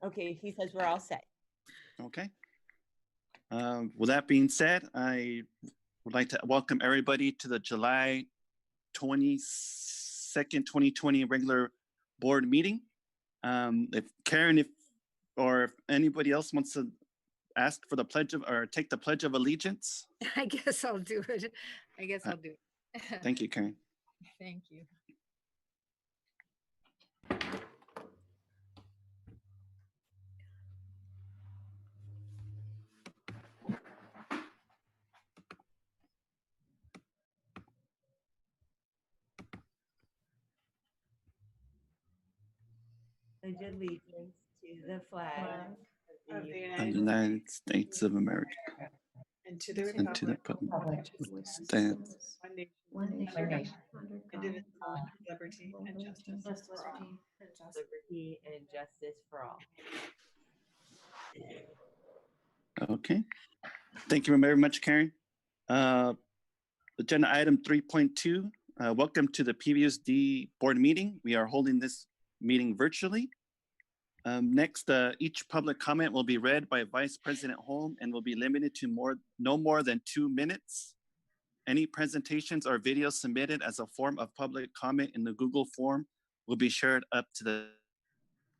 Okay, he says we're all set. Okay. With that being said, I would like to welcome everybody to the July 22nd, 2020 regular board meeting. If Karen, or if anybody else wants to ask for the pledge of, or take the Pledge of Allegiance. I guess I'll do it. I'll do it. Thank you, Karen. Thank you. Pledge allegiance to the flag of the Of the United States of America. And to the republic which stands one nation, indivisible, liberty and justice for all. liberty and justice for all. Okay. Thank you very much, Karen. Agenda item 3.2, welcome to the PVUSD board meeting. We are holding this meeting virtually. Next, each public comment will be read by Vice President Holm and will be limited to no more than 2 minutes. Any presentations or videos submitted as a form of public comment in the Google form will be shared up to the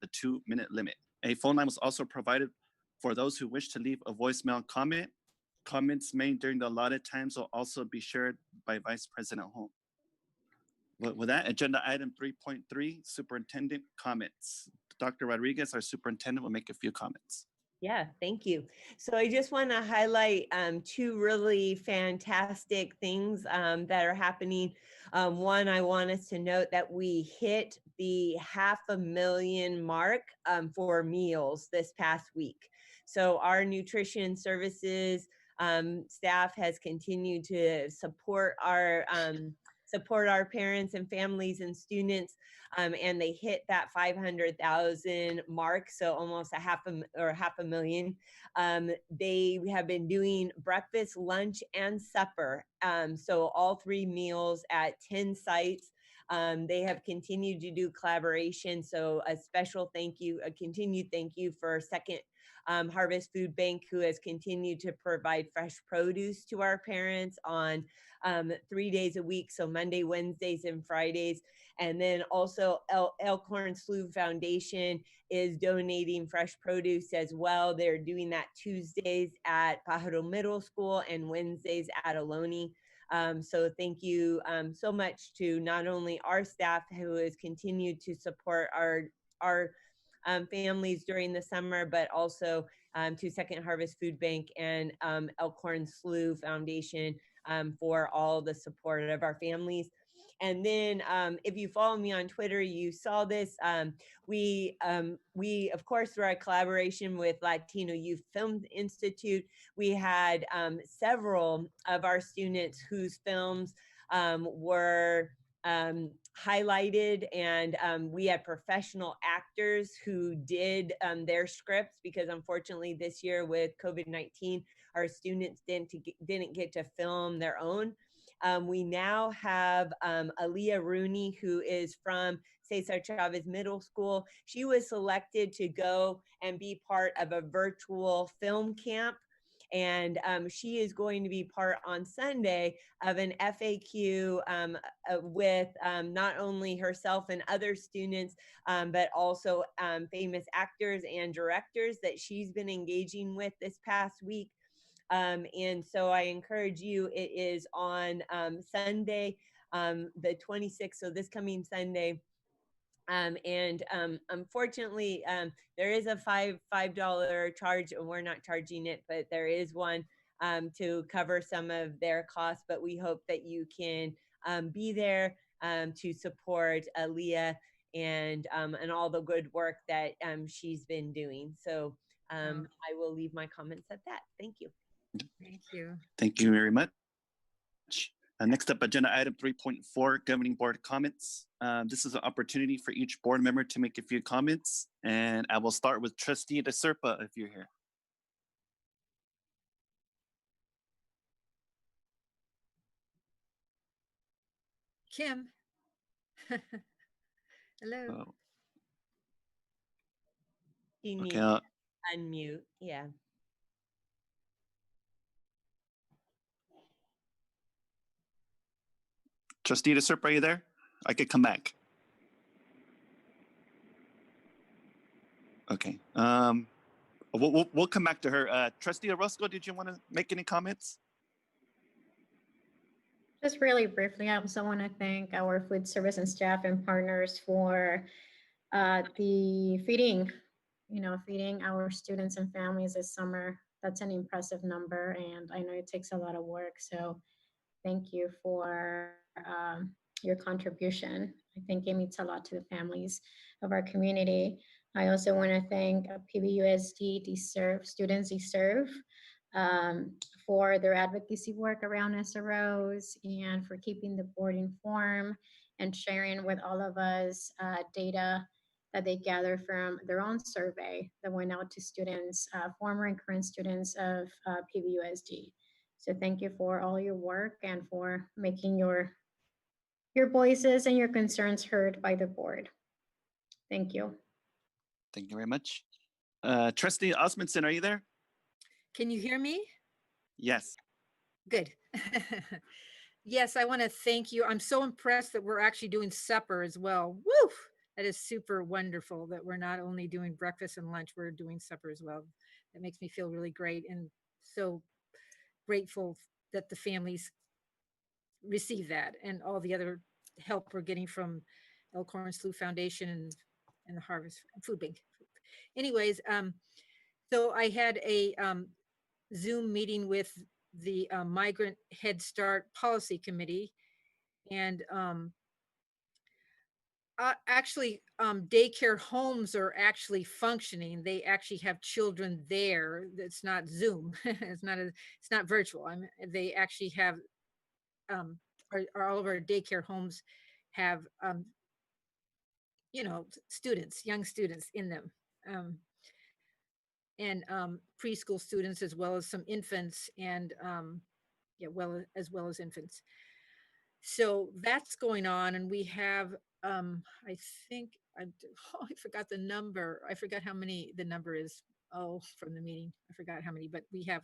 2-minute limit. A phone line was also provided for those who wish to leave a voicemail comment. Comments made during the allotted times will also be shared by Vice President Holm. With that, agenda item 3.3, superintendent comments. Dr. Rodriguez, our superintendent, will make a few comments. Yeah, thank you. So I just want to highlight 2 really fantastic things that are happening. One, I want us to note that we hit the 500,000 mark for meals this past week. So our nutrition services staff has continued to support our parents and families and students, and they hit that 500,000 mark, so almost a 500,000. They have been doing breakfast, lunch, and supper, so all 3 meals at 10 sites. They have continued to do collaboration, so a special thank you, a continued thank you for Second Harvest Food Bank, who has continued to provide fresh produce to our parents on 3 days a week, so Monday, Wednesdays, and Fridays. And then also Elkhorn Slough Foundation is donating fresh produce as well. They're doing that Tuesdays at Pajaro Middle School and Wednesdays at Ohlone. So thank you so much to not only our staff who has continued to support our families during the summer, but also to Second Harvest Food Bank and Elkhorn Slough Foundation for all the support of our families. And then if you follow me on Twitter, you saw this. We, of course, through our collaboration with Latino Youth Film Institute, we had several of our students whose films were highlighted, and we had professional actors who did their scripts, because unfortunately this year with COVID-19, our students didn't get to film their own. We now have Aaliyah Rooney, who is from Cesar Chavez Middle School. She was selected to go and be part of a virtual film camp. And she is going to be part on Sunday of an FAQ with not only herself and other students, but also famous actors and directors that she's been engaging with this past week. And so I encourage you, it is on Sunday, the 26th, so this coming Sunday. Unfortunately, there is a $5 charge. We're not charging it, but there is one to cover some of their costs. But we hope that you can be there to support Aaliyah and all the good work that she's been doing. So I will leave my comments at that. Thank you. Thank you. Thank you very much. Next up, agenda item 3.4, governing board comments. This is an opportunity for each board member to make a few comments, and I will start with Trustee DeSerpa if you're here. Kim. Hello. You need Okay, to unmute. Yeah. Trustee DeSerp, are you there? I could come back. Okay. We'll come back to her. Trustee Orozco, did you want to make any comments? Just really briefly, I also want to thank our food service and staff and partners for the feeding, feeding our students and families this summer. That's an impressive number, and I know it takes a lot of work. So thank you for your contribution. I think it means a lot to the families of our community. I also want to thank PVUSD, students deserve for their advocacy work around SROs and for keeping the board informed and sharing with all of us data that they gather from their own survey that went out to students, former and current students of PVUSD. So thank you for all your work and for making your voices and your concerns heard by the board. Thank you. Thank you very much. Trustee Osmondson, are you there? Can you hear me? Yes. Good. Yes, I want to thank you. I'm so impressed that we're actually doing supper as well. Woo! That is super wonderful that we're not only doing breakfast and lunch, we're doing supper as well. That makes me feel really great and so grateful that the families receive that and all the other help we're getting from Elkhorn Slough Foundation and the Harvest Food Bank. Anyways, so I had a Zoom meeting with the Migrant Head Start Policy Committee, and actually daycare homes are actually functioning. They actually have children there. It's not Zoom. It's not virtual. They actually have all of our daycare homes have students, young students in them, and preschool students as well as some infants, and as well as infants. So that's going on, and we have I think I forgot the number. I forgot how many the number is. Oh, from the meeting, I forgot how many, but we have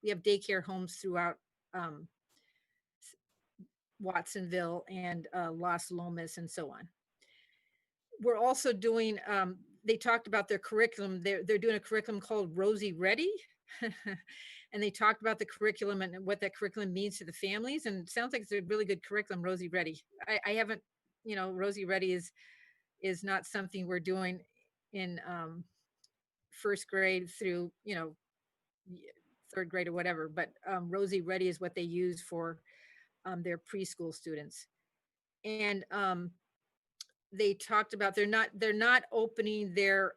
daycare homes throughout Watsonville and Las Lomas and so on. We're also doing, they talked about their curriculum. They're doing a curriculum called Rosie Ready. And they talked about the curriculum and what that curriculum means to the families. And it sounds like it's a really good curriculum, Rosie Ready. I haven't, Rosie Ready is not something we're doing in first grade through, third grade or whatever, but Rosie Ready is what they use for their preschool students. And they talked about they're not opening their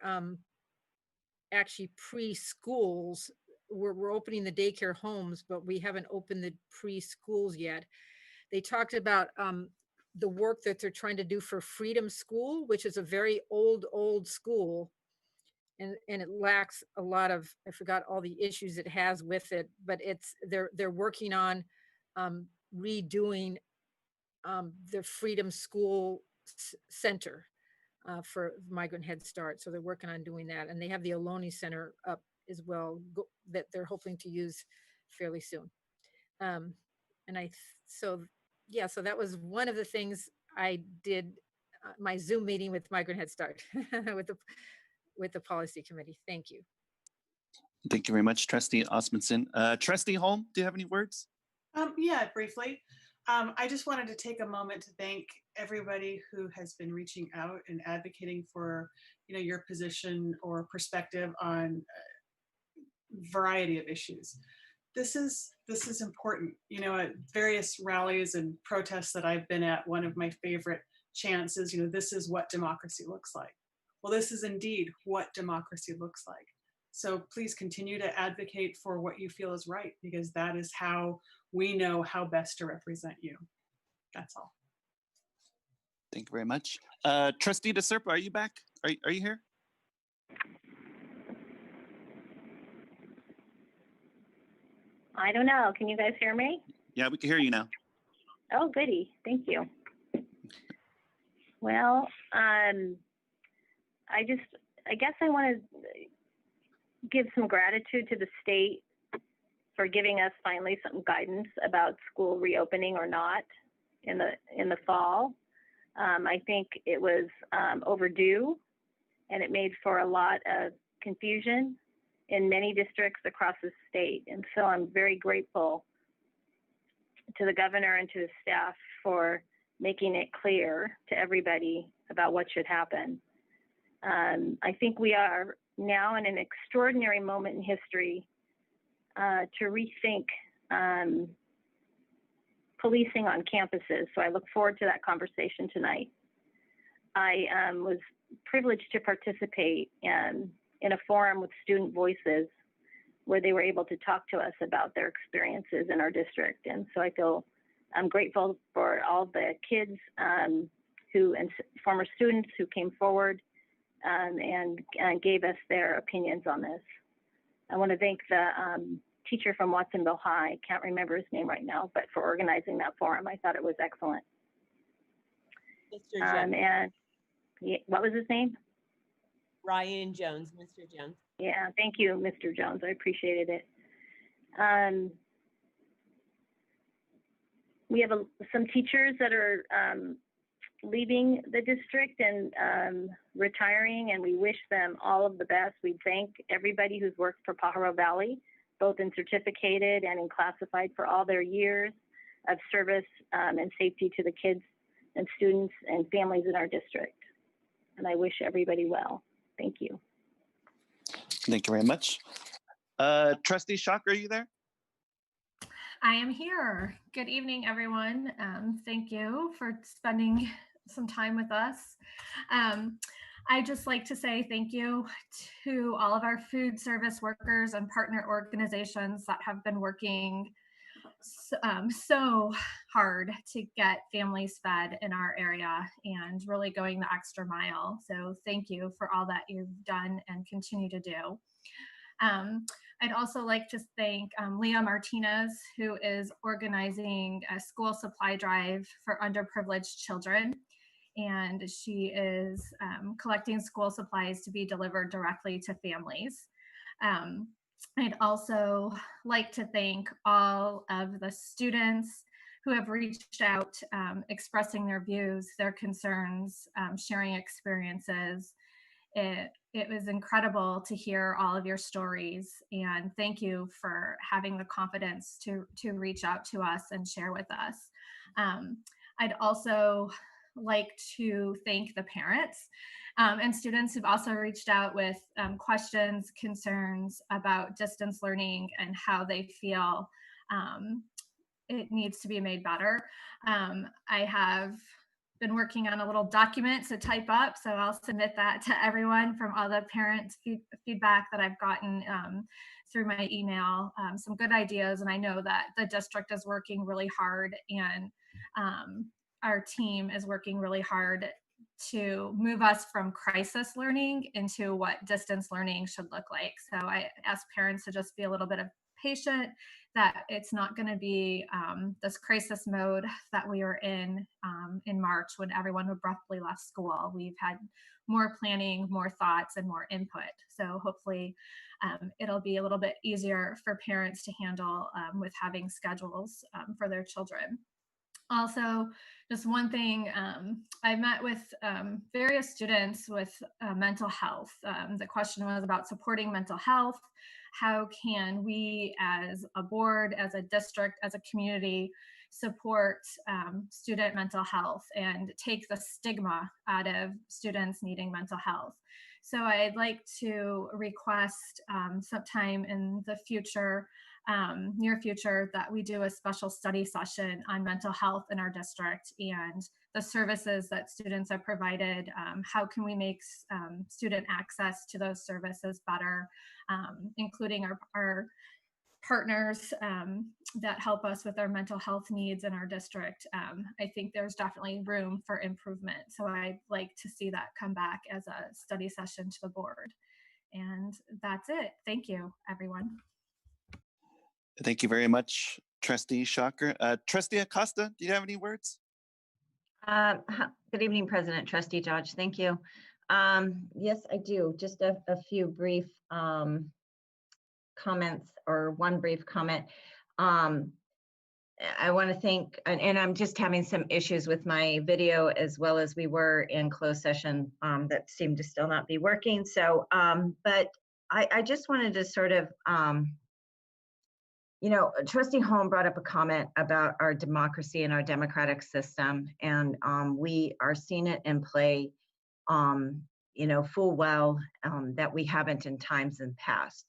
actually preschools. We're opening the daycare homes, but we haven't opened the preschools yet. They talked about the work that they're trying to do for Freedom School, which is a very old school, and it lacks a lot of, I forgot all the issues it has with it, but they're working on redoing the Freedom School Center for Migrant Head Start. So they're working on doing that. And they have the Ohlone Center up as well that they're hoping to use fairly soon. So that was one of the things I did, my Zoom meeting with Migrant Head Start with the policy committee. Thank you. Thank you very much, Trustee Osmondson. Trustee Holm, do you have any words? Yeah, briefly. I just wanted to take a moment to thank everybody who has been reaching out and advocating for, your position or perspective on a variety of issues. This is important. At various rallies and protests that I've been at, one of my favorite chants is, this is what democracy looks like. Well, this is indeed what democracy looks like. So please continue to advocate for what you feel is right, because that is how we know how best to represent you. That's all. Thank you very much. Trustee DeSerpa, are you back? Are you here? I don't know. Can you guys hear me? Yeah, we can hear you now. Oh, goody. Thank you. Well, I just I guess I want to give some gratitude to the state for giving us finally some guidance about school reopening or not in the fall. I think it was overdue, and it made for a lot of confusion in many districts across the state. And so I'm very grateful to the governor and to the staff for making it clear to everybody about what should happen. I think we are now in an extraordinary moment in history to rethink policing on campuses. So I look forward to that conversation tonight. I was privileged to participate in a forum with student voices where they were able to talk to us about their experiences in our district. And so I'm grateful for all the kids and former students who came forward and gave us their opinions on this. I want to thank the teacher from Watsonville High, can't remember his name right now, but for organizing that forum. I thought it was excellent. Mr. Jones. And what was his name? Ryan Jones, Mr. Jones. Yeah, thank you, Mr. Jones. I appreciated it. We have some teachers that are leaving the district and retiring, and we wish them all of the best. We thank everybody who's worked for Pajaro Valley, both in certificated and in classified, for all their years of service and safety to the kids and students and families in our district. And I wish everybody well. Thank you. Thank you very much. Trustee Shocker, are you there? I am here. Good evening, everyone. Thank you for spending some time with us. I'd just like to say thank you to all of our food service workers and partner organizations that have been working so hard to get families fed in our area and really going the extra mile. So thank you for all that you've done and continue to do. I'd also like to thank Leah Martinez, who is organizing a school supply drive for underprivileged children. And she is collecting school supplies to be delivered directly to families. I'd also like to thank all of the students who have reached out, expressing their views, their concerns, sharing experiences. It was incredible to hear all of your stories, and thank you for having the confidence to reach out to us and share with us. I'd also like to thank the parents and students who've also reached out with questions, concerns about distance learning and how they feel it needs to be made better. I have been working on a little document to type up, so I'll submit that to everyone from all the parents' feedback that I've gotten through my email. Some good ideas, and I know that the district is working really hard, and our team is working really hard to move us from crisis learning into what distance learning should look like. So I ask parents to just be a little bit patient, that it's not going to be this crisis mode that we were in March when everyone abruptly left school. We've had more planning, more thoughts, and more input. So hopefully it'll be a little bit easier for parents to handle with having schedules for their children. Also, just one thing, I met with various students with mental health. The question was about supporting mental health. How can we as a board, as a district, as a community support student mental health and take the stigma out of students needing mental health? So I'd like to request sometime in the future, near future, that we do a special study session on mental health in our district and the services that students are provided. How can we make student access to those services better, including our partners that help us with our mental health needs in our district. I think there's definitely room for improvement. So I'd like to see that come back as a study session to the board. And that's it. Thank you, everyone. Thank you very much, Trustee Shocker. Trustee Acosta, do you have any words? Good evening, President Trustee Dodge. Thank you. Yes, I do. Just a few brief comments, or one brief comment. I want to thank, and I'm just having some issues with my video as well as we were in closed session that seemed to still not be working. So, but I just wanted to sort of, you know, Trustee Holm brought up a comment about our democracy and our democratic system, and we are seeing it in play, you know, full well that we haven't in times in past.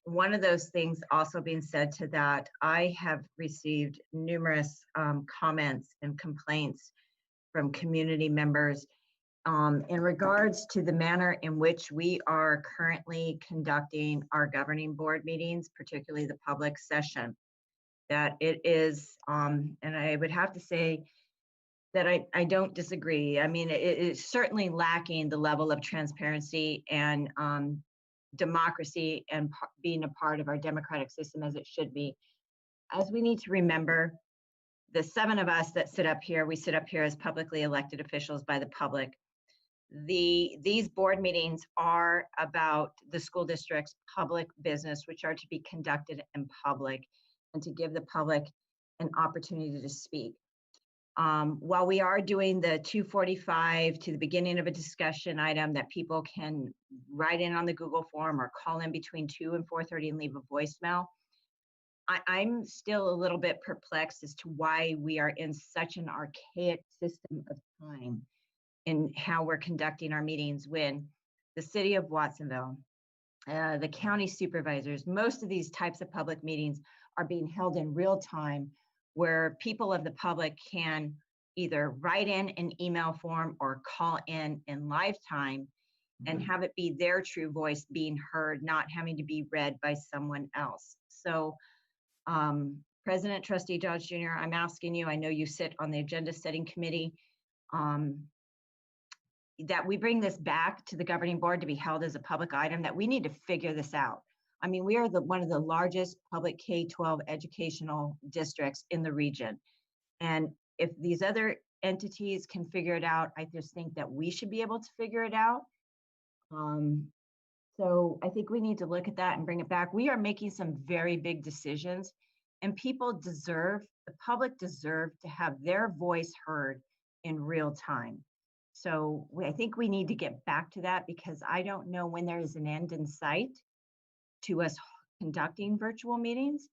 One of those things also being said to that, I have received numerous comments and complaints from community members in regards to the manner in which we are currently conducting our governing board meetings, particularly the public session. That it is, and I would have to say that I don't disagree. I mean, it's certainly lacking the level of transparency and democracy and being a part of our democratic system as it should be. As we need to remember, the 7 of us that sit up here, we sit up here as publicly elected officials by the public. These board meetings are about the school district's public business, which are to be conducted in public and to give the public an opportunity to speak. While we are doing the 2:45 to the beginning of a discussion item that people can write in on the Google form or call in between 2 and 4:30 and leave a voicemail, I'm still a little bit perplexed as to why we are in such an archaic system of time in how we're conducting our meetings, when the city of Watsonville, the county supervisors, most of these types of public meetings are being held in real time, where people of the public can either write in an email form or call in live time and have it be their true voice being heard, not having to be read by someone else. So President Trustee Dodge Jr., I'm asking you, I know you sit on the agenda setting committee, that we bring this back to the governing board to be held as a public item, that we need to figure this out. I mean, we are one of the largest public K-12 educational districts in the region. And if these other entities can figure it out, I just think that we should be able to figure it out. So I think we need to look at that and bring it back. We are making some very big decisions, and people deserve, the public deserve to have their voice heard in real time. So I think we need to get back to that, because I don't know when there is an end in sight to us conducting virtual meetings.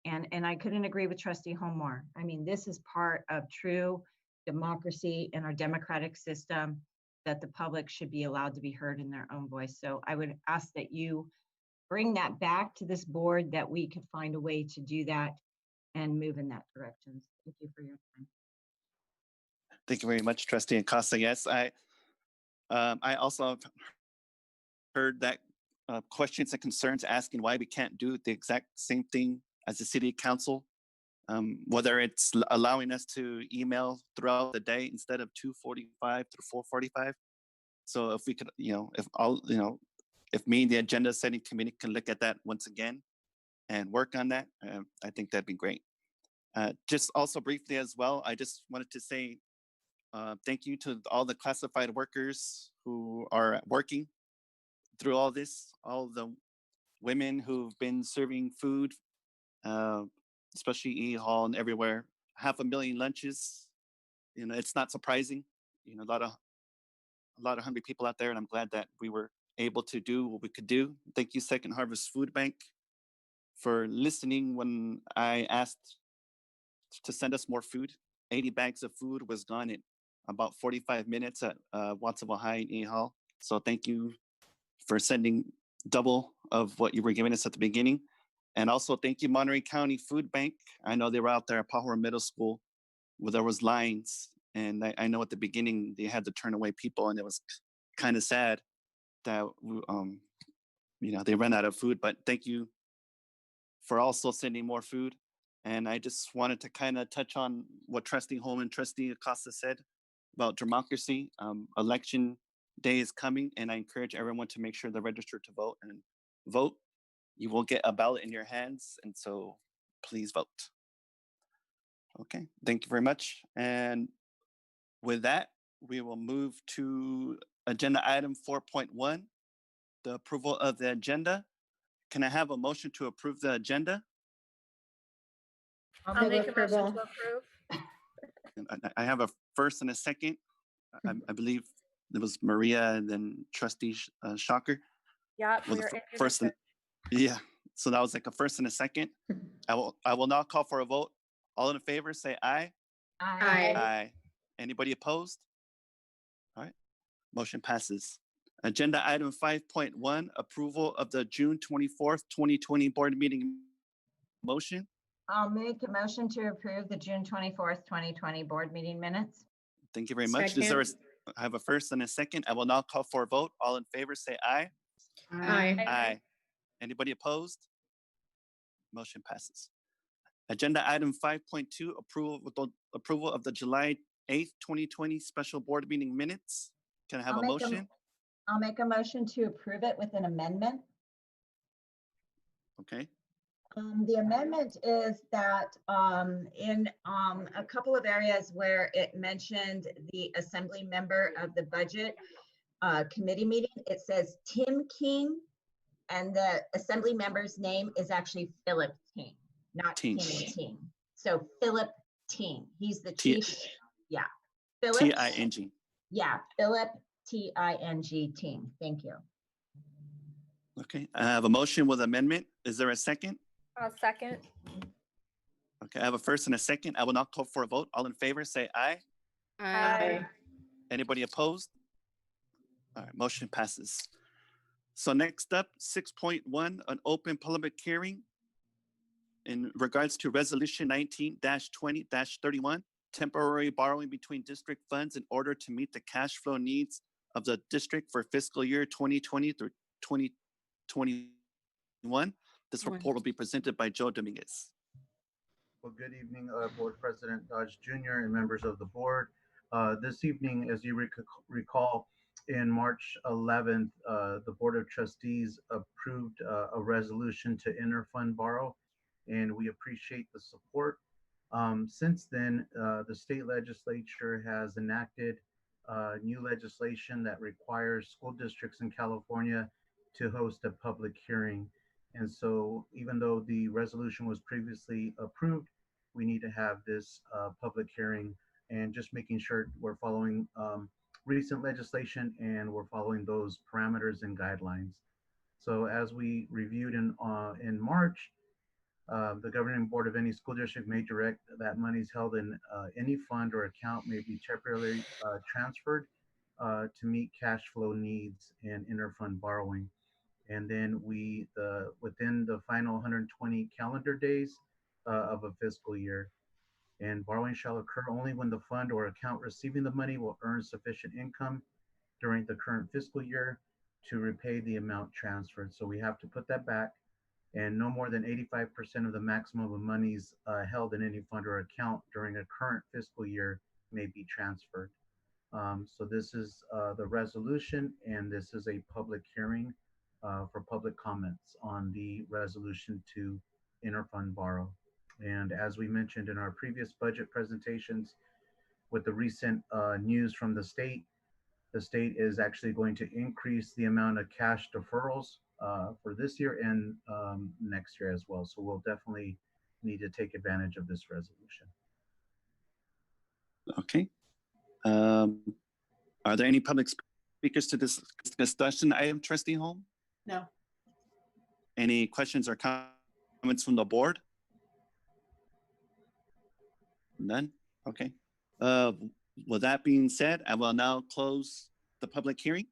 And I couldn't agree with Trustee Holm more. I mean, this is part of true democracy and our democratic system, that the public should be allowed to be heard in their own voice. So I would ask that you bring that back to this board, that we could find a way to do that and move in that direction. Thank you for your time. Thank you very much, Trustee Acosta. Yes, I also have heard that questions and concerns asking why we can't do the exact same thing as the city council, whether it's allowing us to email throughout the day instead of 2:45 through 4:45. So if we could, if me and the agenda setting committee can look at that once again and work on that, I think that'd be great. Just also briefly as well, I just wanted to say thank you to all the classified workers who are working through all this, all the women who've been serving food, especially E Hall and everywhere. 500,000 lunches. It's not surprising. A lot of hungry people out there, and I'm glad that we were able to do what we could do. Thank you, Second Harvest Food Bank, for listening when I asked to send us more food. 80 bags of food was gone in about 45 minutes at Watsonville High and E Hall. So thank you for sending double of what you were giving us at the beginning. And also thank you, Monterey County Food Bank. I know they were out there at Pajaro Middle School where there was lines. And I know at the beginning they had to turn away people, and it was kind of sad that they ran out of food. But thank you for also sending more food. And I just wanted to kind of touch on what Trustee Holm and Trustee Acosta said about democracy. Election day is coming, and I encourage everyone to make sure they're registered to vote and vote. You will get a ballot in your hands, and so please vote. Okay, thank you very much. And with that, we will move to agenda item 4.1, the approval of the agenda. Can I have a motion to approve the agenda? I'll I'll move make a motion approval. to approve. And I have a first and a second. I believe it was Maria and then trustee Shocker. Yeah, Well, we the are first and, yeah, so that was like a first and a second. I will now call for a vote. All in favor, say aye. Aye. Aye. Anybody opposed? All right, motion passes. Agenda item 5.1, approval of the June 24th, 2020 board meeting motion. I'll make a motion to approve the June 24th, 2020 board meeting minutes. Thank you very much. Is there I have a first and a second. I will now call for a vote. All in favor, say aye. Aye. Aye. Anybody opposed? Motion passes. Agenda item 5.2, approval of the July 8th, 2020 special board meeting minutes. Can I have a motion? I'll make a motion to approve it with an amendment. Okay, The amendment is that in a couple of areas where it mentioned the assembly member of the budget committee meeting, it says Tim King, and the assembly member's name is actually Philip Ting, not Ting. Tim Ting. So Philip Ting, he's the T- chief. Yeah, Philip. T-I-N-G. Yeah, Philip Ting. Ting. Thank you. Okay, I have a motion with amendment. Is there a second? I'll second. Okay, I have a first and a second. I will now call for a vote. All in favor, say aye. Aye. Anybody opposed? All right, motion passes. So next up, 6.1, an open public hearing in regards to resolution 19-20-31, temporary borrowing between district funds in order to meet the cash flow needs of the district for fiscal year 2020 through 2021. This report will be presented by Joe Dominguez. Well, good evening, Board President Dodge Jr. and members of the board. This evening, as you recall, in March 11th, the Board of Trustees approved a resolution to interfund borrow, and we appreciate the support. Since then, the state legislature has enacted new legislation that requires school districts in California to host a public hearing. And so even though the resolution was previously approved, we need to have this public hearing and just making sure we're following recent legislation and we're following those parameters and guidelines. So as we reviewed in March, the governing board of any school district may direct that monies held in any fund or account may be temporarily transferred to meet cash flow needs and interfund borrowing. And then within the final 120 calendar days of a fiscal year. And borrowing shall occur only when the fund or account receiving the money will earn sufficient income during the current fiscal year to repay the amount transferred. So we have to put that back, and no more than 85% of the maximum of monies held in any fund or account during a current fiscal year may be transferred. So this is the resolution, and this is a public hearing for public comments on the resolution to interfund borrow. And as we mentioned in our previous budget presentations, with the recent news from the state is actually going to increase the amount of cash deferrals for this year and next year as well. So we'll definitely need to take advantage of this resolution. Okay. Are there any public speakers to this discussion item, Trustee Holm? No. Any questions or comments from the board? None? Okay. With that being said, I will now close the public hearing,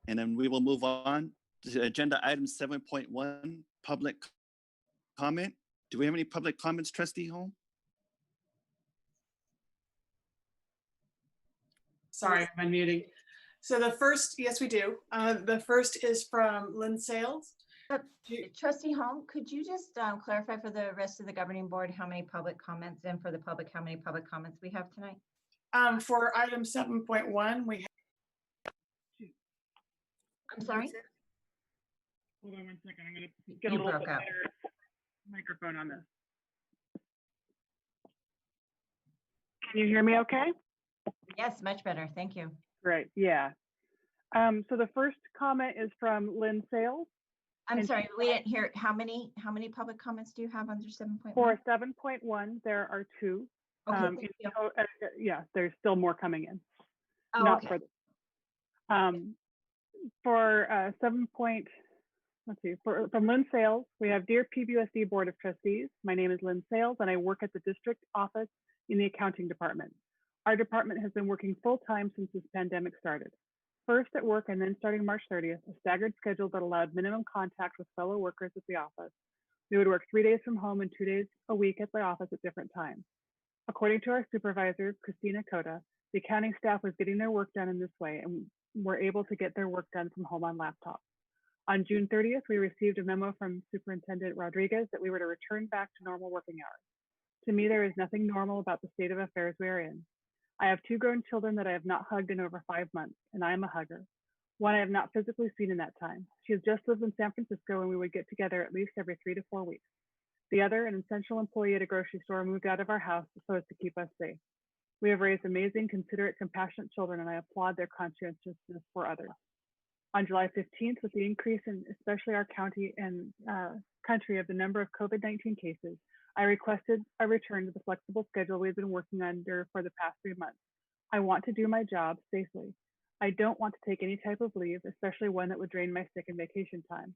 and then we will move on to agenda item 7.1, public comment. Do we have any public comments, Trustee Holm? Sorry, I'm unmuting. So the first, yes, we do. The first is from Lynn Sales. Trustee Holm, could you just clarify for the rest of the governing board how many public comments and for the public, how many public comments we have tonight? For item 7.1, we have. I'm sorry? Hold on one second. I'm going to get a You little broke bit up. better microphone on this. Can you hear me okay? Yes, much better. Thank you. Great. Yeah. So the first comment is from Lynn Sales. I'm And sorry, we didn't hear how many public comments do you have under 7.1? for 7.1, there are 2. Okay, thank you. Yeah, there's still more coming in. Oh, Not okay. for 7. Let's see, from Lynn Sales, we have Dear PVUSD Board of Trustees. My name is Lynn Sales and I work at the district office in the accounting department. Our department has been working full time since this pandemic started. First at work and then starting March 30th, a staggered schedule that allowed minimum contact with fellow workers at the office. We would work 3 days from home and 2 days a week at the office at different times. According to our supervisor, Christina Coda, the accounting staff was getting their work done in this way and were able to get their work done from home on laptops. On June 30th, we received a memo from Superintendent Rodriguez that we were to return back to normal working hours. To me, there is nothing normal about the state of affairs we are in. I have 2 grown children that I have not hugged in over 5 months, and I am a hugger. One I have not physically seen in that time. She has just lived in San Francisco, and we would get together at least every 3 to 4 weeks. The other, an essential employee at a grocery store, moved out of our house so as to keep us safe. We have raised amazing, considerate, compassionate children, and I applaud their conscientiousness for others. On July 15th, with the increase in especially our county and country of the number of COVID-19 cases, I requested a return to the flexible schedule we've been working under for the past 3 months. I want to do my job safely. I don't want to take any type of leave, especially one that would drain my sick and vacation time.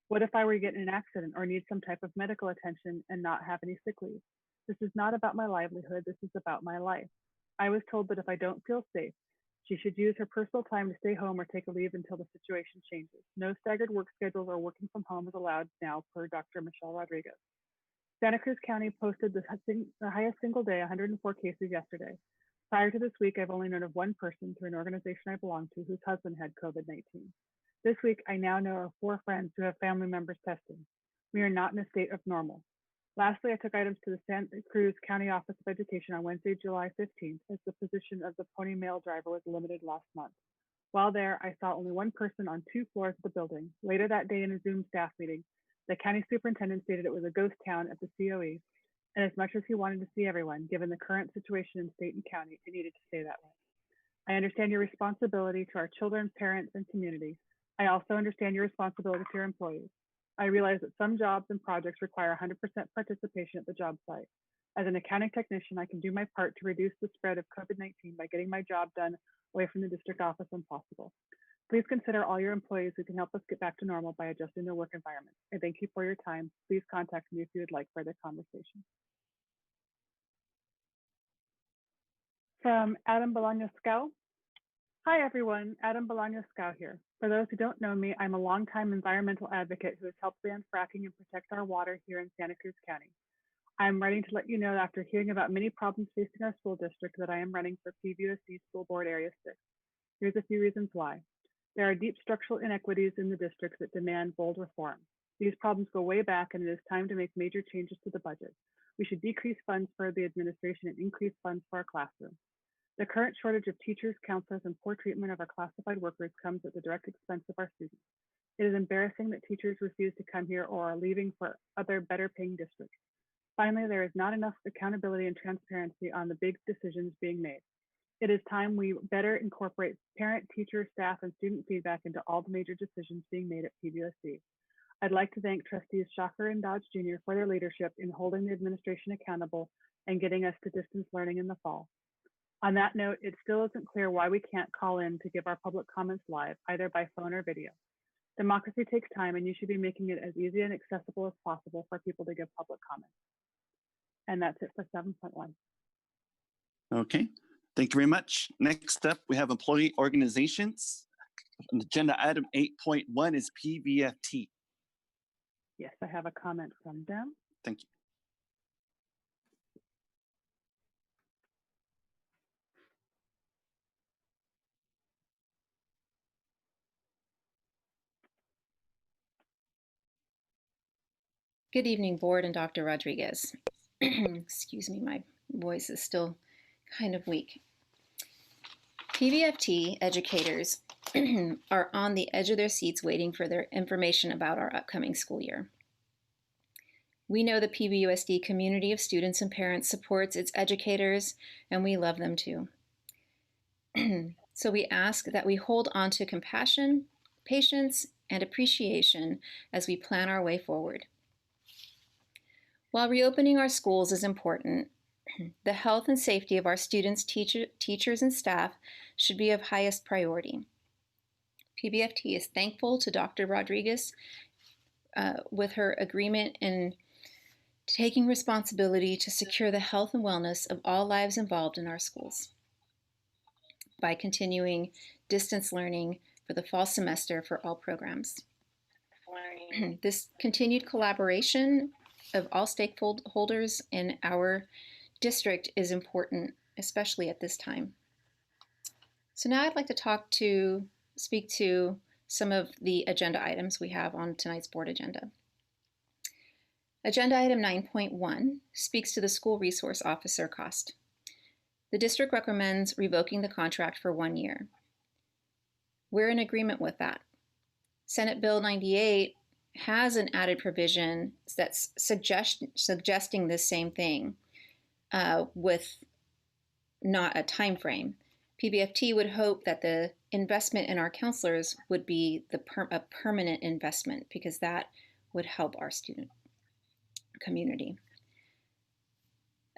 What if I were to get in an accident or need some type of medical attention and not have any sick leave? This is not about my livelihood, this is about my life. I was told that if I don't feel safe, she should use her personal time to stay home or take a leave until the situation changes. No staggered work schedules or working from home is allowed now, per Dr. Michelle Rodriguez. Santa Cruz County posted the highest single day, 104 cases yesterday. Prior to this week, I've only known of one person through an organization I belong to whose husband had COVID-19. This week, I now know of 4 friends who have family members testing. We are not in a state of normal. Lastly, I took items to the Santa Cruz County Office of Education on Wednesday, July 15th, as the position of the pony mail driver was limited last month. While there, I saw only one person on 2 floors of the building. Later that day in a Zoom staff meeting, the county superintendent stated it was a ghost town at the COE, and as much as he wanted to see everyone, given the current situation in state and county, it needed to stay that way. I understand your responsibility to our children, parents, and community. I also understand your responsibility to your employees. I realize that some jobs and projects require 100% participation at the job site. As an accounting technician, I can do my part to reduce the spread of COVID-19 by getting my job done away from the district office when possible. Please consider all your employees who can help us get back to normal by adjusting their work environment. I thank you for your time. Please contact me if you would like further conversation. From Adam Bolaños-Scow. Hi everyone, Adam Bolaños-Scow here. For those who don't know me, I'm a longtime environmental advocate who has helped ban fracking and protect our water here in Santa Cruz County. I'm writing to let you know after hearing about many problems facing our school district that I am running for PVUSD School Board Area 6. Here's a few reasons why. There are deep structural inequities in the districts that demand bold reform. These problems go way back and it is time to make major changes to the budget. We should decrease funds for the administration and increase funds for our classroom. The current shortage of teachers, counselors, and poor treatment of our classified workers comes at the direct expense of our students. It is embarrassing that teachers refuse to come here or are leaving for other better paying districts. Finally, there is not enough accountability and transparency on the big decisions being made. It is time we better incorporate parent, teacher, staff, and student feedback into all the major decisions being made at PVUSD. I'd like to thank Trustees Shocker and Dodge Jr. for their leadership in holding the administration accountable and getting us to distance learning in the fall. On that note, it still isn't clear why we can't call in to give our public comments live, either by phone or video. Democracy takes time, and you should be making it as easy and accessible as possible for people to give public comments. And that's it for 7.1. Okay, thank you very much. Next up, we have employee organizations. Agenda item 8.1 is PVFT. Yes, I have a comment from them. Thank you. Good evening, board and Dr. Rodriguez. Excuse me, my voice is still kind of weak. PVFT educators are on the edge of their seats waiting for their information about our upcoming school year. We know the PVUSD community of students and parents supports its educators, and we love them too. So we ask that we hold on to compassion, patience, and appreciation as we plan our way forward. While reopening our schools is important, the health and safety of our students, teachers, and staff should be of highest priority. PBFT is thankful to Dr. Rodriguez with her agreement in taking responsibility to secure the health and wellness of all lives involved in our schools by continuing distance learning for the fall semester for all programs. This continued collaboration of all stakeholders in our district is important, especially at this time. So now I'd like to speak to some of the agenda items we have on tonight's board agenda. Agenda item 9.1 speaks to the school resource officer cost. The district recommends revoking the contract for 1 year. We're in agreement with that. Senate Bill 98 has an added provision that's suggesting the same thing with not a time frame. PBFT would hope that the investment in our counselors would be a permanent investment because that would help our student community.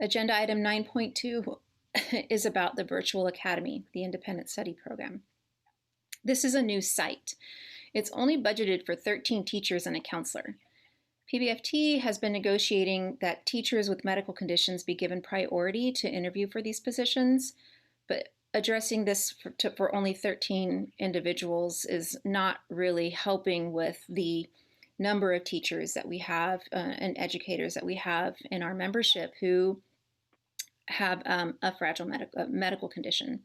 Agenda item 9.2 is about the Virtual Academy, the independent study program. This is a new site. It's only budgeted for 13 teachers and a counselor. PBFT has been negotiating that teachers with medical conditions be given priority to interview for these positions, but addressing this for only 13 individuals is not really helping with the number of teachers that we have and educators that we have in our membership who have a fragile medical condition.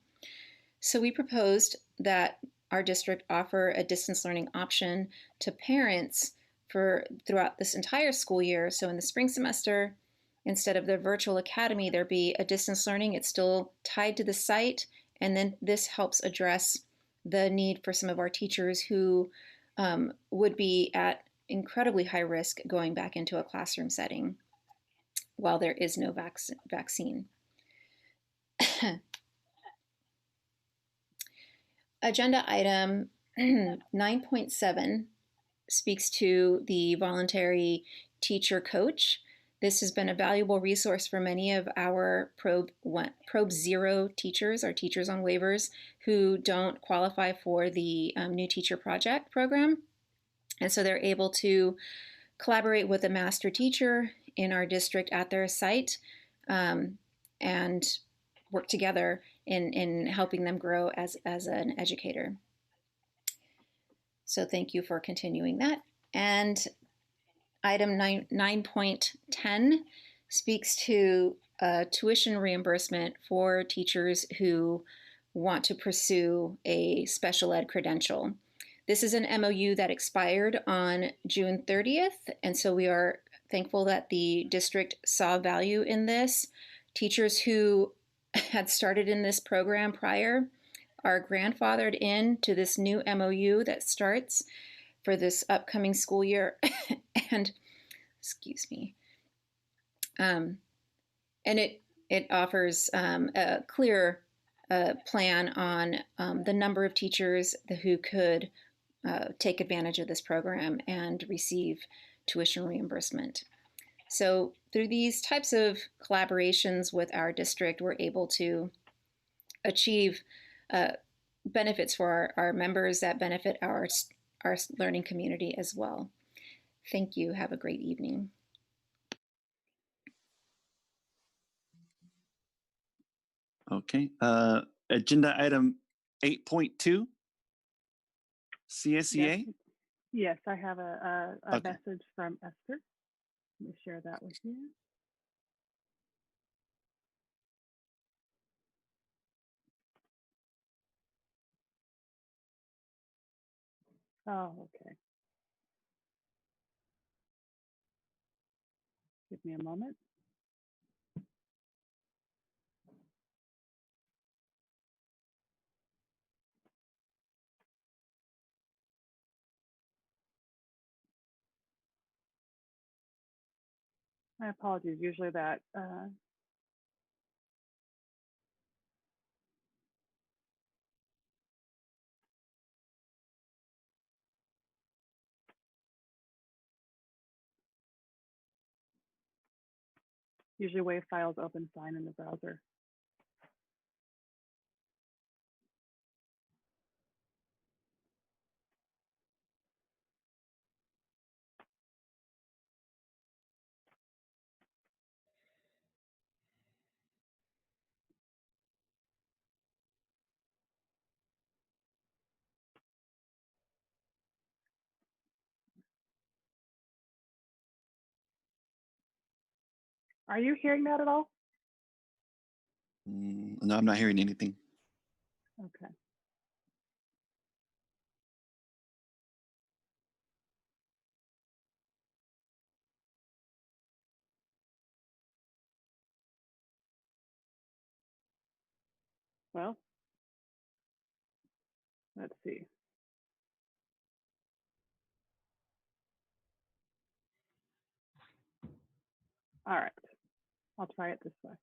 So we proposed that our district offer a distance learning option to parents throughout this entire school year. So in the spring semester, instead of the virtual academy, there be a distance learning. It's still tied to the site. And then this helps address the need for some of our teachers who would be at incredibly high risk going back into a classroom setting while there is no vaccine. Agenda item 9.7 speaks to the voluntary teacher coach. This has been a valuable resource for many of our Probe 0 teachers, our teachers on waivers, who don't qualify for the New Teacher Project program. And so they're able to collaborate with a master teacher in our district at their site and work together in helping them grow as an educator. So thank you for continuing that. And item 9.10 speaks to tuition reimbursement for teachers who want to pursue a special ed credential. This is an MOU that expired on June 30th, and so we are thankful that the district saw value in this. Teachers who had started in this program prior are grandfathered in to this new MOU that starts for this upcoming school year. And excuse me. And it offers a clear plan on the number of teachers who could take advantage of this program and receive tuition reimbursement. So through these types of collaborations with our district, we're able to achieve benefits for our members that benefit our learning community as well. Thank you. Have a great evening. Okay. Agenda item 8.2, CSEA. Yes, I have a Okay. message from Esther. Let me share that with you. Oh, okay. Give me a moment. My apologies. Usually that Usually WAV files open fine in the browser. Are you hearing that at all? No, I'm not hearing anything. Okay. Well, let's see. All right, I'll try it this way.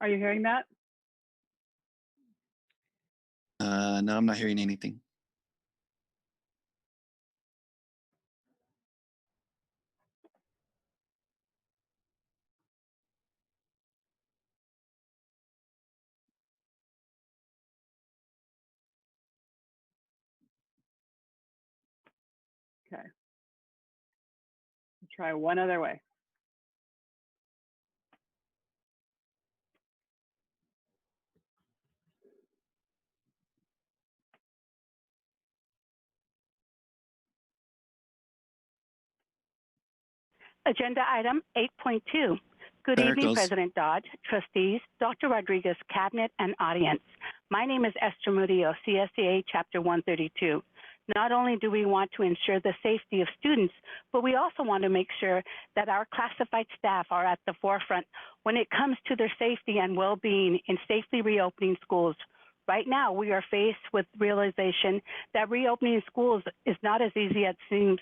Are you hearing that? No, I'm not hearing anything. Okay. I'll try one other way. Agenda item 8.2. Good There it evening, goes. President Dodge, trustees, Dr. Rodriguez, cabinet, and audience. My name is Esther Murillo, CSEA Chapter 132. Not only do we want to ensure the safety of students, but we also want to make sure that our classified staff are at the forefront when it comes to their safety and well-being in safely reopening schools. Right now, we are faced with realization that reopening schools is not as easy as it seems.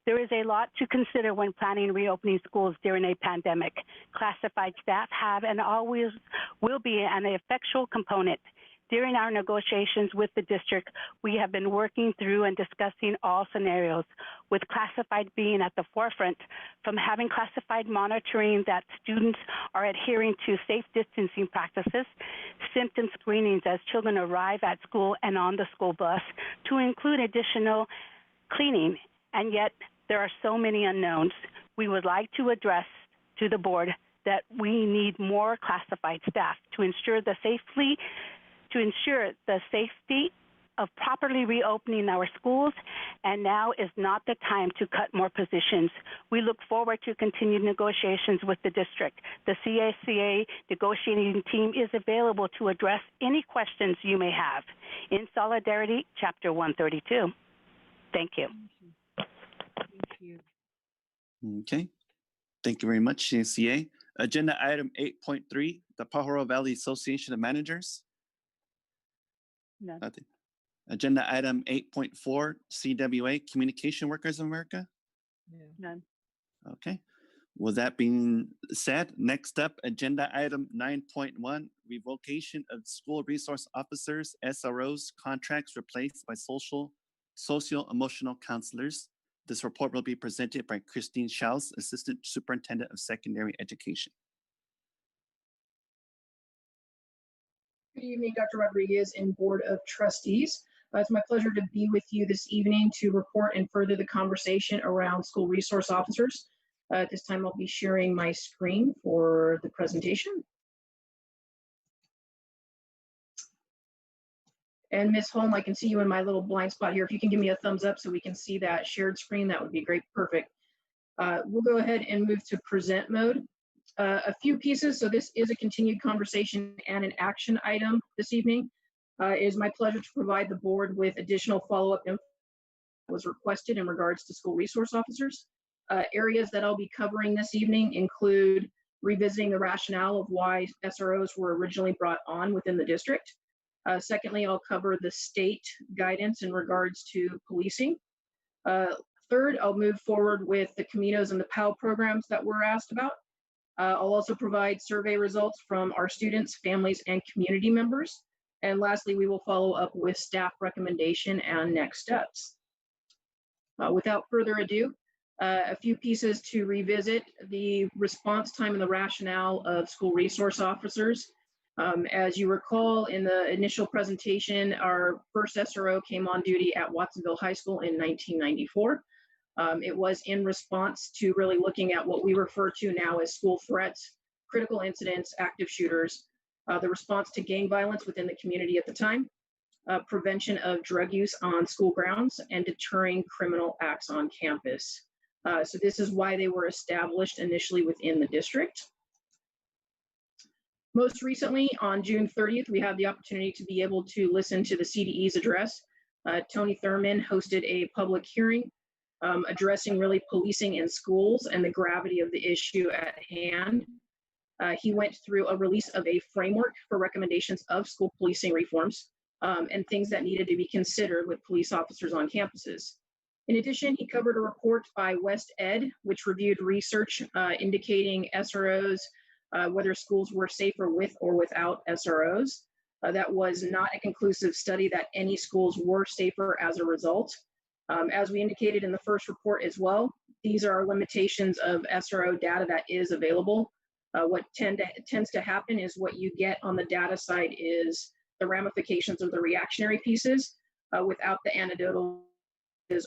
There is a lot to consider when planning reopening schools during a pandemic. Classified staff have and always will be an effectual component. During our negotiations with the district, we have been working through and discussing all scenarios, with classified being at the forefront, from having classified monitoring that students are adhering to safe distancing practices, symptom screenings as children arrive at school and on the school bus, to include additional cleaning. And yet there are so many unknowns. We would like to address to the board that we need more classified staff to ensure the safety of properly reopening our schools, and now is not the time to cut more positions. We look forward to continued negotiations with the district. The CSEA negotiating team is available to address any questions you may have. In solidarity, Chapter 132. Thank you. Thank you. Okay. Thank you very much, CSEA. Agenda item 8.3, the Pajaro Valley Association of Managers. None. Nothing. Agenda item 8.4, CWA, Communication Workers of America. None. Okay. With that being said, next up, agenda item 9.1, revocation of school resource officers, SROs, contracts replaced by socio-emotional counselors. This report will be presented by Christine Schaus, Assistant Superintendent of Secondary Education. Good evening, Dr. Rodriguez and Board of Trustees. It's my pleasure to be with you this evening to report and further the conversation around school resource officers. At this time, I'll be sharing my screen for the presentation. And Ms. Holm, I can see you in my little blind spot here. If you can give me a thumbs up so we can see that shared screen, that would be great. Perfect. We'll go ahead and move to present mode. A few pieces. So this is a continued conversation and an action item this evening. It is my pleasure to provide the board with additional follow-up info that was requested in regards to school resource officers. Areas that I'll be covering this evening include revisiting the rationale of why SROs were originally brought on within the district. Secondly, I'll cover the state guidance in regards to policing. Third, I'll move forward with the Caminos and the PAL programs that were asked about. I'll also provide survey results from our students, families, and community members. And lastly, we will follow up with staff recommendation and next steps. Without further ado, a few pieces to revisit: the response time and the rationale of school resource officers. As you recall, in the initial presentation, our first SRO came on duty at Watsonville High School in 1994. It was in response to really looking at what we refer to now as school threats, critical incidents, active shooters, the response to gang violence within the community at the time, prevention of drug use on school grounds, and deterring criminal acts on campus. So this is why they were established initially within the district. Most recently, on June 30th, we had the opportunity to be able to listen to the CDE's address. Tony Thurmond hosted a public hearing addressing really policing in schools and the gravity of the issue at hand. He went through a release of a framework for recommendations of school policing reforms and things that needed to be considered with police officers on campuses. In addition, he covered a report by West Ed, which reviewed research indicating SROs, whether schools were safer with or without SROs. That was not a conclusive study that any schools were safer as a result. As we indicated in the first report as well, these are limitations of SRO data that is available. What tends to happen is what you get on the data side is the ramifications of the reactionary pieces without the anecdotal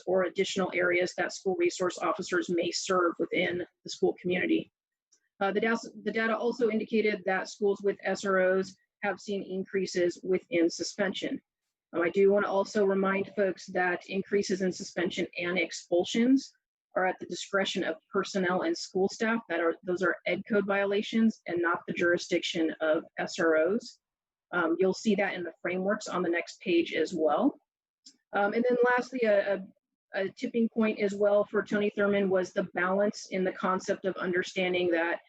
or additional areas that school resource officers may serve within the school community. The data also indicated that schools with SROs have seen increases within suspension. I do want to also remind folks that increases in suspension and expulsions are at the discretion of personnel and school staff. Those are ed code violations and not the jurisdiction of SROs. You'll see that in the frameworks on the next page as well. And then lastly, a tipping point as well for Tony Thurmond was the balance in the concept of understanding that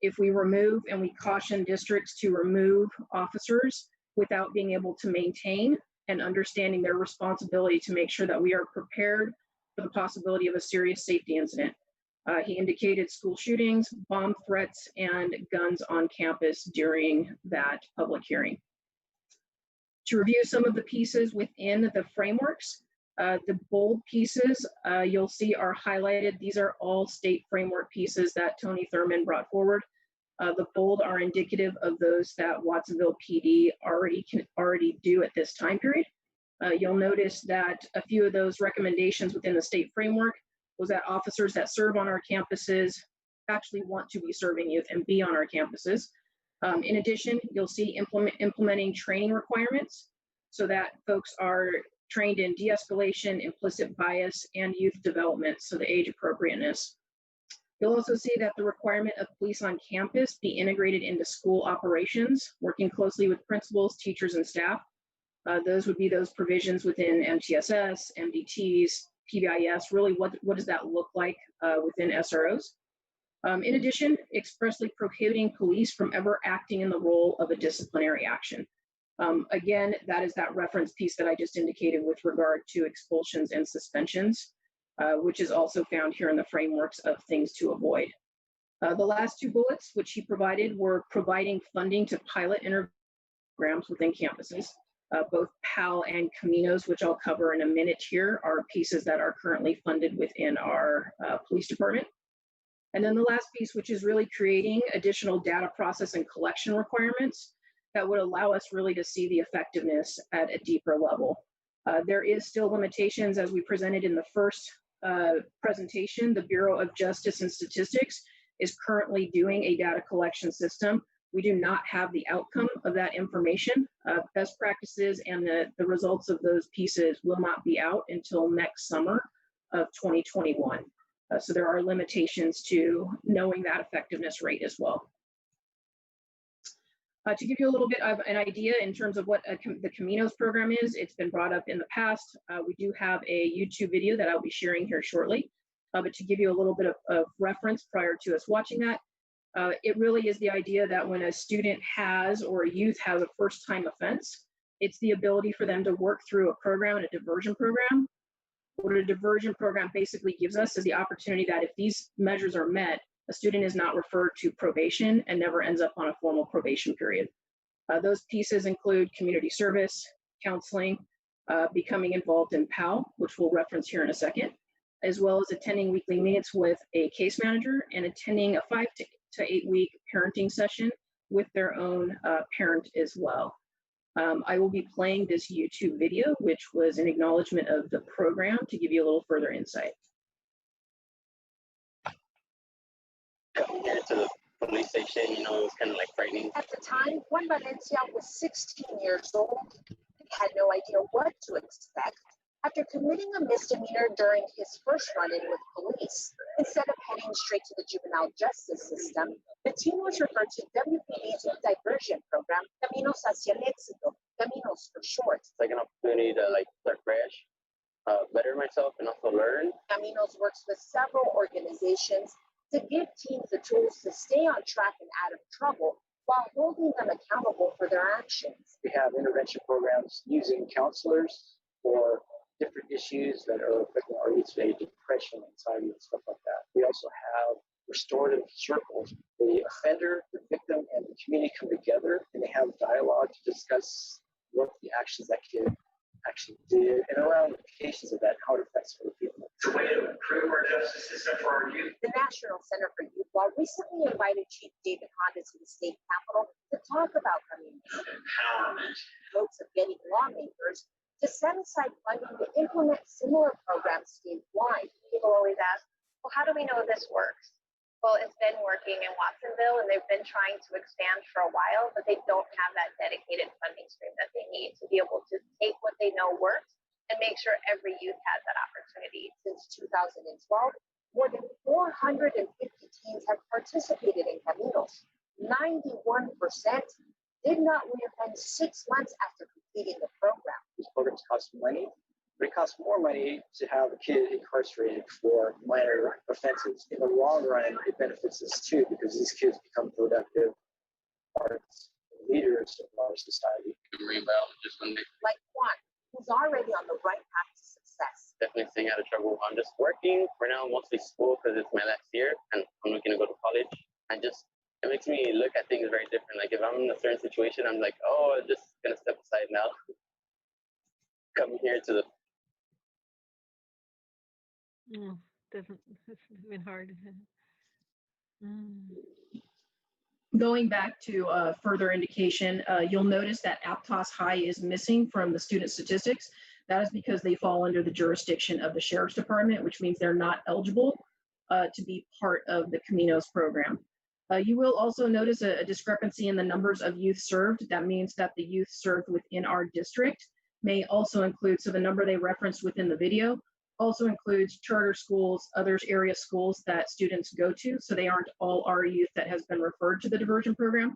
if we remove and we caution districts to remove officers without being able to maintain and understanding their responsibility to make sure that we are prepared for the possibility of a serious safety incident. He indicated school shootings, bomb threats, and guns on campus during that public hearing. To review some of the pieces within the frameworks, the bold pieces you'll see are highlighted. These are all state framework pieces that Tony Thurmond brought forward. The bold are indicative of those that Watsonville PD already do at this time period. You'll notice that a few of those recommendations within the state framework was that officers that serve on our campuses actually want to be serving youth and be on our campuses. In addition, you'll see implementing training requirements so that folks are trained in de-escalation, implicit bias, and youth development, so the age appropriateness. You'll also see that the requirement of police on campus be integrated into school operations, working closely with principals, teachers, and staff. Those would be those provisions within MTSS, MDTs, PVIS. Really, what does that look like within SROs? In addition, expressly prohibiting police from ever acting in the role of a disciplinary action. Again, that is that reference piece that I just indicated with regard to expulsions and suspensions, which is also found here in the frameworks of things to avoid. The last two bullets, which he provided, were providing funding to pilot programs within campuses. Both PAL and Caminos, which I'll cover in a minute here, are pieces that are currently funded within our police department. And then the last piece, which is really creating additional data process and collection requirements that would allow us really to see the effectiveness at a deeper level. There is still limitations, as we presented in the first presentation. The Bureau of Justice and Statistics is currently doing a data collection system. We do not have the outcome of that information. Best practices and the results of those pieces will not be out until next summer of 2021. So there are limitations to knowing that effectiveness rate as well. To give you a little bit of an idea in terms of what the Caminos program is, it's been brought up in the past. We do have a YouTube video that I'll be sharing here shortly. But to give you a little bit of reference prior to us watching that, it really is the idea that when a student has or a youth has a first-time offense, it's the ability for them to work through a program, a diversion program. What a diversion program basically gives us is the opportunity that if these measures are met, A student is not referred to probation and never ends up on a formal probation period. Those pieces include community service, counseling, becoming involved in PAL, which we'll reference here in a second, as well as attending weekly meetings with a case manager and attending a 5 to 8 week parenting session with their own parent as well. I will be playing this YouTube video, which was an acknowledgement of the program to give you a little further insight. Coming here to the police station, you know, it was kind of like frightening. At the time, Juan Valencia was 16 years old. He had no idea what to expect after committing a misdemeanor during his first run-in with police. Instead of heading straight to the juvenile justice system, the teen was referred to WPD's diversion program, Caminos hacia el Éxito, Caminos for short. It's like an opportunity to like start fresh, better myself, and also learn. Caminos works with several organizations to give teens the tools to stay on track and out of trouble while holding them accountable for their actions. We have intervention programs using counselors for different issues that are affecting our youth today, depression, anxiety, and stuff like that. We also have restorative circles. The offender, the victim, and the community come together and they have dialogue to discuss what the actions that kid actually did and around implications of that and how it affects other people. It's a way to improve our justice system for our youth. The National Center for Youth Law recently invited Chief David Honda to the state capitol to talk about community empowerment. Hopes of getting lawmakers to set aside funding to implement similar programs statewide. People always ask, well, how do we know this works? Well, it's been working in Watsonville and they've been trying to expand for a while, but they don't have that dedicated funding stream that they need to be able to take what they know works and make sure every youth has that opportunity. Since 2012, more than 450 teens have participated in Caminos. 91% did not reoffend 6 months after completing the program. These programs cost money, but it costs more money to have a kid incarcerated for minor offenses. In the long run, it benefits us too because these kids become productive parts, leaders of our society. Like Juan, who's already on the right path to success. Definitely staying out of trouble. I'm just working for now, mostly school because it's my last year and I'm looking to go to college. And just, it makes me look at things very different. Like if I'm in a certain situation, I'm like, oh, I'm just gonna step aside now. Coming here to the It's been hard. Going back to further indication, you'll notice that Aptos High is missing from the student statistics. That is because they fall under the jurisdiction of the Sheriff's Department, which means they're not eligible to be part of the Caminos program. You will also notice a discrepancy in the numbers of youth served. That means that the youth served within our district may also include, so the number they referenced within the video also includes charter schools, other area schools that students go to, so they aren't all our youth that has been referred to the diversion program.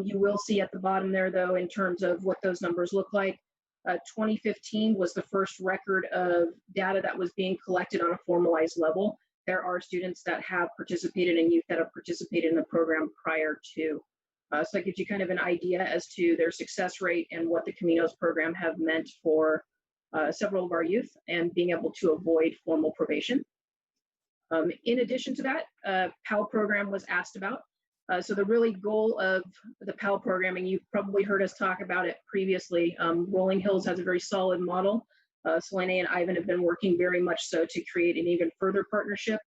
You will see at the bottom there, though, in terms of what those numbers look like, 2015 was the first record of data that was being collected on a formalized level. There are students that have participated and youth that have participated in the program prior to. So that gives you kind of an idea as to their success rate and what the Caminos program have meant for several of our youth and being able to avoid formal probation. In addition to that, PAL program was asked about. So the really goal of the PAL programming, you've probably heard us talk about it previously. Rolling Hills has a very solid model. Selene and Ivan have been working very much so to create an even further partnership.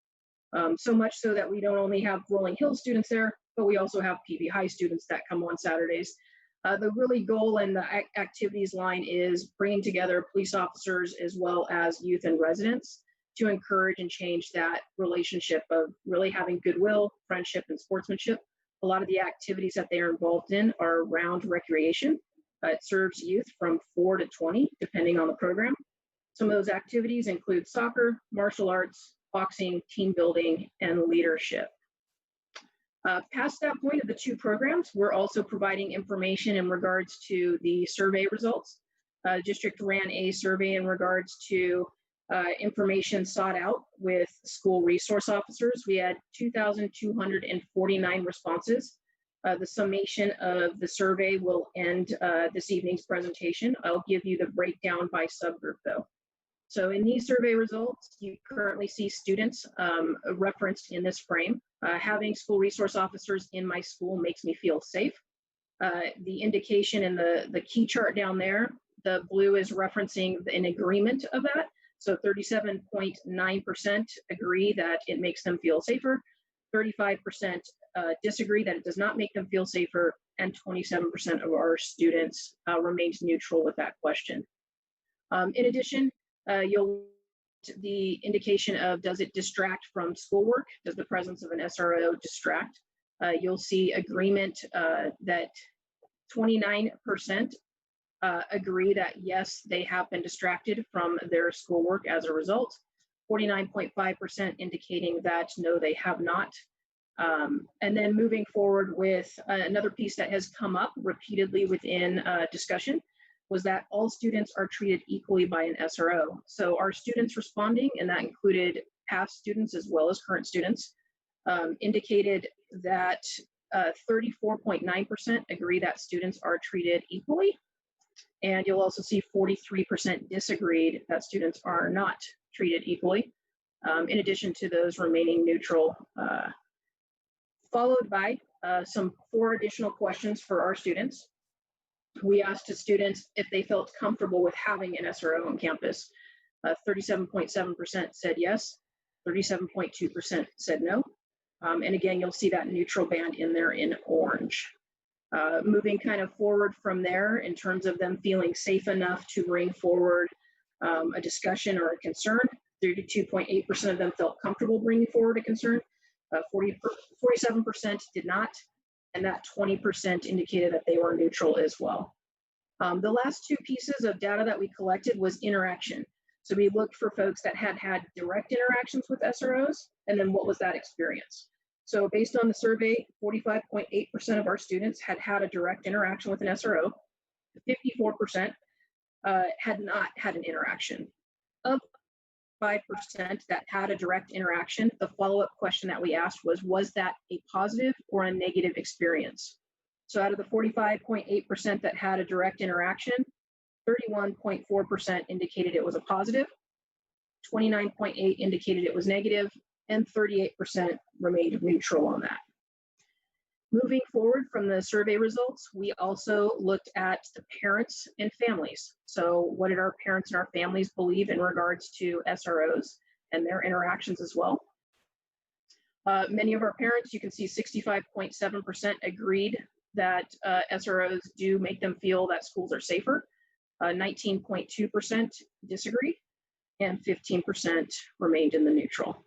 So much so that we don't only have Rolling Hills students there, but we also have PV High students that come on Saturdays. The really goal in the activities line is bringing together police officers as well as youth and residents to encourage and change that relationship of really having goodwill, friendship, and sportsmanship. A lot of the activities that they are involved in are around recreation. It serves youth from 4 to 20, depending on the program. Some of those activities include soccer, martial arts, boxing, team building, and leadership. Past that point of the two programs, we're also providing information in regards to the survey results. District ran a survey in regards to information sought out with school resource officers. We had 2,249 responses. The summation of the survey will end this evening's presentation. I'll give you the breakdown by subgroup though. So in these survey results, you currently see students referenced in this frame. Having school resource officers in my school makes me feel safe. The indication in the key chart down there, the blue is referencing an agreement of that. So 37.9% agree that it makes them feel safer, 35% disagree that it does not make them feel safer, and 27% of our students remained neutral with that question. In addition, you'll the indication of, does it distract from schoolwork? Does the presence of an SRO distract? You'll see agreement that 29% agree that yes, they have been distracted from their schoolwork as a result. 49.5% indicating that no, they have not. And then moving forward with another piece that has come up repeatedly within discussion was that all students are treated equally by an SRO. So our students responding, and that included past students as well as current students, indicated that 34.9% agree that students are treated equally. And you'll also see 43% disagreed that students are not treated equally, in addition to those remaining neutral, followed by some 4 additional questions for our students. We asked the students if they felt comfortable with having an SRO on campus. 37.7% said yes, 37.2% said no. And again, you'll see that neutral band in there in orange. Moving kind of forward from there in terms of them feeling safe enough to bring forward a discussion or a concern, 32.8% of them felt comfortable bringing forward a concern, 47% did not, and that 20% indicated that they were neutral as well. The last 2 pieces of data that we collected was interaction. So we looked for folks that had had direct interactions with SROs, and then what was that experience? So based on the survey, 45.8% of our students had had a direct interaction with an SRO. 54% had not had an interaction. Of 5% that had a direct interaction, the follow-up question that we asked was that a positive or a negative experience? So out of the 45.8% that had a direct interaction, 31.4% indicated it was a positive, 29.8% indicated it was negative, and 38% remained neutral on that. Moving forward from the survey results, we also looked at the parents and families. So what did our parents and our families believe in regards to SROs and their interactions as well? Many of our parents, you can see 65.7% agreed that SROs do make them feel that schools are safer. 19.2% disagreed, and 15% remained in the neutral.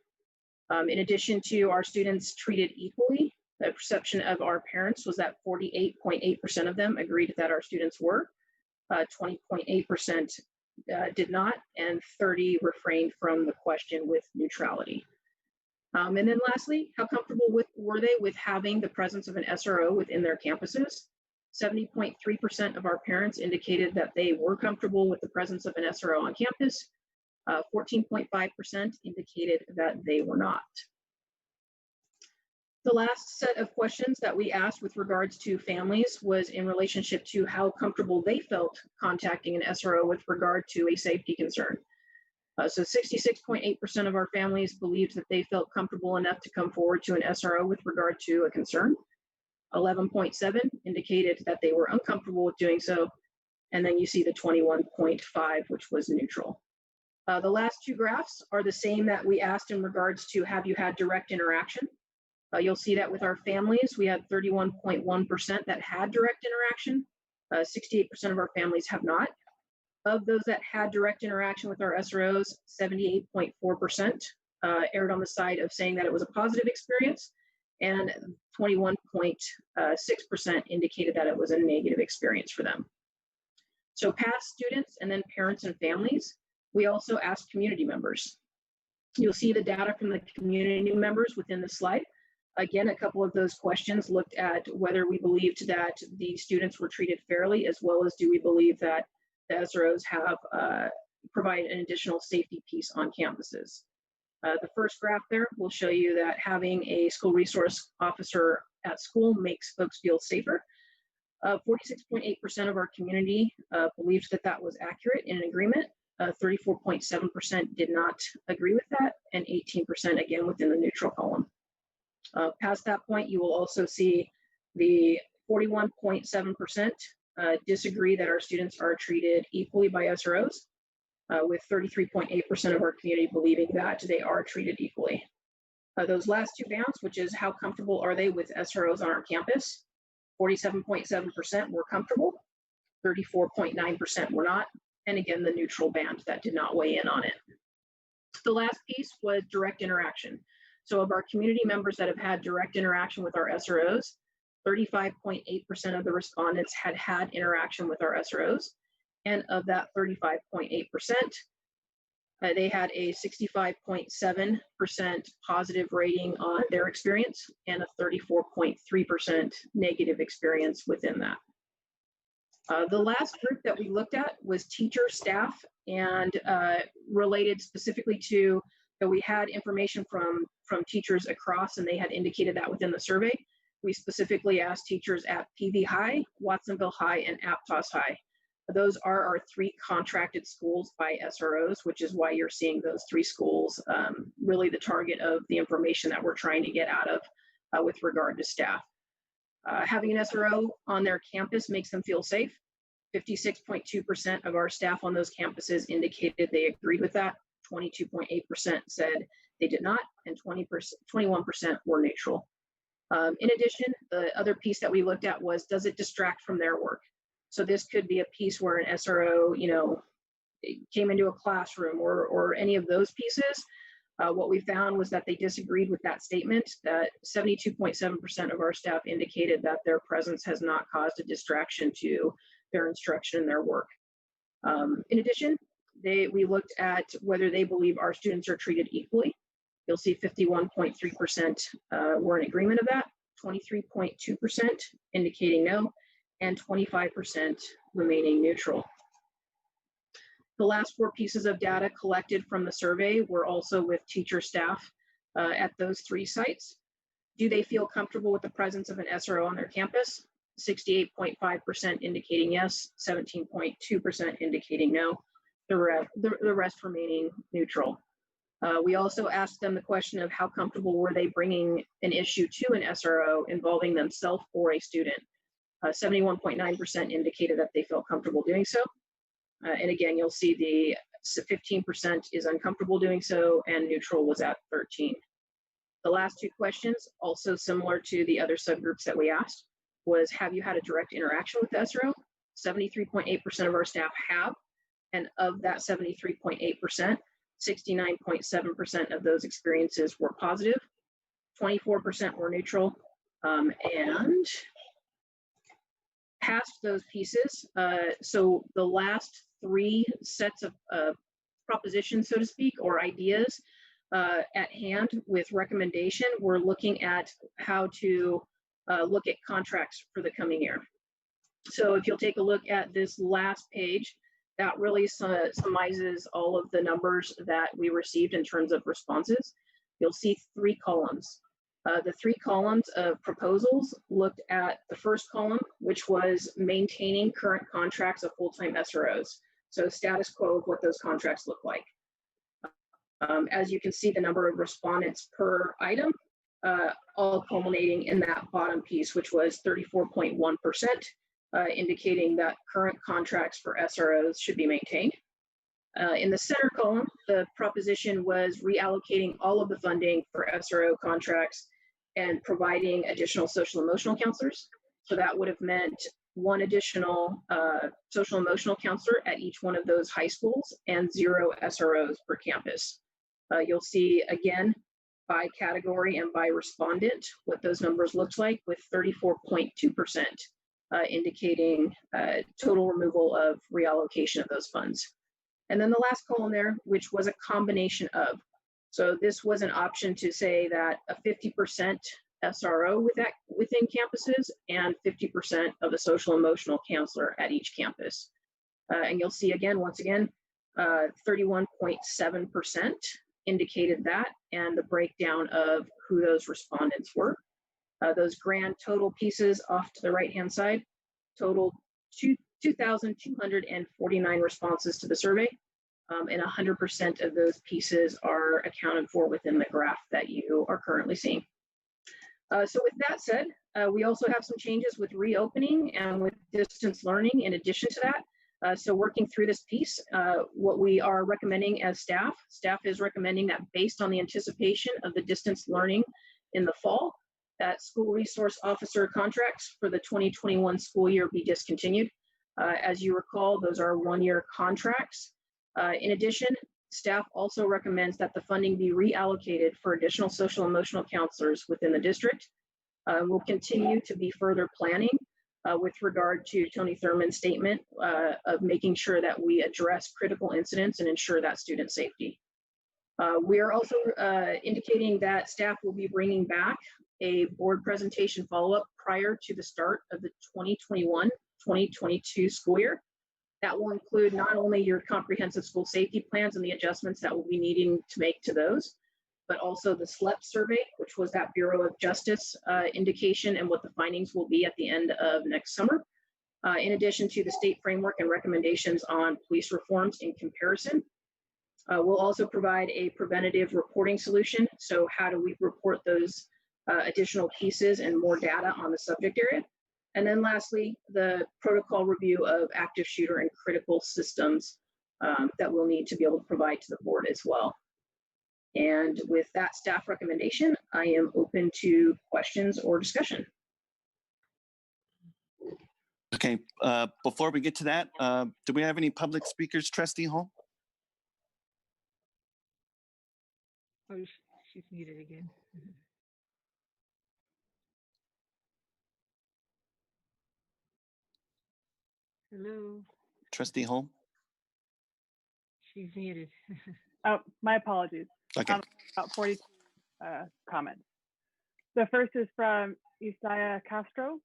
In addition to our students treated equally, the perception of our parents was that 48.8% of them agreed that our students were, 20.8% did not, and 30% refrained from the question with neutrality. And then lastly, how comfortable were they with having the presence of an SRO within their campuses? 70.3% of our parents indicated that they were comfortable with the presence of an SRO on campus. 14.5% indicated that they were not. The last set of questions that we asked with regards to families was in relationship to how comfortable they felt contacting an SRO with regard to a safety concern. So 66.8% of our families believed that they felt comfortable enough to come forward to an SRO with regard to a concern. 11.7% indicated that they were uncomfortable with doing so. And then you see the 21.5%, which was neutral. The last 2 graphs are the same that we asked in regards to have you had direct interaction. You'll see that with our families, we had 31.1% that had direct interaction. 68% of our families have not. Of those that had direct interaction with our SROs, 78.4% erred on the side of saying that it was a positive experience, and 21.6% indicated that it was a negative experience for them. So past students and then parents and families, we also asked community members. You'll see the data from the community members within the slide. Again, a couple of those questions looked at whether we believed that the students were treated fairly, as well as do we believe that the SROs have provide an additional safety piece on campuses. The first graph there will show you that having a school resource officer at school makes folks feel safer. 46.8% of our community believed that that was accurate in agreement. 34.7% did not agree with that, and 18% again within the neutral column. Past that point, you will also see the 41.7% disagree that our students are treated equally by SROs, with 33.8% of our community believing that they are treated equally. Those last two bands, which is how comfortable are they with SROs on our campus, 47.7% were comfortable, 34.9% were not, and again, the neutral band that did not weigh in on it. The last piece was direct interaction. So of our community members that have had direct interaction with our SROs, 35.8% of the respondents had had interaction with our SROs. And of that 35.8%, they had a 65.7% positive rating on their experience and a 34.3% negative experience within that. The last group that we looked at was teacher, staff, and related specifically to that we had information from teachers across, and they had indicated that within the survey. We specifically asked teachers at PV High, Watsonville High, and Aptos High. Those are our 3 contracted schools by SROs, which is why you're seeing those 3 schools really the target of the information that we're trying to get out of with regard to staff. Having an SRO on their campus makes them feel safe. 56.2% of our staff on those campuses indicated they agreed with that. 22.8% said they did not, and 21% were neutral. In addition, the other piece that we looked at was, does it distract from their work? So this could be a piece where an SRO, came into a classroom or any of those pieces. What we found was that they disagreed with that statement, that 72.7% of our staff indicated that their presence has not caused a distraction to their instruction and their work. In addition, we looked at whether they believe our students are treated equally. You'll see 51.3% were in agreement of that, 23.2% indicating no, and 25% remaining neutral. The last 4 pieces of data collected from the survey were also with teacher staff at those 3 sites. Do they feel comfortable with the presence of an SRO on their campus? 68.5% indicating yes, 17.2% indicating no, the rest remaining neutral. We also asked them the question of how comfortable were they bringing an issue to an SRO involving themselves or a student. 71.9% indicated that they felt comfortable doing so. And again, you'll see the 15% is uncomfortable doing so, and neutral was at 13. The last 2 questions, also similar to the other subgroups that we asked, was have you had a direct interaction with the SRO? 73.8% of our staff have, and of that 73.8%, 69.7% of those experiences were positive, 24% were neutral, and past those pieces, so the last 3 sets of propositions, so to speak, or ideas at hand with recommendation, we're looking at how to look at contracts for the coming year. So if you'll take a look at this last page, that really summarizes all of the numbers that we received in terms of responses. You'll see 3 columns. The 3 columns of proposals looked at the first column, which was maintaining current contracts of full-time SROs. So status quo of what those contracts look like. As you can see, the number of respondents per item, all culminating in that bottom piece, which was 34.1%, indicating that current contracts for SROs should be maintained. In the center column, the proposition was reallocating all of the funding for SRO contracts and providing additional social emotional counselors. So that would have meant 1 additional social emotional counselor at each one of those high schools and 0 SROs per campus. You'll see again by category and by respondent what those numbers looked like, with 34.2% indicating total removal of reallocation of those funds. And then the last column there, which was a combination of. So this was an option to say that a 50% SRO within campuses and 50% of a social emotional counselor at each campus. And you'll see again, once again, 31.7% indicated that, and the breakdown of who those respondents were. Those grand total pieces off to the right-hand side totaled 2,249 responses to the survey, and 100% of those pieces are accounted for within the graph that you are currently seeing. So with that said, we also have some changes with reopening and with distance learning in addition to that. So working through this piece, what we are recommending as staff is recommending that based on the anticipation of the distance learning in the fall, that school resource officer contracts for the 2021 school year be discontinued. As you recall, those are one-year contracts. In addition, staff also recommends that the funding be reallocated for additional social emotional counselors within the district. We'll continue to be further planning with regard to Tony Thurman's statement of making sure that we address critical incidents and ensure that student safety. We are also indicating that staff will be bringing back a board presentation follow-up prior to the start of the 2021-2022 school year. That will include not only your comprehensive school safety plans and the adjustments that we'll be needing to make to those, but also the SLEP survey, which was that Bureau of Justice indication and what the findings will be at the end of next summer. In addition to the state framework and recommendations on police reforms in comparison. We'll also provide a preventative reporting solution. So how do we report those additional pieces and more data on the subject area? And then lastly, the protocol review of active shooter and critical systems that we'll need to be able to provide to the board as well. And with that staff recommendation, I am open to questions or discussion. Okay, before we get to that, do we have any public speakers, Trustee Hall? Oh, she's muted again. Hello. Trustee Hall? She's muted. Oh, my apologies. Okay. About 42 comments. The first is from Isaiah Castro.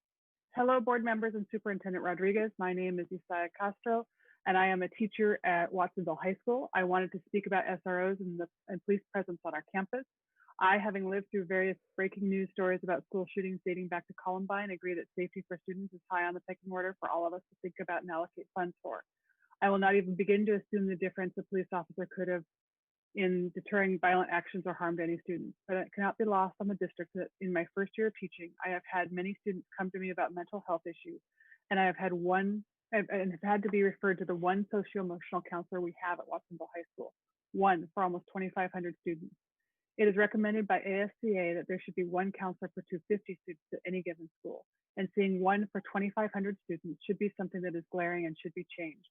Hello, board members and Superintendent Rodriguez. My name is Isaiah Castro, and I am a teacher at Watsonville High School. I wanted to speak about SROs and police presence on our campus. I, having lived through various breaking news stories about school shootings dating back to Columbine, agree that safety for students is high on the pecking order for all of us to think about and allocate funds for. I will not even begin to assume the difference a police officer could have in deterring violent actions or harm to any students, but it cannot be lost on the district that in my first year of teaching, I have had many students come to me about mental health issues, and I have had to be referred to the one socio-emotional counselor we have at Watsonville High School, one for almost 2,500 students. It is recommended by ASCA that there should be one counselor for 250 students at any given school, and seeing one for 2,500 students should be something that is glaring and should be changed.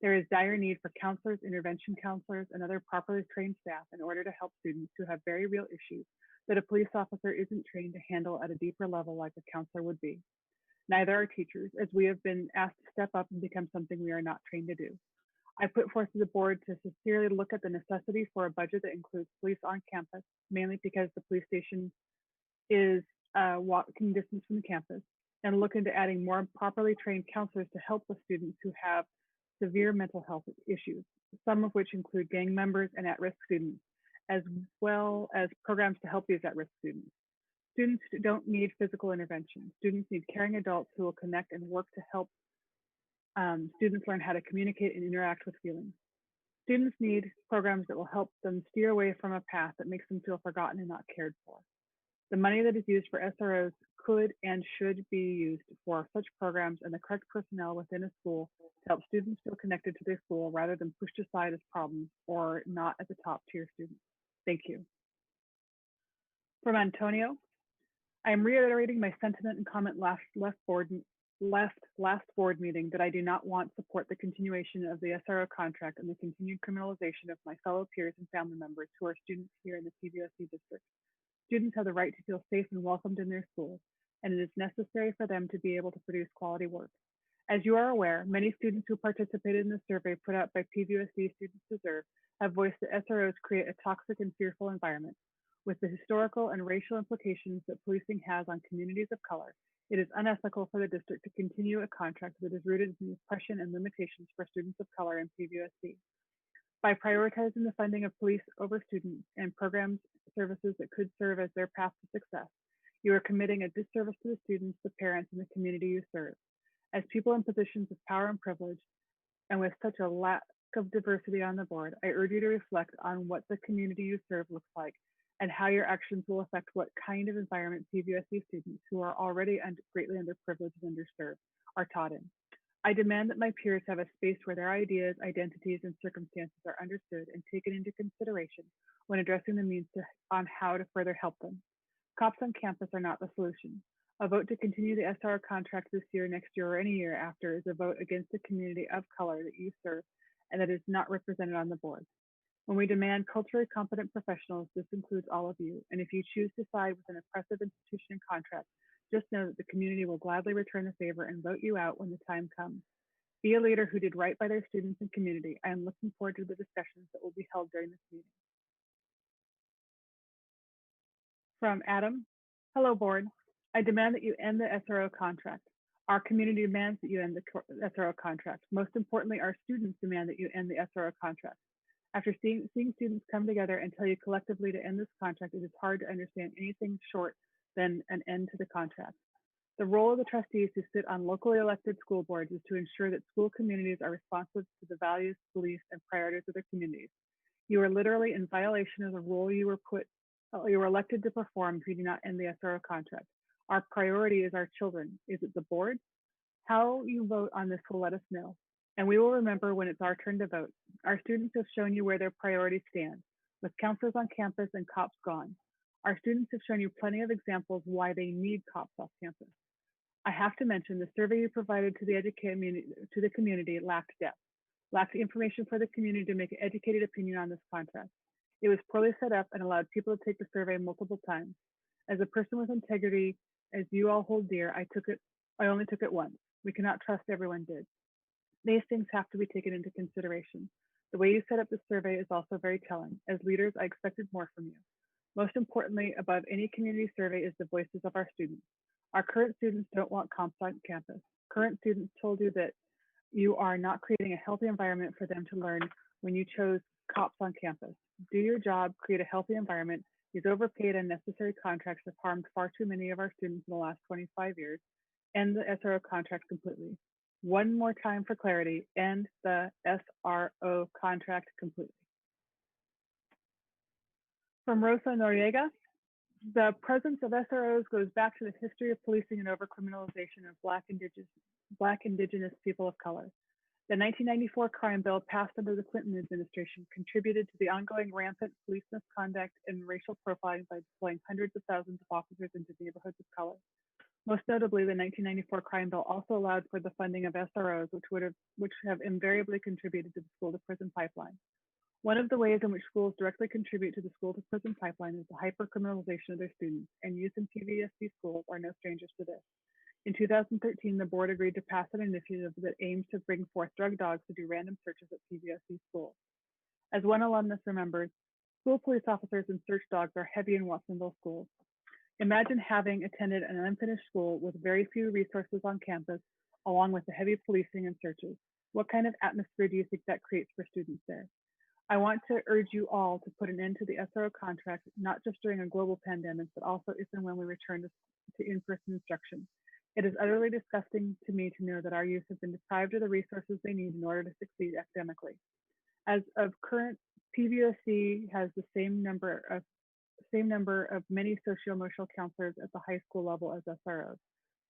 There is dire need for counselors, intervention counselors, and other properly trained staff in order to help students who have very real issues that a police officer isn't trained to handle at a deeper level like a counselor would be. Neither are teachers, as we have been asked to step up and become something we are not trained to do. I put forth to the board to sincerely look at the necessity for a budget that includes police on campus, mainly because the police station is walking distance from the campus, and look into adding more properly trained counselors to help with students who have severe mental health issues, some of which include gang members and at-risk students, as well as programs to help these at-risk students. Students don't need physical intervention. Students need caring adults who will connect and work to help students learn how to communicate and interact with feelings. Students need programs that will help them steer away from a path that makes them feel forgotten and not cared for. The money that is used for SROs could and should be used for such programs and the correct personnel within a school to help students feel connected to their school rather than pushed aside as problems or not at the top tier students. Thank you. From Antonio, I am reiterating my sentiment and comment last board meeting that I do not want support the continuation of the SRO contract and the continued criminalization of my fellow peers and family members who are students here in the PVUSD district. Students have the right to feel safe and welcomed in their schools, and it is necessary for them to be able to produce quality work. As you are aware, many students who participated in the survey put out by PVUSD Students Deserve have voiced that SROs create a toxic and fearful environment. With the historical and racial implications that policing has on communities of color, it is unethical for the district to continue a contract that is rooted in the oppression and limitations for students of color in PVUSD. By prioritizing the funding of police over students and programs services that could serve as their path to success, you are committing a disservice to the students, the parents, and the community you serve. As people in positions of power and privilege, and with such a lack of diversity on the board, I urge you to reflect on what the community you serve looks like and how your actions will affect what kind of environment PVUSD students who are already greatly underprivileged and underserved are taught in. I demand that my peers have a space where their ideas, identities, and circumstances are understood and taken into consideration when addressing the means on how to further help them. Cops on campus are not the solution. A vote to continue the SRO contract this year, next year, or any year after is a vote against the community of color that you serve and that is not represented on the board. When we demand culturally competent professionals, this includes all of you. And if you choose to side with an oppressive institution and contract, just know that the community will gladly return the favor and vote you out when the time comes. Be a leader who did right by their students and community. I am looking forward to the discussions that will be held during this meeting. From Adam, hello board. I demand that you end the SRO contract. Our community demands that you end the SRO contract. Most importantly, our students demand that you end the SRO contract. After seeing students come together and tell you collectively to end this contract, it is hard to understand anything short than an end to the contract. The role of the trustees who sit on locally elected school boards is to ensure that school communities are responsive to the values, beliefs, and priorities of their communities. You are literally in violation of the role you were elected to perform if you do not end the SRO contract. Our priority is our children. Is it the board? How you vote on this will let us know, and we will remember when it's our turn to vote. Our students have shown you where their priorities stand, with counselors on campus and cops gone. Our students have shown you plenty of examples why they need cops off campus. I have to mention the survey you provided to the community lacked depth, lacked information for the community to make an educated opinion on this contract. It was poorly set up and allowed people to take the survey multiple times. As a person with integrity, as you all hold dear, I only took it once. We cannot trust everyone did. These things have to be taken into consideration. The way you set up the survey is also very telling. As leaders, I expected more from you. Most importantly, above any community survey is the voices of our students. Our current students don't want comps on campus. Current students told you that you are not creating a healthy environment for them to learn when you chose cops on campus. Do your job, create a healthy environment. These overpaid and unnecessary contracts have harmed far too many of our students in the last 25 years. End the SRO contract completely. One more time for clarity, end the SRO contract completely. From Rosa Noriega, the presence of SROs goes back to the history of policing and overcriminalization of Black, Indigenous people of color. The 1994 crime bill passed under the Clinton administration contributed to the ongoing rampant police misconduct and racial profiling by deploying hundreds of thousands of officers into neighborhoods of color. Most notably, the 1994 crime bill also allowed for the funding of SROs, which have invariably contributed to the school-to-prison pipeline. One of the ways in which schools directly contribute to the school-to-prison pipeline is the hyper-criminalization of their students, and youth in PVUSD schools are no strangers to this. In 2013, the board agreed to pass an initiative that aims to bring forth drug dogs to do random searches at PVUSD schools. As one alumnus remembers, school police officers and search dogs are heavy in Watsonville schools. Imagine having attended an unfinished school with very few resources on campus, along with the heavy policing and searches. What kind of atmosphere do you think that creates for students there? I want to urge you all to put an end to the SRO contract, not just during a global pandemic, but also if and when we return to in-person instruction. It is utterly disgusting to me to know that our youth have been deprived of the resources they need in order to succeed academically. As of current, PVUSD has the same number of many socio-emotional counselors at the high school level as SROs,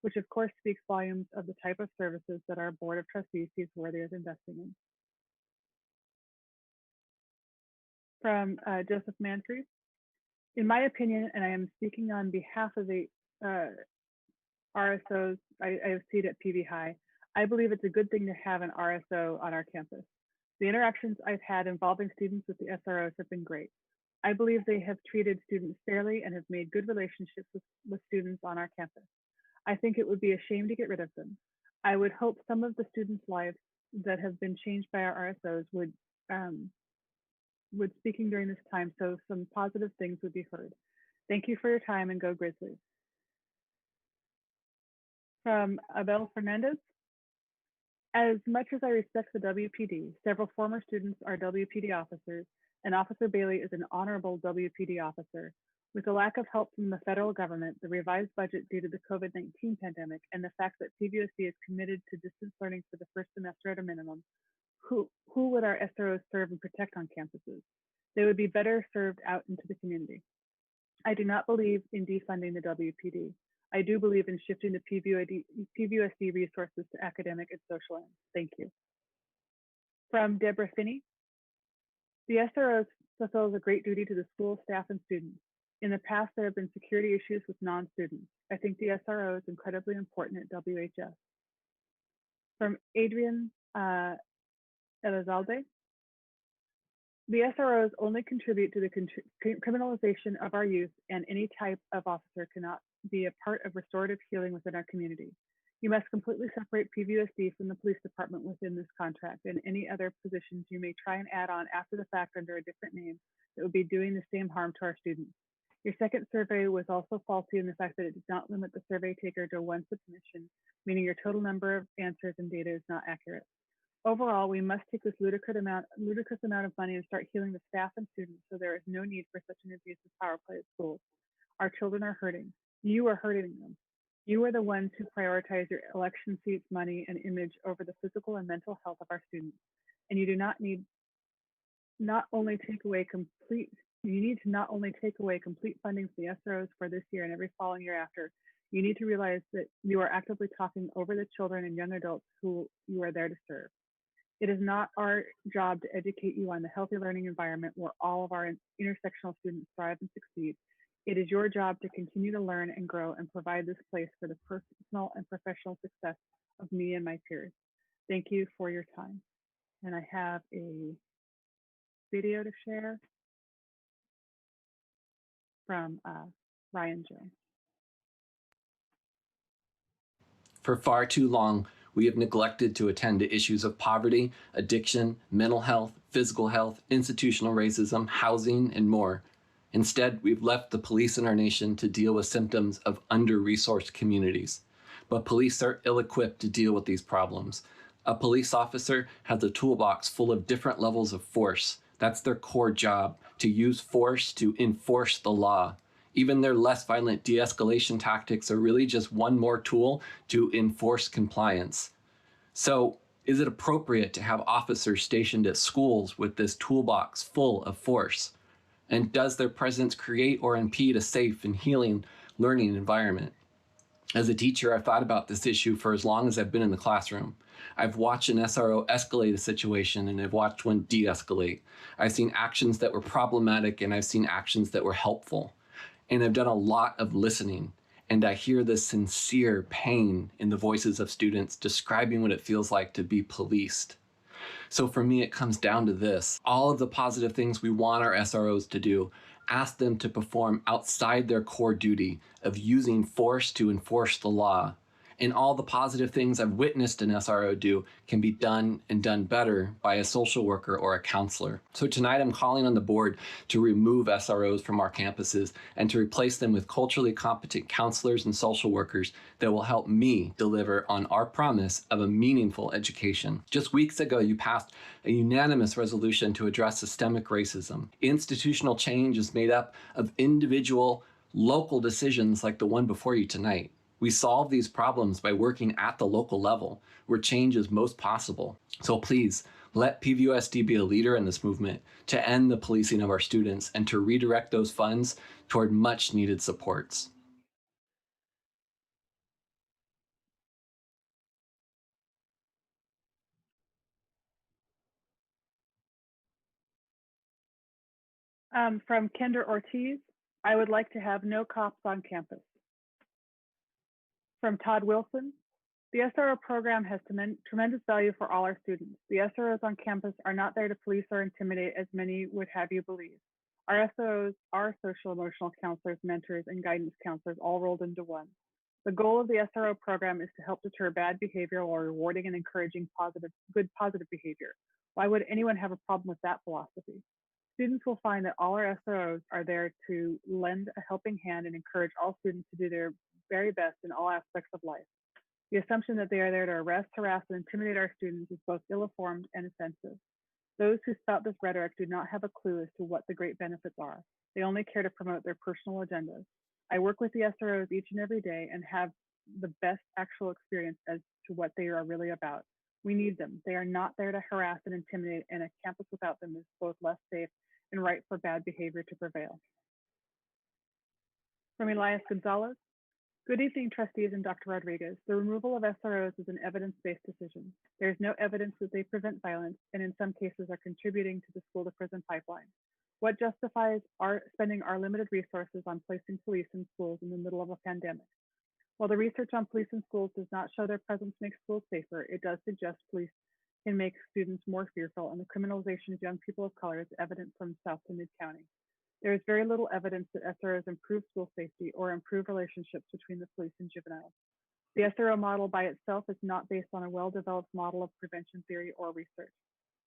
which of course speaks volumes of the type of services that our board of trustees sees worthy of investing in. From Joseph Manfred, in my opinion, and I am speaking on behalf of the RSOs I have seen at PV High, I believe it's a good thing to have an RSO on our campus. The interactions I've had involving students with the SROs have been great. I believe they have treated students fairly and have made good relationships with students on our campus. I think it would be a shame to get rid of them. I would hope some of the students' lives that have been changed by our RSOs would speaking during this time, so some positive things would be heard. Thank you for your time, and go Grizzlies. From Abel Fernandez, as much as I respect the WPD, several former students are WPD officers, and Officer Bailey is an honorable WPD officer. With the lack of help from the federal government, the revised budget due to the COVID-19 pandemic, and the fact that PVUSD is committed to distance learning for the first semester at a minimum, who would our SROs serve and protect on campuses? They would be better served out into the community. I do not believe in defunding the WPD. I do believe in shifting the PVUSD resources to academic and social ends. Thank you. From Deborah Finney, the SROs fulfills a great duty to the school staff and students. In the past, there have been security issues with non-students. I think the SRO is incredibly important at WHS. From Adrian Elizalde, the SROs only contribute to the criminalization of our youth, and any type of officer cannot be a part of restorative healing within our community. You must completely separate PVUSD from the police department within this contract, and any other positions you may try and add on after the fact under a different name that would be doing the same harm to our students. Your second survey was also faulty in the fact that it did not limit the survey taker to one submission, meaning your total number of answers and data is not accurate. Overall, we must take this ludicrous amount of money and start healing the staff and students, so there is no need for such an abusive power play at schools. Our children are hurting. You are hurting them. You are the ones who prioritize your election seats, money, and image over the physical and mental health of our students. And you do not need you need to not only take away complete funding for the SROs for this year and every following year after, you need to realize that you are actively talking over the children and young adults who you are there to serve. It is not our job to educate you on the healthy learning environment where all of our intersectional students thrive and succeed. It is your job to continue to learn and grow and provide this place for the personal and professional success of me and my peers. Thank you for your time. And I have a video to share from Ryan Jones. For far too long, we have neglected to attend to issues of poverty, addiction, mental health, physical health, institutional racism, housing, and more. Instead, we've left the police in our nation to deal with symptoms of under-resourced communities. But police are ill-equipped to deal with these problems. A police officer has a toolbox full of different levels of force. That's their core job, to use force to enforce the law. Even their less violent de-escalation tactics are really just one more tool to enforce compliance. So, is it appropriate to have officers stationed at schools with this toolbox full of force? And does their presence create or impede a safe and healing learning environment? As a teacher, I've thought about this issue for as long as I've been in the classroom. I've watched an SRO escalate a situation and I've watched one de-escalate. I've seen actions that were problematic and I've seen actions that were helpful. And I've done a lot of listening, and I hear the sincere pain in the voices of students describing what it feels like to be policed. So for me, it comes down to this. All of the positive things we want our SROs to do, ask them to perform outside their core duty of using force to enforce the law. And all the positive things I've witnessed an SRO do can be done and done better by a social worker or a counselor. So tonight I'm calling on the board to remove SROs from our campuses and to replace them with culturally competent counselors and social workers that will help me deliver on our promise of a meaningful education. Just weeks ago, you passed a unanimous resolution to address systemic racism. Institutional change is made up of individual local decisions like the one before you tonight. We solve these problems by working at the local level, where change is most possible. So please, let PVUSD be a leader in this movement to end the policing of our students and to redirect those funds toward much needed supports. From Kendra Ortiz, I would like to have no cops on campus. From Todd Wilson, the SRO program has tremendous value for all our students. The SROs on campus are not there to police or intimidate as many would have you believe. Our SROs are social emotional counselors, mentors, and guidance counselors all rolled into one. The goal of the SRO program is to help deter bad behavior while rewarding and encouraging good positive behavior. Why would anyone have a problem with that philosophy? Students will find that all our SROs are there to lend a helping hand and encourage all students to do their very best in all aspects of life. The assumption that they are there to arrest, harass, and intimidate our students is both ill-informed and offensive. Those who spout this rhetoric do not have a clue as to what the great benefits are. They only care to promote their personal agendas. I work with the SROs each and every day and have the best actual experience as to what they are really about. We need them. They are not there to harass and intimidate, and a campus without them is both less safe and ripe for bad behavior to prevail. From Elias Gonzalez, good evening, trustees and Dr. Rodriguez. The removal of SROs is an evidence-based decision. There is no evidence that they prevent violence and in some cases are contributing to the school to prison pipeline. What justifies spending our limited resources on placing police in schools in the middle of a pandemic? While the research on police in schools does not show their presence makes schools safer, it does suggest police can make students more fearful, and the criminalization of young people of color is evident from South to Mid-County. There is very little evidence that SROs improve school safety or improve relationships between the police and juveniles. The SRO model by itself is not based on a well-developed model of prevention theory or research.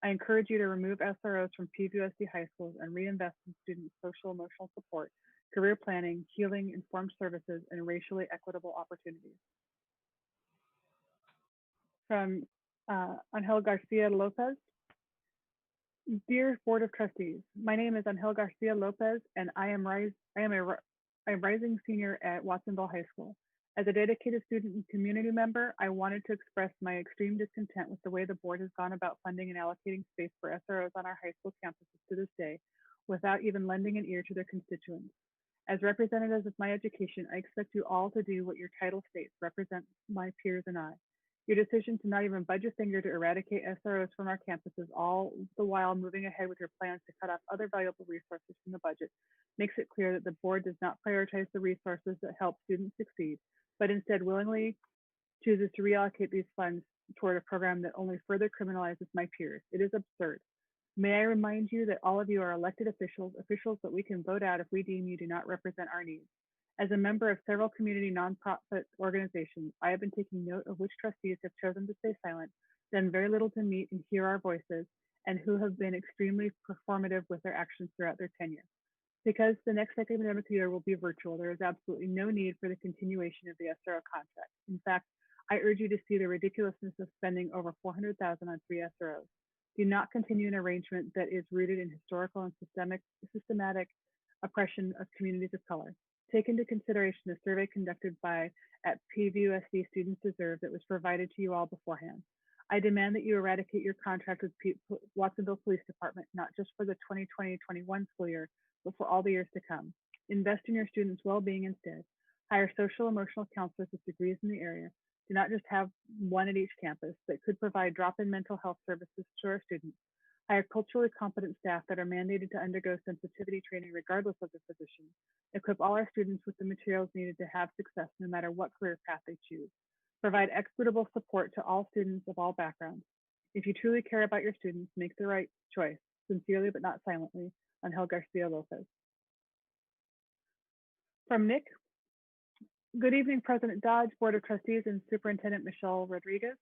I encourage you to remove SROs from PVUSD high schools and reinvest in students' social emotional support, career planning, healing, informed services, and racially equitable opportunities. From Angel Garcia Lopez. Dear Board of Trustees, my name is Angel Garcia Lopez, and I am a rising senior at Watsonville High School. As a dedicated student and community member, I wanted to express my extreme discontent with the way the board has gone about funding and allocating space for SROs on our high school campuses to this day, without even lending an ear to their constituents. As representatives of my education, I expect you all to do what your title states, represent my peers and I. Your decision to not even budge a finger to eradicate SROs from our campuses, all the while moving ahead with your plans to cut off other valuable resources from the budget, makes it clear that the board does not prioritize the resources that help students succeed, but instead willingly chooses to reallocate these funds toward a program that only further criminalizes my peers. It is absurd. May I remind you that all of you are elected officials that we can vote out if we deem you do not represent our needs. As a member of several community nonprofit organizations, I have been taking note of which trustees have chosen to stay silent, done very little to meet and hear our voices, and who have been extremely performative with their actions throughout their tenure. Because the next academic year will be virtual, there is absolutely no need for the continuation of the SRO contract. In fact, I urge you to see the ridiculousness of spending over $400,000 on 3 SROs. Do not continue an arrangement that is rooted in historical and systematic oppression of communities of color. Take into consideration the survey conducted at PVUSD Students Deserve that was provided to you all beforehand. I demand that you eradicate your contract with Watsonville Police Department, not just for the 2020-21 school year, but for all the years to come. Invest in your students' well-being instead. Hire social emotional counselors with degrees in the area. Do not just have one at each campus that could provide drop-in mental health services to our students. Hire culturally competent staff that are mandated to undergo sensitivity training regardless of their position. Equip all our students with the materials needed to have success no matter what career path they choose. Provide equitable support to all students of all backgrounds. If you truly care about your students, make the right choice, sincerely but not silently. Angel Garcia Lopez. From Nick, good evening, President Dodge, Board of Trustees, and Superintendent Michelle Rodriguez.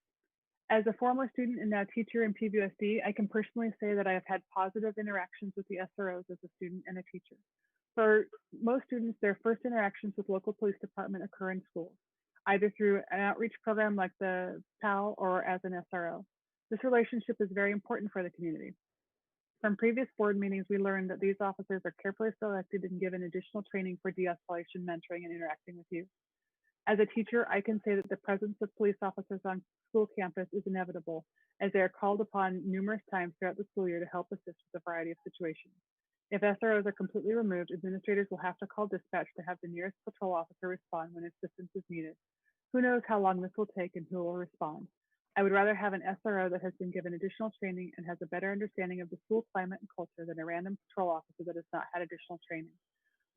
As a former student and now teacher in PVUSD, I can personally say that I have had positive interactions with the SROs as a student and a teacher. For most students, their first interactions with local police department occur in schools, either through an outreach program like the PAL or as an SRO. This relationship is very important for the community. From previous board meetings, we learned that these officers are carefully selected and given additional training for de-escalation, mentoring, and interacting with youth. As a teacher, I can say that the presence of police officers on school campus is inevitable, as they are called upon numerous times throughout the school year to help assist with a variety of situations. If SROs are completely removed, administrators will have to call dispatch to have the nearest patrol officer respond when assistance is needed. Who knows how long this will take and who will respond. I would rather have an SRO that has been given additional training and has a better understanding of the school climate and culture than a random patrol officer that has not had additional training.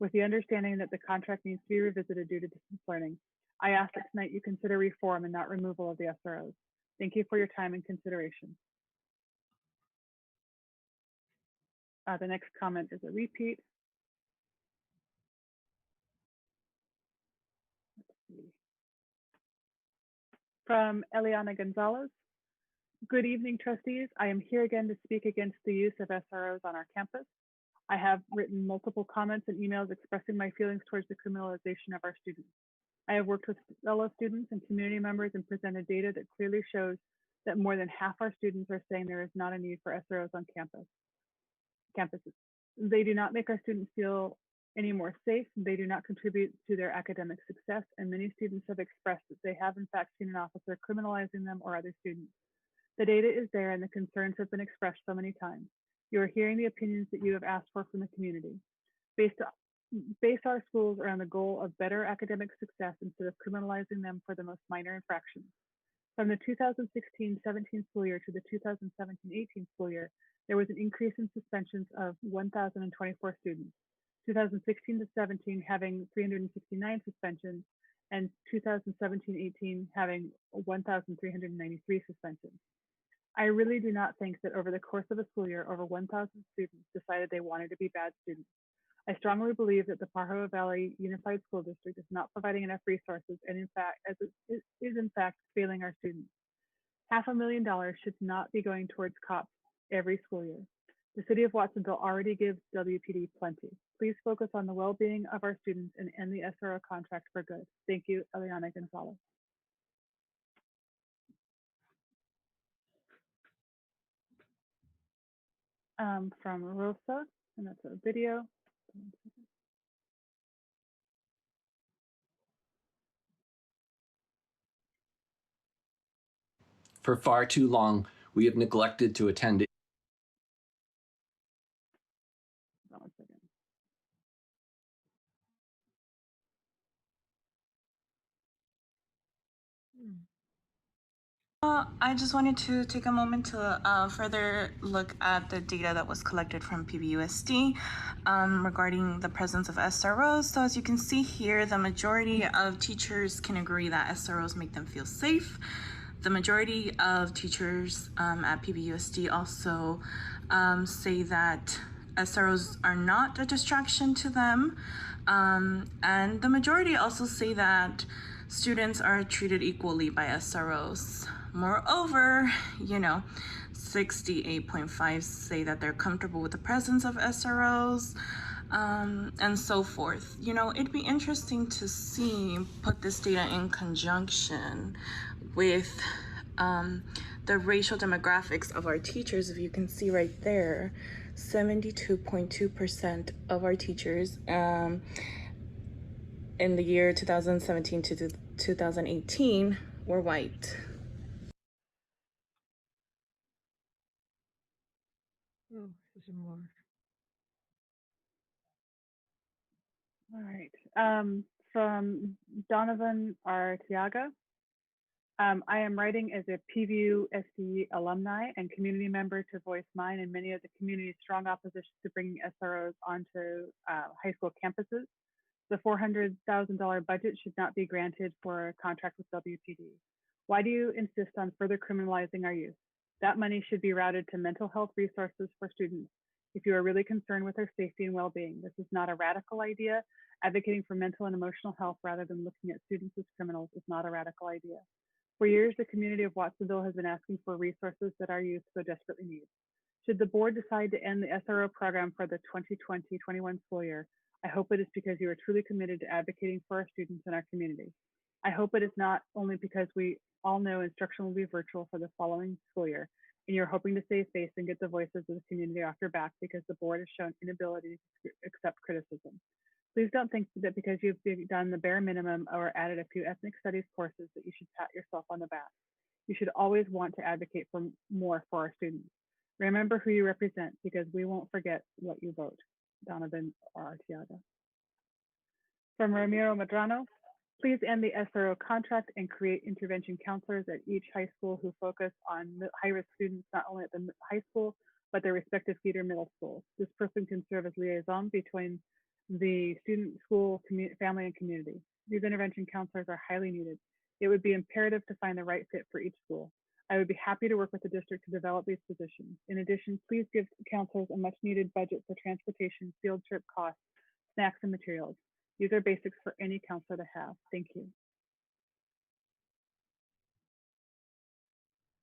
With the understanding that the contract needs to be revisited due to distance learning, I ask that tonight you consider reform and not removal of the SROs. Thank you for your time and consideration. The next comment is a repeat. From Eliana Gonzalez. Good evening, trustees. I am here again to speak against the use of SROs on our campus. I have written multiple comments and emails expressing my feelings towards the criminalization of our students. I have worked with fellow students and community members and presented data that clearly shows that more than half our students are saying there is not a need for SROs on campuses. They do not make our students feel any more safe. They do not contribute to their academic success, and many students have expressed that they have in fact seen an officer criminalizing them or other students. The data is there and the concerns have been expressed so many times. You are hearing the opinions that you have asked for from the community. Based base our schools around the goal of better academic success instead of criminalizing them for the most minor infractions. From the 2016-17 school year to the 2017-18 school year, there was an increase in suspensions of 1,024 students. 2016 to 17 having 369 suspensions, and 2017-18 having 1,393 suspensions. I really do not think that over the course of a school year, over 1,000 students decided they wanted to be bad students. I strongly believe that the Pajaro Valley Unified School District is not providing enough resources, and in fact, as it is in fact failing our students. $500,000 should not be going towards cops every school year. The city of Watsonville already gives WPD plenty. Please focus on the well-being of our students and end the SRO contract for good. Thank you, Eliana Gonzalez. From Rosa, and that's a video. For far too long, we have neglected to attend. I just wanted to take a moment to further look at the data that was collected from PVUSD regarding the presence of SROs. So as you can see here, the majority of teachers can agree that SROs make them feel safe. The majority of teachers at PVUSD also say that SROs are not a distraction to them. And the majority also say that students are treated equally by SROs. Moreover, 68.5 say that they're comfortable with the presence of SROs, and so forth. It'd be interesting to put this data in conjunction with the racial demographics of our teachers. If you can see right there, 72.2% of our teachers in the year 2017 to 2018 were white. Oh, there's more. All right. From Donovan Artiaga. I am writing as a PVUSD alumni and community member to voice mine and many of the community's strong opposition to bringing SROs onto high school campuses. The $400,000 budget should not be granted for a contract with WPD. Why do you insist on further criminalizing our youth? That money should be routed to mental health resources for students. If you are really concerned with their safety and well-being, this is not a radical idea. Advocating for mental and emotional health rather than looking at students as criminals is not a radical idea. For years, the community of Watsonville has been asking for resources that our youth so desperately need. Should the board decide to end the SRO program for the 2020-21 school year, I hope it is because you are truly committed to advocating for our students in our community. I hope it is not only because we all know instruction will be virtual for the following school year, and you're hoping to save face and get the voices of the community off your back because the board has shown inability to accept criticism. Please don't think that because you've done the bare minimum or added a few ethnic studies courses that you should pat yourself on the back. You should always want to advocate for more for our students. Remember who you represent because we won't forget what you vote. Donovan Artiaga. From Ramiro Madrano, please end the SRO contract and create intervention counselors at each high school who focus on high-risk students, not only at the high school, but their respective feeder middle schools. This person can serve as liaison between the student, school, family, and community. These intervention counselors are highly needed. It would be imperative to find the right fit for each school. I would be happy to work with the district to develop these positions. In addition, please give counselors a much needed budget for transportation, field trip costs, snacks, and materials. These are basics for any counselor to have. Thank you.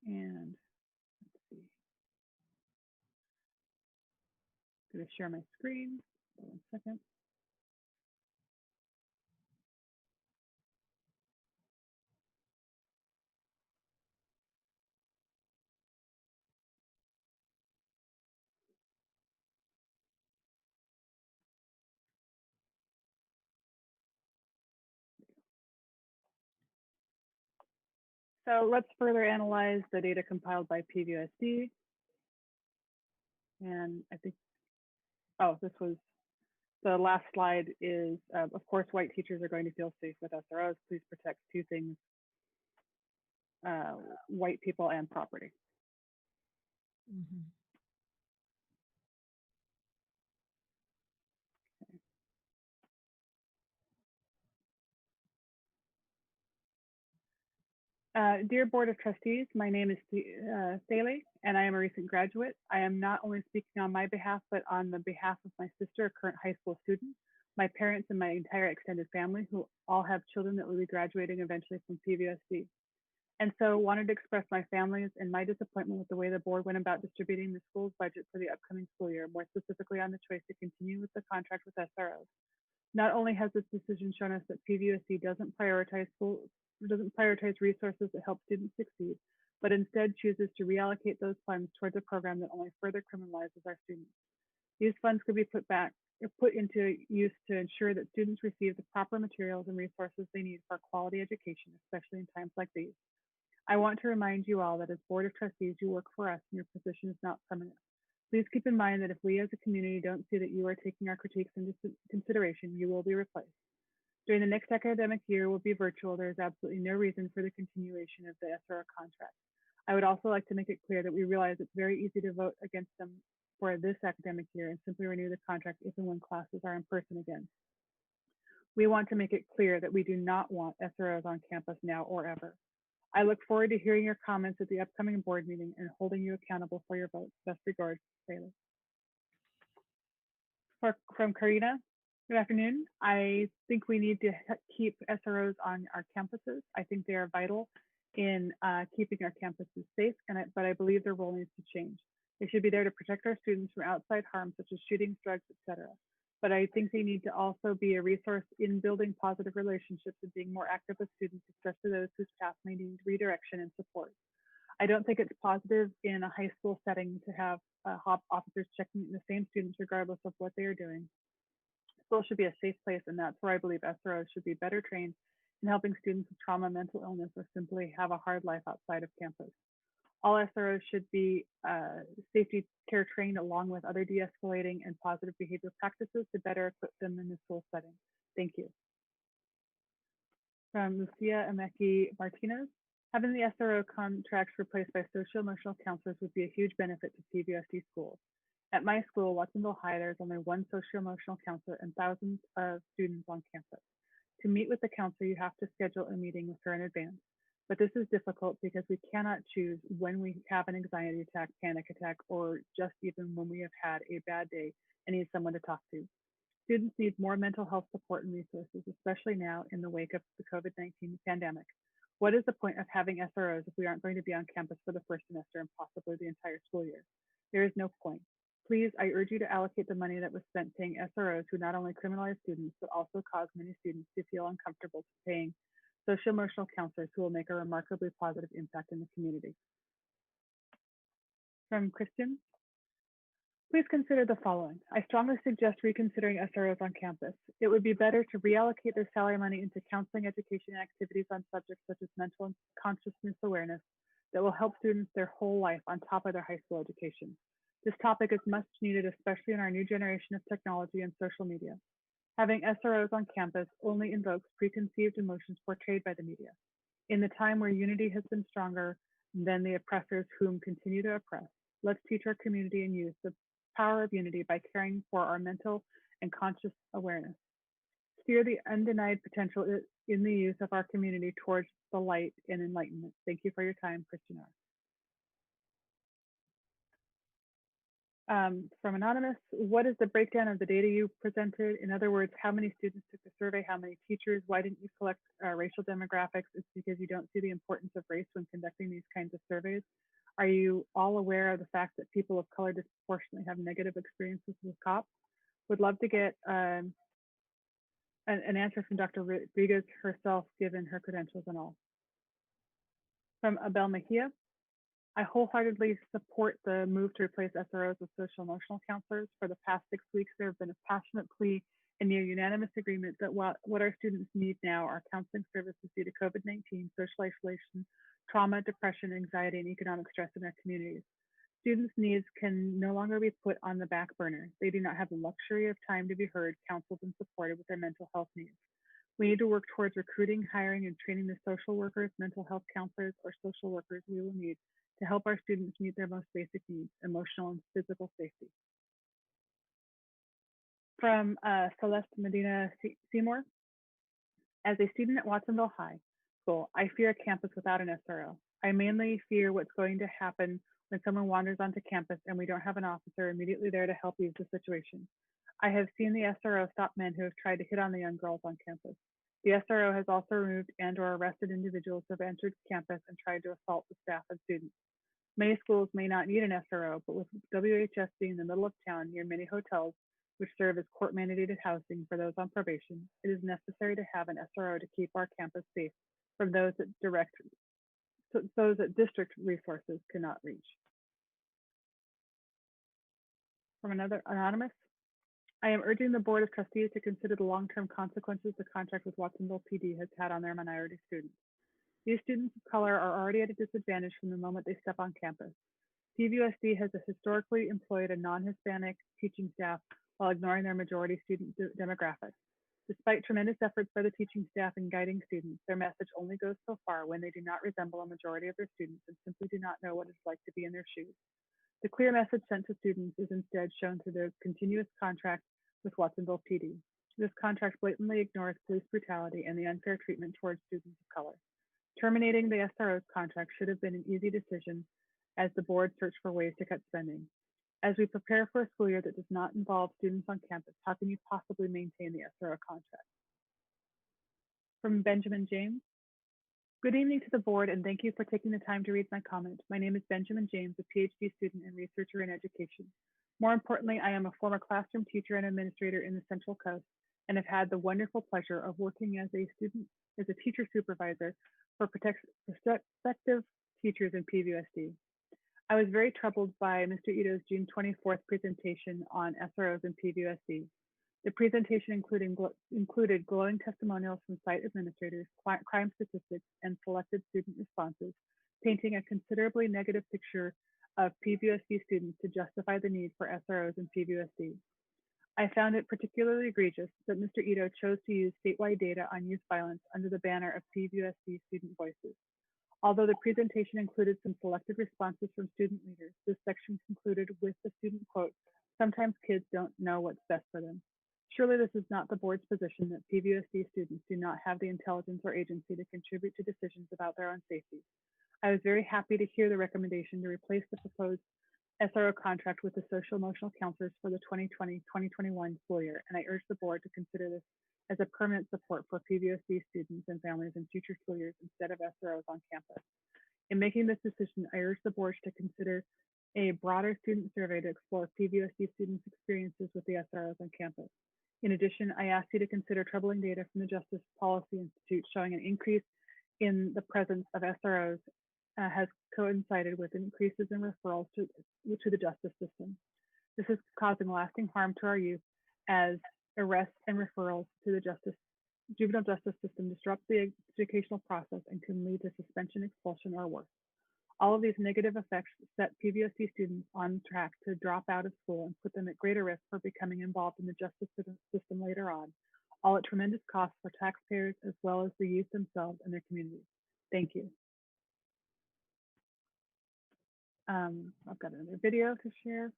And let's see. I'm going to share my screen. 1 second. So let's further analyze the data compiled by PVUSD. And I think, oh, this was The last slide is, of course, white teachers are going to feel safe with SROs. Please protect two things, white people and property. Mhm. Dear Board of Trustees, my name is Thaley, and I am a recent graduate. I am not only speaking on my behalf, but on the behalf of my sister, a current high school student, my parents, and my entire extended family, who all have children that will be graduating eventually from PVUSD. And so wanted to express my family's and my disappointment with the way the board went about distributing the school's budget for the upcoming school year, more specifically on the choice to continue with the contract with SROs. Not only has this decision shown us that PVUSD doesn't prioritize resources that help students succeed, but instead chooses to reallocate those funds towards a program that only further criminalizes our students. These funds could be put into use to ensure that students receive the proper materials and resources they need for quality education, especially in times like these. I want to remind you all that as Board of Trustees, you work for us and your position is not permanent. Please keep in mind that if we as a community don't see that you are taking our critiques into consideration, you will be replaced. During the next academic year will be virtual. There is absolutely no reason for the continuation of the SRO contract. I would also like to make it clear that we realize it's very easy to vote against them for this academic year and simply renew the contract if and when classes are in person again. We want to make it clear that we do not want SROs on campus now or ever. I look forward to hearing your comments at the upcoming board meeting and holding you accountable for your votes. Best regards, Taylor. From Karina, good afternoon. I think we need to keep SROs on our campuses. I think they are vital in keeping our campuses safe, but I believe their role needs to change. They should be there to protect our students from outside harm, such as shootings, drugs, etc. But I think they need to also be a resource in building positive relationships and being more active with students, especially those whose path may need redirection and support. I don't think it's positive in a high school setting to have officers checking the same students regardless of what they are doing. School should be a safe place, and that's where I believe SROs should be better trained in helping students with trauma, mental illness, or simply have a hard life outside of campus. All SROs should be safety care trained along with other de-escalating and positive behavior practices to better equip them in the school setting. Thank you. From Lucia Ameki Martinez, having the SRO contracts replaced by social-emotional counselors would be a huge benefit to PVUSD schools. At my school, Watsonville High, there's only one social-emotional counselor and thousands of students on campus. To meet with the counselor, you have to schedule a meeting with her in advance. But this is difficult because we cannot choose when we have an anxiety attack, panic attack, or just even when we have had a bad day and need someone to talk to. Students need more mental health support and resources, especially now in the wake of the COVID-19 pandemic. What is the point of having SROs if we aren't going to be on campus for the first semester and possibly the entire school year? There is no point. Please, I urge you to allocate the money that was spent paying SROs who not only criminalize students, but also cause many students to feel uncomfortable paying social-emotional counselors who will make a remarkably positive impact in the community. From Christian, please consider the following. I strongly suggest reconsidering SROs on campus. It would be better to reallocate their salary money into counseling, education, and activities on subjects such as mental and consciousness awareness that will help students their whole life on top of their high school education. This topic is much needed, especially in our new generation of technology and social media. Having SROs on campus only invokes preconceived emotions portrayed by the media. In the time where unity has been stronger than the oppressors whom continue to oppress, let's teach our community and youth the power of unity by caring for our mental and conscious awareness. Steer the undenied potential in the youth of our community towards the light and enlightenment. Thank you for your time, Christian R. From Anonymous, what is the breakdown of the data you presented? In other words, how many students took the survey, how many teachers? Why didn't you collect racial demographics? It's because you don't see the importance of race when conducting these kinds of surveys. Are you all aware of the fact that people of color disproportionately have negative experiences with cops? Would love to get an answer from Dr. Rodriguez herself, given her credentials and all. From Abel Mejia, I wholeheartedly support the move to replace SROs with social-emotional counselors. For the past 6 weeks, there have been a passionate plea and near unanimous agreement that what our students need now are counseling services due to COVID-19, social isolation, trauma, depression, anxiety, and economic stress in our communities. Students' needs can no longer be put on the back burner. They do not have the luxury of time to be heard, counseled, and supported with their mental health needs. We need to work towards recruiting, hiring, and training the social workers, mental health counselors, or social workers we will need to help our students meet their most basic needs, emotional and physical safety. From Celeste Medina Seymour. As a student at Watsonville High School, I fear a campus without an SRO. I mainly fear what's going to happen when someone wanders onto campus and we don't have an officer immediately there to help ease the situation. I have seen the SRO stop men who have tried to hit on the young girls on campus. The SRO has also removed and or arrested individuals who have entered campus and tried to assault the staff and students. Many schools may not need an SRO, but with WHS being in the middle of town near many hotels, which serve as court-mandated housing for those on probation, it is necessary to have an SRO to keep our campus safe from those that district resources cannot reach. From another anonymous, I am urging the Board of Trustees to consider the long-term consequences the contract with Watsonville PD has had on their minority students. These students of color are already at a disadvantage from the moment they step on campus. PVUSD has historically employed a non-Hispanic teaching staff while ignoring their majority student demographics. Despite tremendous efforts by the teaching staff in guiding students, their message only goes so far when they do not resemble a majority of their students and simply do not know what it's like to be in their shoes. The clear message sent to students is instead shown through their continuous contract with Watsonville PD. This contract blatantly ignores police brutality and the unfair treatment towards students of color. Terminating the SRO's contract should have been an easy decision as the board searched for ways to cut spending. As we prepare for a school year that does not involve students on campus, how can you possibly maintain the SRO contract? From Benjamin James. Good evening to the board and thank you for taking the time to read my comment. My name is Benjamin James, a PhD student and researcher in education. More importantly, I am a former classroom teacher and administrator in the Central Coast and have had the wonderful pleasure of working as a teacher supervisor for prospective teachers in PVUSD. I was very troubled by Mr. Ito's June 24th presentation on SROs in PVUSD. The presentation included glowing testimonials from site administrators, crime statistics, and selected student responses, painting a considerably negative picture of PVUSD students to justify the need for SROs in PVUSD. I found it particularly egregious that Mr. Ito chose to use statewide data on youth violence under the banner of PVUSD Student Voices. Although the presentation included some selected responses from student leaders, this section concluded with the student quote, "Sometimes kids don't know what's best for them." Surely this is not the board's position that PVUSD students do not have the intelligence or agency to contribute to decisions about their own safety. I was very happy to hear the recommendation to replace the proposed SRO contract with the social emotional counselors for the 2020-2021 school year, and I urge the board to consider this as a permanent support for PVUSD students and families in future school years instead of SROs on campus. In making this decision, I urge the board to consider a broader student survey to explore PVUSD students' experiences with the SROs on campus. In addition, I ask you to consider troubling data from the Justice Policy Institute showing an increase in the presence of SROs has coincided with increases in referrals to the justice system. This is causing lasting harm to our youth as arrests and referrals to the juvenile justice system disrupt the educational process and can lead to suspension, expulsion, or worse. All of these negative effects set PVUSD students on track to drop out of school and put them at greater risk for becoming involved in the justice system later on, all at tremendous cost for taxpayers as well as the youth themselves and their communities. Thank you. I've got another video to share.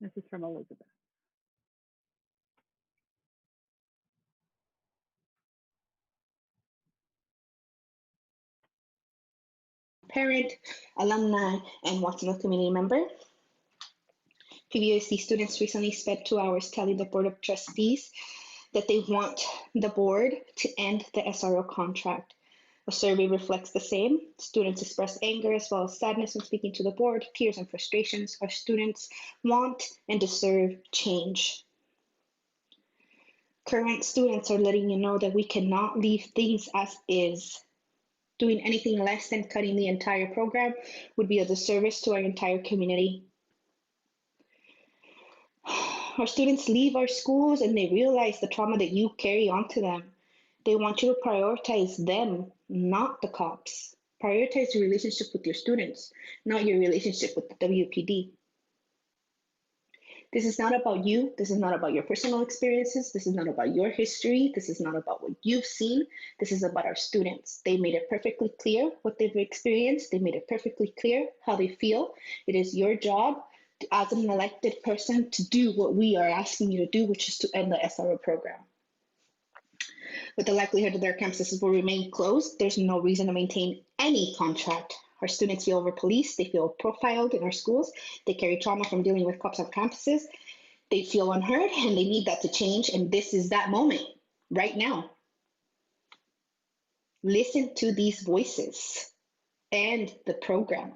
This is from Elizabeth. Parent, alumni, and Watsonville community member. PVUSD students recently spent 2 hours telling the Board of Trustees that they want the board to end the SRO contract. A survey reflects the same. Students express anger as well as sadness when speaking to the board, tears and frustrations. Our students want and deserve change. Current students are letting you know that we cannot leave things as is. Doing anything less than cutting the entire program would be a disservice to our entire community. Our students leave our schools and they realize the trauma that you carry onto them. They want you to prioritize them, not the cops. Prioritize your relationship with your students, not your relationship with the WPD. This is not about you. This is not about your personal experiences. This is not about your history. This is not about what you've seen. This is about our students. They made it perfectly clear what they've experienced. They made it perfectly clear how they feel. It is your job as an elected person to do what we are asking you to do, which is to end the SRO program. With the likelihood that their campuses will remain closed, there's no reason to maintain any contract. Our students feel over-policed, they feel profiled in our schools, they carry trauma from dealing with cops on campuses, they feel unheard, and they need that to change, and this is that moment, right now. Listen to these voices and the program.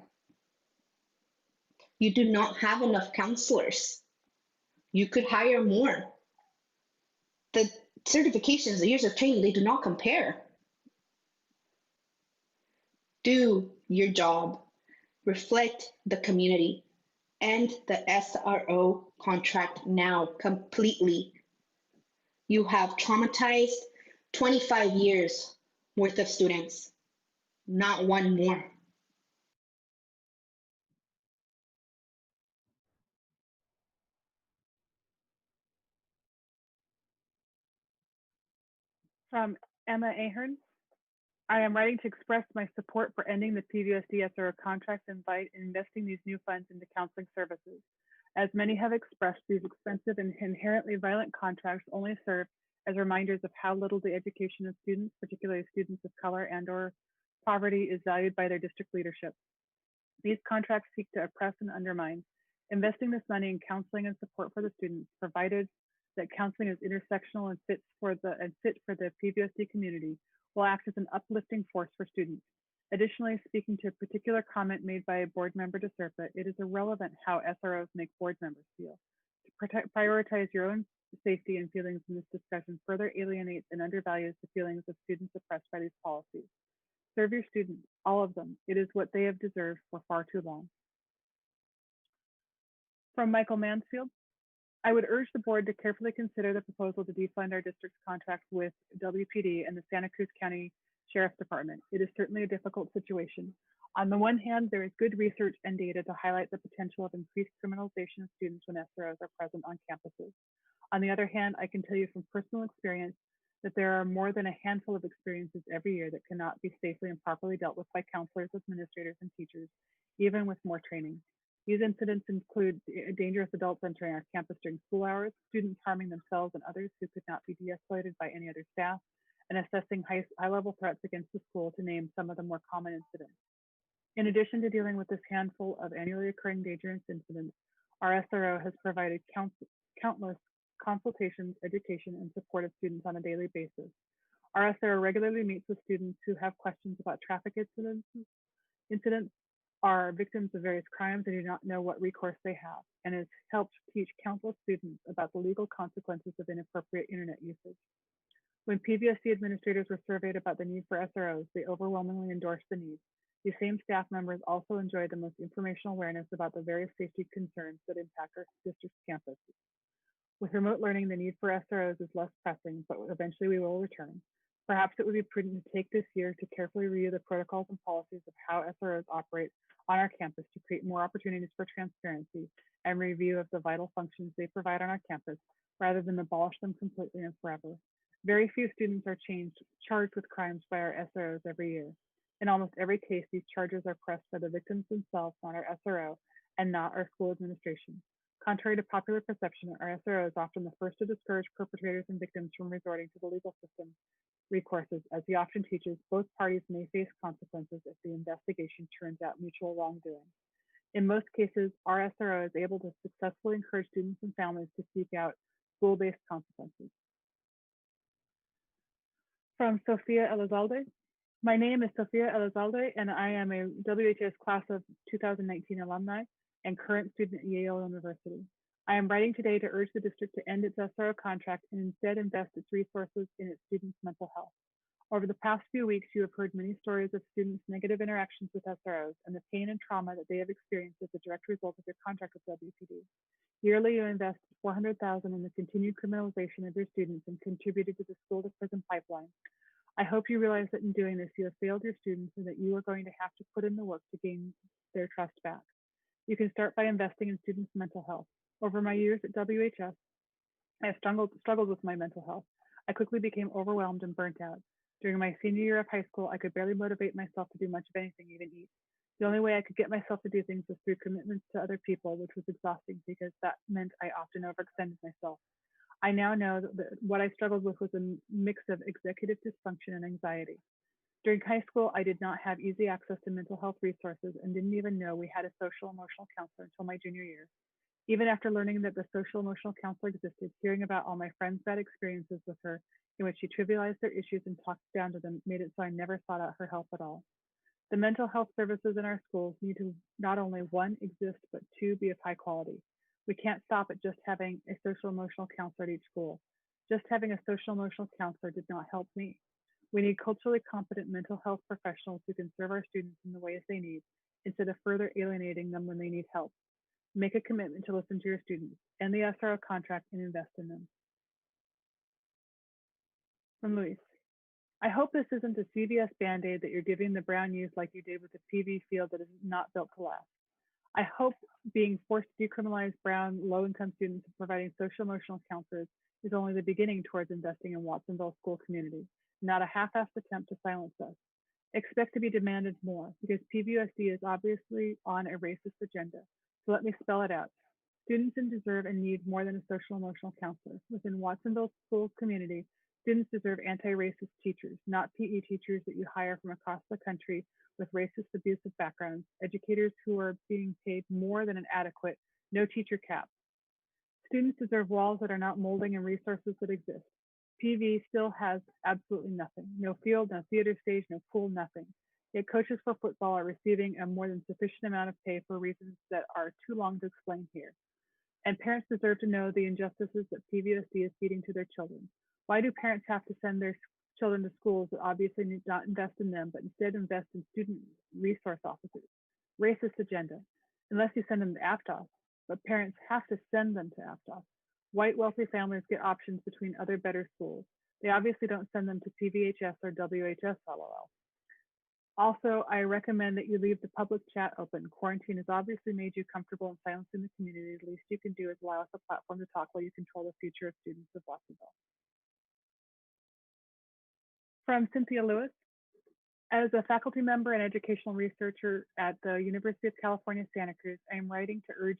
You do not have enough counselors. You could hire more. The certifications, the years of training, they do not compare. Do your job, reflect the community, end the SRO contract now completely. You have traumatized 25 years worth of students, not one more. From Emma Ahern. I am writing to express my support for ending the PVUSD SRO contract and by investing these new funds into counseling services. As many have expressed, these expensive and inherently violent contracts only serve as reminders of how little the education of students, particularly students of color and/or poverty, is valued by their district leadership. These contracts seek to oppress and undermine. Investing this money in counseling and support for the students, provided that counseling is intersectional and fit for the PVUSD community, will act as an uplifting force for students. Additionally, speaking to a particular comment made by a board member to SERPA, it is irrelevant how SROs make board members feel. To prioritize your own safety and feelings in this discussion further alienates and undervalues the feelings of students oppressed by these policies. Serve your students, all of them. It is what they have deserved for far too long. From Michael Mansfield, I would urge the board to carefully consider the proposal to defund our district's contract with WPD and the Santa Cruz County Sheriff's Department. It is certainly a difficult situation. On the one hand, there is good research and data to highlight the potential of increased criminalization of students when SROs are present on campuses. On the other hand, I can tell you from personal experience that there are more than a handful of experiences every year that cannot be safely and properly dealt with by counselors, administrators, and teachers, even with more training. These incidents include dangerous adults entering our campus during school hours, students harming themselves and others who could not be de-escalated by any other staff, and assessing high-level threats against the school, to name some of the more common incidents. In addition to dealing with this handful of annually occurring dangerous incidents, our SRO has provided countless consultations, education, and support of students on a daily basis. Our SRO regularly meets with students who have questions about traffic incidents, are victims of various crimes and do not know what recourse they have, and has helped teach countless students about the legal consequences of inappropriate internet usage. When PVUSD administrators were surveyed about the need for SROs, they overwhelmingly endorsed the need. These same staff members also enjoy the most informational awareness about the various safety concerns that impact our district's campus. With remote learning, the need for SROs is less pressing, but eventually we will return. Perhaps it would be prudent to take this year to carefully review the protocols and policies of how SROs operate on our campus to create more opportunities for transparency and review of the vital functions they provide on our campus, rather than abolish them completely and forever. Very few students are charged with crimes by our SROs every year. In almost every case, these charges are pressed by the victims themselves, not our SRO, and not our school administration. Contrary to popular perception, our SRO is often the first to discourage perpetrators and victims from resorting to the legal system recourses. As the option teaches, both parties may face consequences if the investigation turns out mutual wrongdoing. In most cases, our SRO is able to successfully encourage students and families to seek out school-based consequences. From Sofia Elizalde. My name is Sofia Elizalde, and I am a WHS class of 2019 alumni and current student at Yale University. I am writing today to urge the district to end its SRO contract and instead invest its resources in its students' mental health. Over the past few weeks, you have heard many stories of students' negative interactions with SROs and the pain and trauma that they have experienced as a direct result of your contract with WPD. Yearly, you invest $400,000 in the continued criminalization of your students and contributed to the school to prison pipeline. I hope you realize that in doing this, you have failed your students and that you are going to have to put in the work to gain their trust back. You can start by investing in students' mental health. Over my years at WHS, I have struggled with my mental health. I quickly became overwhelmed and burnt out. During my senior year of high school, I could barely motivate myself to do much of anything, even eat. The only way I could get myself to do things was through commitments to other people, which was exhausting because that meant I often overextended myself. I now know that what I struggled with was a mix of executive dysfunction and anxiety. During high school, I did not have easy access to mental health resources and didn't even know we had a social emotional counselor until my junior year. Even after learning that the social emotional counselor existed, hearing about all my friends' bad experiences with her, in which she trivialized their issues and talked down to them, made it so I never sought out her help at all. The mental health services in our schools need to not only one, exist, but two, be of high quality. We can't stop at just having a social emotional counselor at each school. Just having a social emotional counselor did not help me. We need culturally competent mental health professionals who can serve our students in the ways they need, instead of further alienating them when they need help. Make a commitment to listen to your students, end the SRO contract, and invest in them. From Luis. I hope this isn't a CVS Band-Aid that you're giving the brown youth like you did with the PV field that is not built to last. I hope being forced to decriminalize brown, low-income students and providing social emotional counselors is only the beginning towards investing in Watsonville school community, not a half-assed attempt to silence us. Expect to be demanded more, because PVUSD is obviously on a racist agenda. So let me spell it out. Students deserve and need more than a social emotional counselor. Within Watsonville school community, students deserve anti-racist teachers, not PE teachers that you hire from across the country with racist abusive backgrounds, educators who are being paid more than an adequate, no teacher cap. Students deserve walls that are not molding and resources that exist. PV still has absolutely nothing. No field, no theater stage, no pool, nothing. Yet coaches for football are receiving a more than sufficient amount of pay for reasons that are too long to explain here. And parents deserve to know the injustices that PVUSD is feeding to their children. Why do parents have to send their children to schools that obviously need not invest in them, but instead invest in student resource officers? Racist agenda. Unless you send them to APTOS, but parents have to send them to APTOS. White wealthy families get options between other better schools. They obviously don't send them to PVHS or WHS, LOL. Also, I recommend that you leave the public chat open. Quarantine has obviously made you comfortable in silencing the community. The least you can do is allow us a platform to talk while you control the future of students of Watsonville. From Cynthia Lewis. As a faculty member and educational researcher at the University of California, Santa Cruz, I am writing to urge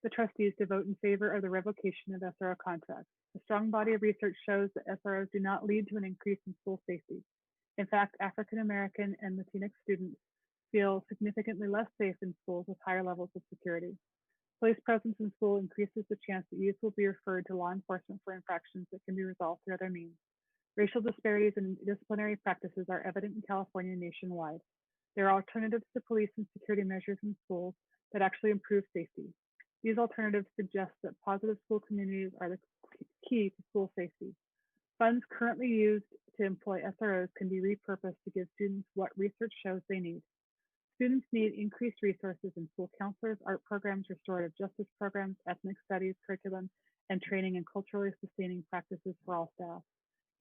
the trustees to vote in favor of the revocation of SRO contracts. A strong body of research shows that SROs do not lead to an increase in school safety. In fact, African American and Latinx students feel significantly less safe in schools with higher levels of security. Police presence in school increases the chance that youth will be referred to law enforcement for infractions that can be resolved through other means. Racial disparities in disciplinary practices are evident in California and nationwide. There are alternatives to police and security measures in schools that actually improve safety. These alternatives suggest that positive school communities are the key to school safety. Funds currently used to employ SROs can be repurposed to give students what research shows they need. Students need increased resources in school counselors, art programs, restorative justice programs, ethnic studies curriculum, and training in culturally sustaining practices for all staff.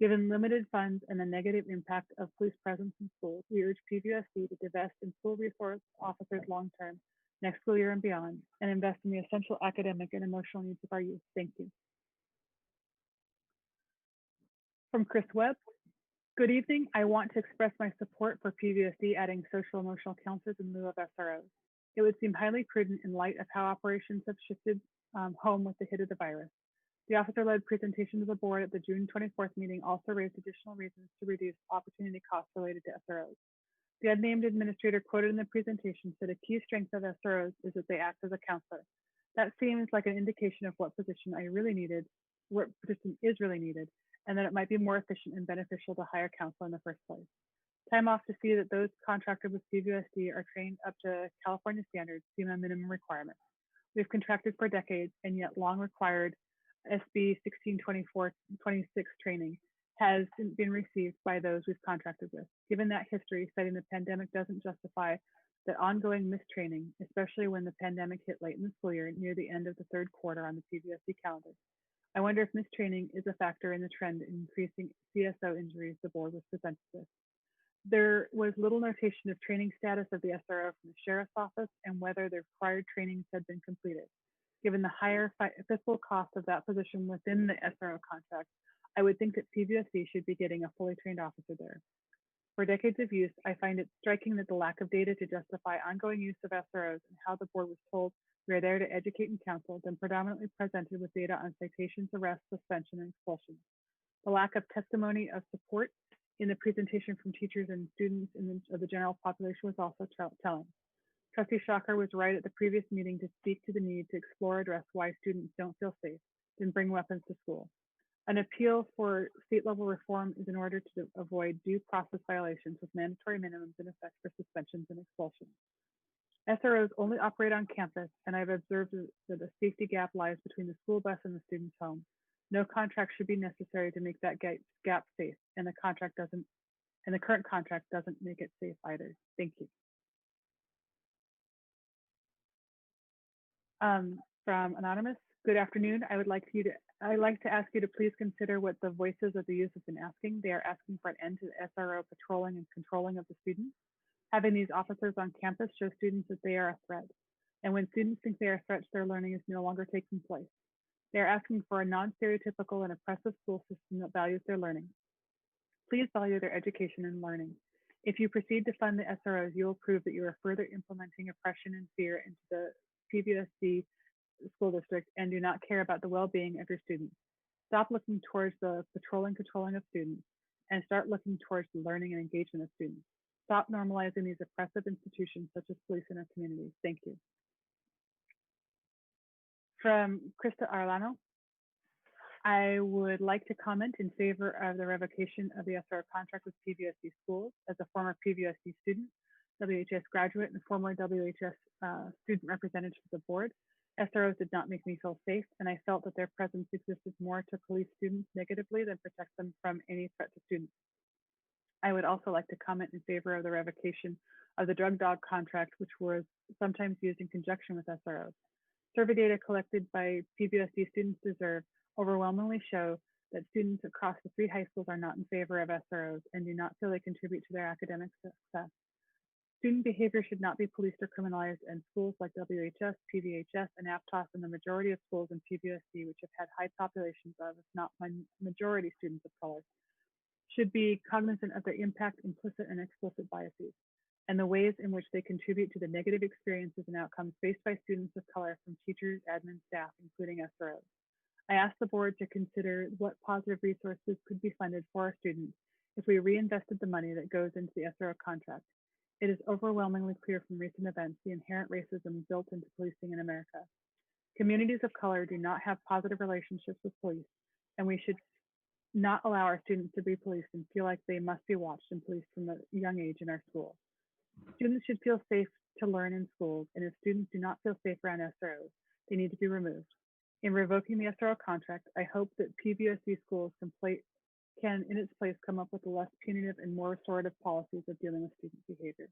Given limited funds and the negative impact of police presence in schools, we urge PVUSD to divest in school resource officers long-term, next school year and beyond, and invest in the essential academic and emotional needs of our youth. Thank you. From Chris Webb. Good evening. I want to express my support for PVUSD adding social emotional counselors in lieu of SROs. It would seem highly prudent in light of how operations have shifted home with the hit of the virus. The officer-led presentation to the board at the June 24th meeting also raised additional reasons to reduce opportunity costs related to SROs. The unnamed administrator quoted in the presentation said a key strength of SROs is that they act as a counselor. That seems like an indication of what position is really needed, and that it might be more efficient and beneficial to hire counsel in the first place. Time off to see that those contracted with PVUSD are trained up to California standards seem a minimum requirement. We've contracted for decades, and yet long required SB 1624-26 training has been received by those we've contracted with. Given that history, citing the pandemic doesn't justify the ongoing mistraining, especially when the pandemic hit late in the school year near the end of the third quarter on the PVUSD calendar. I wonder if mistraining is a factor in the trend in increasing CSO injuries the board was presented with. There was little notation of training status of the SRO from the Sheriff's Office and whether the required trainings had been completed. Given the higher fiscal cost of that position within the SRO contract, I would think that PVUSD should be getting a fully trained officer there. For decades of use, I find it striking that the lack of data to justify ongoing use of SROs and how the board was told we are there to educate and counsel, then predominantly presented with data on citations, arrests, suspension, and expulsion. The lack of testimony of support in the presentation from teachers and students of the general population was also telling. Trustee Shocker was right at the previous meeting to speak to the need to explore address why students don't feel safe, then bring weapons to school. An appeal for state-level reform is in order to avoid due process violations with mandatory minimums in effect for suspensions and expulsions. SROs only operate on campus, and I've observed that a safety gap lies between the school bus and the student's home. No contract should be necessary to make that gap safe, and the current contract doesn't make it safe either. Thank you. From Anonymous, good afternoon. I'd like to ask you to please consider what the voices of the youth have been asking. They are asking for an end to the SRO patrolling and controlling of the students. Having these officers on campus shows students that they are a threat. And when students think they are threats, their learning is no longer taking place. They are asking for a non-stereotypical and oppressive school system that values their learning. Please value their education and learning. If you proceed to fund the SROs, you will prove that you are further implementing oppression and fear into the PVUSD school district and do not care about the well-being of your students. Stop looking towards the patrolling, controlling of students and start looking towards the learning and engagement of students. Stop normalizing these oppressive institutions such as police in our communities. Thank you. From Krista Arlano, I would like to comment in favor of the revocation of the SRO contract with PVUSD schools. As a former PVUSD student, WHS graduate, and former WHS student representative of the board, SROs did not make me feel safe, and I felt that their presence existed more to police students negatively than protect them from any threat to students. I would also like to comment in favor of the revocation of the drug dog contract, which was sometimes used in conjunction with SROs. Survey data collected by PVUSD students deserve overwhelmingly show that students across the 3 high schools are not in favor of SROs and do not feel they contribute to their academic success. Student behavior should not be policed or criminalized, and schools like WHS, PVHS, and Aptos, and the majority of schools in PVUSD, which have had high populations of, if not majority, students of color, should be cognizant of their impact, implicit and explicit biases, and the ways in which they contribute to the negative experiences and outcomes faced by students of color from teachers, admin, staff, including SROs. I ask the board to consider what positive resources could be funded for our students if we reinvested the money that goes into the SRO contract. It is overwhelmingly clear from recent events the inherent racism built into policing in America. Communities of color do not have positive relationships with police, and we should not allow our students to be policed and feel like they must be watched and policed from a young age in our schools. Students should feel safe to learn in schools, and if students do not feel safe around SROs, they need to be removed. In revoking the SRO contract, I hope that PVUSD schools can, in its place, come up with less punitive and more restorative policies of dealing with student behavior.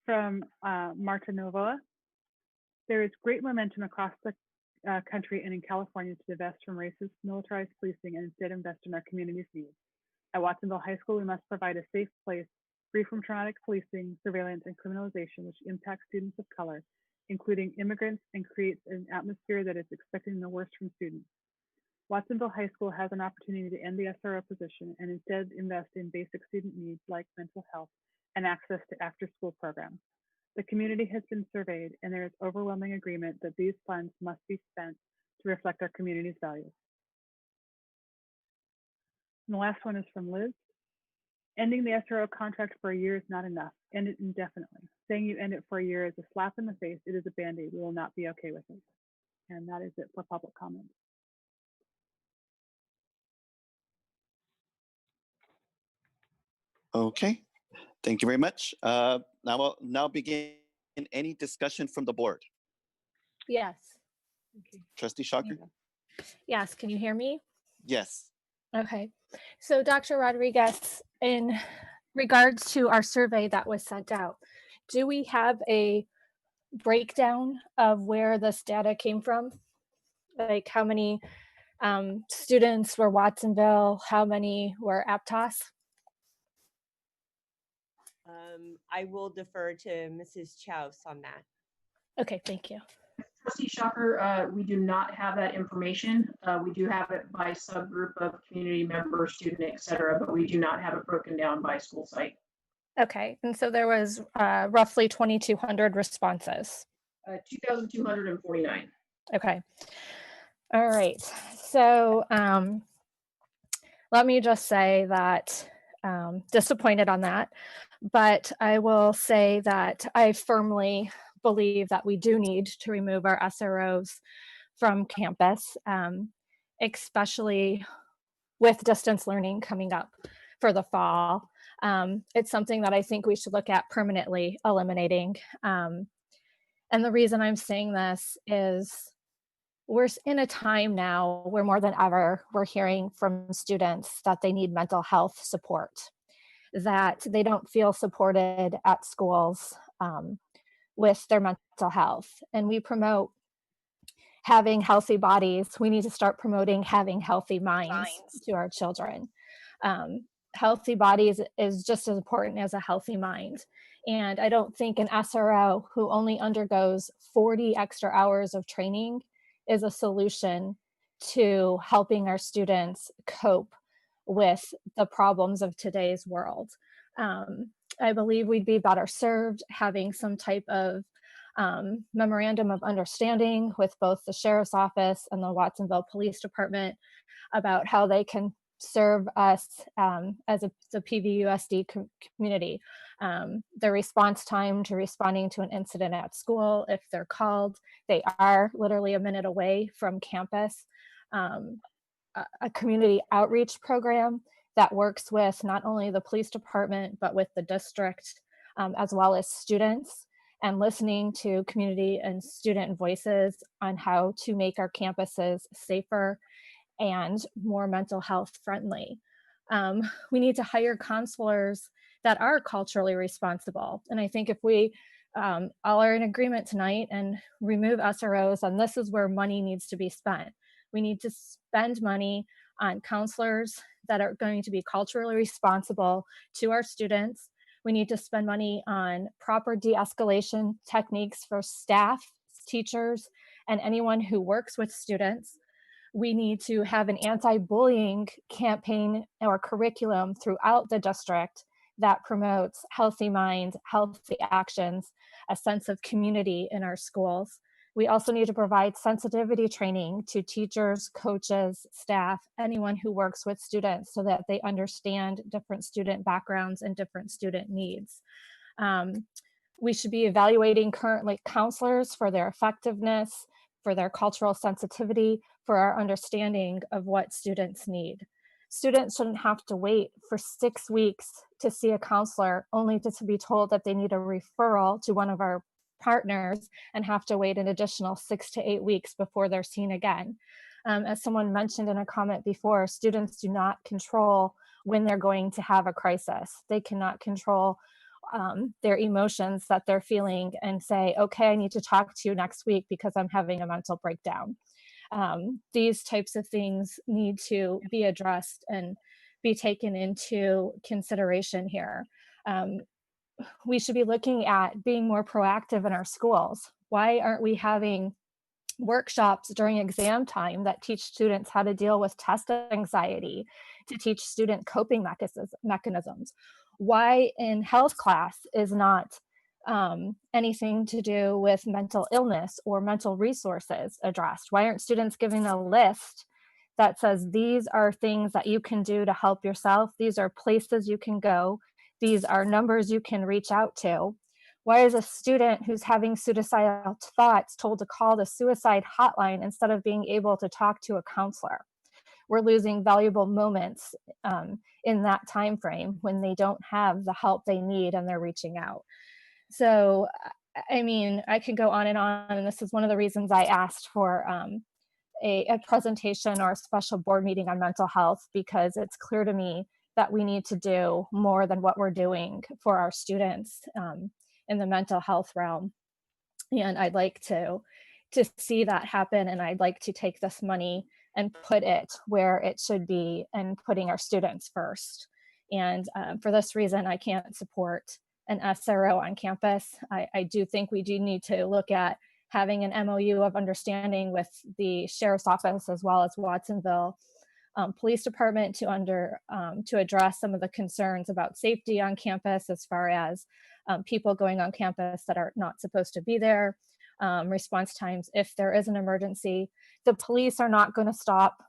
From Marta Novoa, there is great momentum across the country and in California to divest from racist, militarized policing and instead invest in our community's needs. At Watsonville High School, we must provide a safe place, free from traumatic policing, surveillance, and criminalization, which impacts students of color, including immigrants, and creates an atmosphere that is expecting the worst from students. Watsonville High School has an opportunity to end the SRO position and instead invest in basic student needs like mental health and access to after-school programs. The community has been surveyed, and there is overwhelming agreement that these funds must be spent to reflect our community's values. And the last one is from Liz. Ending the SRO contract for a year is not enough. End it indefinitely. Saying you end it for a year is a slap in the face. It is a Band-Aid. We will not be okay with it. And that is it for public comment. Okay, thank you very much. Now we'll now begin any discussion from the board. Yes. Okay. Trustee Shocker? Yes. Can you hear me? Yes. Okay. So Dr. Rodriguez, in regards to our survey that was sent out, do we have a breakdown of where this data came from? Like how many students were Watsonville? How many were Aptos? I will defer to Mrs. Chouse on that. Okay, thank you. Trustee Shocker, we do not have that information. We do have it by subgroup of community member, student, et cetera, but we do not have it broken down by school site. Okay, and so there was roughly 2,200 responses. 2,249. Okay. All right. So let me just say that disappointed on that, but I will say that I firmly believe that we do need to remove our SROs from campus, especially with distance learning coming up for the fall. It's something that I think we should look at permanently eliminating. And the reason I'm saying this is we're in a time now where more than ever, we're hearing from students that they need mental health support, that they don't feel supported at schools with their mental health. And we promote having healthy bodies. We need to start promoting having healthy minds to our children. Healthy bodies is just as important as a healthy mind. And I don't think an SRO who only undergoes 40 extra hours of training is a solution to helping our students cope with the problems of today's world. I believe we'd be better served having some type of memorandum of understanding with both the Sheriff's Office and the Watsonville Police Department about how they can serve us as a PVUSD community. The response time to responding to an incident at school, if they're called, they are literally a minute away from campus. A community outreach program that works with not only the police department, but with the district, as well as students, and listening to community and student voices on how to make our campuses safer and more mental health friendly. We need to hire counselors that are culturally responsible. And I think if we all are in agreement tonight and remove SROs, and this is where money needs to be spent. We need to spend money on counselors that are going to be culturally responsible to our students. We need to spend money on proper de-escalation techniques for staff, teachers, and anyone who works with students. We need to have an anti-bullying campaign or curriculum throughout the district that promotes healthy minds, healthy actions, a sense of community in our schools. We also need to provide sensitivity training to teachers, coaches, staff, anyone who works with students so that they understand different student backgrounds and different student needs. We should be evaluating currently counselors for their effectiveness, for their cultural sensitivity, for our understanding of what students need. Students shouldn't have to wait for 6 weeks to see a counselor only to be told that they need a referral to one of our partners and have to wait an additional 6 to 8 weeks before they're seen again. As someone mentioned in a comment before, students do not control when they're going to have a crisis. They cannot control their emotions that they're feeling and say, okay, I need to talk to you next week because I'm having a mental breakdown. These types of things need to be addressed and be taken into consideration here. We should be looking at being more proactive in our schools. Why aren't we having workshops during exam time that teach students how to deal with test anxiety, to teach student coping mechanisms? Why in health class is not anything to do with mental illness or mental resources addressed? Why aren't students given a list that says these are things that you can do to help yourself? These are places you can go. These are numbers you can reach out to. Why is a student who's having suicidal thoughts told to call the suicide hotline instead of being able to talk to a counselor? We're losing valuable moments in that time frame when they don't have the help they need and they're reaching out. So, I mean, I could go on, and this is one of the reasons I asked for a presentation or a special board meeting on mental health, because it's clear to me that we need to do more than what we're doing for our students in the mental health realm. And I'd like to to see that happen. And I'd like to take this money and put it where it should be and putting our students first. And for this reason, I can't support an SRO on campus. I do think we do need to look at having an MOU of understanding with the Sheriff's Office as well as Watsonville Police Department to address some of the concerns about safety on campus, as far as people going on campus that are not supposed to be there, response times if there is an emergency. The police are not going to stop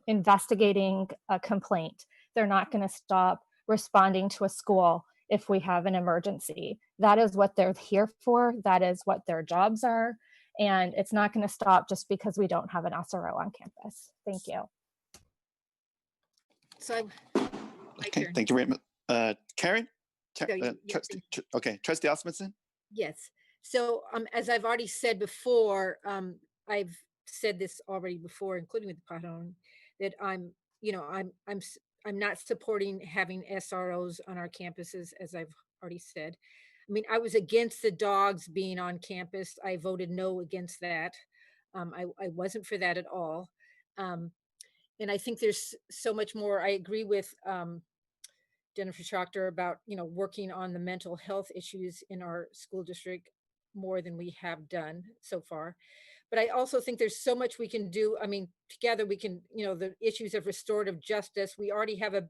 investigating a complaint. They're not going to stop responding to a school if we have an emergency. That is what they're here for. That is what their jobs are. And it's not going to stop just because we don't have an SRO on campus. Thank you. So okay, thank you very much. Karen? Okay, Trustee Osmondson? Yes. So as I've already said before, I've said this already before, including with the Pajaro, that I'm not supporting having SROs on our campuses, as I've already said. I mean, I was against the dogs being on campus. I voted no against that. I wasn't for that at all. And I think there's so much more. I agree with Jennifer Schachter about, working on the mental health issues in our school district more than we have done so far. But I also think there's so much we can do. I mean, together we can, the issues of restorative justice. We already have a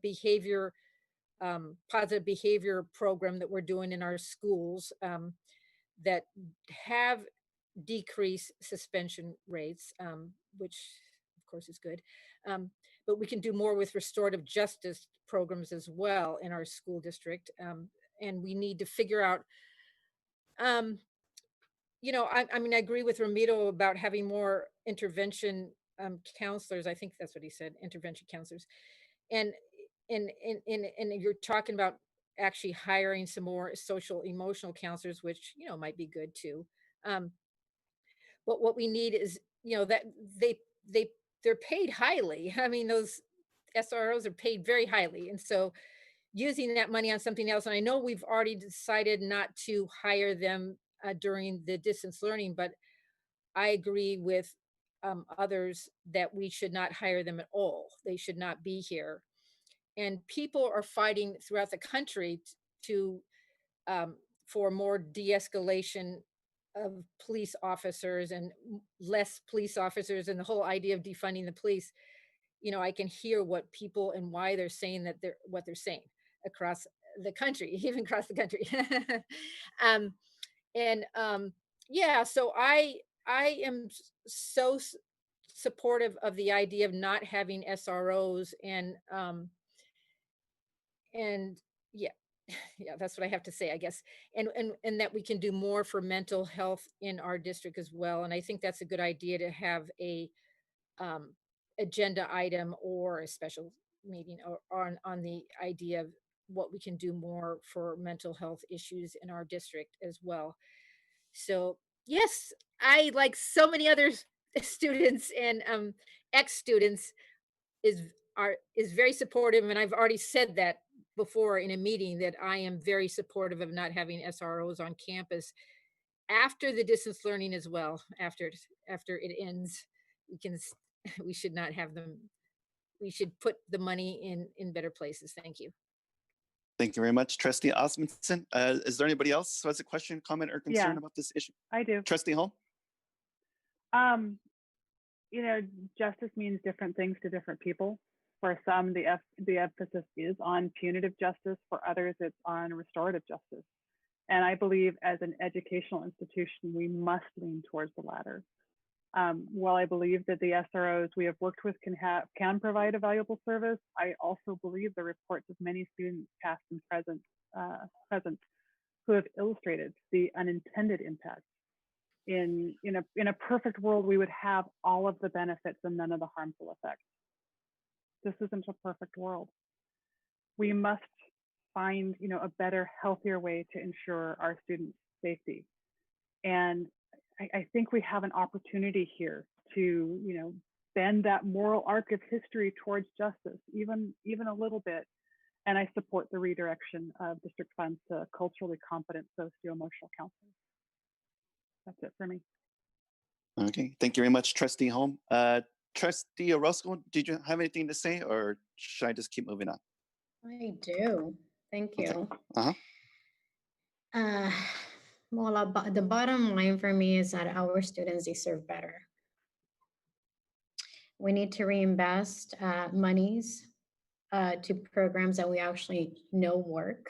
positive behavior program that we're doing in our schools that have decreased suspension rates, which of course is good. But we can do more with restorative justice programs as well in our school district. And we need to figure out, I agree with Ramiro about having more intervention counselors. I think that's what he said, intervention counselors. And you're talking about actually hiring some more social emotional counselors, which, might be good too. But what we need is, that they're paid highly. I mean, those SROs are paid very highly. And so using that money on something else, and I know we've already decided not to hire them during the distance learning, but I agree with others that we should not hire them at all. They should not be here. And people are fighting throughout the country for more de-escalation of police officers and less police officers, and the whole idea of defunding the police. I can hear what people and why they're saying what they're saying across the country, even across the country. Yeah, so I am so supportive of the idea of not having SROs, and yeah, that's what I have to say, I guess. And that we can do more for mental health in our district as well. And I think that's a good idea to have a agenda item or a special meeting or on the idea of what we can do more for mental health issues in our district as well. So yes, I, like so many other students and ex-students, is very supportive. And I've already said that before in a meeting, that I am very supportive of not having SROs on campus after the distance learning as well. After it ends, we should not have them. We should put the money in better places. Thank you. Thank you very much, Trustee Osmondson. Is there anybody else who has a question, comment, or concern about this issue? I do. Trustee Holm? Justice means different things to different people. For some, the emphasis is on punitive justice. For others, it's on restorative justice. And I believe as an educational institution, we must lean towards the latter. While I believe that the SROs we have worked with can provide a valuable service, I also believe the reports of many students, past and present, who have illustrated the unintended impacts. In a perfect world, we would have all of the benefits and none of the harmful effects. This isn't a perfect world. We must find, a better, healthier way to ensure our students' safety. And I think we have an opportunity here to, bend that moral arc of history towards justice, even a little bit. And I support the redirection of district funds to culturally competent socio-emotional counselors. That's it for me. Okay, thank you very much, Trustee Holm. Trustee Orozco, did you have anything to say, or should I just keep moving on? I do. Thank you. Uh-huh. Well, the bottom line for me is that our students deserve better. We need to reinvest monies to programs that we actually know work,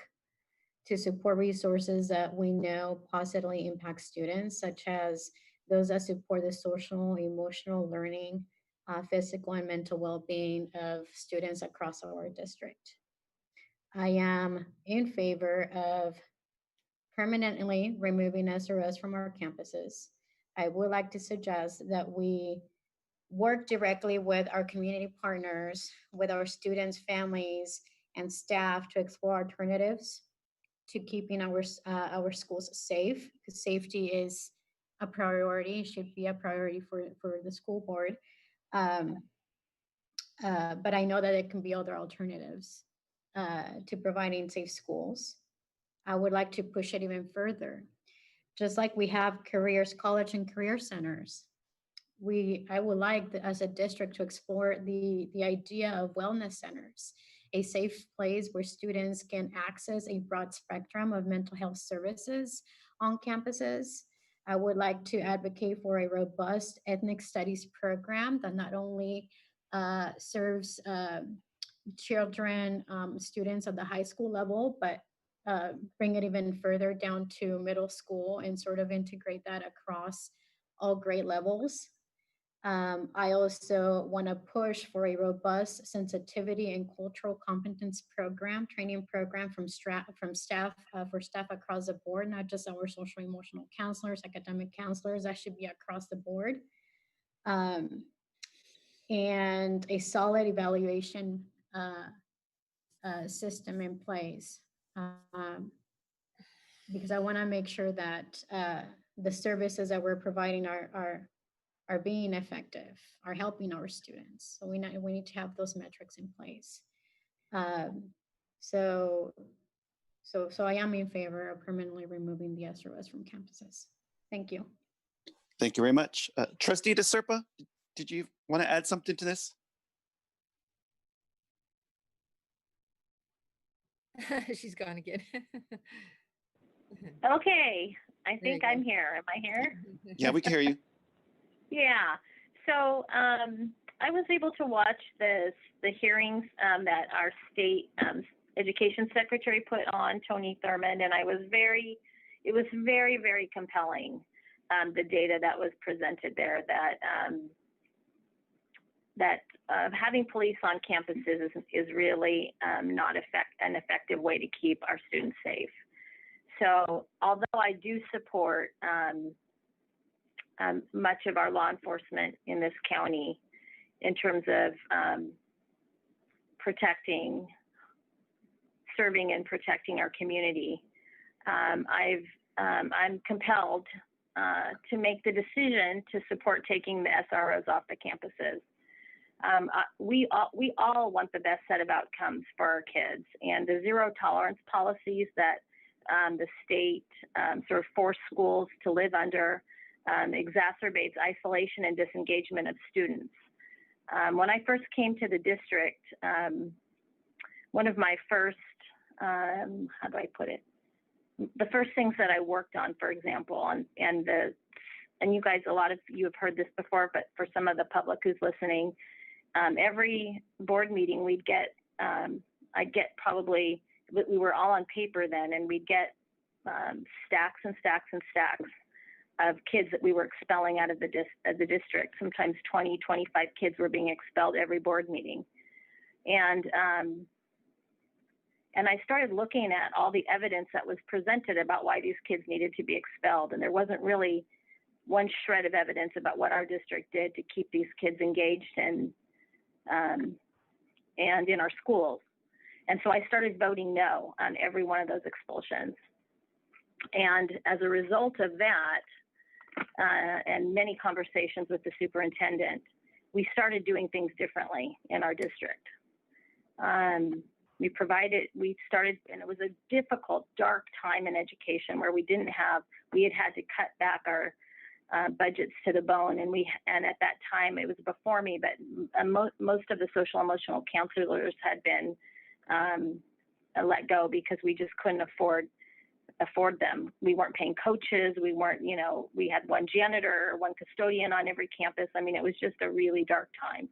to support resources that we know positively impact students, such as those that support the social, emotional learning, physical and mental well-being of students across our district. I am in favor of permanently removing SROs from our campuses. I would like to suggest that we work directly with our community partners, with our students, families, and staff to explore alternatives to keeping our schools safe, because safety is a priority, should be a priority for the school board. But I know that it can be other alternatives to providing safe schools. I would like to push it even further. Just like we have careers, college and career centers, I would like as a district to explore the idea of wellness centers, a safe place where students can access a broad spectrum of mental health services on campuses. I would like to advocate for a robust ethnic studies program that not only serves children, students at the high school level, but bring it even further down to middle school and sort of integrate that across all grade levels. I also want to push for a robust sensitivity and cultural competence program, training program for staff across the board, not just our social emotional counselors, academic counselors. That should be across the board. And a solid evaluation system in place, because I want to make sure that the services that we're providing are being effective, are helping our students. So we need to have those metrics in place. So I am in favor of permanently removing the SROs from campuses. Thank you. Thank you very much. Trustee DeSerpa, did you want to add something to this? She's gone again. Okay, I think I'm here. Am I here? Yeah, we can hear you. Yeah. So I was able to watch the hearings that our state education secretary put on, Tony Thurmond, and it was very, very compelling, the data that was presented there, that having police on campuses is really not an effective way to keep our students safe. So although I do support much of our law enforcement in this county in terms of serving and protecting our community, I'm compelled to make the decision to support taking the SROs off the campuses. We all want the best set of outcomes for our kids, and the zero tolerance policies that the state sort of forced schools to live under exacerbates isolation and disengagement of students. When I first came to the district, one of my first, how do I put it? The first things that I worked on, for example, and you guys, a lot of you have heard this before, but for some of the public who's listening, every board meeting we'd get, I'd get probably, we were all on paper then, and we'd get stacks and stacks and stacks of kids that we were expelling out of the district. Sometimes 20, 25 kids were being expelled every board meeting. And I started looking at all the evidence that was presented about why these kids needed to be expelled. And there wasn't really one shred of evidence about what our district did to keep these kids engaged and in our schools. And so I started voting no on every one of those expulsions. And as a result of that, and many conversations with the superintendent, we started doing things differently in our district. We started, and it was a difficult, dark time in education where we had had to cut back budgets to the bone, and at that time it was before me, but most of the social emotional counselors had been let go because we just couldn't afford them. We weren't paying coaches. We weren't, we had one janitor, one custodian on every campus. I mean, it was just a really dark time.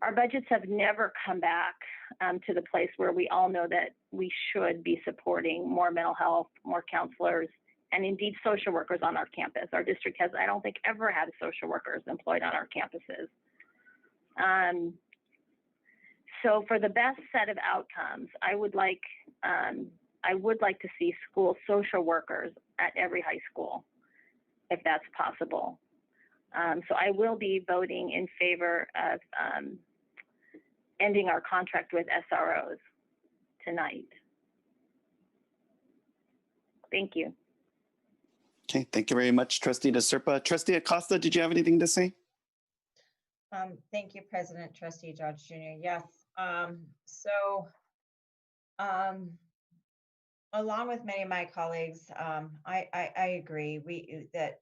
Our budgets have never come back to the place where we all know that we should be supporting more mental health, more counselors, and indeed social workers on our campus. Our district has, I don't think, ever had social workers employed on our campuses. So for the best set of outcomes, I would like to see school social workers at every high school, if that's possible. So I will be voting in favor of ending our contract with SROs tonight. Thank you. Okay, thank you very much, Trustee DeSerpa. Trustee Acosta, did you have anything to say? Thank you, President Trustee Dodge Jr. Yes. Along with many of my colleagues, I agree that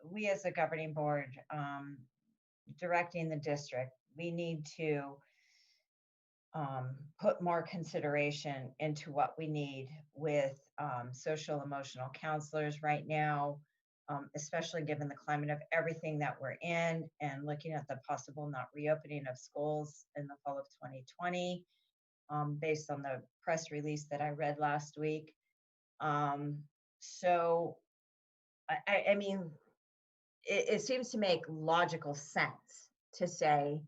we as a governing board directing the district, we need to put more consideration into what we need with social emotional counselors right now, especially given the climate of everything that we're in and looking at the possible not reopening of schools in the fall of 2020, based on the press release that I read last week. So, I mean, it seems to make logical sense to say,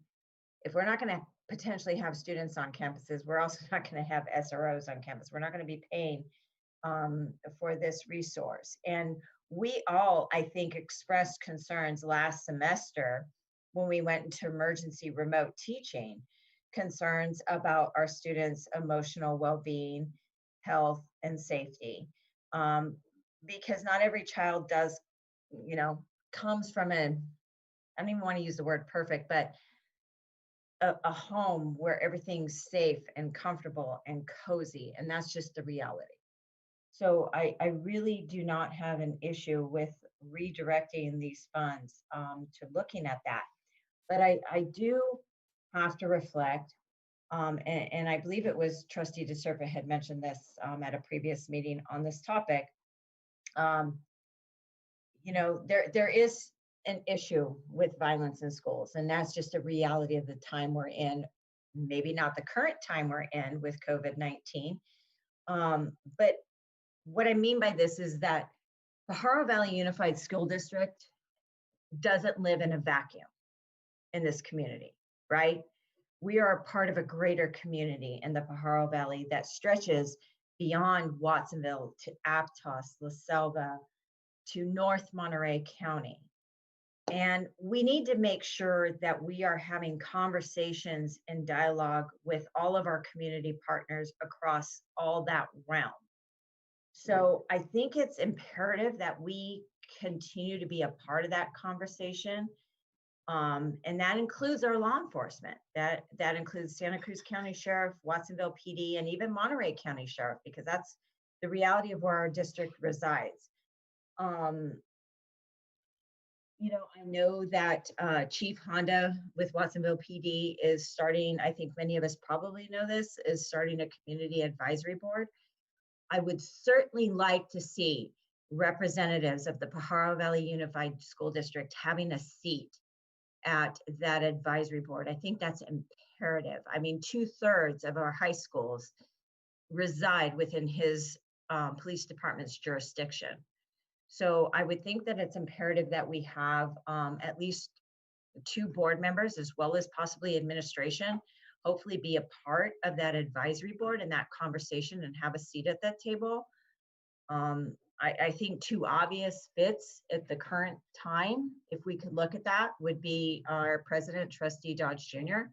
if we're not going to potentially have students on campuses, we're also not going to have SROs on campus. We're not going to be paying for this resource. And we all, I think, expressed concerns last semester when we went into emergency remote teaching, concerns about our students' emotional well-being, health, and safety. Because not every child does, comes from I don't even want to use the word perfect, but a home where everything's safe and comfortable and cozy, and that's just the reality. So I really do not have an issue with redirecting these funds to looking at that. But I do have to reflect, and I believe it was Trustee DeSerpa had mentioned this at a previous meeting on this topic. There is an issue with violence in schools, and that's just a reality of the time we're in. Maybe not the current time we're in with COVID-19, but what I mean by this is that Pajaro Valley Unified School District doesn't live in a vacuum in this community, right? We are a part of a greater community in the Pajaro Valley that stretches beyond Watsonville to Aptos, La Selva, to North Monterey County. And we need to make sure that we are having conversations and dialogue with all of our community partners across all that realm. So I think it's imperative that we continue to be a part of that conversation. And that includes our law enforcement. That includes Santa Cruz County Sheriff, Watsonville PD, and even Monterey County Sheriff, because that's the reality of where our district resides. I know that Chief Honda with Watsonville PD is starting, I think many of us probably know this, is starting a community advisory board. I would certainly like to see representatives of the Pajaro Valley Unified School District having a seat at that advisory board. I think that's imperative. I mean, 2/3 of our high schools reside within his police department's jurisdiction. So I would think that it's imperative that we have at least 2 board members, as well as possibly administration, hopefully be a part of that advisory board and that conversation and have a seat at that table. I think 2 obvious fits at the current time, if we could look at that, would be our president, Trustee Dodge Jr.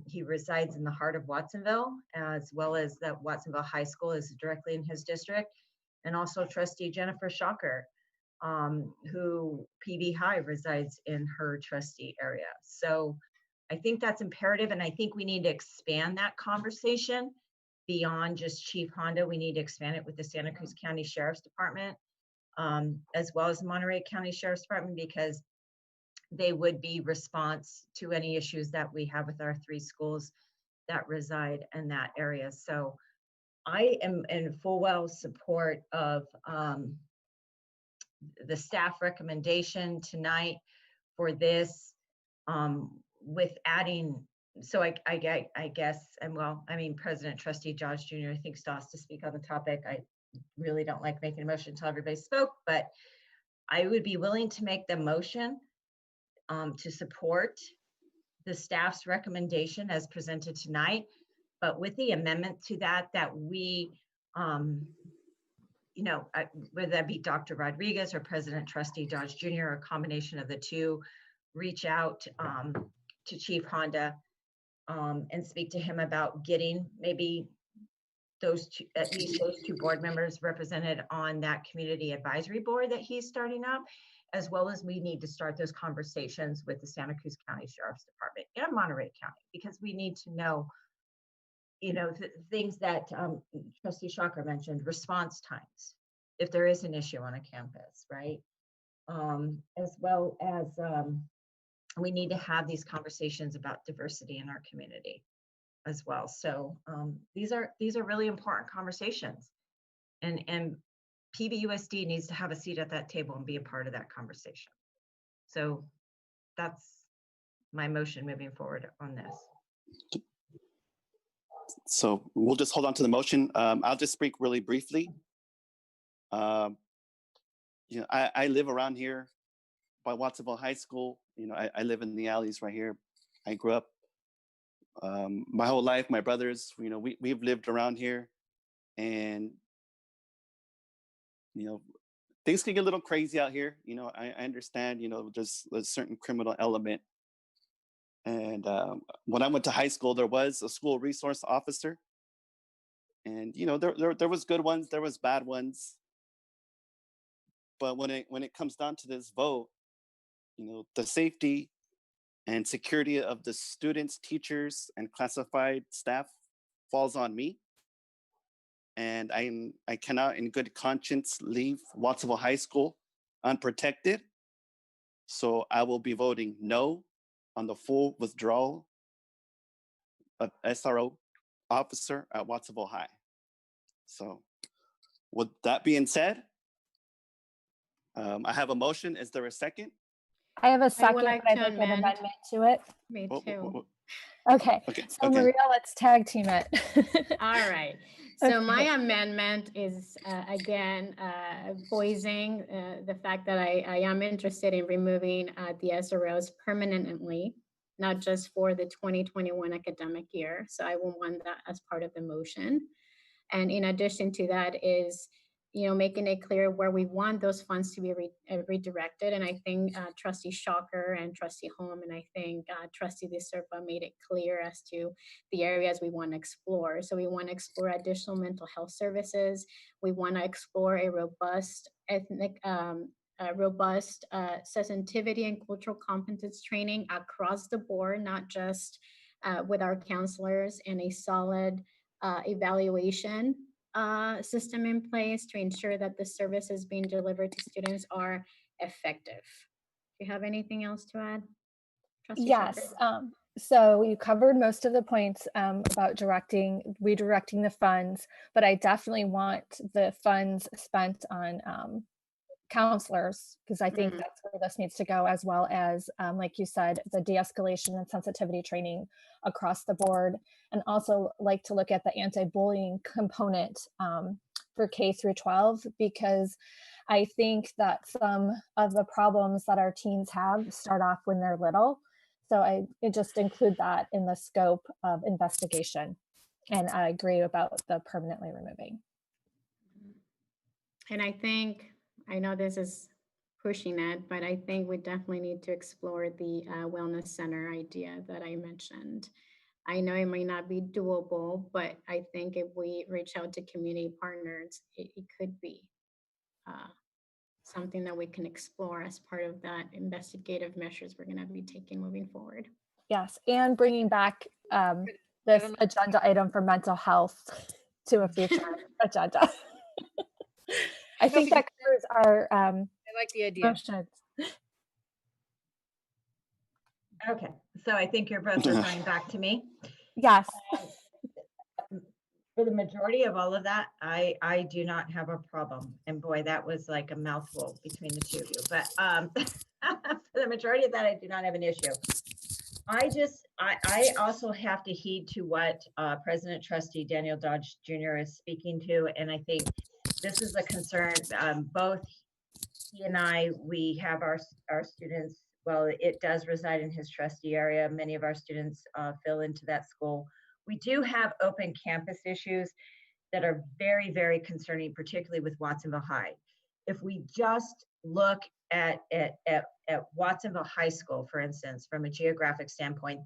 He resides in the heart of Watsonville, as well as that Watsonville High School is directly in his district. And also Trustee Jennifer Shocker, who PV High resides in her trustee area. So I think that's imperative, and I think we need to expand that conversation beyond just Chief Honda. We need to expand it with the Santa Cruz County Sheriff's Department, as well as Monterey County Sheriff's Department, because they would be response to any issues that we have with our 3 schools that reside in that area. So I am in full well support of the staff recommendation tonight for this, with adding, so I guess, and well, I mean, President Trustee Dodge Jr. I think still has to speak on the topic. I really don't like making a motion until everybody spoke, but I would be willing to make the motion to support the staff's recommendation as presented tonight, but with the amendment to that, that we, you know, whether that be Dr. Rodriguez or President Trustee Dodge Jr., or a combination of the two, reach out to Chief Honda and speak to him about getting maybe those two, at least those 2 board members represented on that community advisory board that he's starting up, as well as we need to start those conversations with the Santa Cruz County Sheriff's Department and Monterey County, because we need to know, you know, things that Trustee Shocker mentioned, response times, if there is an issue on a campus, right? As well as we need to have these conversations about diversity in our community as well. So these are really important conversations, and PVUSD needs to have a seat at that table and be a part of that conversation. So that's my motion moving forward on this. So we'll just hold on to the motion. I'll just speak really briefly. You know, I live around here by Watsonville High School. You know, I live in the alleys right here. I grew up my whole life. My brothers, you know, we've lived around here, and you know, things can get a little crazy out here. You know, I understand. You know, there's a certain criminal element. And when I went to high school, there was a school resource officer, and you know, there was good ones, there was bad ones. But when it comes down to this vote, you know, the safety and security of the students, teachers, and classified staff falls on me. And I cannot, in good conscience, leave Watsonville High School unprotected. So I will be voting no on the full withdrawal of SRO officer at Watsonville High. So with that being said, I have a motion. Is there a second? I have a I second, would like but I'd to like an amend. amendment to it. Me Oh, too. Okay. Okay. So Okay. Maria, let's tag team it. All right. So my Okay. amendment is, again, voicing the fact that I am interested in removing the SROs permanently, not just for the 2021 academic year. So I will want that as part of the motion. And in addition to that is, you know, making it clear where we want those funds to be redirected. And I think Trustee Shocker and Trustee Holm, and I think Trustee De Serpa made it clear as to the areas we want to explore. So we want to explore additional mental health services. We want to explore a robust sensitivity and cultural competence training across the board, not just with our counselors, and a solid evaluation system in place to ensure that the services being delivered to students are effective. Do you have anything else to add, Trustee Yes. Shocker? So you covered most of the points about redirecting the funds, but I definitely want the funds spent on counselors, because I think that's where this needs to go, as well as, like you said, the de-escalation and sensitivity training across the board, and also like to look at the anti-bullying component for K through 12, because I think that some of the problems that our teens have start off when they're little. So I just include that in the scope of investigation. And I agree about the permanently removing. And I know this is pushing it, but I think we definitely need to explore the wellness center idea that I mentioned. I know it might not be doable, but I think if we reach out to community partners, it could be something that we can explore as part of that investigative measures we're going to be taking moving forward. Yes, and bringing back this agenda item for mental health to a future agenda. I think that Here's our I like the idea. motions. Okay, so I think you're both referring back to me. Yes. For the majority of all of that, I do not have a problem. And boy, that was like a mouthful between the two of you. But for the majority of that, I do not have an issue. I also have to heed to what President Trustee Daniel Dodge Jr. is speaking to. And I think this is a concern. Both he and I, we have our students, well, it does reside in his trustee area. Many of our students fill into that school. We do have open campus issues that are very, very concerning, particularly with Watsonville High. If we just look at Watsonville High School, for instance, from a geographic standpoint,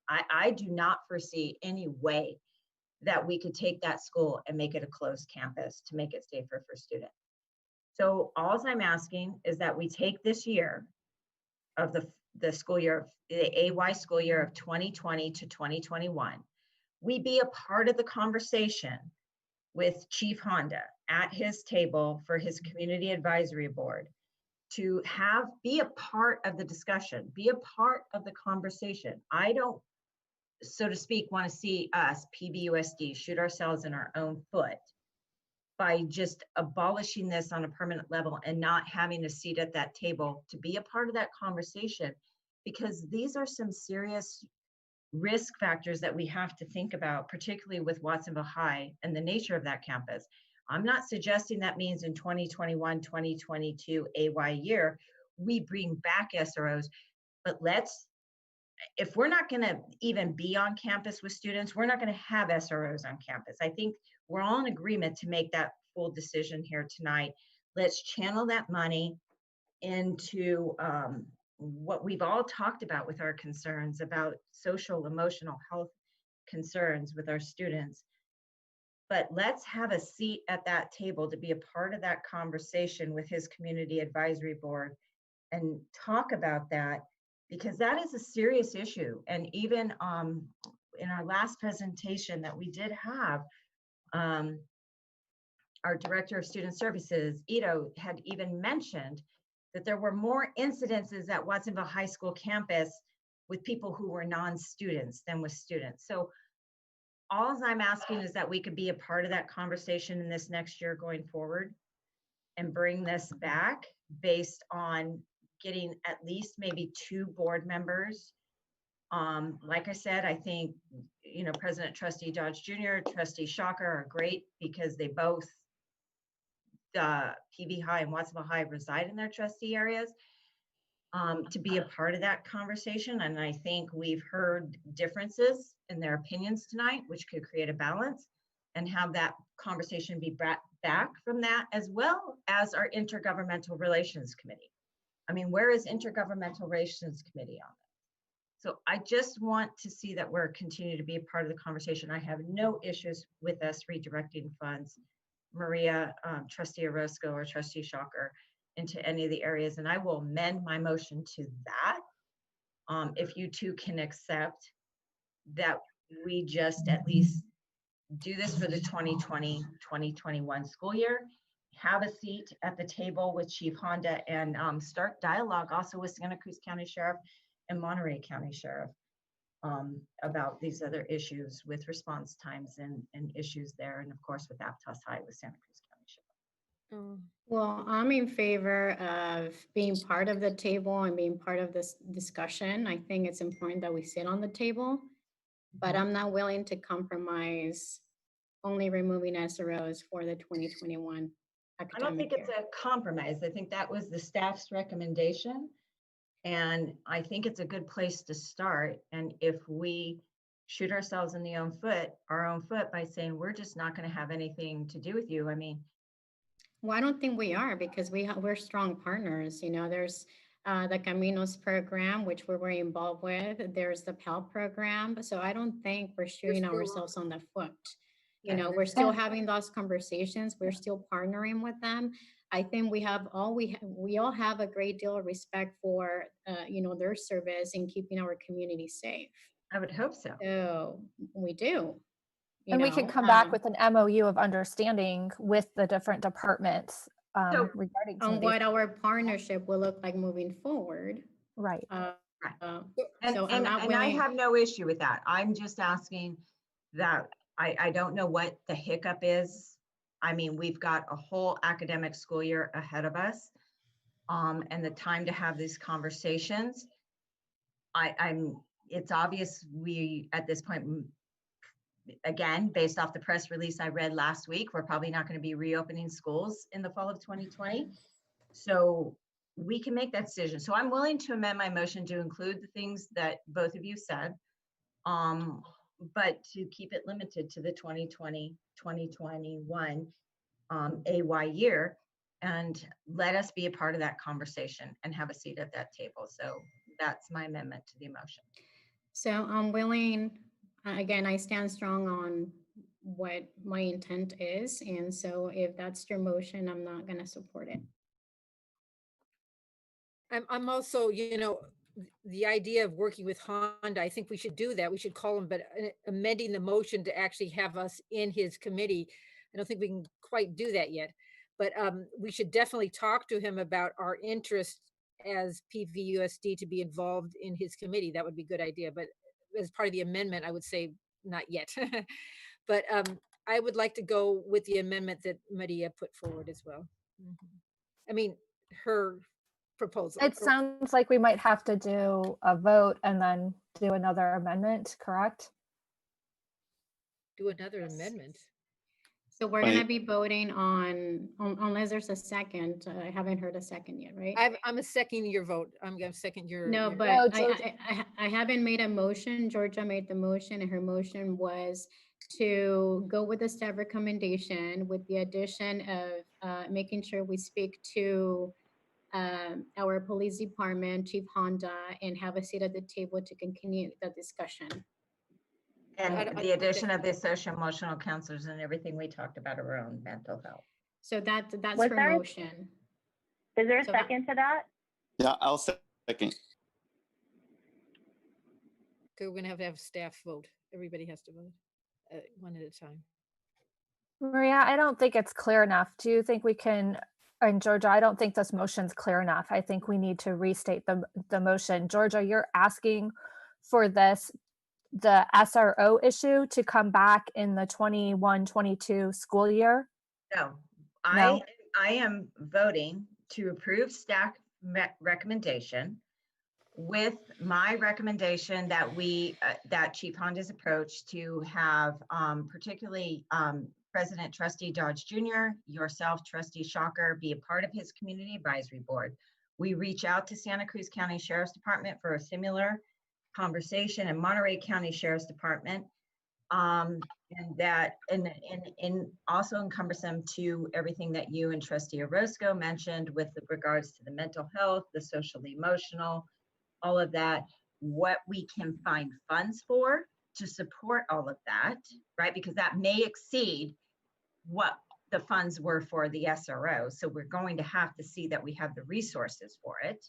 I do not foresee any way that we could take that school and make it a closed campus to make it safer for students. So all I'm asking is that we take this year of the school year, the AY school year of 2020 to 2021, we be a part of the conversation with Chief Honda at his table for his community advisory board to be a part of the discussion, be a part of the conversation. I don't, so to speak, want to see us, PVUSD, shoot ourselves in our own foot by just abolishing this on a permanent level and not having a seat at that table to be a part of that conversation, because these are some serious risk factors that we have to think about, particularly with Watsonville High and the nature of that campus. I'm not suggesting that means in 2021, 2022 AY year, we bring back SROs, but if we're not gonna even be on campus with students, we're not gonna have SROs on campus. I think we're all in agreement to make that full decision here tonight. Let's channel that money into what we've all talked about with our concerns about social, emotional health concerns with our students. But let's have a seat at that table to be a part of that conversation with his community advisory board and talk about that, because that is a serious issue. And even in our last presentation that we did have, our director of student services, Ito, had even mentioned that there were more incidences at Watsonville High School campus with people who were non-students than with students. So all I'm asking is that we could be a part of that conversation in this next year going forward and bring this back based on getting at least maybe 2 board members. Like I said, I think, President Trustee Dodge Jr., Trustee Shocker are great because they both, PV High and Watsonville High, reside in their trustee areas, to be a part of that conversation. And I think we've heard differences in their opinions tonight, which could create a balance, and have that conversation be brought back from that, as well as our Intergovernmental Relations Committee. I mean, where is Intergovernmental Relations Committee on it? So I just want to see that we're continue to be a part of the conversation. I have no issues with us redirecting funds, Maria, Trustee Orozco or Trustee Shocker, into any of the areas, and I will amend my motion to that. If you two can accept that we just at least do this for the 2020-2021 school year, have a seat at the table with Chief Honda, and start dialogue also with Santa Cruz County Sheriff and Monterey County Sheriff about these other issues with response times and issues there, and of course with Aptos High with Santa Cruz County Sheriff. Well, I'm in favor of being part of the table and being part of this discussion. I think it's important that we sit on the table, but I'm not willing to compromise only removing SROs for the 2021 academic I don't think it's a compromise. I think that was the staff's recommendation. And I think it's a good place to start. And if we shoot ourselves in our own foot by saying, we're just not going to have anything to do with you. I mean, well, I don't think we are, because we're strong partners. There's the Caminos program, which we're very involved with. There's the Pell program. So I don't think we're shooting ourselves on the foot. We're still having those conversations. We're still partnering with them. I think we all have a great deal of respect for, their service in keeping our community safe. I would hope so. So we do. And we can come back with an MOU of understanding with the different departments regarding some On of these. what our partnership will look like moving forward. Right. And, So I'm and, not and I willing. have no issue with that. I'm just asking that I don't know what the hiccup is. I mean, we've got a whole academic school year ahead of us, and the time to have these conversations. It's obvious we, at this point, again, based off the press release I read last week, we're probably not going to be reopening schools in the fall of 2020. So we can make that decision. So I'm willing to amend my motion to include the things that both of you said, but to keep it limited to the 2020-2021 AY year, and let us be a part of that conversation and have a seat at that table. So that's my amendment to the motion. So I'm willing, again, I stand strong on what my intent is. And so if that's your motion, I'm not going to support it. I'm also, you know, the idea of working with Honda, I think we should do that. We should call him, but amending the motion to actually have us in his committee, I don't think we can quite do that yet. But we should definitely talk to him about our interest as PVUSD to be involved in his committee. That would be a good idea. But as part of the amendment, I would say not yet. But I would like to go with the amendment that Maria put forward as well. I mean, her proposal. It sounds like we might have to do a vote and then do another amendment, correct? Do another amendment. So we're going to be voting on unless there's a second. I haven't heard a second yet, right? I'm a second your vote. I'm going to second your. No, your, but I haven't made a motion. Georgia made the motion, and her motion was to go with the staff recommendation with the addition of making sure we speak to our police department, Chief Honda, and have a seat at the table to continue the discussion. And the addition of the social emotional counselors and everything we talked about around mental health. So that's Was her there- motion. Is there a second to that? Yeah, I'll second. Okay, we're going to have staff vote. Everybody has to vote one at a time. Maria, I don't think it's clear enough. Do you think we can, and Georgia, I don't think this motion's clear enough. I think we need to restate the motion. Georgia, you're asking for the SRO issue to come back in the 21-22 school year? No, I am voting to approve staff recommendation with my recommendation that that Chief Honda's approach to have particularly President Trustee Dodge Jr., yourself, Trustee Shocker, be a part of his community advisory board. We reach out to Santa Cruz County Sheriff's Department for a similar conversation, and Monterey County Sheriff's Department, and that and also encumbers them to everything that you and Trustee Orozco mentioned with regards to the mental health, the social emotional, all of that, what we can find funds for to support all of that, right? Because that may exceed what the funds were for the SRO. So we're going to have to see that we have the resources for it.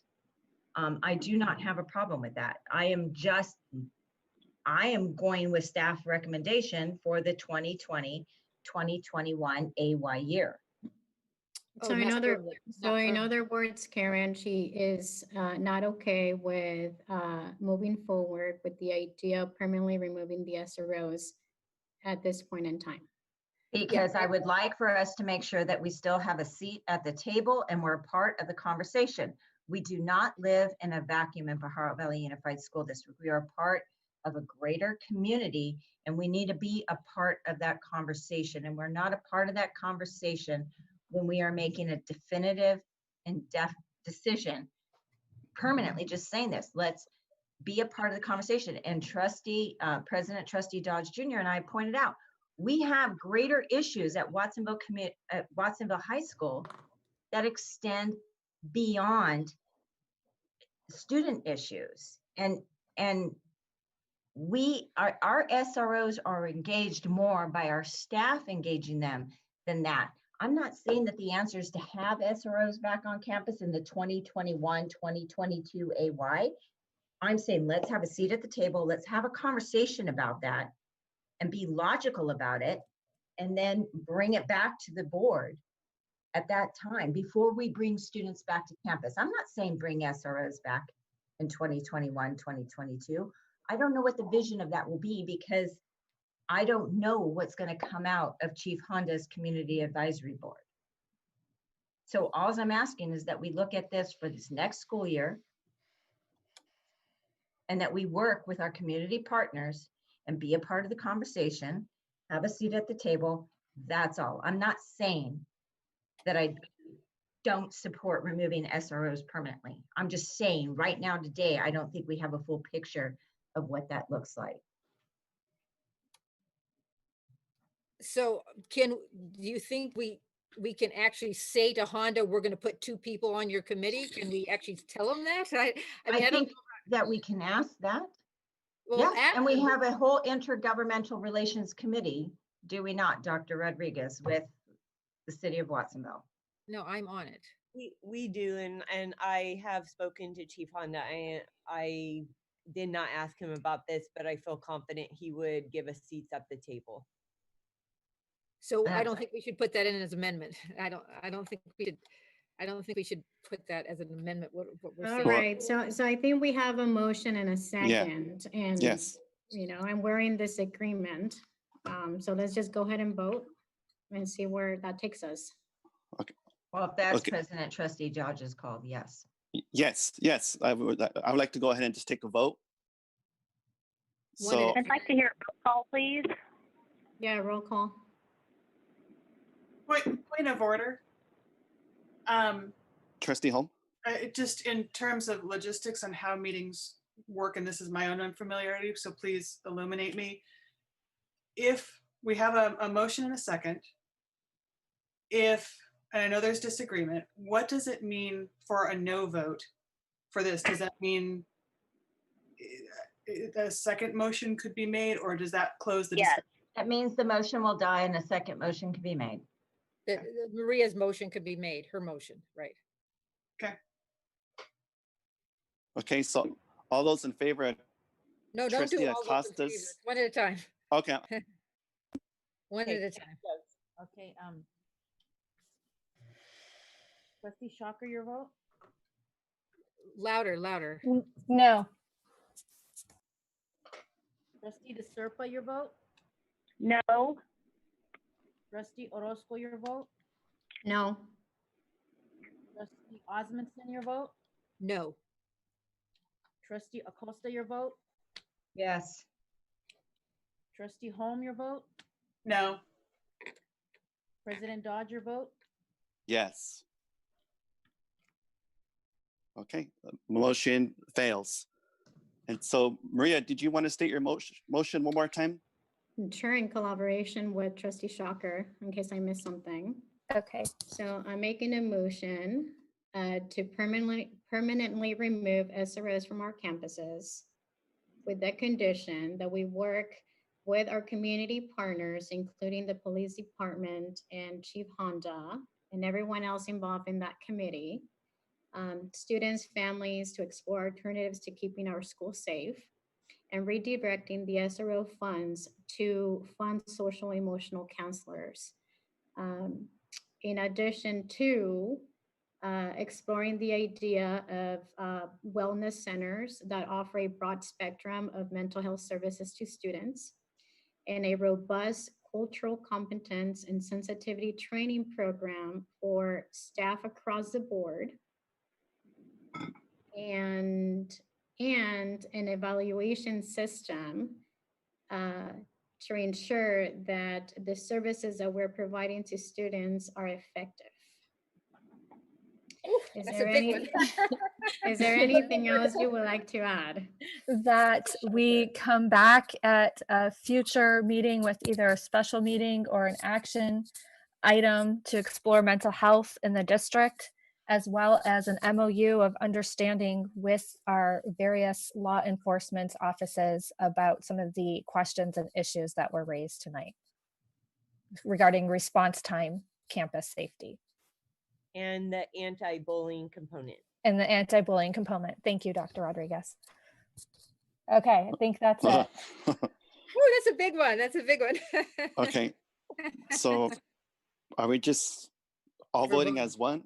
I do not have a problem with that. I am going with staff recommendation for the 2020-2021 AY year. So in other words, Karen, she is not okay with moving forward with the idea of permanently removing the SROs at this point in time. Because I would like for us to make sure that we still have a seat at the table and we're a part of the conversation. We do not live in a vacuum in Pajaro Valley Unified School District. We are a part of a greater community, and we need to be a part of that conversation. And we're not a part of that conversation when we are making a definitive and decision permanently. Just saying this, let's be a part of the conversation. And President Trustee Dodge Jr. and I pointed out, we have greater issues at Watsonville High School that extend beyond student issues, and our SROs are engaged more by our staff engaging them than that. I'm not saying that the answer is to have SROs back on campus in the 2021-2022 AY. I'm saying let's have a seat at the table, let's have a conversation about that and be logical about it, and then bring it back to the board at that time before we bring students back to campus. I'm not saying bring SROs back in 2021, 2022. I don't know what the vision of that will be because I don't know what's going to come out of Chief Honda's Community Advisory Board. So all I'm asking is that we look at this for this next school year and that we work with our community partners and be a part of the conversation, have a seat at the table. That's all. I'm not saying that I don't support removing SROs permanently. I'm just saying right now today, I don't think we have a full picture of what that looks like. So do you think we can actually say to Honda, we're going to put 2 people on your committee? Can we actually tell them that? I mean, I think that we can ask that. Well, yes, and we have a whole intergovernmental relations committee, do we not, Dr. Rodriguez, with the city of Watsonville? No, I'm on it. We do, and I have spoken to Chief Honda. I did not ask him about this, but I feel confident he would give us seats at the table. So I don't think we should put that in as amendment. I don't think we should put that as an amendment. What we're All saying. right, so I think we have a motion and a second, and Yes. you know, and we're in disagreement. So let's just go ahead and vote and see where that takes us. Okay. Well, if that's President Trustee Dodge's call, yes. Yes. I would like to go ahead and just take a vote. So I'd like to hear a roll call, please. Yeah, roll call. Point of order. Trustee Holm. Just in terms of logistics on how meetings work, and this is my own unfamiliarity, so please illuminate me. If we have a motion and a second, and I know there's disagreement, what does it mean for a no vote for this? Does that mean the second motion could be made, or does that close the discussion? That means the motion will die and a second motion can be made. Maria's motion could be made, her motion, right? Okay. Okay, so all those in favor of No, don't do Trustee all those in favor. Acosta's. One at a time. Okay. One at a time. Okay. Trustee Shocker, your vote? Louder. No. Trustee DeSerpa, your vote? No. Trustee Orozco, your vote? No. Trustee Osmondson, your vote? No. Trustee Acosta, your vote? Yes. Trustee Holm, your vote? No. President Dodge, your vote? Yes. Okay, motion fails. And so, Maria, did you want to state your motion one more time? Sure, in collaboration with Trustee Shocker, in case I missed something. Okay. So I'm making a motion to permanently remove SROs from our campuses with the condition that we work with our community partners, including the police department and Chief Honda and everyone else involved in that committee, students, families, to explore alternatives to keeping our schools safe, and redirecting the SRO funds to fund social emotional counselors. In addition to exploring the idea of wellness centers that offer a broad spectrum of mental health services to students, and a robust cultural competence and sensitivity training program for staff across the board, and an evaluation system to ensure that the services that we're providing to students are effective. Is there anything else you would like to add? That we come back at a future meeting with either a special meeting or an action item to explore mental health in the district, as well as an MOU of understanding with our various law enforcement offices about some of the questions and issues that were raised tonight regarding response time, campus safety. And the anti-bullying component. And the anti-bullying component. Thank you, Dr. Rodriguez. Okay, I think that's it. Oh, that's a big one. That's a big one. Okay, so are we just all voting as one.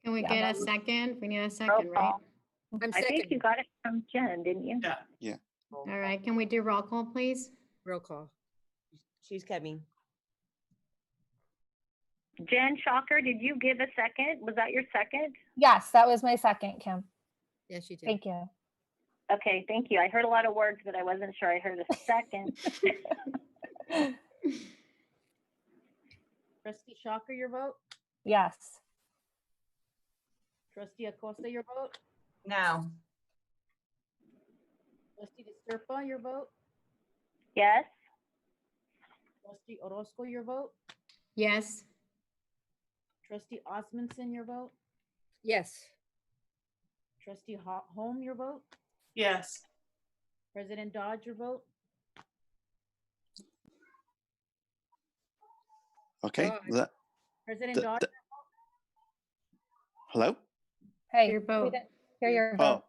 Can we Yeah. get a second? We need a Roll second, right? call. I'm I think you second. got it from Jen, didn't you? Yeah. Yeah. All right, can we do roll call, please? Roll call. She's coming. Jen Shocker, did you give a second? Was that your second? Yes, that was my second, Kim. Yes, you did. Thank you. Okay, thank you. I heard a lot of words, but I wasn't sure I heard a second. Trustee Shocker, your vote? Yes. Trustee Acosta, your vote? No. Trustee DeSerpa, your vote? Yes? Trustee Orozco, your vote? Yes. Trustee Osmondson, your vote? Yes. Trustee Holm, your vote? Yes. President Dodge, your vote? Okay. President the- Dodge, the- Hello? Hey, Your vote. we didn't hear your vote. Oh,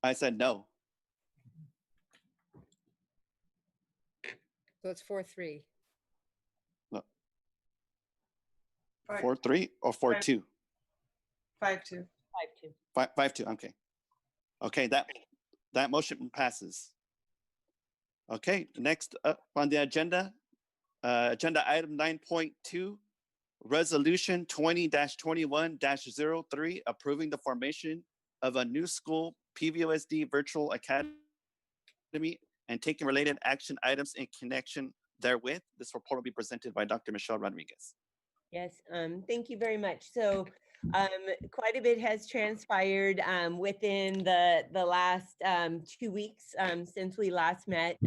I said no. So it's 4-3. No. Five- 4-3 or 4-2? 5-2. 5-2. 5-2. Okay. Okay. That motion passes. Okay. Next up on the agenda, agenda item 9.2, resolution 20-21-03, approving the formation of a new school PVUSD virtual academy and taking related action items in connection therewith. This report will be presented by Dr. Michelle Rodriguez. Yes, thank you very much. So quite a bit has transpired within the last 2 weeks since we last met.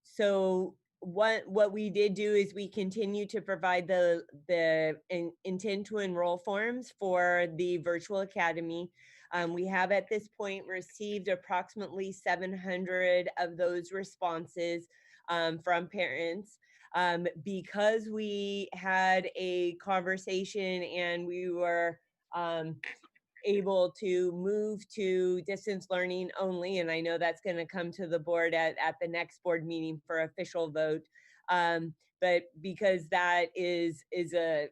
So what we did do is we continue to provide the intent to enroll forms for the virtual academy. We have at this point received approximately 700 of those responses from parents. Because we had a conversation and we were able to move to distance learning only, and I know that's going to come to the board at the next board meeting for official vote. But because that is a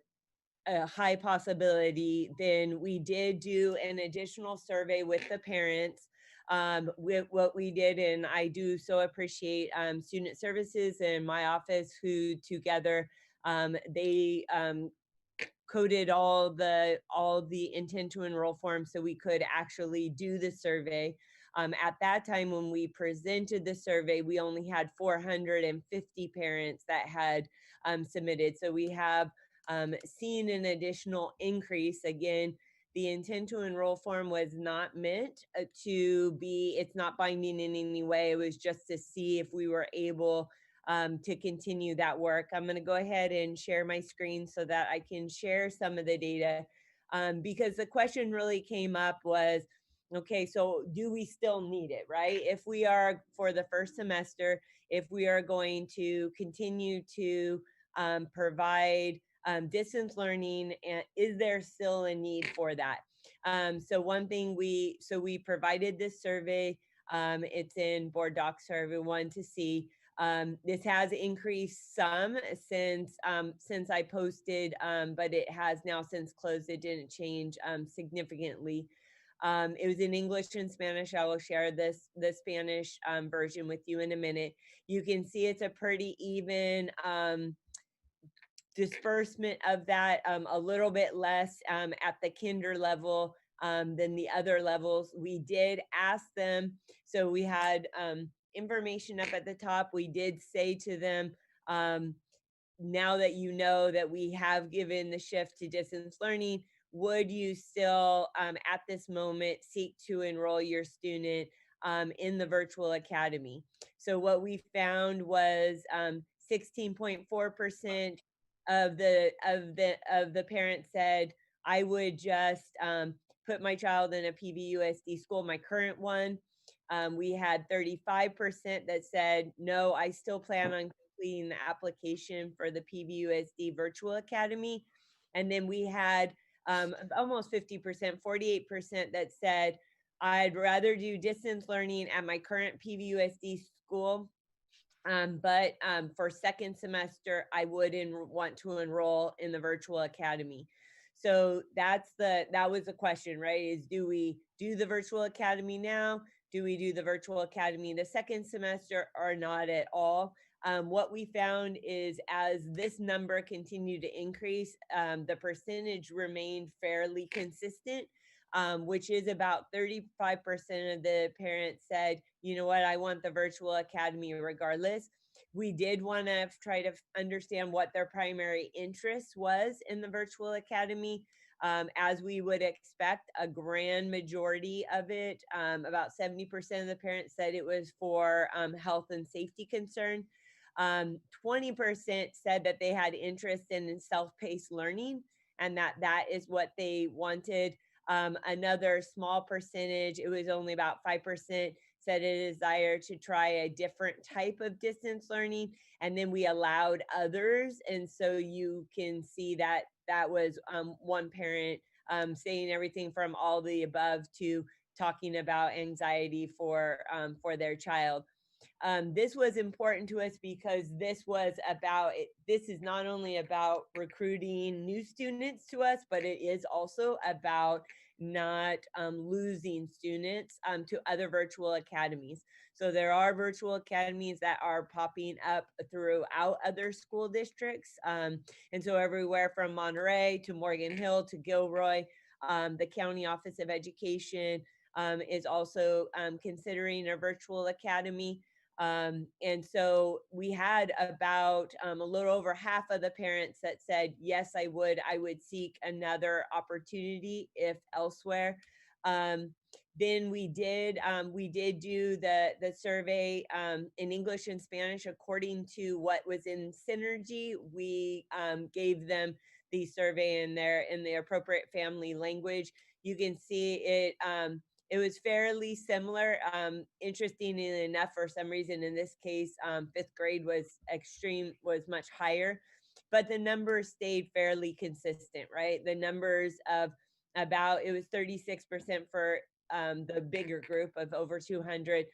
high possibility, then we did do an additional survey with the parents. With what we did, and I do so appreciate student services and my office who together they coded all the intent to enroll forms so we could actually do the survey. At that time when we presented the survey, we only had 450 parents that had submitted. So we have seen an additional increase. Again, the intent to enroll form was not meant to be, it's not binding in any way. It was just to see if we were able to continue that work. I'm going to go ahead and share my screen so that I can share some of the data because the question really came up was, okay, so do we still need it, right? If we are for the first semester, if we are going to continue to provide distance learning, and is there still a need for that? So one thing we provided this survey. It's in board docs for everyone to see. This has increased some since I posted, but it has now since closed. It didn't change significantly. It was in English and Spanish. I will share the Spanish version with you in a minute. You can see it's a pretty even disbursement of that, a little bit less at the kinder level than the other levels. We did ask them, so we had information up at the top. We did say to them, now that you know that we have given the shift to distance learning, would you still at this moment seek to enroll your student in the virtual academy? So what we found was 16.4% of the parents said, I would just put my child in a PVUSD school, my current one. We had 35% that said, no, I still plan on completing the application for the PVUSD Virtual Academy. And then we had almost 50%, 48% that said, I'd rather do distance learning at my current PVUSD school But for second semester, I would want to enroll in the virtual academy. So that was the question, right? Is do we do the virtual academy now? Do we do the virtual academy the second semester or not at all? What we found is as this number continued to increase, the percentage remained fairly consistent, which is about 35% of the parents said, you know what, I want the virtual academy regardless. We did want to try to understand what their primary interest was in the virtual academy. As we would expect, a grand majority of it, about 70% of the parents said it was for health and safety concern. 20% said that they had interest in self-paced learning and that is what they wanted. Another small percentage, it was only about 5%, said a desire to try a different type of distance learning. And then we allowed others. And so you can see that that was one parent saying everything from all the above to talking about anxiety for their child. This was important to us because this is not only about recruiting new students to us, but it is also about not losing students to other virtual academies. So there are virtual academies that are popping up throughout other school districts. And so everywhere from Monterey to Morgan Hill to Gilroy, the County Office of Education is also considering a virtual academy. And so we had about a little over half of the parents that said, yes, I would seek another opportunity if elsewhere. Then we did do the survey in English and Spanish according to what was in Synergy. We gave them the survey in the appropriate family language. You can see it. It was fairly similar. Interestingly enough, for some reason in this case, fifth grade was much higher, but the numbers stayed fairly consistent, right? The numbers of it was 36% for the bigger group of over 200.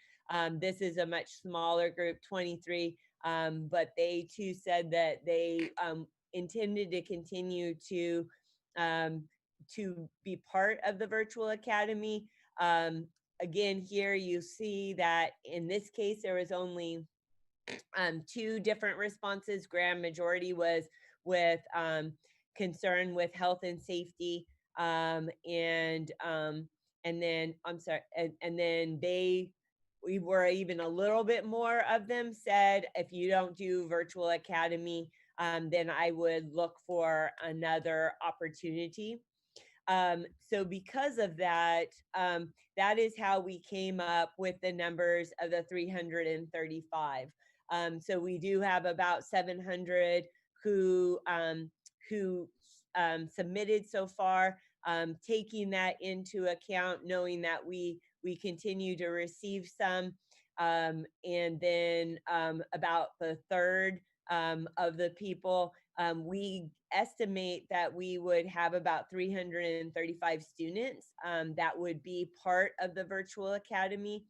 This is a much smaller group, 23, but they too said that they intended to continue to be part of the virtual academy. Again, here you see that in this case, there was only two different responses. Grand majority was with concern with health and safety. And then we were even a little bit more of them said, if you don't do virtual academy, then I would look for another opportunity. So because of that, that is how we came up with the numbers of the 335. So we do have about 700 who submitted so far, taking that into account, knowing that we continue to receive some, and then about the third of the people, we estimate that we would have about 335 students that would be part of the virtual academy.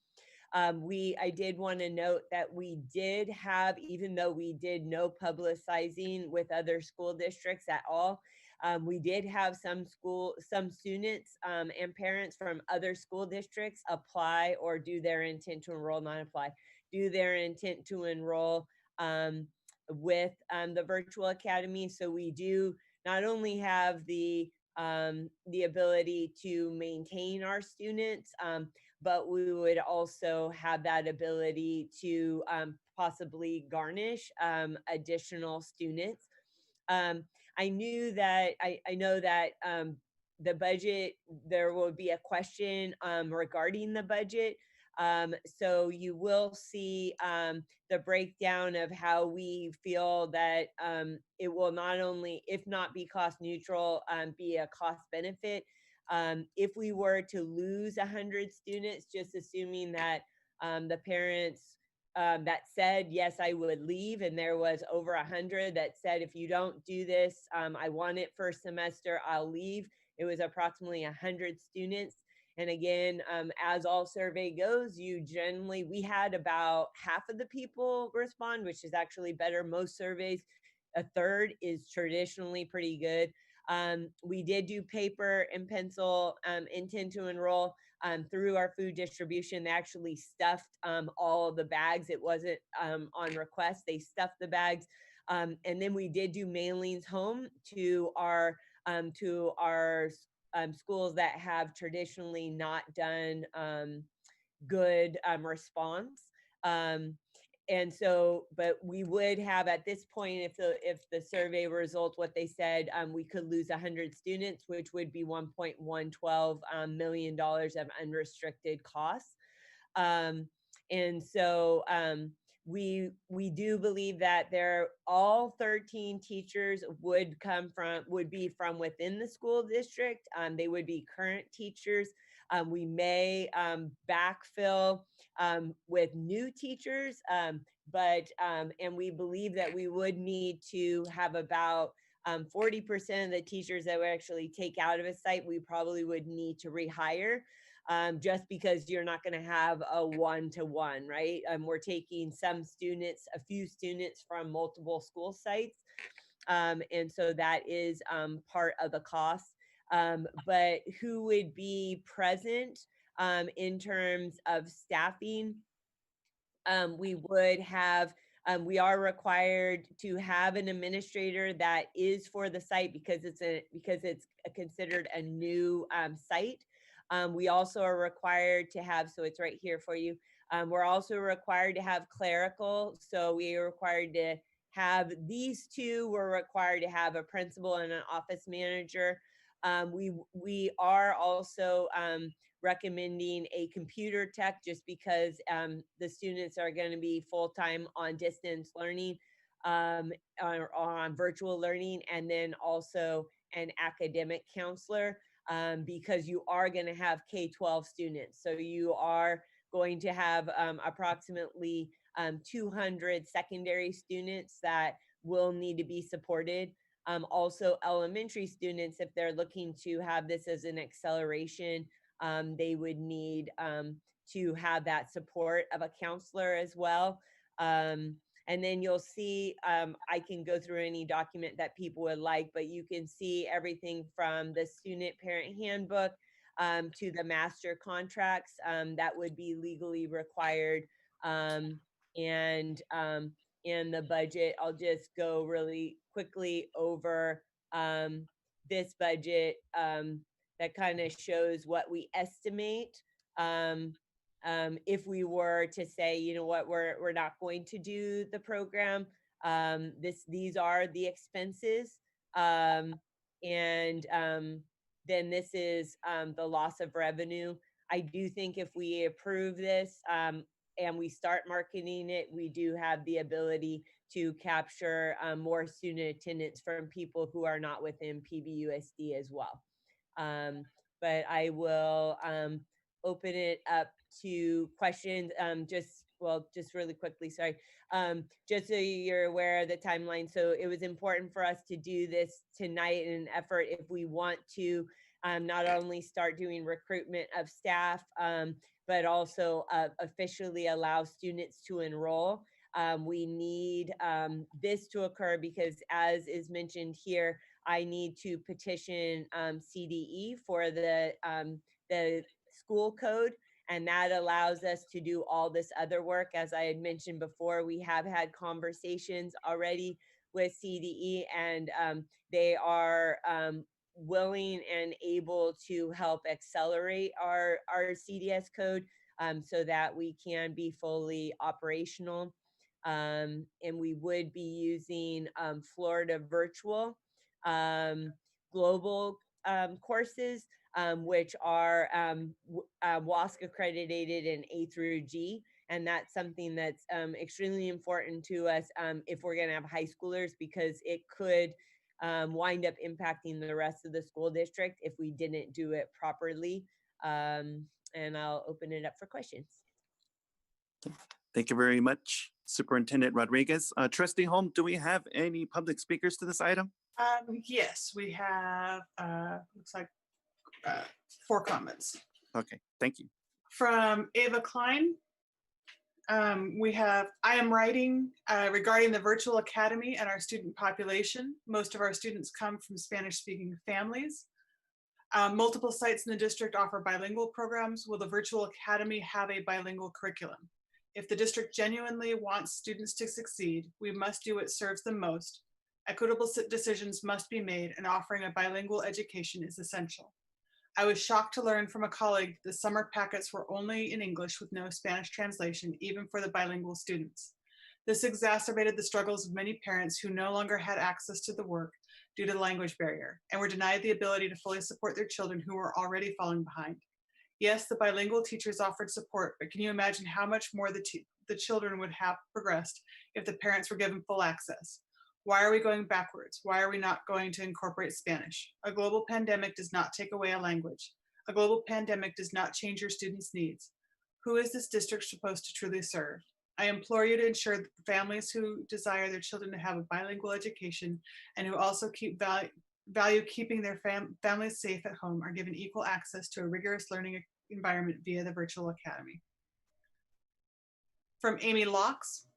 I did want to note that we did have, even though we did no publicizing with other school districts at all, we did have some students and parents from other school districts apply or do their intent to enroll, not apply, do their intent to enroll with the virtual academy. So we do not only have the ability to maintain our students, but we would also have that ability to possibly garnish additional students. I know that the budget, there will be a question regarding the budget. So you will see the breakdown of how we feel that it will not only, if not be cost neutral, be a cost benefit. If we were to lose 100 students, just assuming that the parents that said, yes, I would leave, and there was over 100 that said, if you don't do this, I want it first semester, I'll leave. It was approximately 100 students. And again, as all survey goes, we had about half of the people respond, which is actually better. Most surveys, a third is traditionally pretty good. We did do paper and pencil, intent to enroll through our food distribution. They actually stuffed all of the bags. It wasn't on request. They stuffed the bags. And then we did do mailings home to our schools that have traditionally not done good response. And so, but we would have at this point, if the survey results what they said, we could lose 100 students, which would be $1.112 million of unrestricted costs. And so we do believe that all 13 teachers would be from within the school district. They would be current teachers. We may backfill with new teachers, and we believe that we would need to have about 40% of the teachers that would actually take out of a site, we probably would need to rehire. Just because you're not going to have a one-to-one, right? We're taking a few students from multiple school sites. And so that is part of the cost. But who would be present in terms of staffing? We are required to have an administrator that is for the site because it's considered a new site. We also are required to have, so it's right here for you. We're also required to have clerical. So we are required to have these two. We're required to have a principal and an office manager. We are also recommending a computer tech just because the students are going to be full-time on distance learning or on virtual learning, and then also an academic counselor. Because you are going to have K-12 students. So you are going to have approximately 200 secondary students that will need to be supported. Also elementary students, if they're looking to have this as an acceleration, they would need to have that support of a counselor as well. And then you'll see, I can go through any document that people would like, but you can see everything from the student parent handbook to the master contracts that would be legally required. And in the budget, I'll just go really quickly over this budget that kind of shows what we estimate. If we were to say, you know what, we're not going to do the program, these are the expenses, and then this is the loss of revenue. I do think if we approve this and we start marketing it, we do have the ability to capture more student attendance from people who are not within PVUSD as well. But I will open it up to questions. Just really quickly, sorry. Just so you're aware of the timeline. So it was important for us to do this tonight in an effort if we want to not only start doing recruitment of staff, but also officially allow students to enroll. We need this to occur because, as is mentioned here, I need to petition CDE for the school code, and that allows us to do all this other work. As I had mentioned before, we have had conversations already with CDE, and they are willing and able to help accelerate our CDS code so that we can be fully operational. And we would be using Florida virtual global courses, which are WASC accredited in A through G. And that's something that's extremely important to us if we're going to have high schoolers, because it could wind up impacting the rest of the school district if we didn't do it properly. And I'll open it up for questions. Thank you very much, Superintendent Rodriguez. Trustee Holm, do we have any public speakers to this item? Yes, we have, looks like 4 comments. Okay, thank you. From Ava Klein, we have, I am writing regarding the virtual academy and our student population. Most of our students come from Spanish-speaking families. Multiple sites in the district offer bilingual programs. Will the virtual academy have a bilingual curriculum? If the district genuinely wants students to succeed, we must do what serves them most. Equitable decisions must be made, and offering a bilingual education is essential. I was shocked to learn from a colleague that the summer packets were only in English with no Spanish translation, even for the bilingual students. This exacerbated the struggles of many parents who no longer had access to the work due to the language barrier and were denied the ability to fully support their children who were already falling behind. Yes, the bilingual teachers offered support, but can you imagine how much more the children would have progressed if the parents were given full access? Why are we going backwards? Why are we not going to incorporate Spanish? A global pandemic does not take away a language. A global pandemic does not change your students' needs. Who is this district supposed to truly serve? I implore you to ensure that families who desire their children to have a bilingual education and who also value keeping their families safe at home are given equal access to a rigorous learning environment via the virtual academy. From Amy Locks,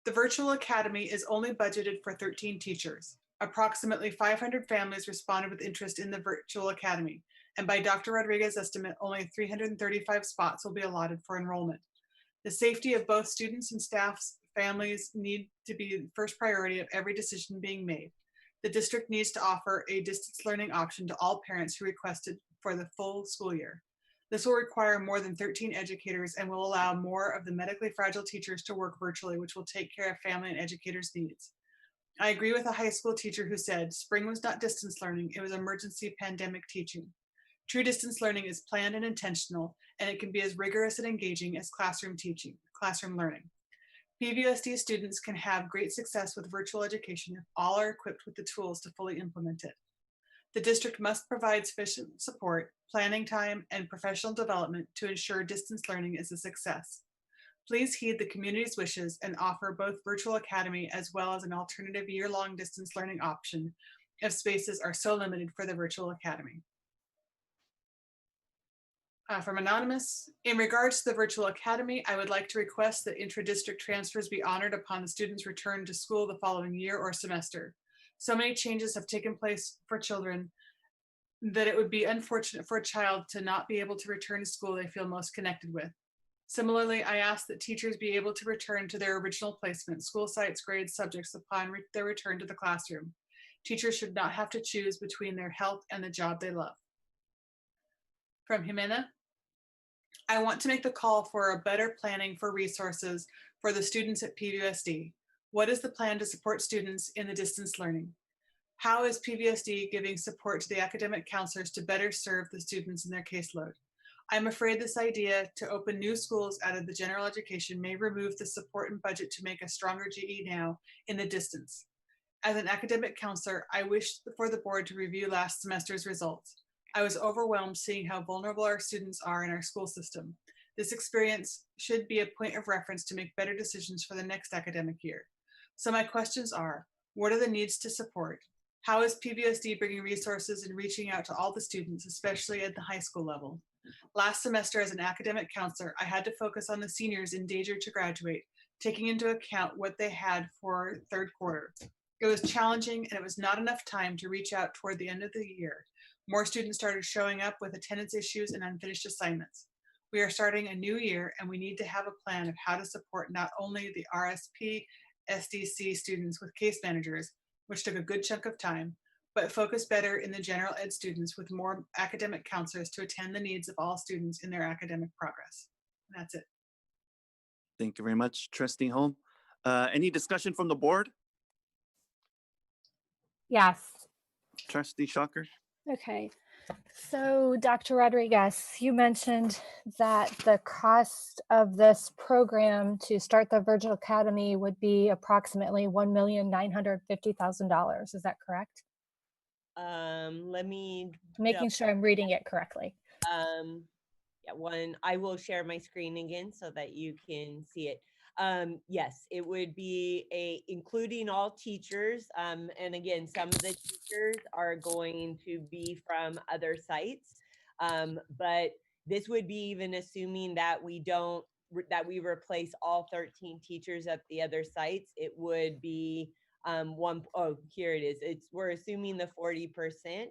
the virtual academy is only budgeted for 13 teachers. Approximately 500 families responded with interest in the virtual academy, and by Dr. Rodriguez's estimate, only 335 spots will be allotted for enrollment. The safety of both students and staff's families need to be the first priority of every decision being made. The district needs to offer a distance learning option to all parents who requested for the full school year. This will require more than 13 educators and will allow more of the medically fragile teachers to work virtually, which will take care of family and educators' needs. I agree with a high school teacher who said, spring was not distance learning, it was emergency pandemic teaching. True distance learning is planned and intentional, and it can be as rigorous and engaging as classroom learning. PVUSD students can have great success with virtual education if all are equipped with the tools to fully implement it. The district must provide sufficient support, planning time, and professional development to ensure distance learning is a success. Please heed the community's wishes and offer both virtual academy as well as an alternative year-long distance learning option if spaces are so limited for the virtual academy. From Anonymous, in regards to the virtual academy, I would like to request that intra-district transfers be honored upon the student's return to school the following year or semester. So many changes have taken place for children that it would be unfortunate for a child to not be able to return to school they feel most connected with. Similarly, I ask that teachers be able to return to their original placement, school sites, grades, subjects upon their return to the classroom. Teachers should not have to choose between their health and the job they love. From Jimena, I want to make the call for a better planning for resources for the students at PVUSD. What is the plan to support students in the distance learning? How is PVUSD giving support to the academic counselors to better serve the students in their caseload? I'm afraid this idea to open new schools out of the general education may remove the support and budget to make a stronger GE now in the distance. As an academic counselor, I wish for the board to review last semester's results. I was overwhelmed seeing how vulnerable our students are in our school system. This experience should be a point of reference to make better decisions for the next academic year. So my questions are, what are the needs to support? How is PVUSD bringing resources and reaching out to all the students, especially at the high school level? Last semester as an academic counselor, I had to focus on the seniors in danger to graduate, taking into account what they had for third quarter. It was challenging and it was not enough time to reach out toward the end of the year. More students started showing up with attendance issues and unfinished assignments. We are starting a new year and we need to have a plan of how to support not only the RSP SDC students with case managers, which took a good chunk of time, but focus better in the general ed students with more academic counselors to attend the needs of all students in their academic progress. And that's it. Thank you very much, Trustee Holm. Any discussion from the board? Yes. Trustee Shocker? Okay. So, Dr. Rodriguez, you mentioned that the cost of this program to start the Virtual Academy would be approximately $1,950,000. Is that correct? Let me Making sure I'm reading it correctly. Yeah, I will share my screen again so that you can see it. Yes, it would be including all teachers. And again, some of the teachers are going to be from other sites. But this would be even assuming that we don't, that we replace all 13 teachers at the other sites. It would be here it is. We're assuming the 40%,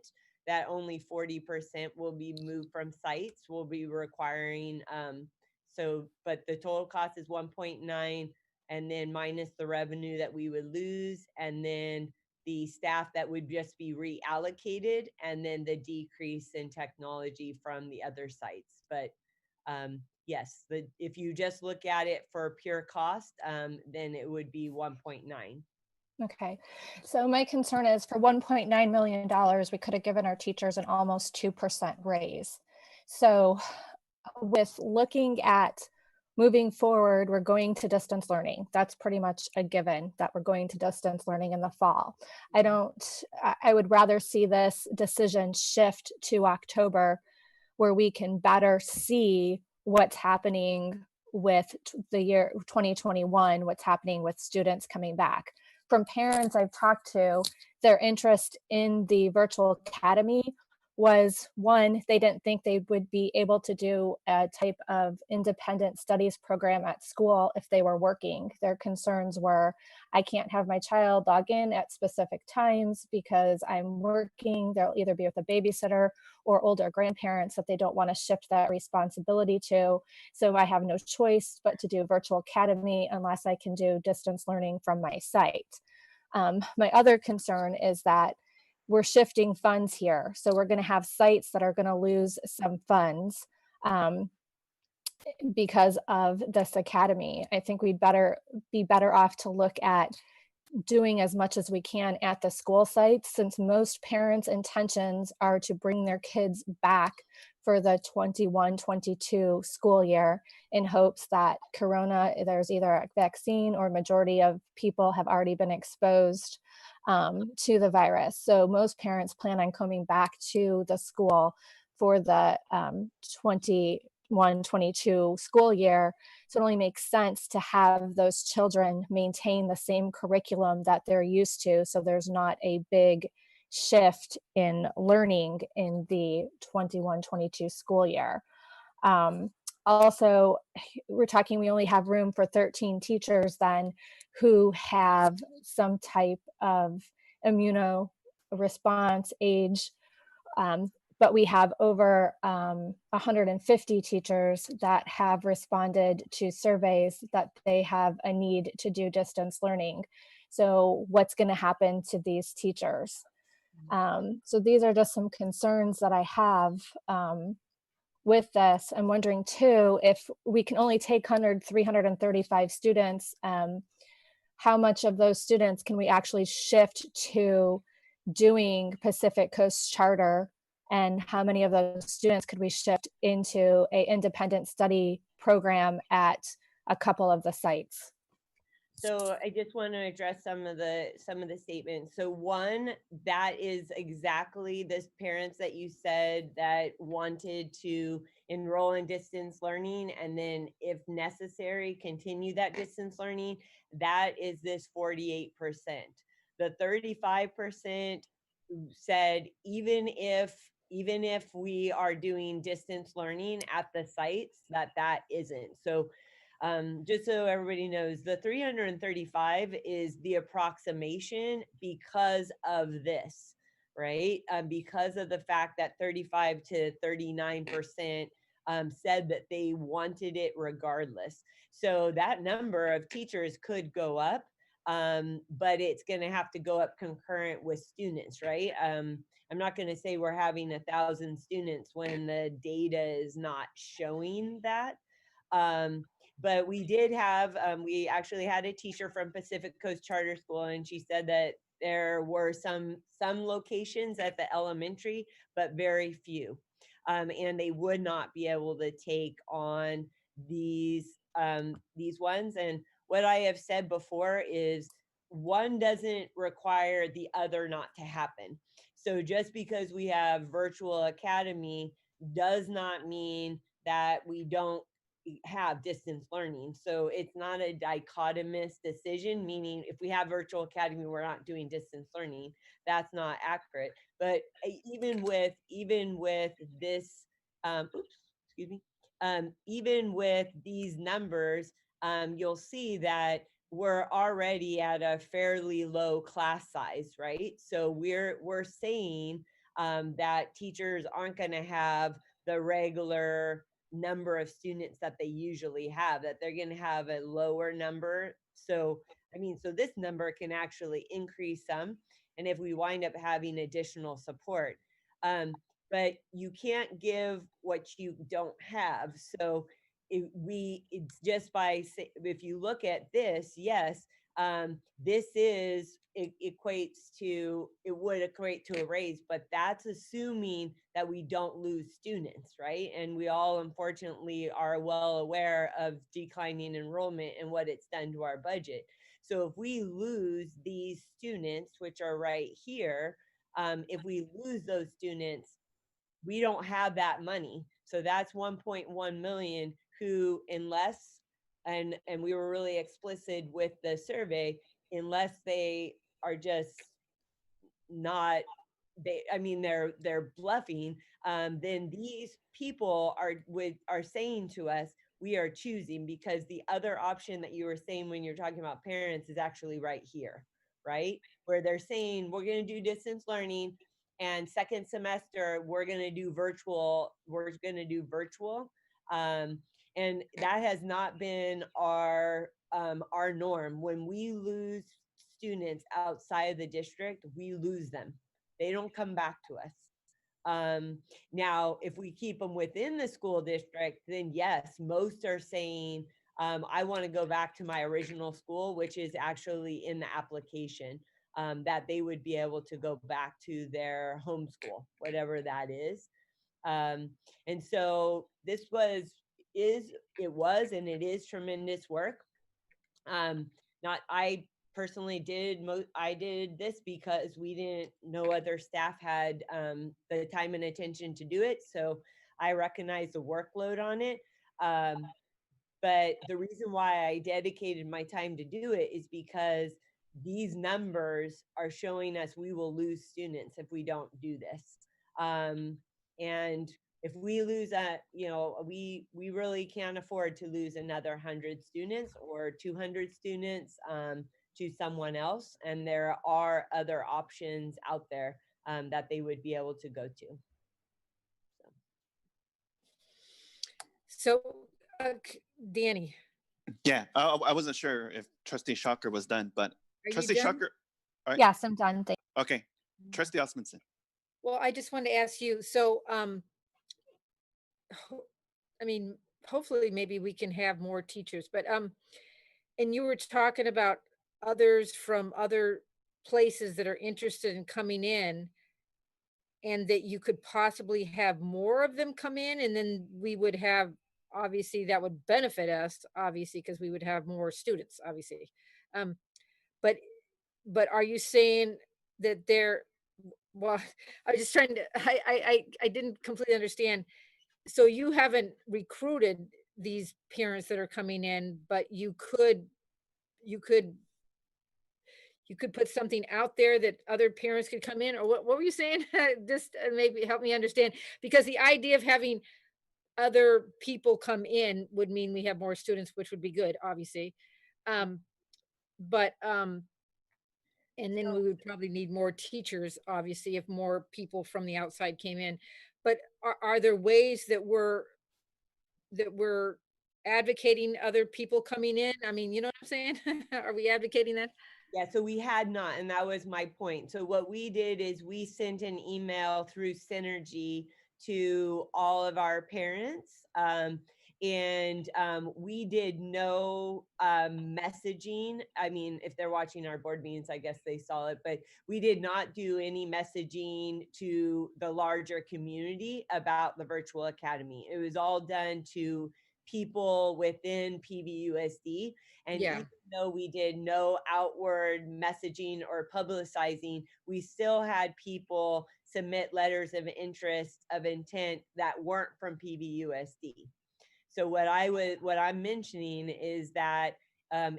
that only 40% will be moved from sites, will be requiring, but the total cost is 1.9, and then minus the revenue that we would lose, and then the staff that would just be reallocated, and then the decrease in technology from the other sites. But yes, if you just look at it for pure cost, then it would be 1.9. Okay, so my concern is for $1.9 million, we could have given our teachers an almost 2% raise. So with looking at moving forward, we're going to distance learning. That's pretty much a given that we're going to distance learning in the fall. I would rather see this decision shift to October, where we can better see what's happening with the year 2021, what's happening with students coming back. From parents I've talked to, their interest in the virtual academy was, one, they didn't think they would be able to do a type of independent studies program at school if they were working. Their concerns were, I can't have my child log in at specific times because I'm working. They'll either be with a babysitter or older grandparents that they don't want to shift that responsibility to. So I have no choice but to do virtual academy unless I can do distance learning from my site. My other concern is that we're shifting funds here. So we're going to have sites that are going to lose some funds because of this academy. I think we'd be better off to look at doing as much as we can at the school sites, since most parents' intentions are to bring their kids back for the 21-22 school year in hopes that there's either a vaccine or majority of people have already been exposed to the virus. So most parents plan on coming back to the school for the 21-22 school year. So it only makes sense to have those children maintain the same curriculum that they're used to, so there's not a big shift in learning in the 21-22 school year. Also, we only have room for 13 teachers then who have some type of immunoresponse age, but we have over 150 teachers that have responded to surveys that they have a need to do distance learning. So what's going to happen to these teachers? So these are just some concerns that I have with this. I'm wondering too, if we can only take 335 students, how much of those students can we actually shift to doing Pacific Coast Charter, and how many of those students could we shift into an independent study program at a couple of the sites? So I just want to address some of the statements. So one, that is exactly this parents that you said that wanted to enroll in distance learning, and then if necessary, continue that distance learning. That is this 48%. The 35% said, even if we are doing distance learning at the sites, that isn't. So just so everybody knows, the 335 is the approximation because of this, right? Because of the fact that 35 to 39% said that they wanted it regardless. So that number of teachers could go up, but it's going to have to go up concurrent with students, right? I'm not going to say we're having 1,000 students when the data is not showing that. But we did have, we actually had a teacher from Pacific Coast Charter School, and she said that there were some locations at the elementary, but very few. And they would not be able to take on these ones. And what I have said before is one doesn't require the other not to happen. So just because we have virtual academy does not mean that we don't have distance learning. So it's not a dichotomous decision, meaning if we have virtual academy, we're not doing distance learning. That's not accurate. But even with this, excuse me, even with these numbers, you'll see that we're already at a fairly low class size, right? So we're saying that teachers aren't going to have the regular number of students that they usually have, that they're going to have a lower number. So, I mean, so this number can actually increase some. And if we wind up having additional support, but you can't give what you don't have. So it's just by, if you look at this, yes, this is, it equates to, it would equate to a raise, but that's assuming that we don't lose students, right? And we all unfortunately are well aware of declining enrollment and what it's done to our budget. So if we lose these students, which are right here, if we lose those students, we don't have that money. So that's 1.1 million who, unless, and we were really explicit with the survey, unless they are just not, they, I mean, they're bluffing, then these people are saying to us, we are choosing, because the other option that you were saying when you're talking about parents is actually right here, right? Where they're saying we're going to do distance learning, and second semester we're going to do virtual. And that has not been our norm. When we lose students outside of the district, we lose them. They don't come back to us. Now, if we keep them within the school district, then yes, most are saying, I want to go back to my original school, which is actually in the application, that they would be able to go back to their home school, whatever that is. And so this was and it is tremendous work. I personally I did this because we didn't, no other staff had the time and attention to do it. So I recognize the workload on it. But the reason why I dedicated my time to do it is because these numbers are showing us we will lose students if we don't do this. And if we lose we really can't afford to lose another 100 students or 200 students to someone else. And there are other options out there that they would be able to go to. So, Danny. Yeah, I wasn't sure if Trustee Shocker was done, but Trustee Shocker. All right. Yes, I'm done. Thank you. Okay, Trustee Osmondson. Well, I just wanted to ask you, so, I mean, hopefully maybe we can have more teachers, but, and you were talking about others from other places that are interested in coming in, and that you could possibly have more of them come in, and then we would have, obviously that would benefit us, obviously, because we would have more students, obviously. But are you saying that they're, well, I was just trying to, I didn't completely understand. So you haven't recruited these parents that are coming in, but you could put something out there that other parents could come in, or what were you saying? Just maybe help me understand, because the idea of having other people come in would mean we have more students, which would be good, obviously. And then we would probably need more teachers, obviously, if more people from the outside came in. But are there ways that we're advocating other people coming in? I mean, you know what I'm saying? Are we advocating that? Yeah, so we had not, and that was my point. So what we did is we sent an email through Synergy to all of our parents, and we did no messaging. I mean, if they're watching our board meetings, I guess they saw it, but we did not do any messaging to the larger community about the virtual academy. It was all done to people within PVUSD. And even though we did no outward messaging or publicizing, we still had people submit letters of interest of intent that weren't from PVUSD. So what I'm mentioning is that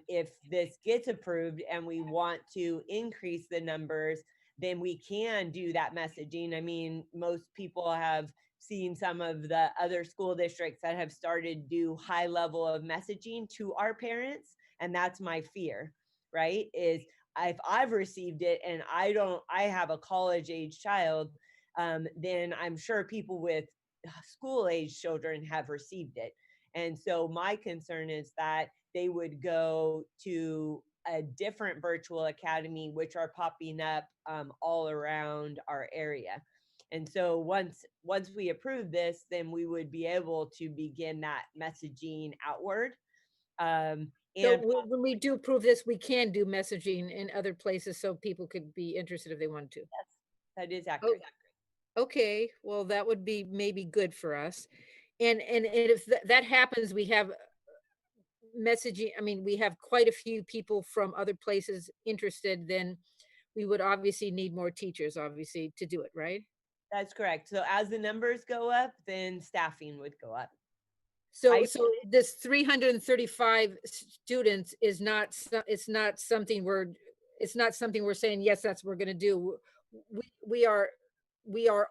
if this gets approved and we want to increase the numbers, then we can do that messaging. I mean, most people have seen some of the other school districts that have started to do high level of messaging to our parents. And that's my fear, right? Is if I've received it and I have a college age child, then I'm sure people with school age children have received it. And so my concern is that they would go to a different virtual academy, which are popping up all around our area. And so once we approve this, then we would be able to begin that messaging outward. So And when we do approve this, we can do messaging in other places so people could be interested if they wanted to. yes, that is accurate. Okay, well, that would be maybe good for us. And if that happens, we have messaging, I mean, we have quite a few people from other places interested, then we would obviously need more teachers, obviously, to do it, right? That's correct. So as the numbers go up, then staffing would go up. So this 335 students is not, it's not something we're saying, yes, that's what we're gonna do. We are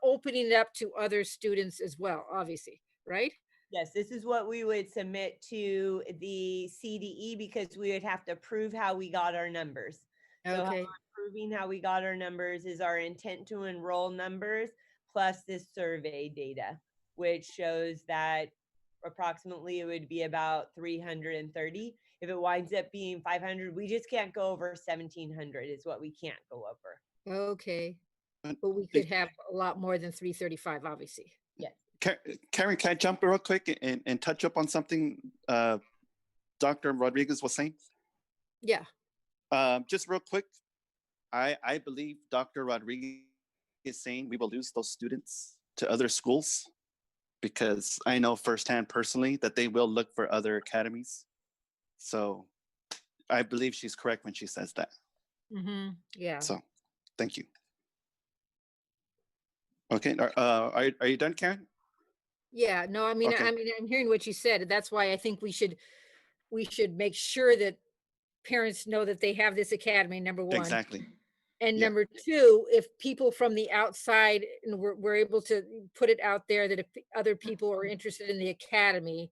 opening it up to other students as well, obviously, right? Yes, this is what we would submit to the CDE because we would have to prove how we got our numbers. So Okay. proving how we got our numbers is our intent to enroll numbers plus this survey data, which shows that approximately it would be about 330. If it winds up being 500, we just can't go over 1700 is what we can't go over. Okay. But we could have a lot more than 335, obviously. Yes. Karen, can I jump real quick and touch up on something Dr. Rodriguez was saying? Yeah. Just real quick, I believe Dr. Rodriguez is saying we will lose those students to other schools because I know firsthand personally that they will look for other academies. So I believe she's correct when she says that. Mm-hmm. Yeah. So thank you. Okay, are you done, Karen? Yeah, no, I mean, Okay. I'm hearing what you said. That's why I think we should make sure that parents know that they have this academy, number one. Exactly. And Yeah. number two, if people from the outside, and we're able to put it out there that if other people are interested in the academy,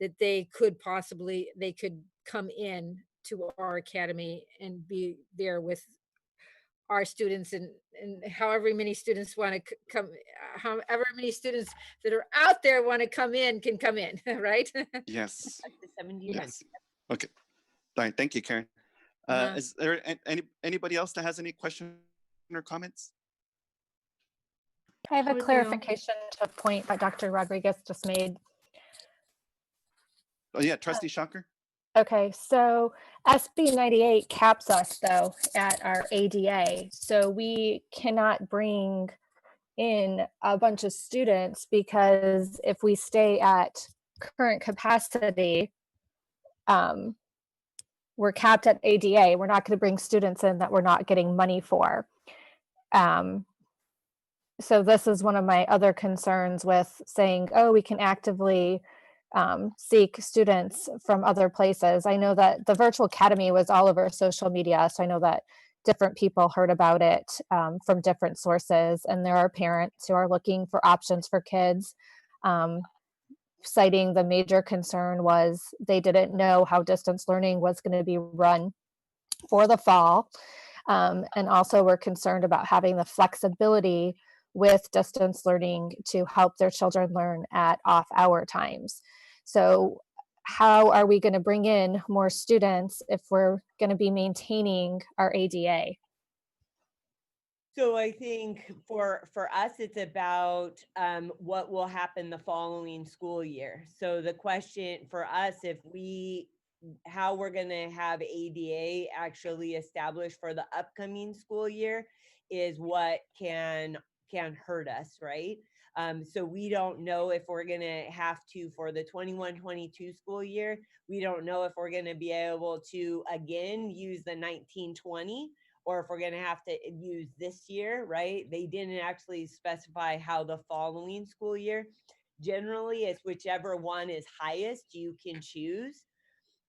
that they could come in to our academy and be there with our students, and however many students want to come, however many students that are out there want to come in can come in, right? Yes. Up to 1700. Yes. Okay. All right. Thank you, Karen. Is there anybody else that has any questions or comments? I have a Hi, Leo. clarification to a point that Dr. Rodriguez just made. Oh yeah, Trustee Shocker. Okay, so SB 98 caps us though at our ADA. So we cannot bring in a bunch of students because if we stay at current capacity, we're capped at ADA. We're not going to bring students in that we're not getting money for. So this is one of my other concerns with saying, oh, we can actively seek students from other places. I know that the virtual academy was all over social media, so I know that different people heard about it from different sources, and there are parents who are looking for options for kids. Citing the major concern was they didn't know how distance learning was going to be run for the fall, and also were concerned about having the flexibility with distance learning to help their children learn at off-hour times. So how are we going to bring in more students if we're going to be maintaining our ADA? So I think for us, it's about what will happen the following school year. So the question for us, how we're going to have ADA actually established for the upcoming school year is what can hurt us, right? So we don't know if we're going to have to, for the 21-22 school year, we don't know if we're going to be able to, again, use the 19-20, or if we're going to have to use this year, right? They didn't actually specify how the following school year. Generally, it's whichever one is highest you can choose.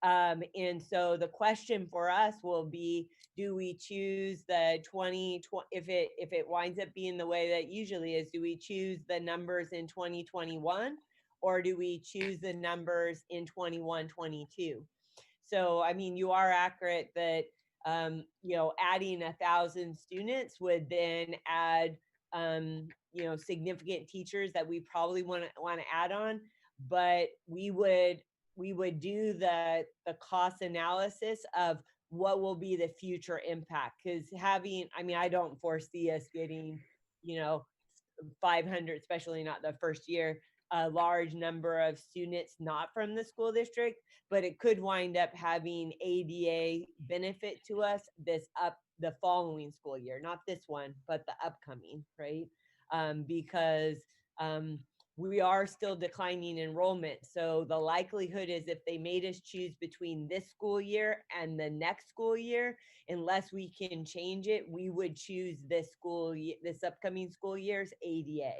And so the question for us will be, do we choose the 2020, if it winds up being the way that usually is, do we choose the numbers in 2021 or do we choose the numbers in 21-22? So, I mean, you are accurate that, you know, adding 1,000 students would then add, you know, significant teachers that we probably want to add on, but we would do the cost analysis of what will be the future impact. Because having, I mean, I don't foresee us getting, you know, 500, especially not the first year, a large number of students not from the school district, but it could wind up having ADA benefit to us the following school year, not this one, but the upcoming, right? Because we are still declining enrollment. So the likelihood is if they made us choose between this school year and the next school year, unless we can change it, we would choose this upcoming school year's ADA,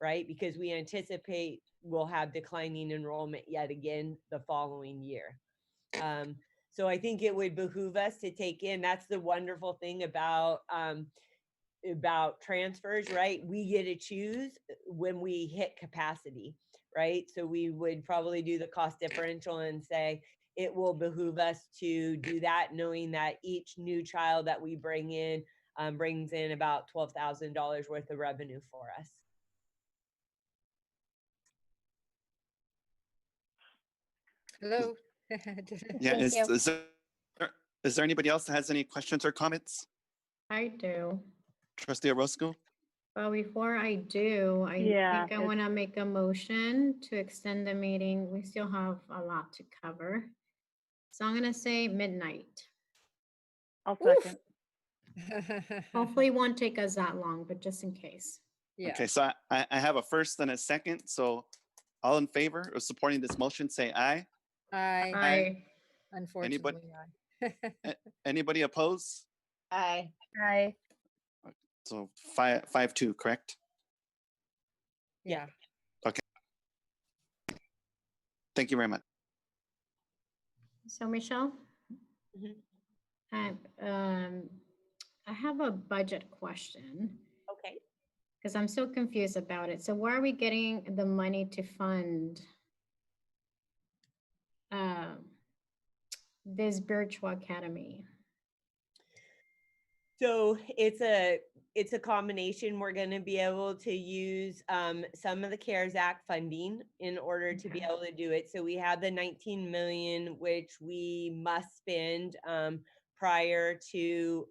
right? Because we anticipate we'll have declining enrollment yet again the following year. So I think it would behoove us to take in, that's the wonderful thing about transfers, right? We get to choose when we hit capacity, right? So we would probably do the cost differential and say it will behoove us to do that, knowing that each new child that we bring in brings in about $12,000 worth of revenue for us. Hello. Yeah, is there anybody else that has any questions or comments? I do. Trustee Orozco? Well, before I do, I think I want to make a motion to extend the meeting. We still have a lot to cover. So I'm going to say midnight. I'll second. Hopefully it won't take us that long, but just in case. Yeah. Okay, so I have a first and a second. So all in favor of supporting this motion, say aye. Aye. Aye. Unfortunately, aye. Anybody oppose? Aye. Aye. So 5-2, correct? Yeah. Okay. Thank you very much. So Michelle, I have a budget question. Okay. Because I'm so confused about it. So where are we getting the money to fund this virtual academy? So it's a combination. We're going to be able to use some of the CARES Act funding in order to be able to do it. So we have the 19 million, which we must spend prior to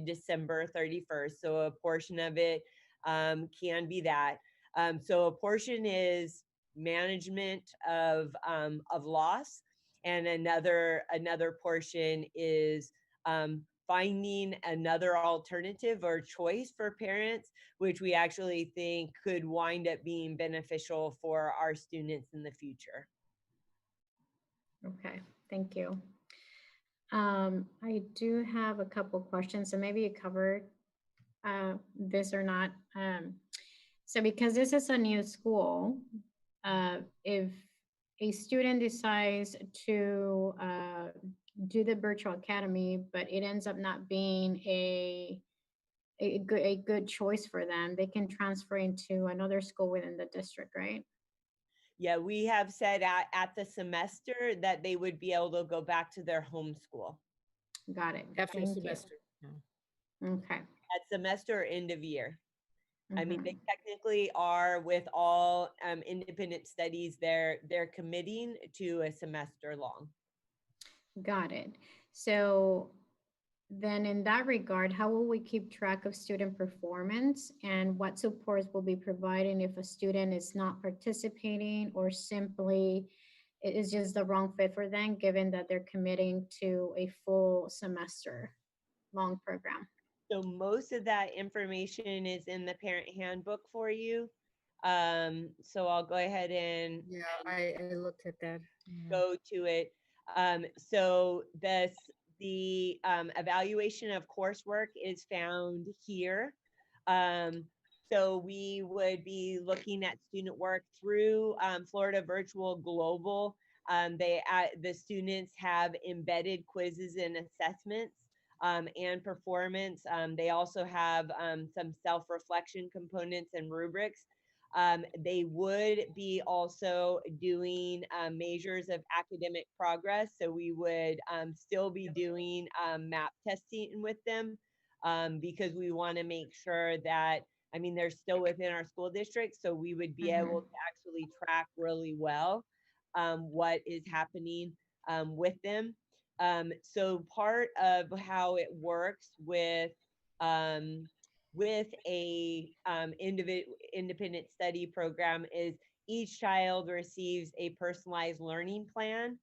December 31st. So a portion of it can be that. So a portion is management of loss, and another portion is finding another alternative or choice for parents, which we actually think could wind up being beneficial for our students in the future. Okay, thank you. I do have a couple questions, so maybe you covered this or not. So because this is a new school, if a student decides to do the virtual academy, but it ends up not being a good choice for them, they can transfer into another school within the district, right? Yeah, we have said at the semester that they would be able to go back to their home school. Got it. After Thank semester. you. Okay. At semester or end of year. I mean, they technically are, with all independent studies, they're committing to a semester long. Got it. So then in that regard, how will we keep track of student performance, and what supports will be providing if a student is not participating or simply it is just the wrong fit for them, given that they're committing to a full semester long program? So most of that information is in the parent handbook for you. So I'll go ahead and I looked at that. Go to it. So the evaluation of coursework is found here. So we would be looking at student work through Florida Virtual Global. The students have embedded quizzes and assessments and performance. They also have some self-reflection components and rubrics. They would be also doing measures of academic progress. So we would still be doing map testing with them because we want to make sure that, I mean, they're still within our school district. So we would be able to actually track really well what is happening with them. So part of how it works with a independent study program is each child receives a personalized learning plan.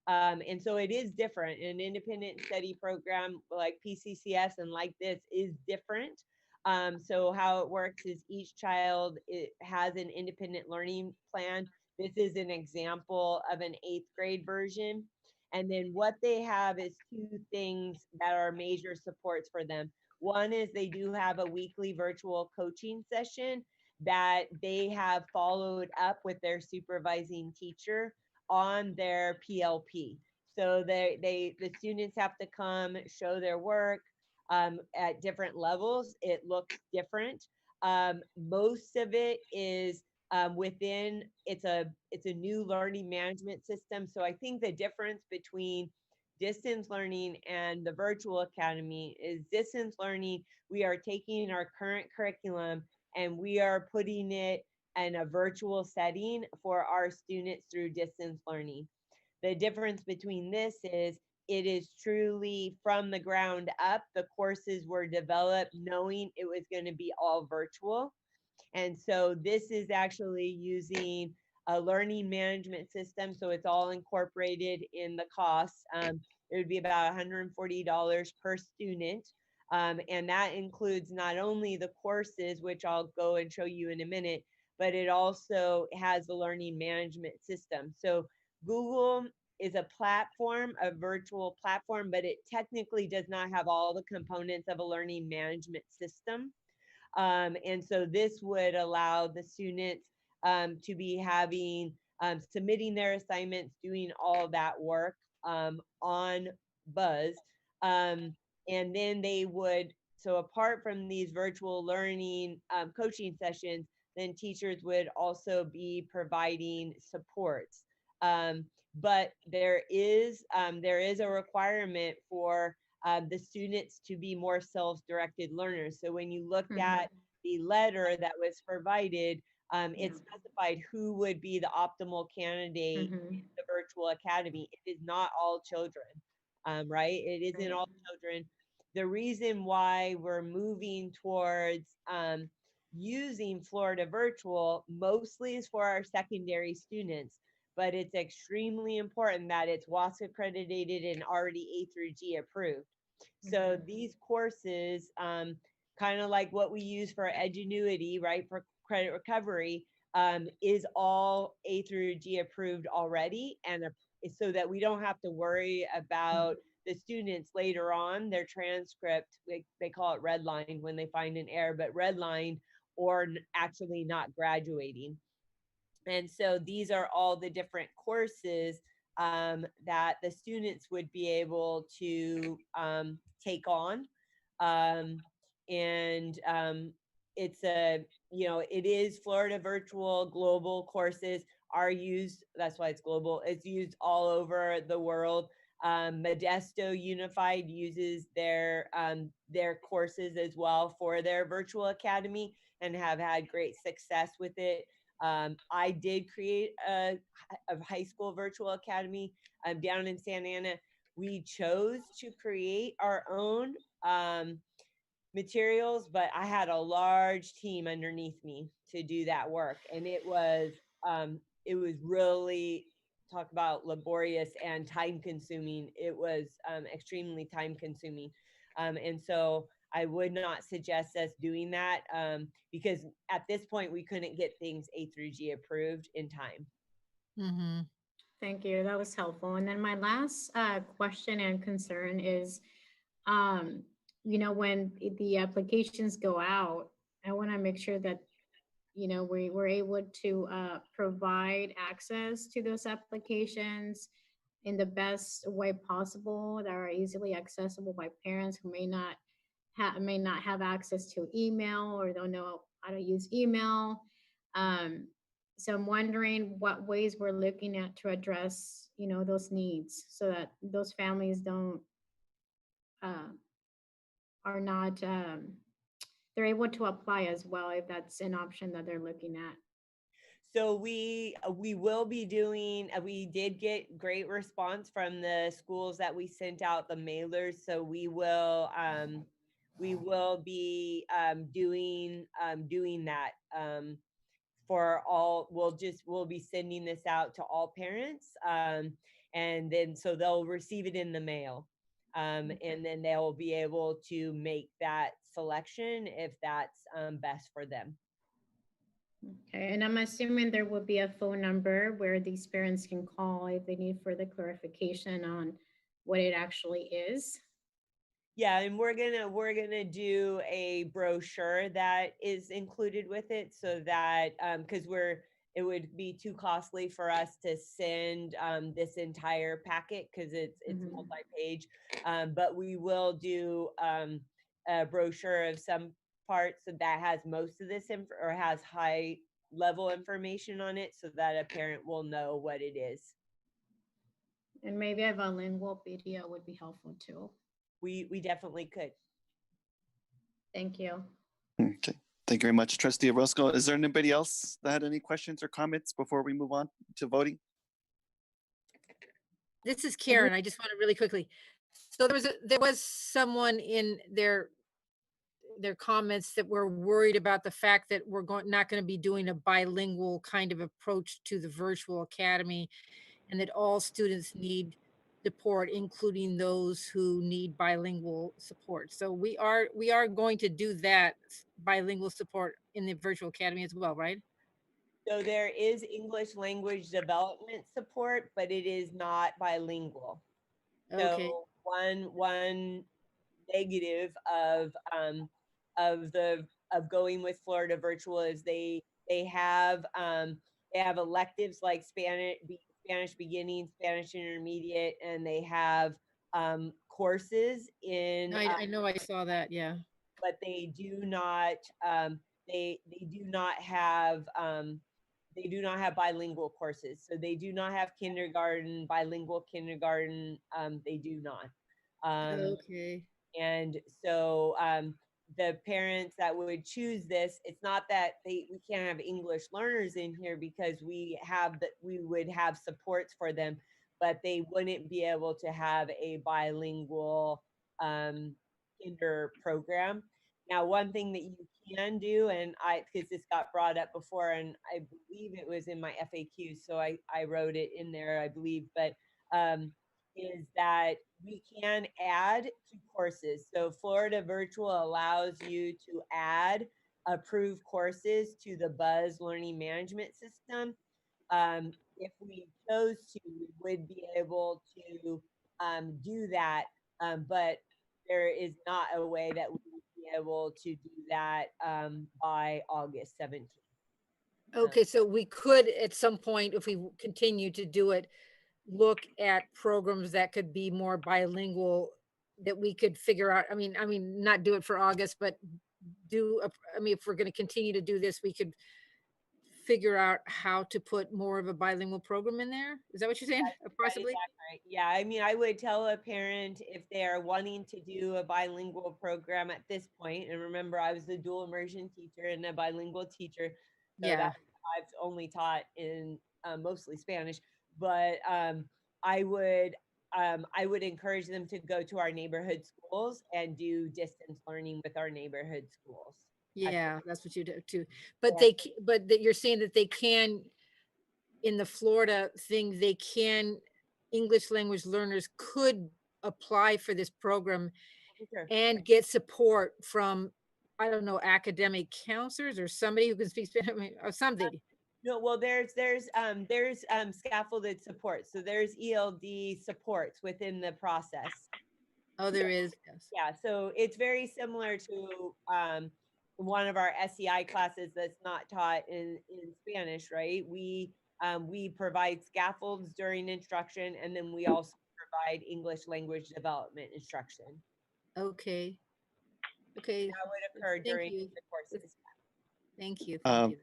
And so it is different. An independent study program like PCCS and like this is different. So how it works is each child has an independent learning plan. This is an example of an 8th grade version. And then what they have is 2 things that are major supports for them. One is they do have a weekly virtual coaching session that they have followed up with their supervising teacher on their PLP. So the students have to come show their work at different levels. It looks different. Most of it is within, it's a new learning management system. So I think the difference between distance learning and the virtual academy is distance learning, we are taking our current curriculum and we are putting it in a virtual setting for our students through distance learning. The difference between this is it is truly from the ground up. The courses were developed knowing it was going to be all virtual. And so this is actually using a learning management system. So it's all incorporated in the costs. It would be about $140 per student. And that includes not only the courses, which I'll go and show you in a minute, but it also has a learning management system. So Google is a platform, a virtual platform, but it technically does not have all the components of a learning management system. And so this would allow the students to be having, submitting their assignments, doing all that work on Buzz. And then they would, so apart from these virtual learning coaching sessions, then teachers would also be providing supports. But there is a requirement for the students to be more self-directed learners. So when you looked at the letter that was provided, it specified who would be the optimal candidate in the virtual academy. It is not all children, right? It isn't all children. The reason why we're moving towards using Florida Virtual mostly is for our secondary students, but it's extremely important that it's WASC accredited and already A through G approved. So these courses, kind of like what we use for Edgenuity, right, for credit recovery, is all A through G approved already, and so that we don't have to worry about the students later on, their transcript, they call it redline when they find an error, but redline or actually not graduating. And so these are all the different courses that the students would be able to take on. It's a, it is Florida Virtual. Global courses are used. That's why it's global. It's used all over the world. Modesto Unified uses their courses as well for their virtual academy and have had great success with it. I did create a high school virtual academy down in Santa Ana. We chose to create our own materials, but I had a large team underneath me to do that work, and it was really, talk about laborious and time consuming. It was extremely time consuming, and so I would not suggest us doing that because at this point we couldn't get things A through G approved in time. Thank you. That was helpful. And then my last question and concern is, when the applications go out, I want to make sure that we were able to provide access to those applications in the best way possible that are easily accessible by parents who may not have access to email or don't know how to use email. So I'm wondering what ways we're looking at to address, those needs so that those families don't are not they're able to apply as well if that's an option that they're looking at. So we will be doing. We did get great response from the schools that we sent out the mailers. So we will be doing that for all. We'll be sending this out to all parents, and then so they'll receive it in the mail, and then they'll be able to make that selection if that's best for them. Okay, and I'm assuming there will be a phone number where these parents can call if they need further clarification on what it actually is. Yeah, and we're gonna do a brochure that is included with it so that because it would be too costly for us to send this entire packet because it's multi-page, but we will do a brochure of some parts that has most of this or has high level information on it so that a parent will know what it is. And maybe a bilingual video would be helpful too. We definitely could. Thank you. Okay, thank you very much, Trustee Orozco. Is there anybody else that had any questions or comments before we move on to voting? This is Karen. I just want to really quickly. So there was someone in their comments that were worried about the fact that we're not going to be doing a bilingual kind of approach to the virtual academy, and that all students need support, including those who need bilingual support. So we are going to do that bilingual support in the virtual academy as well, right? So there is English language development support, but it is not bilingual. Okay. So one negative of going with Florida virtual is they have electives like Spanish beginning, Spanish intermediate, and they have courses in. I know I saw that, yeah. But they do not. They do not have. They do not have bilingual courses, so they do not have bilingual kindergarten. They do not. Okay. And so the parents that would choose this, it's not that we can't have English learners in here because we would have supports for them, but they wouldn't be able to have a bilingual kinder program. Now, one thing that you can do, and because this got brought up before, and I believe it was in my FAQ, so I wrote it in there, I believe, but is that we can add to courses. So Florida Virtual allows you to add approved courses to the Buzz Learning Management System. If we chose to, we would be able to do that, but there is not a way that we would be able to do that by August 17th. Okay, so we could at some point, if we continue to do it, look at programs that could be more bilingual that we could figure out. I mean, not do it for August, but if we're going to continue to do this, we could figure out how to put more of a bilingual program in there. Is that what you're saying? Possibly? Right. Yeah, I would tell a parent if they're wanting to do a bilingual program at this point, and remember, I was a dual immersion teacher and a bilingual teacher, so yeah, that I've only taught in mostly Spanish, but I would encourage them to go to our neighborhood schools and do distance learning with our neighborhood schools. Yeah, that's what you do too. But that you're saying that they can, in the Florida thing, English language learners could apply for this program and get support from, I don't know, academic counselors or somebody who can speak Spanish or something. No, well, there's scaffolded support. So there's ELD supports within the process. Oh, there is. Yes. Yeah. So it's very similar to one of our SEI classes that's not taught in Spanish, right? We provide scaffolds during instruction, and then we also provide English language development instruction. Okay. Okay. That would occur Thank during you. the courses. Thank you. Thank you.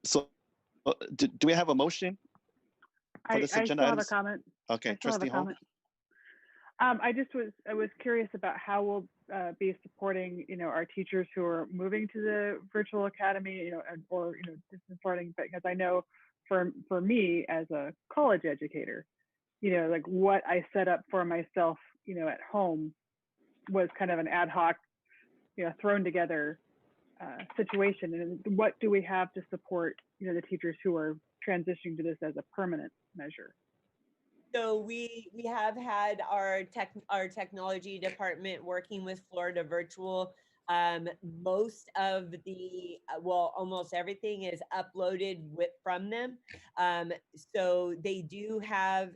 So do we have a motion for I this still agenda have item? a comment. Okay, I still have Trustee a Hall. comment. I was curious about how we'll be supporting, our teachers who are moving to the virtual academy, or distance learning, because I know for me as a college educator, like what I set up for myself, at home was kind of an ad hoc, thrown together situation. And what do we have to support, the teachers who are transitioning to this as a permanent measure? So we have had our technology department working with Florida Virtual. Most of the almost everything is uploaded from them. So they do have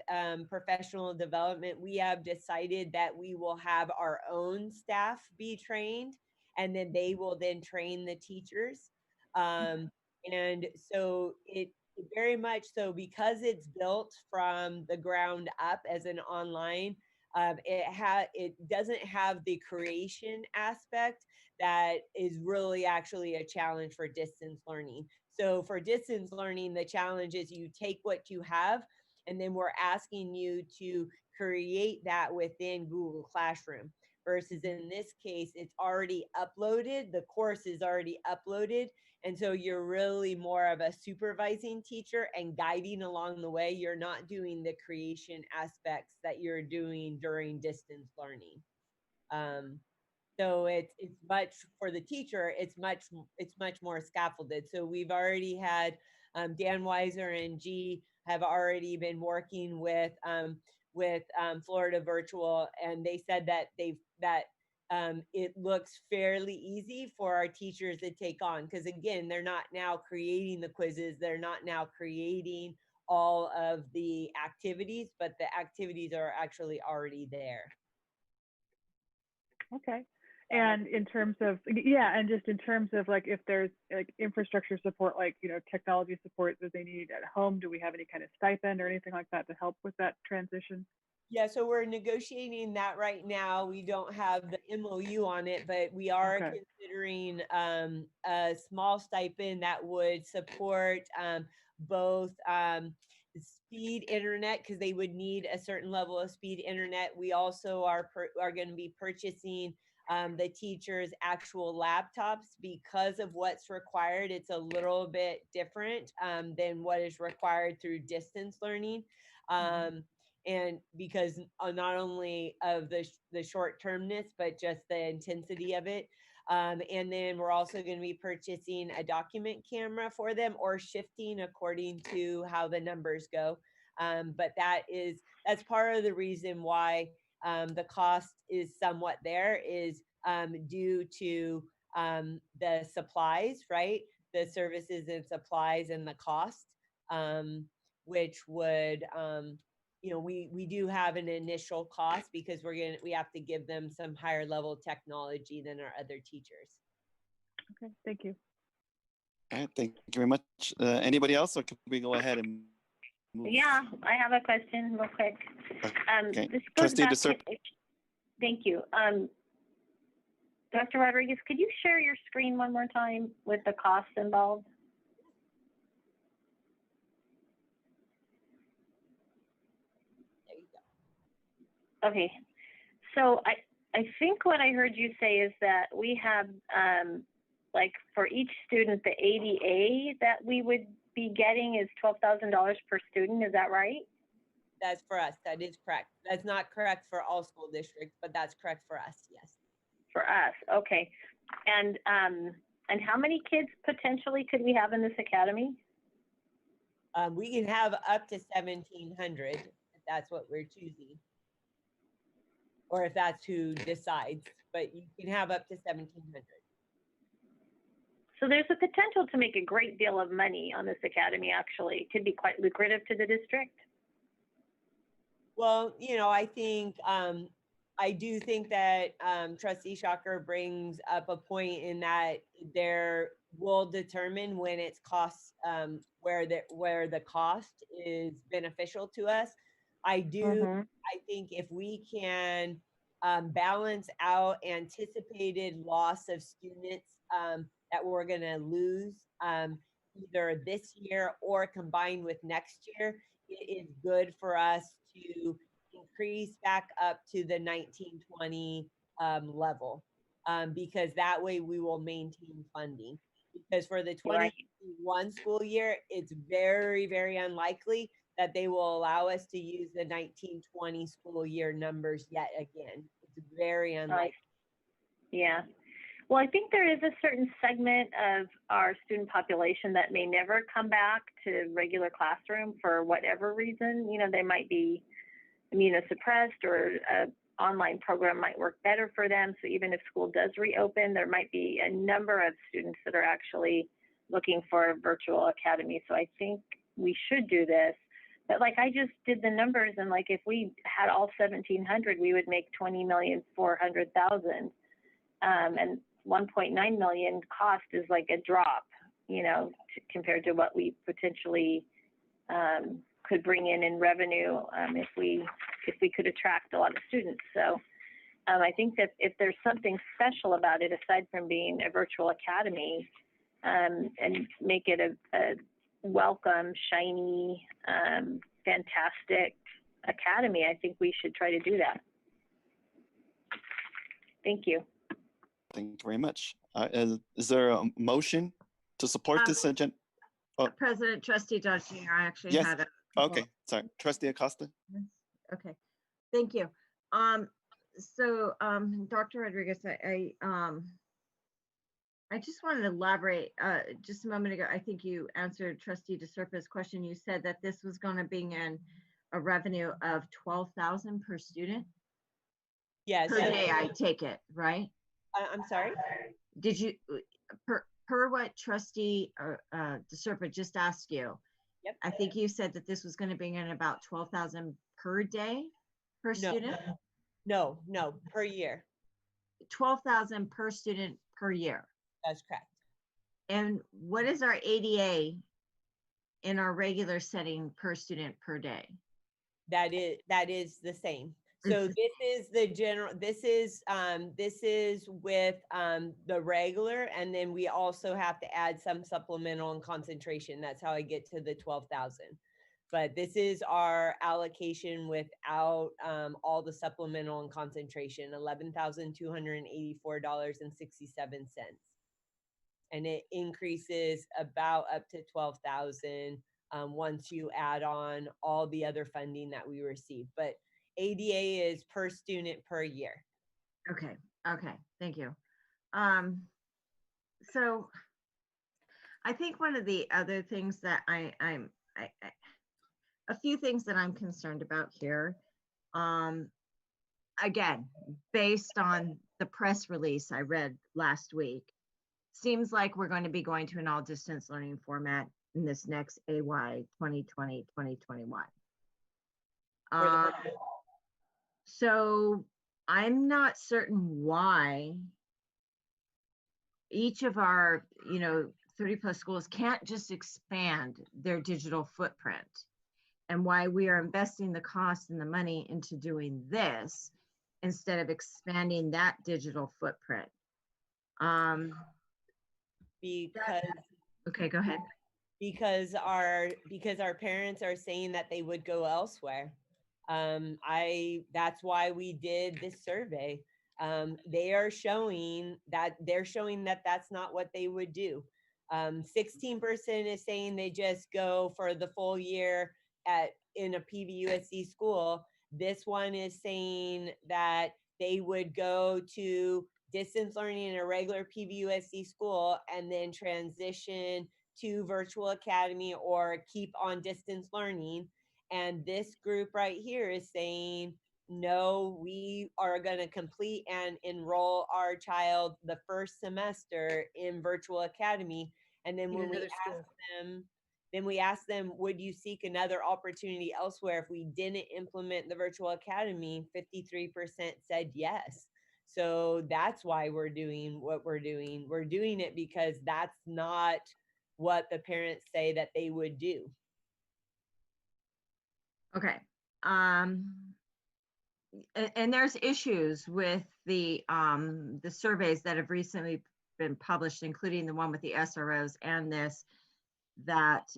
professional development. We have decided that we will have our own staff be trained, and then they will then train the teachers. And so it very much so, because it's built from the ground up as an online, it doesn't have the creation aspect that is really actually a challenge for distance learning. So for distance learning, the challenge is you take what you have, and then we're asking you to create that within Google Classroom. Versus in this case, it's already uploaded, the course is already uploaded. And so you're really more of a supervising teacher and guiding along the way. You're not doing the creation aspects that you're doing during distance learning. So it's much for the teacher. It's much more scaffolded. So we've already had Dan Weiser and G have already been working with Florida Virtual, and they said that it looks fairly easy for our teachers to take on, because again, they're not now creating the quizzes, they're not now creating all of the activities, but the activities are actually already there. Okay. And in terms of, and just in terms of like, if there's like infrastructure support, like, technology support that they need at home, do we have any kind of stipend or anything like that to help with that transition? Yeah, so we're negotiating that right now. We don't have the MOU on it, but we are considering a small stipend that would support both speed internet, because they would need a certain level of speed internet. We also are going to be purchasing the teachers' actual laptops, because of what's required. It's a little bit different than what is required through distance learning. And because not only of the short-termness, but just the intensity of it. And then we're also going to be purchasing a document camera for them, or shifting according to how the numbers go. But that's part of the reason why the cost is somewhat there, is due to the supplies, right? The services and supplies and the cost, which would, we do have an initial cost, because we have to give them some higher level technology than our other teachers. Okay, thank you. All right, thank you very much. Anybody else, or can we go ahead and move? Yeah, I have a question real quick. Okay. This goes Trustee back DeSerpa. Thank you. Dr. Rodriguez, could you share your screen one more time with the costs involved? Okay, so I think what I heard you say is that we have, like for each student, the ADA that we would be getting is $12,000 per student. Is that right? That's for us. That is correct. That's not correct for all school districts, but that's correct for us. Yes. For us, okay. And how many kids potentially could we have in this academy? We can have up to 1,700 if that's what we're choosing, or if that's who decides, but you can have up to 1,700. So there's a potential to make a great deal of money on this academy, actually. It could be quite lucrative to the district. Well, I think I do think that Trustee Shocker brings up a point in that there will determine when it's costs, where the cost is beneficial to us. I think if we can balance out anticipated loss of students that we're going to lose either this year or combined with next year, it is good for us to increase back up to the 1920 level, because that way we will maintain funding. Because for the 21 school year, it's very, very unlikely that they will allow us to use the 1920 school year numbers yet again. It's very unlikely. Yeah. Well, I think there is a certain segment of our student population that may never come back to regular classroom for whatever reason. You know, they might be immunosuppressed, or an online program might work better for them. So even if school does reopen, there might be a number of students that are actually looking for a virtual academy. So I think we should do this. But like, I just did the numbers, and like, if we had all 1,700, we would make 20,400,000. And 1.9 million cost is like a drop, you know, compared to what we potentially could bring in revenue if we could attract a lot of students. So I think that if there's something special about it, aside from being a virtual academy, and make it a welcome, shiny, fantastic academy, I think we should try to do that. Thank you. Thank you very much. Is there a motion to support this agenda? Oh. President, Trustee Dodge Jr., I actually Yes. had a. Okay, sorry. Trustee Acosta? Okay, thank you. So, Dr. Rodriguez, I just wanted to elaborate. Just a moment ago, I think you answered Trustee DeSerpa's question. You said that this was going to bring in a revenue of $12,000 per student. Yes. Per day, I take it, right? I'm sorry? Did you, per what Trustee DeSerpa just asked you, yep. I think you said that this was going to bring in about 12,000 per day per student? No, per year. 12,000 per student per year. That's correct. And what is our ADA in our regular setting per student per day? That is the same. So this is the general, this is with the regular, and then we also have to add some supplemental and concentration. That's how I get to the 12,000. But this is our allocation without all the supplemental and concentration, $11,284.67. And it increases about up to 12,000 once you add on all the other funding that we receive. But ADA is per student per year. Okay, thank you. So I think one of the other things that a few things that I'm concerned about here, again, based on the press release I read last week, seems like we're going to be going to an all distance learning format in this next AY 2020-2021. So I'm not certain why each of our, 30 plus schools can't just expand their digital footprint, and why we are investing the cost and the money into doing this instead of expanding that digital footprint. Okay, go ahead. Because our parents are saying that they would go elsewhere. That's why we did this survey. They're showing that that's not what they would do. 16% is saying they just go for the full year in a PVUSD school. This one is saying that they would go to distance learning in a regular PVUSD school and then transition to virtual academy or keep on distance learning. And this group right here is saying, no, we are going to complete and enroll our child the first semester in virtual academy. And then when we ask them, then we asked them, would you seek another opportunity elsewhere if we didn't implement the virtual academy? 53% said yes. So that's why we're doing what we're doing. We're doing it because that's not what the parents say that they would do. Okay. And there's issues with the surveys that have recently been published, including the one with the SROs and this, that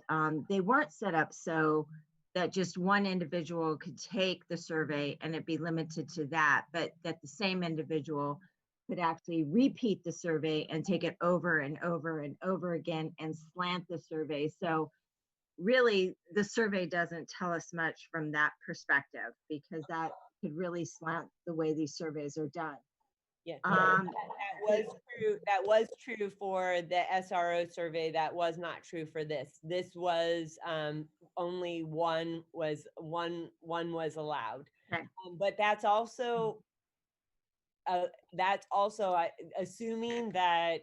they weren't set up so that just one individual could take the survey and it be limited to that, but that the same individual could actually repeat the survey and take it over and over and over again and slant the survey. So really, the survey doesn't tell us much from that perspective, because that could really slant the way these surveys are done. Yeah, that was true. That was true for the SRO survey. That was not true for this. This was only one was allowed. Okay. But that's also assuming that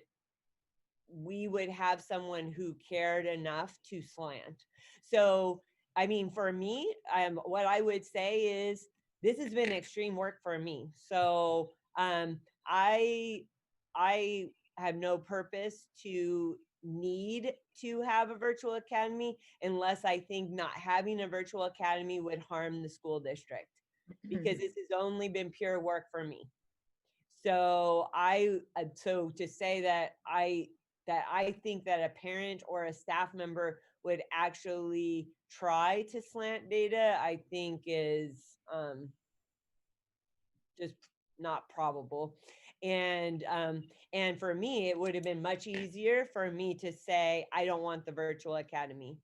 we would have someone who cared enough to slant. So, I mean, for me, what I would say is this has been extreme work for me. So, I have no purpose to need to have a virtual academy unless I think not having a virtual academy would harm the school district, because this has only been pure work for me. So so to say that I think that a parent or a staff member would actually try to slant data, I think is just not probable. And for me, it would have been much easier for me to say, I don't want the virtual academy.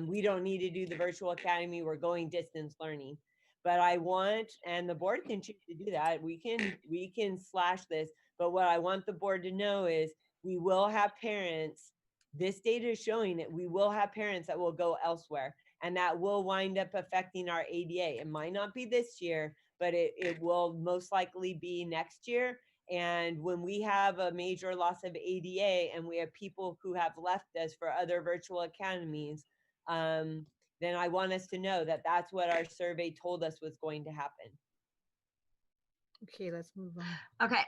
We don't need to do the virtual academy. We're going distance learning. But I want, and the board can choose to do that. We can slash this. But what I want the board to know is we will have parents. This data is showing that we will have parents that will go elsewhere, and that will wind up affecting our ADA. It might not be this year, but it will most likely be next year. And when we have a major loss of ADA and we have people who have left us for other virtual academies, then I want us to know that that's what our survey told us was going to happen. Okay, let's move on. Okay,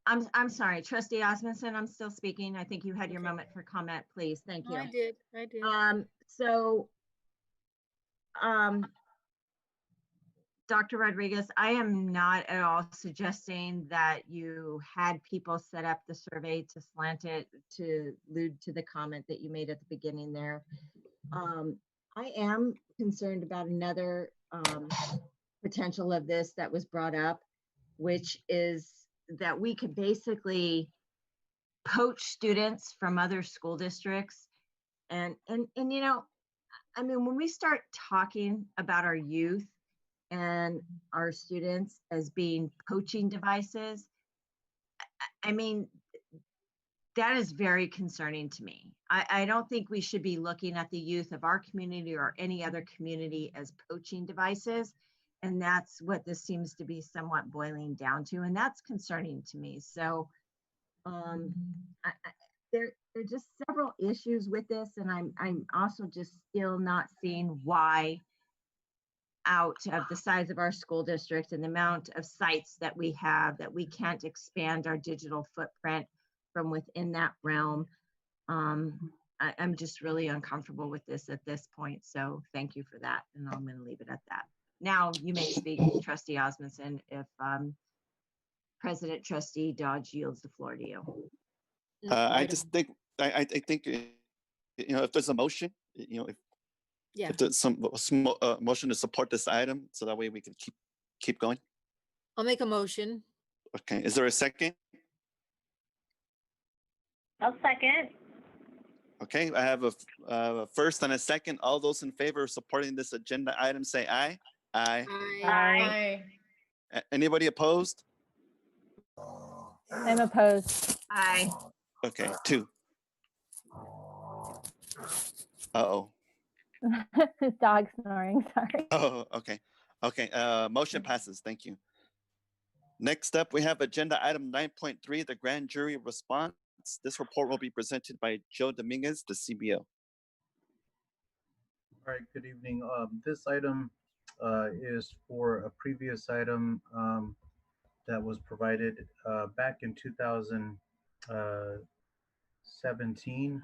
I'm sorry, Trustee Osmondson, I'm still speaking. I think you had your moment for comment, please. Thank you. I did. Dr. Rodriguez, I am not at all suggesting that you had people set up the survey to slant it, to allude to the comment that you made at the beginning there. I am concerned about another potential of this that was brought up, which is that we could basically poach students from other school districts. And you know, I mean, when we start talking about our youth and our students as being poaching devices, I mean, that is very concerning to me. I don't think we should be looking at the youth of our community or any other community as poaching devices. And that's what this seems to be somewhat boiling down to. And that's concerning to me. So there are just several issues with this. And I'm also just still not seeing why, out of the size of our school district and the amount of sites that we have, that we can't expand our digital footprint from within that realm. I'm just really uncomfortable with this at this point. So thank you for that. And I'm going to leave it at that. Now you may speak, Trustee Osmondson, if President Trustee Dodge yields the floor to you. I just think, I think, you know, if there's a motion, you know, if there's some motion to support this item, so that way we can keep going. I'll make a motion. Okay, is there a second? I'll second. Okay, I have a first and a second. All those in favor of supporting this agenda item, say aye. Aye. Aye. Anybody opposed? I'm opposed. Aye. Okay, 2. Uh-oh. Dog snoring, sorry. Oh, okay. Okay, motion passes. Thank you. Next up, we have agenda item 9.3, the grand jury response. This report will be presented by Joe Dominguez, the CBO. All right, good evening. This item is for a previous item that was provided back in 2017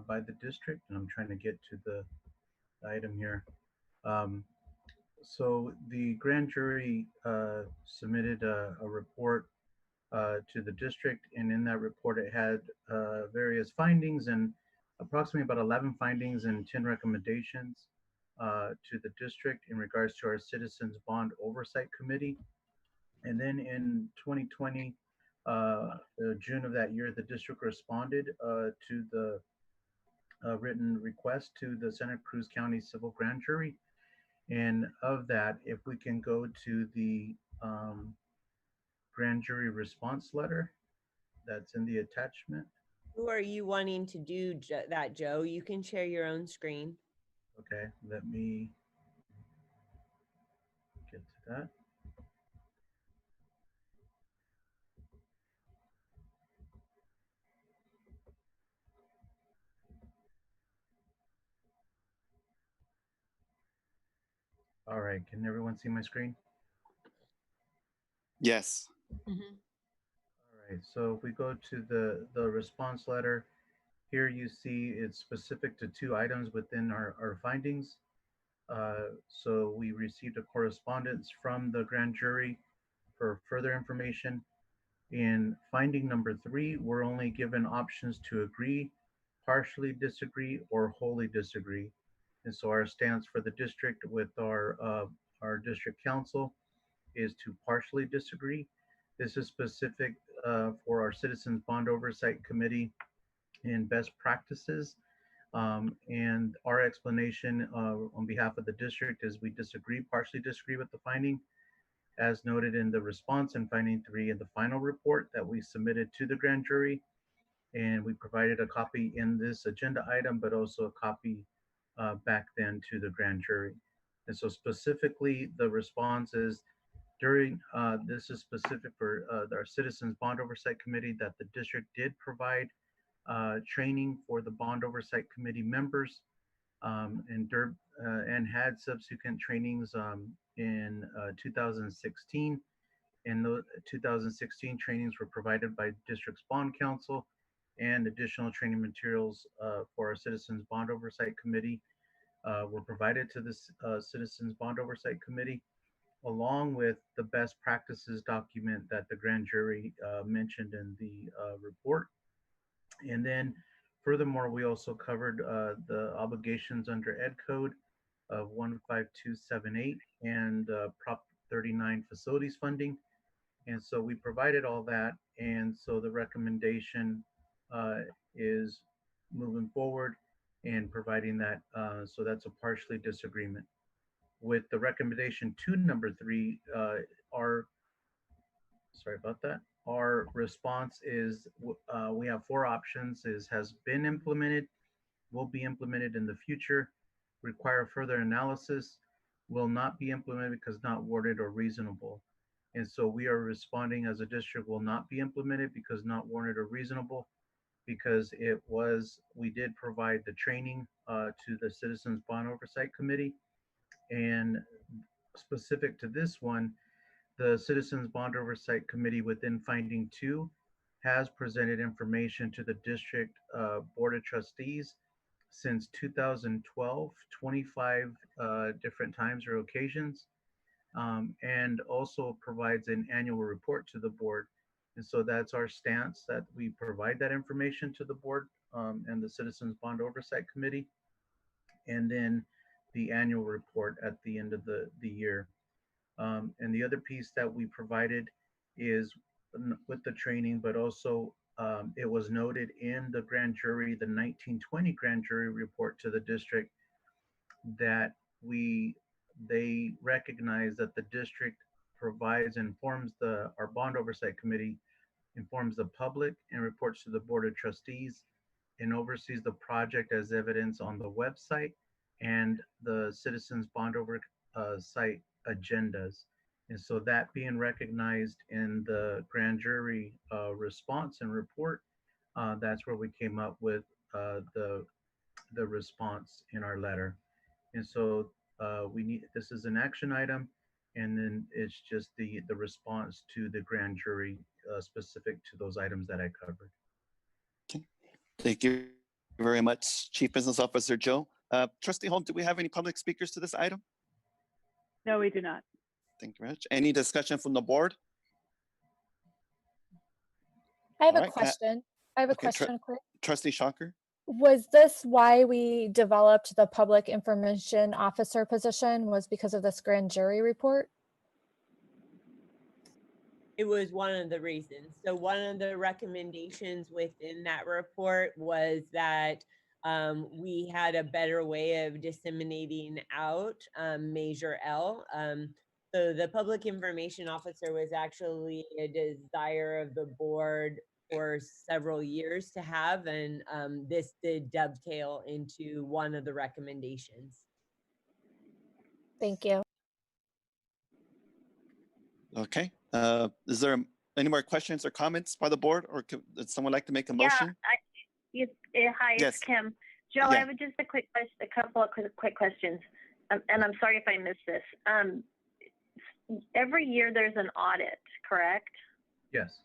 by the district, and I'm trying to get to the item here. So the grand jury submitted a report to the district, and in that report it had various findings and approximately about 11 findings and 10 recommendations to the district in regards to our Citizens Bond Oversight Committee. And then in 2020, June of that year, the district responded to the written request to the Santa Cruz County Civil Grand Jury. And of that, if we can go to the grand jury response letter that's in the attachment. Who are you wanting to do that, Joe? You can share your own screen. Okay, let me get to that. All right, can everyone see my screen? Yes. All right, so if we go to the response letter, here you see it's specific to 2 items within our findings. So we received a correspondence from the grand jury for further information. In finding number 3, we're only given options to agree, partially disagree, or wholly disagree. And so our stance for the district with our district council is to partially disagree. This is specific for our Citizens Bond Oversight Committee and best practices. And our explanation on behalf of the district is we disagree, partially disagree with the finding, as noted in the response in finding 3 in the final report that we submitted to the grand jury. And we provided a copy in this agenda item, but also a copy back then to the grand jury. And so specifically the response is during, this is specific for our Citizens Bond Oversight Committee, that the district did provide training for the Bond Oversight Committee members and had subsequent trainings in 2016. And the 2016 trainings were provided by District's Bond Council, and additional training materials for our Citizens Bond Oversight Committee were provided to this Citizens Bond Oversight Committee, along with the best practices document that the grand jury mentioned in the report. And then furthermore, we also covered the obligations under Ed Code of 15278 and Prop 39 facilities funding. And so we provided all that. And so the recommendation is moving forward and providing that. So that's a partially disagreement. With the recommendation to number 3, sorry about that. Our response is we have 4 options: is has been implemented, will be implemented in the future, require further analysis, will not be implemented because not warranted or reasonable. And so we are responding as a district will not be implemented because not warranted or reasonable, because we did provide the training to the Citizens Bond Oversight Committee. And specific to this one, the Citizens Bond Oversight Committee within finding 2 has presented information to the district Board of Trustees since 2012, 25 different times or occasions, and also provides an annual report to the board. And so that's our stance, that we provide that information to the board and the Citizens Bond Oversight Committee, and then the annual report at the end of the year. And the other piece that we provided is with the training, but also it was noted in the grand jury, the 1920 grand jury report to the district, that they recognize that the district provides, informs our bond oversight committee, informs the public and reports to the board of trustees, and oversees the project as evidence on the website and the Citizens Bond Oversight agendas. And so that being recognized in the grand jury response and report, that's where we came up with the response in our letter. And so this is an action item, and then it's just the response to the grand jury specific to those items that I covered. Thank you very much, Chief Business Officer Joe. Trustee Holm, do we have any public speakers to this item? No, we do not. Thank you very much. Any discussion from the board? I have All a right, question. I have a okay, question quick. Trustee Shocker? Was this why we developed the public information officer position, was because of this grand jury report? It was one of the reasons. So one of the recommendations within that report was that we had a better way of disseminating out Measure L. So the public information officer was actually a desire of the board for several years to have, and this did dovetail into one of the recommendations. Thank you. Okay. Is there any more questions or comments by the board, or would someone like to make a motion? Hi, Yes. it's Kim. Joe, I have just a couple of quick questions, and I'm sorry if I missed this. Every year there's an audit, correct? Yes.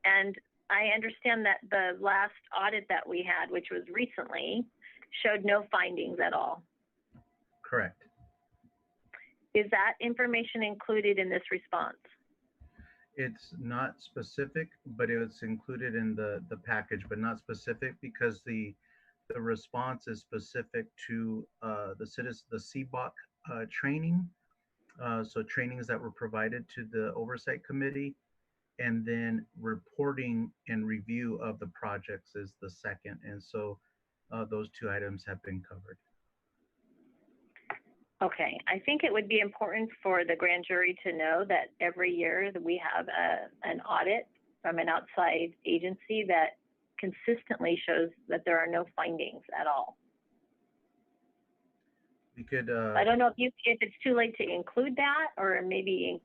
And I understand that the last audit that we had, which was recently, showed no findings at all. Correct. Is that information included in this response? It's not specific, but it's included in the package, but not specific because the response is specific to the CBOC training. So trainings that were provided to the oversight committee, and then reporting and review of the projects is the second. And so those two items have been covered. Okay, I think it would be important for the grand jury to know that every year that we have an audit from an outside agency that consistently shows that there are no findings at all. We could. I don't know if it's too late to include that, or maybe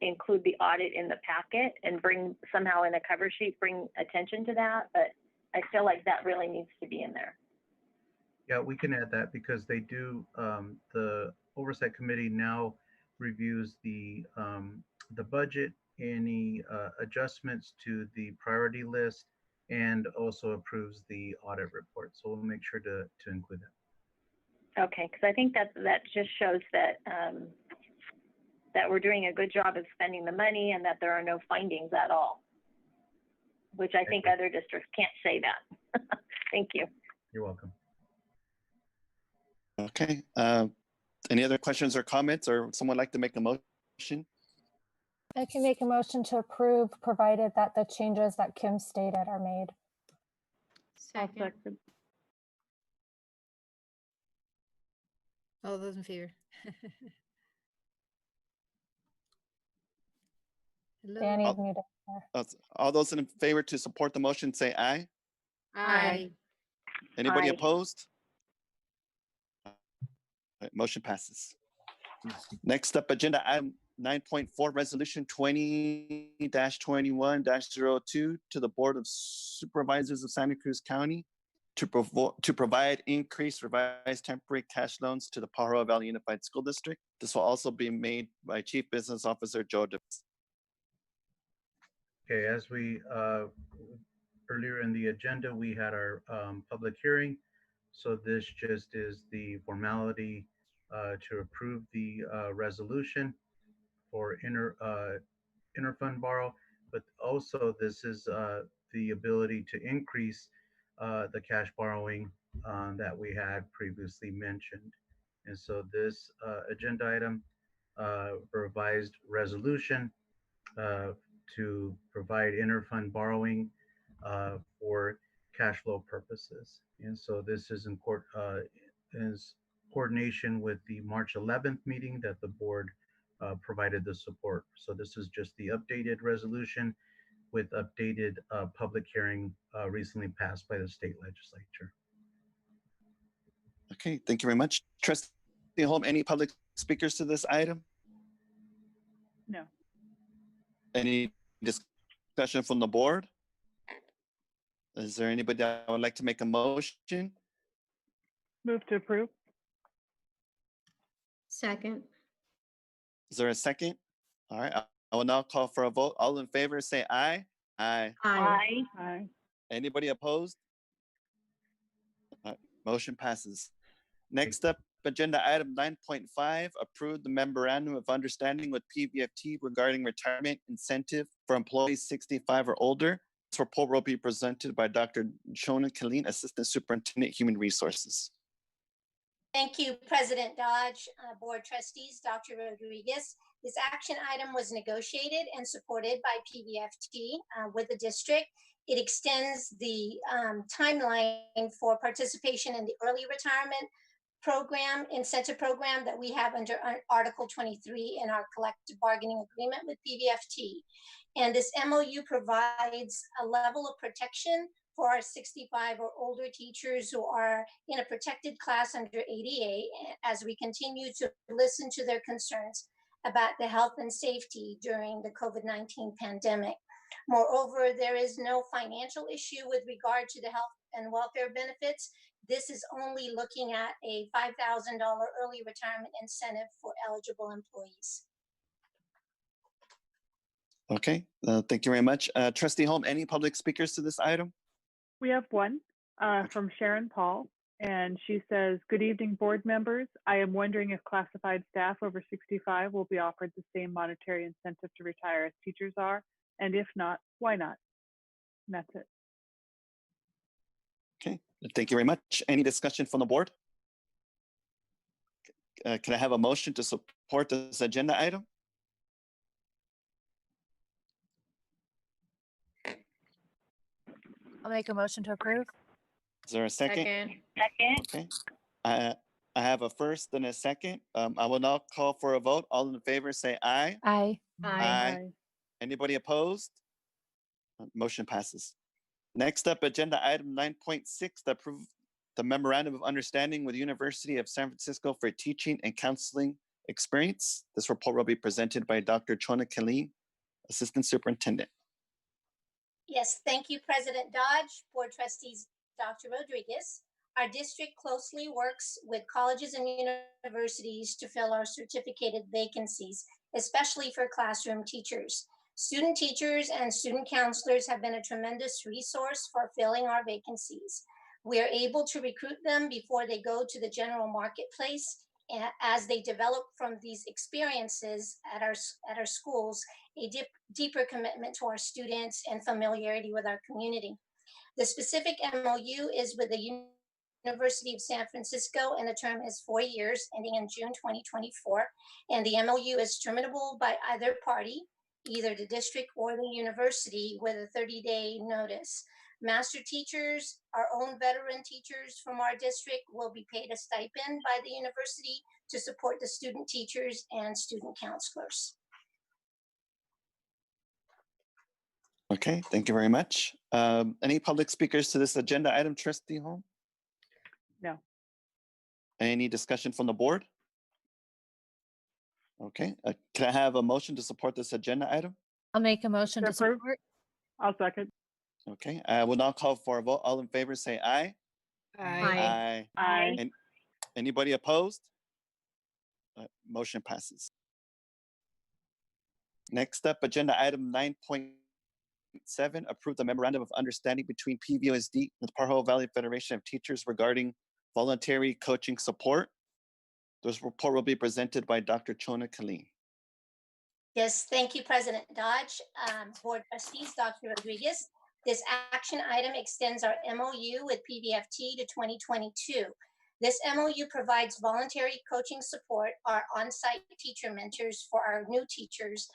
include the audit in the packet and bring somehow in a cover sheet, bring attention to that. But I feel like that really needs to be in there. Yeah, we can add that because they do. The oversight committee now reviews the budget, any adjustments to the priority list, and also approves the audit report. So we'll make sure to include that. Okay, because I think that just shows that that we're doing a good job of spending the money and that there are no findings at all, which I think other districts can't say that. Thank you. You're welcome. Okay. Any other questions or comments, or someone like to make a motion? I can make a motion to approve, provided that the changes that Kim stated are made. Second. All those in favor? Hello? Danny's muted. All those in favor to support the motion, say aye. Aye. Anybody Aye. opposed? All right, motion passes. Next up, agenda item 9.4, resolution 20-21-02 to the Board of Supervisors of Santa Cruz County to provide increased revised temporary cash loans to the Pajaro Valley Unified School District. This will also be made by Chief Business Officer Joe DeVos. Okay, as we earlier in the agenda, we had our public hearing. So this just is the formality to approve the resolution for interfund borrow, but also this is the ability to increase the cash borrowing that we had previously mentioned. And so this agenda item, revised resolution to provide interfund borrowing for cash flow purposes. And so this is in coordination with the March 11th meeting that the board provided the support. So this is just the updated resolution with updated public hearing recently passed by the state legislature. Okay, thank you very much. Trustee Holm, any public speakers to this item? No. Any discussion from the board? Is there anybody that would like to make a motion? Move to approve. Second. Is there a second? All right, I will now call for a vote. All in favor, say aye. Aye. Aye. Aye. Anybody opposed? Motion passes. Next up, agenda item 9.5, approve the memorandum of understanding with PVFT regarding retirement incentive for employees 65 or older. This report will be presented by Dr. Shona Killeen, Assistant Superintendent, Human Resources. Thank you, President Dodge, Board Trustees, Dr. Rodriguez. This action item was negotiated and supported by PVFT with the district. It extends the timeline for participation in the early retirement program, incentive program that we have under Article 23 in our collective bargaining agreement with PVFT. And this MOU provides a level of protection for our 65 or older teachers who are in a protected class under ADA as we continue to listen to their concerns about the health and safety during the COVID-19 pandemic. Moreover, there is no financial issue with regard to the health and welfare benefits. This is only looking at a $5,000 early retirement incentive for eligible employees. Okay, thank you very much. Trustee Holm, any public speakers to this item? We have one from Sharon Paul, and she says, "Good evening, board members. I am wondering if classified staff over 65 will be offered the same monetary incentive to retire as teachers are, and if not, why not?" And that's it. Okay, thank you very much. Any discussion from the board? Can I have a motion to support this agenda item? I'll make a motion to approve. Is there a second? Second. Okay. I have a first and a second. I will now call for a vote. All in favor, say aye. Aye. Aye. Anybody opposed? Motion passes. Next up, agenda item 9.6, to approve the memorandum of understanding with University of San Francisco for teaching and counseling experience. This report will be presented by Dr. Chona Killeen, Assistant Superintendent. Yes, thank you, President Dodge, Board Trustees, Dr. Rodriguez. Our district closely works with colleges and universities to fill our certificated vacancies, especially for classroom teachers. Student teachers and student counselors have been a tremendous resource for filling our vacancies. We are able to recruit them before they go to the general marketplace, as they develop from these experiences at our schools, a deeper commitment to our students and familiarity with our community. The specific MOU is with the University of San Francisco, and the term is 4 years, ending in June 2024. And the MOU is terminable by either party, either the district or the university, with a 30-day notice. Master teachers, our own veteran teachers from our district, will be paid a stipend by the university to support the student teachers and student counselors. Okay, thank you very much. Any public speakers to this agenda item, Trustee Holm? No. Any discussion from the board? Okay, can I have a motion to support this agenda item? I'll make a motion to Approve. support. I'll second. Okay, I will now call for a vote. All in favor, say aye. Aye. Aye. And anybody opposed? Motion passes. Next up, agenda item 9.7, approve the memorandum of understanding between PVUSD and the Pajaro Valley Federation of Teachers regarding voluntary coaching support. This report will be presented by Dr. Chona Killeen. Yes, thank you, President Dodge. Board Trustees, Dr. Rodriguez. This action item extends our MOU with PVFT to 2022. This MOU provides voluntary coaching support, our on-site teacher mentors for our new teachers,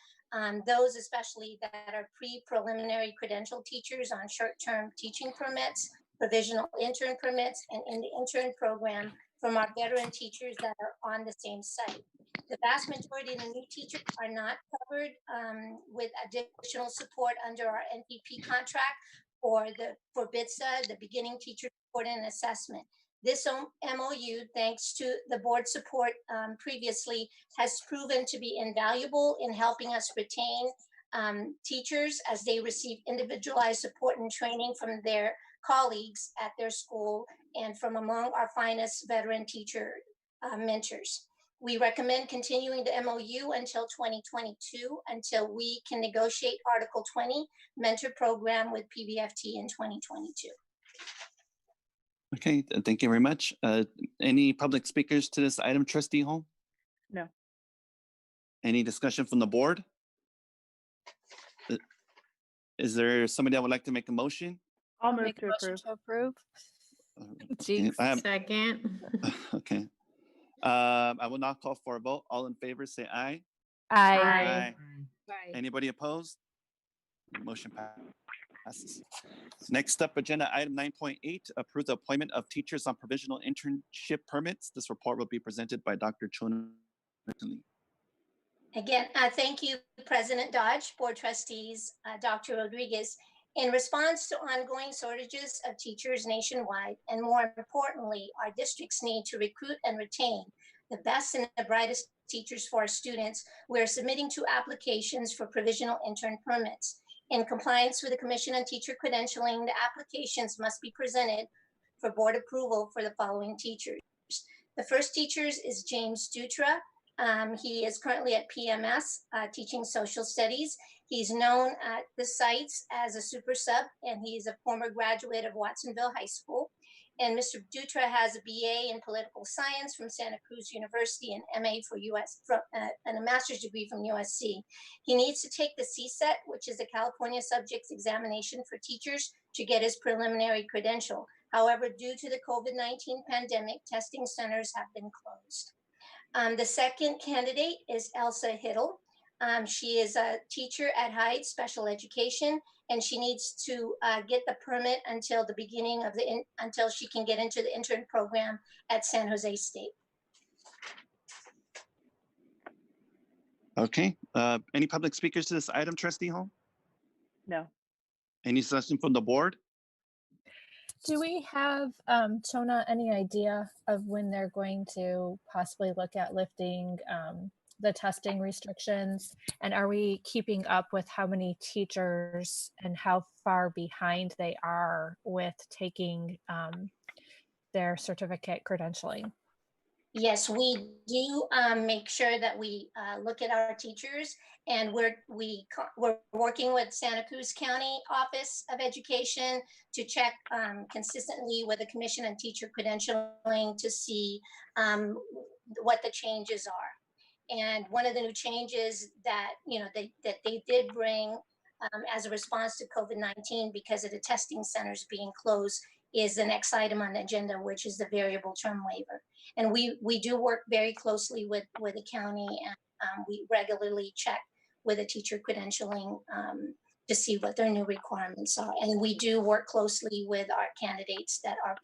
those especially that are pre-preliminary credential teachers on short-term teaching permits, provisional intern permits, and in the intern program from our veteran teachers that are on the same site. The vast majority of the new teachers are not covered with additional support under our NPP contract for BITSA, the Beginning Teacher Support and Assessment. This MOU, thanks to the board support previously, has proven to be invaluable in helping us retain teachers as they receive individualized support and training from their colleagues at their school and from among our finest veteran teacher mentors. We recommend continuing the MOU until 2022, until we can negotiate Article 20 mentor program with PBFT in 2022. Okay, thank you very much. Any public speakers to this item, Trustee Holm? No. Any discussion from the board? Is there somebody that would like to make a motion? I'll I'll move make a to motion approve. to approve. Okay, Jinx. Second. Okay. I will now call for a vote. All in favor, say aye. Aye. Bye. Anybody opposed? Motion passes. Next up, agenda item 9.8, approve the appointment of teachers on provisional internship permits. This report will be presented by Dr. Chona. Again, thank you, President Dodge, Board Trustees, Dr. Rodriguez. In response to ongoing shortages of teachers nationwide, and more importantly, our district's need to recruit and retain the best and the brightest teachers for our students, we're submitting 2 applications for provisional intern permits. In compliance with the Commission on Teacher Credentialing, the applications must be presented for board approval for the following teachers. The first teacher is James Dutra. He is currently at PMS teaching social studies. He's known at the sites as a super sub, and he's a former graduate of Watsonville High School. And Mr. Dutra has a BA in political science from Santa Cruz University and MA and a master's degree from USC. He needs to take the CSET, which is the California Subjects Examination for teachers, to get his preliminary credential. However, due to the COVID-19 pandemic, testing centers have been closed. The second candidate is Elsa Hiddle. She is a teacher at Hyde Special Education, and she needs to get the permit until the beginning of until she can get into the intern program at San Jose State. Okay, any public speakers to this item, Trustee Holm? No. Any suggestion from the board? Do we have, Chona, any idea of when they're going to possibly look at lifting the testing restrictions? And are we keeping up with how many teachers and how far behind they are with taking their certificate credentialing? Yes, we do make sure that we look at our teachers, and we're working with Santa Cruz County Office of Education to check consistently with the Commission on Teacher Credentialing to see what the changes are. And one of the new changes that that they did bring as a response to COVID-19, because of the testing centers being closed, is the next item on the agenda, which is the variable term waiver. And we do work very closely with the county, and we regularly check with the teacher credentialing to see what their new requirements are. And we do work closely with our candidates that are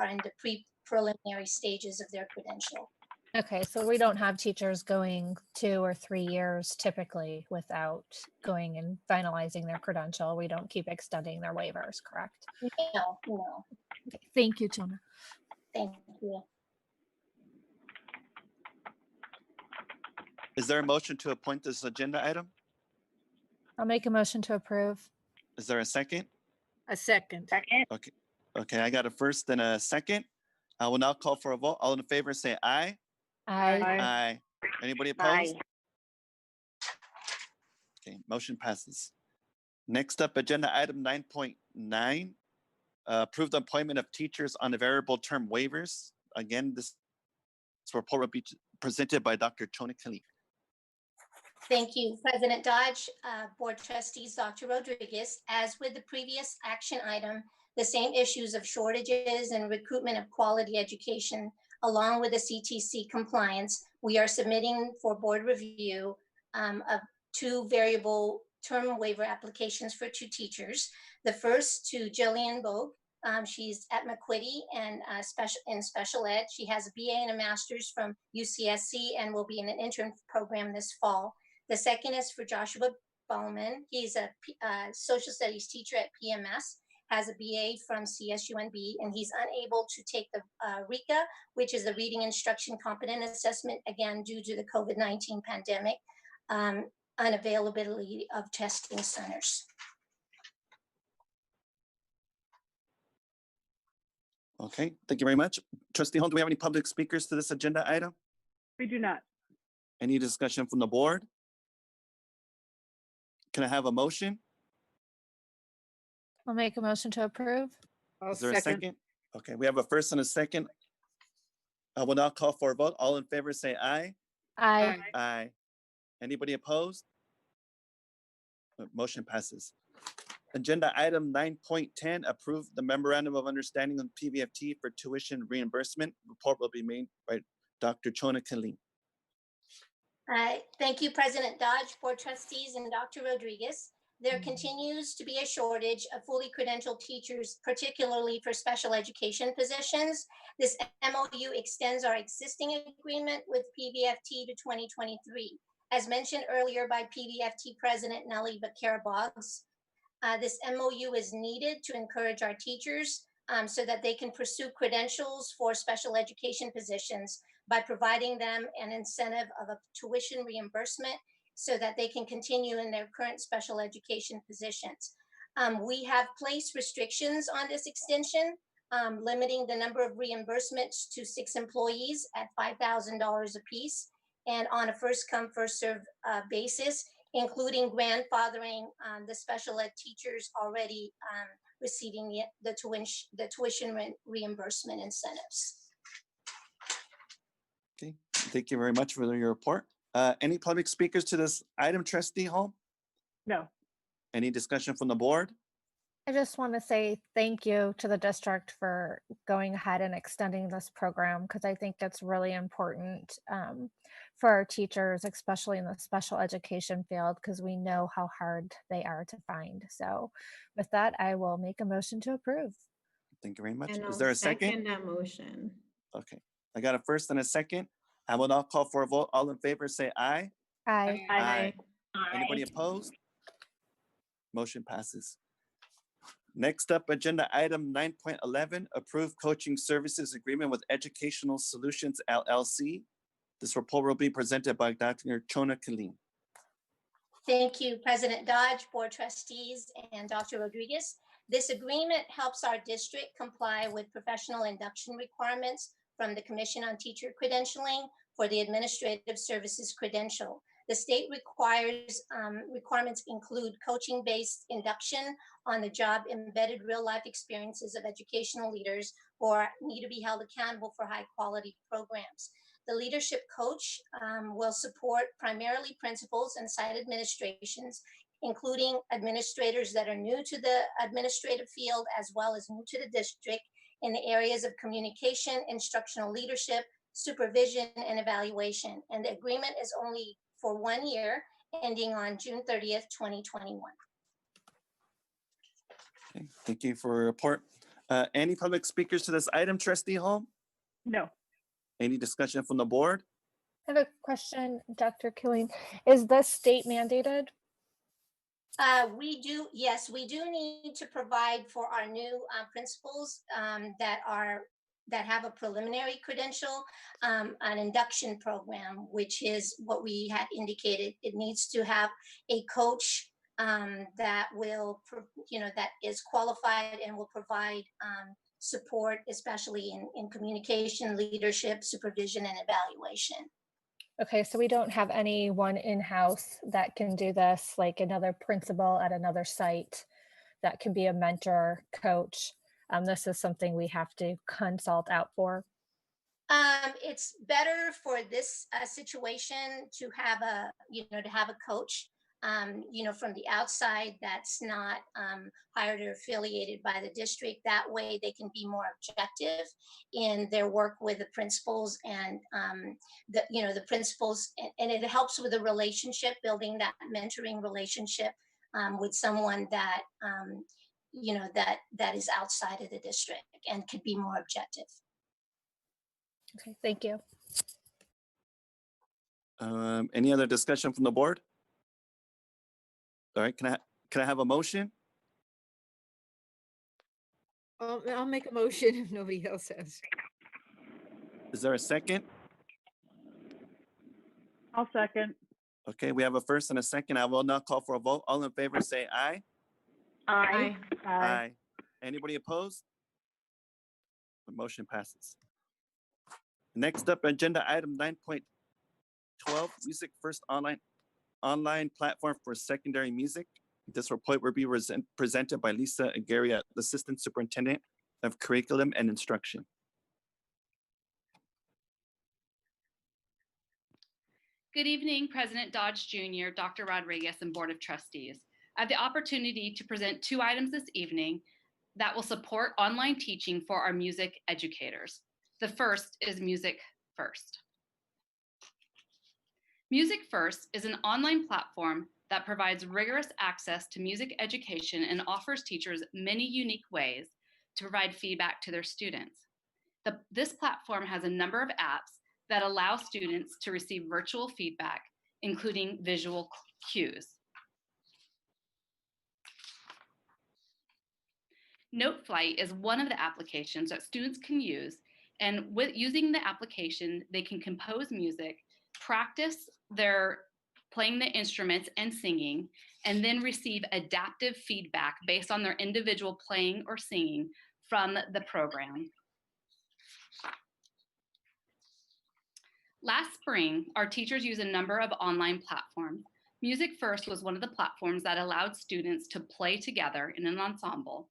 in the pre-preliminary stages of their credential. Okay, so we don't have teachers going 2 or 3 years typically without going and finalizing their credential. We don't keep extending their waivers, correct? No. Okay, thank you, Chona. Thank you. Is there a motion to appoint this agenda item? I'll make a motion to approve. Is there a second? A second. Okay. Okay, I got a first and a second. I will now call for a vote. All in favor, say aye. Aye. Aye. Anybody opposed? Okay, motion passes. Next up, agenda item 9.9, approve the appointment of teachers on the variable term waivers. Again, this report will be presented by Dr. Chona Khalif. Thank you, President Dodge, Board Trustees, Dr. Rodriguez. As with the previous action item, the same issues of shortages and recruitment of quality education, along with the CTC compliance, we are submitting for board review of 2 variable term waiver applications for 2 teachers. The first to Jillian Bogue. She's at McQuitty and in special ed. She has a BA and a master's from UCSC and will be in an intern program this fall. The second is for Joshua Bowman. He's a social studies teacher at PMS, has a BA from CSUNB, and he's unable to take the RICA, which is the Reading Instruction Competent Assessment, again, due to the COVID-19 pandemic, unavailability of testing centers. Okay, thank you very much. Trustee Holm, do we have any public speakers to this agenda item? We do not. Any discussion from the board? Can I have a motion? I'll make a motion to approve. Is there a second? Okay, we have a first and a second. I will now call for a vote. All in favor say aye. Aye. Aye. Anybody opposed? Motion passes. Agenda item 9.10, approve the memorandum of understanding on PVFT for tuition reimbursement. Report will be made by Dr. Chona Kalim. Thank you, President Dodge, Board Trustees, and Dr. Rodriguez. There continues to be a shortage of fully credentialed teachers, particularly for special education positions. This MOU extends our existing agreement with PVFT to 2023. As mentioned earlier by PVFT President Nellie Vaquera-Boggs, this MOU is needed to encourage our teachers so that they can pursue credentials for special education positions by providing them an incentive of a tuition reimbursement so that they can continue in their current special education positions. We have placed restrictions on this extension, limiting the number of reimbursements to 6 employees at $5,000 apiece, and on a first come, first served basis, including grandfathering the special ed teachers already receiving the tuition reimbursement incentives. Okay, thank you very much for your report. Any public speakers to this item, Trustee Hall? No. Any discussion from the board? I just want to say thank you to the district for going ahead and extending this program because I think it's really important for our teachers, especially in the special education field, because we know how hard they are to find. So with that, I will make a motion to approve. Thank you very much. And Is there a second? second that motion. Okay, I got a first and a second. I will now call for a vote. All in favor say aye. Aye. Aye. Anybody opposed? Motion passes. Next up, agenda item 9.11, approve coaching services agreement with Educational Solutions LLC. This report will be presented by Dr. Chona Kalim. Thank you, President Dodge, Board Trustees, and Dr. Rodriguez. This agreement helps our district comply with professional induction requirements from the Commission on Teacher Credentialing for the Administrative Services Credential. The state requirements include coaching-based induction on the job, embedded real-life experiences of educational leaders who need to be held accountable for high-quality programs. The leadership coach will support primarily principals and site administrations, including administrators that are new to the administrative field as well as new to the district in the areas of communication, instructional leadership, supervision, and evaluation. And the agreement is only for 1 year, ending on June 30th, 2021. Okay, thank you for your report. Any public speakers to this item, Trustee Hall? No. Any discussion from the board? I have a question, Dr. Killeen. Is this state mandated? We do, yes, we do need to provide for our new principals that have a preliminary credential, an induction program, which is what we had indicated. It needs to have a coach that will, that is qualified and will provide support, especially in communication, leadership, supervision, and evaluation. Okay, so we don't have anyone in-house that can do this, like another principal at another site that can be a mentor, coach. This is something we have to consult out for. It's better for this situation to have a coach, from the outside that's not hired or affiliated by the district. That way they can be more objective in their work with the principals and the principals, and it helps with the relationship, building that mentoring relationship with someone that that is outside of the district and could be more objective. Okay, thank you. Any other discussion from the board? All right, can I have a motion? I'll make a motion if nobody else has. Is there a second? I'll second. Okay, we have a first and a second. I will now call for a vote. All in favor say aye. Aye. Aye. Anybody opposed? The motion passes. Next up, agenda item 9.12, 12, Music First online platform for secondary music. This report will be presented by Lisa Agaria, the Assistant Superintendent of Curriculum and Instruction. Good evening, President Dodge Jr., Dr. Rodriguez, and Board of Trustees. I have the opportunity to present 2 items this evening that will support online teaching for our music educators. The first is Music First. Music First is an online platform that provides rigorous access to music education and offers teachers many unique ways to provide feedback to their students. This platform has a number of apps that allow students to receive virtual feedback, including visual cues. NoteFlight is one of the applications that students can use, and with using the application, they can compose music, practice their playing the instruments and singing, and then receive adaptive feedback based on their individual playing or singing from the program. Last spring, our teachers used a number of online platforms. Music First was one of the platforms that allowed students to play together in an ensemble.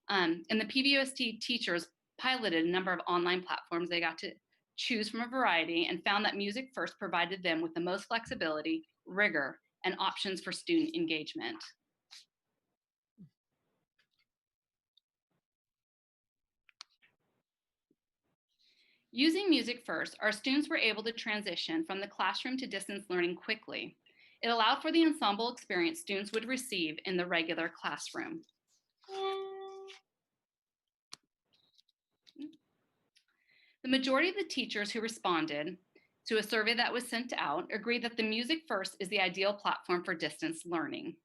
And the PVUSD teachers piloted a number of online platforms. They got to choose from a variety and found that Music First provided them with the most flexibility, rigor, and options for student engagement. Using Music First, our students were able to transition from the classroom to distance learning quickly. It allowed for the ensemble experience students would receive in the regular classroom. The majority of the teachers who responded to a survey that was sent out agreed that the Music First is the ideal platform for distance learning.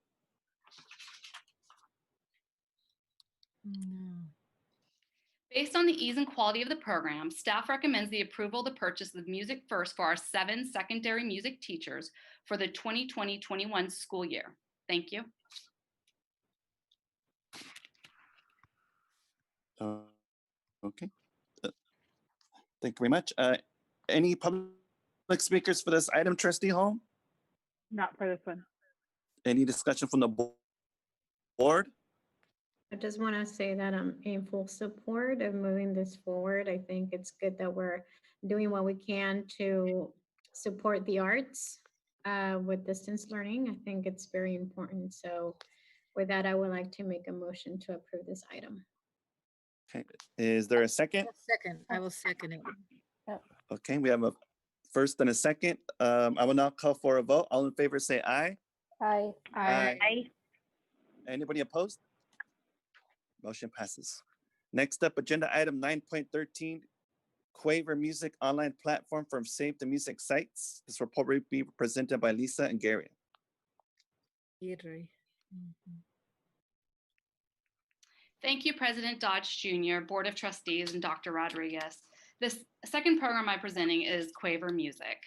Based on the ease and quality of the program, staff recommends the approval of the purchase of Music First for our 7 secondary music teachers for the 2020-21 school year. Thank you. Okay. Thank you very much. Any public speakers for this item, Trustee Hall? Not for this one. Any discussion from the board? I just want to say that I'm in full support of moving this forward. I think it's good that we're doing what we can to support the arts with distance learning. I think it's very important. So with that, I would like to make a motion to approve this item. Okay. Is there a second? I will second it. Okay, we have a first and a second. I will now call for a vote. All in favor say aye. Aye. Aye. Anybody opposed? Motion passes. Next up, agenda item 9.13, Quaver Music online platform from Save the Music sites. This report will be presented by Lisa and Gary. Thank you, President Dodge Jr., Board of Trustees, and Dr. Rodriguez. This second program I'm presenting is Quaver Music.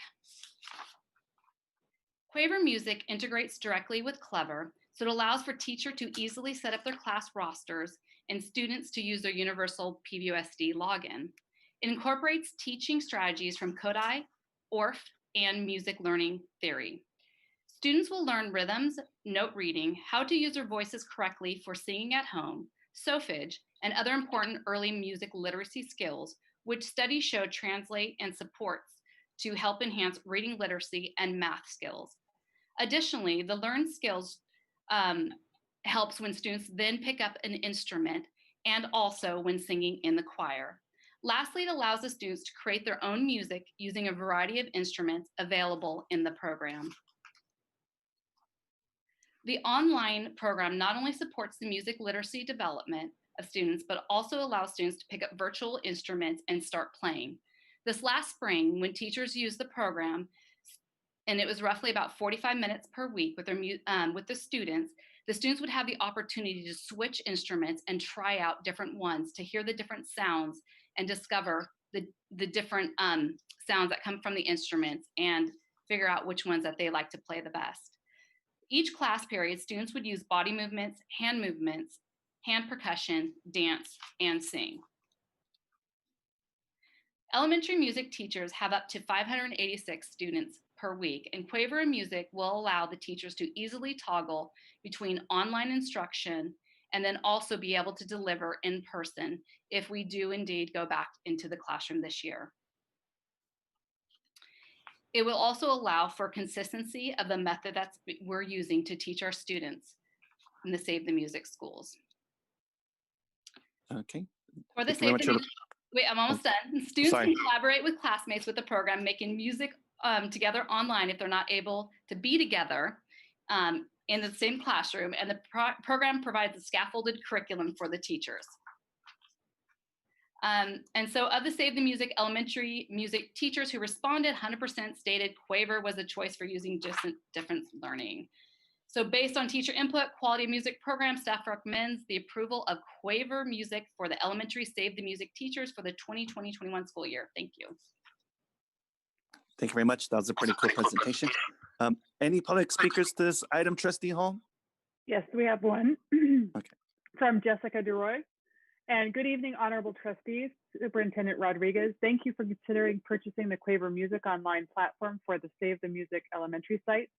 Quaver Music integrates directly with Clever, so it allows for teachers to easily set up their class rosters and students to use their universal PVUSD login. It incorporates teaching strategies from Kodai, ORF, and music learning theory. Students will learn rhythms, note reading, how to use their voices correctly for singing at home, solfege, and other important early music literacy skills, which studies show translate and supports to help enhance reading literacy and math skills. Additionally, the learned skills helps when students then pick up an instrument and also when singing in the choir. Lastly, it allows the students to create their own music using a variety of instruments available in the program. The online program not only supports the music literacy development of students, but also allows students to pick up virtual instruments and start playing. This last spring, when teachers used the program, and it was roughly about 45 minutes per week with the students would have the opportunity to switch instruments and try out different ones to hear the different sounds and discover the different sounds that come from the instruments and figure out which ones that they like to play the best. Each class period, students would use body movements, hand percussion, dance, and sing. Elementary music teachers have up to 586 students per week, and Quaver and Music will allow the teachers to easily toggle between online instruction and then also be able to deliver in person if we do indeed go back into the classroom this year. It will also allow for consistency of the method that we're using to teach our students in the Save the Music schools. Okay. For the Thank you very Save the much. Music, wait, I'm almost done. Students can collaborate with classmates with the program, making music together online if they're not able to be together in the same classroom, and the program provides a scaffolded curriculum for the teachers. And so of the Save the Music elementary music teachers who responded, 100% stated Quaver was a choice for using distance learning. So based on teacher input, Quality of Music program staff recommends the approval of Quaver Music for the elementary Save the Music teachers for the 2020-21 school year. Thank you. Thank you very much. That was a pretty cool presentation. Any public speakers to this item, Trustee Hall? Yes, we have one. Okay. From Jessica DeRoy. And good evening, honorable trustees, Superintendent Rodriguez. Thank you for considering purchasing the Quaver Music online platform for the Save the Music elementary site.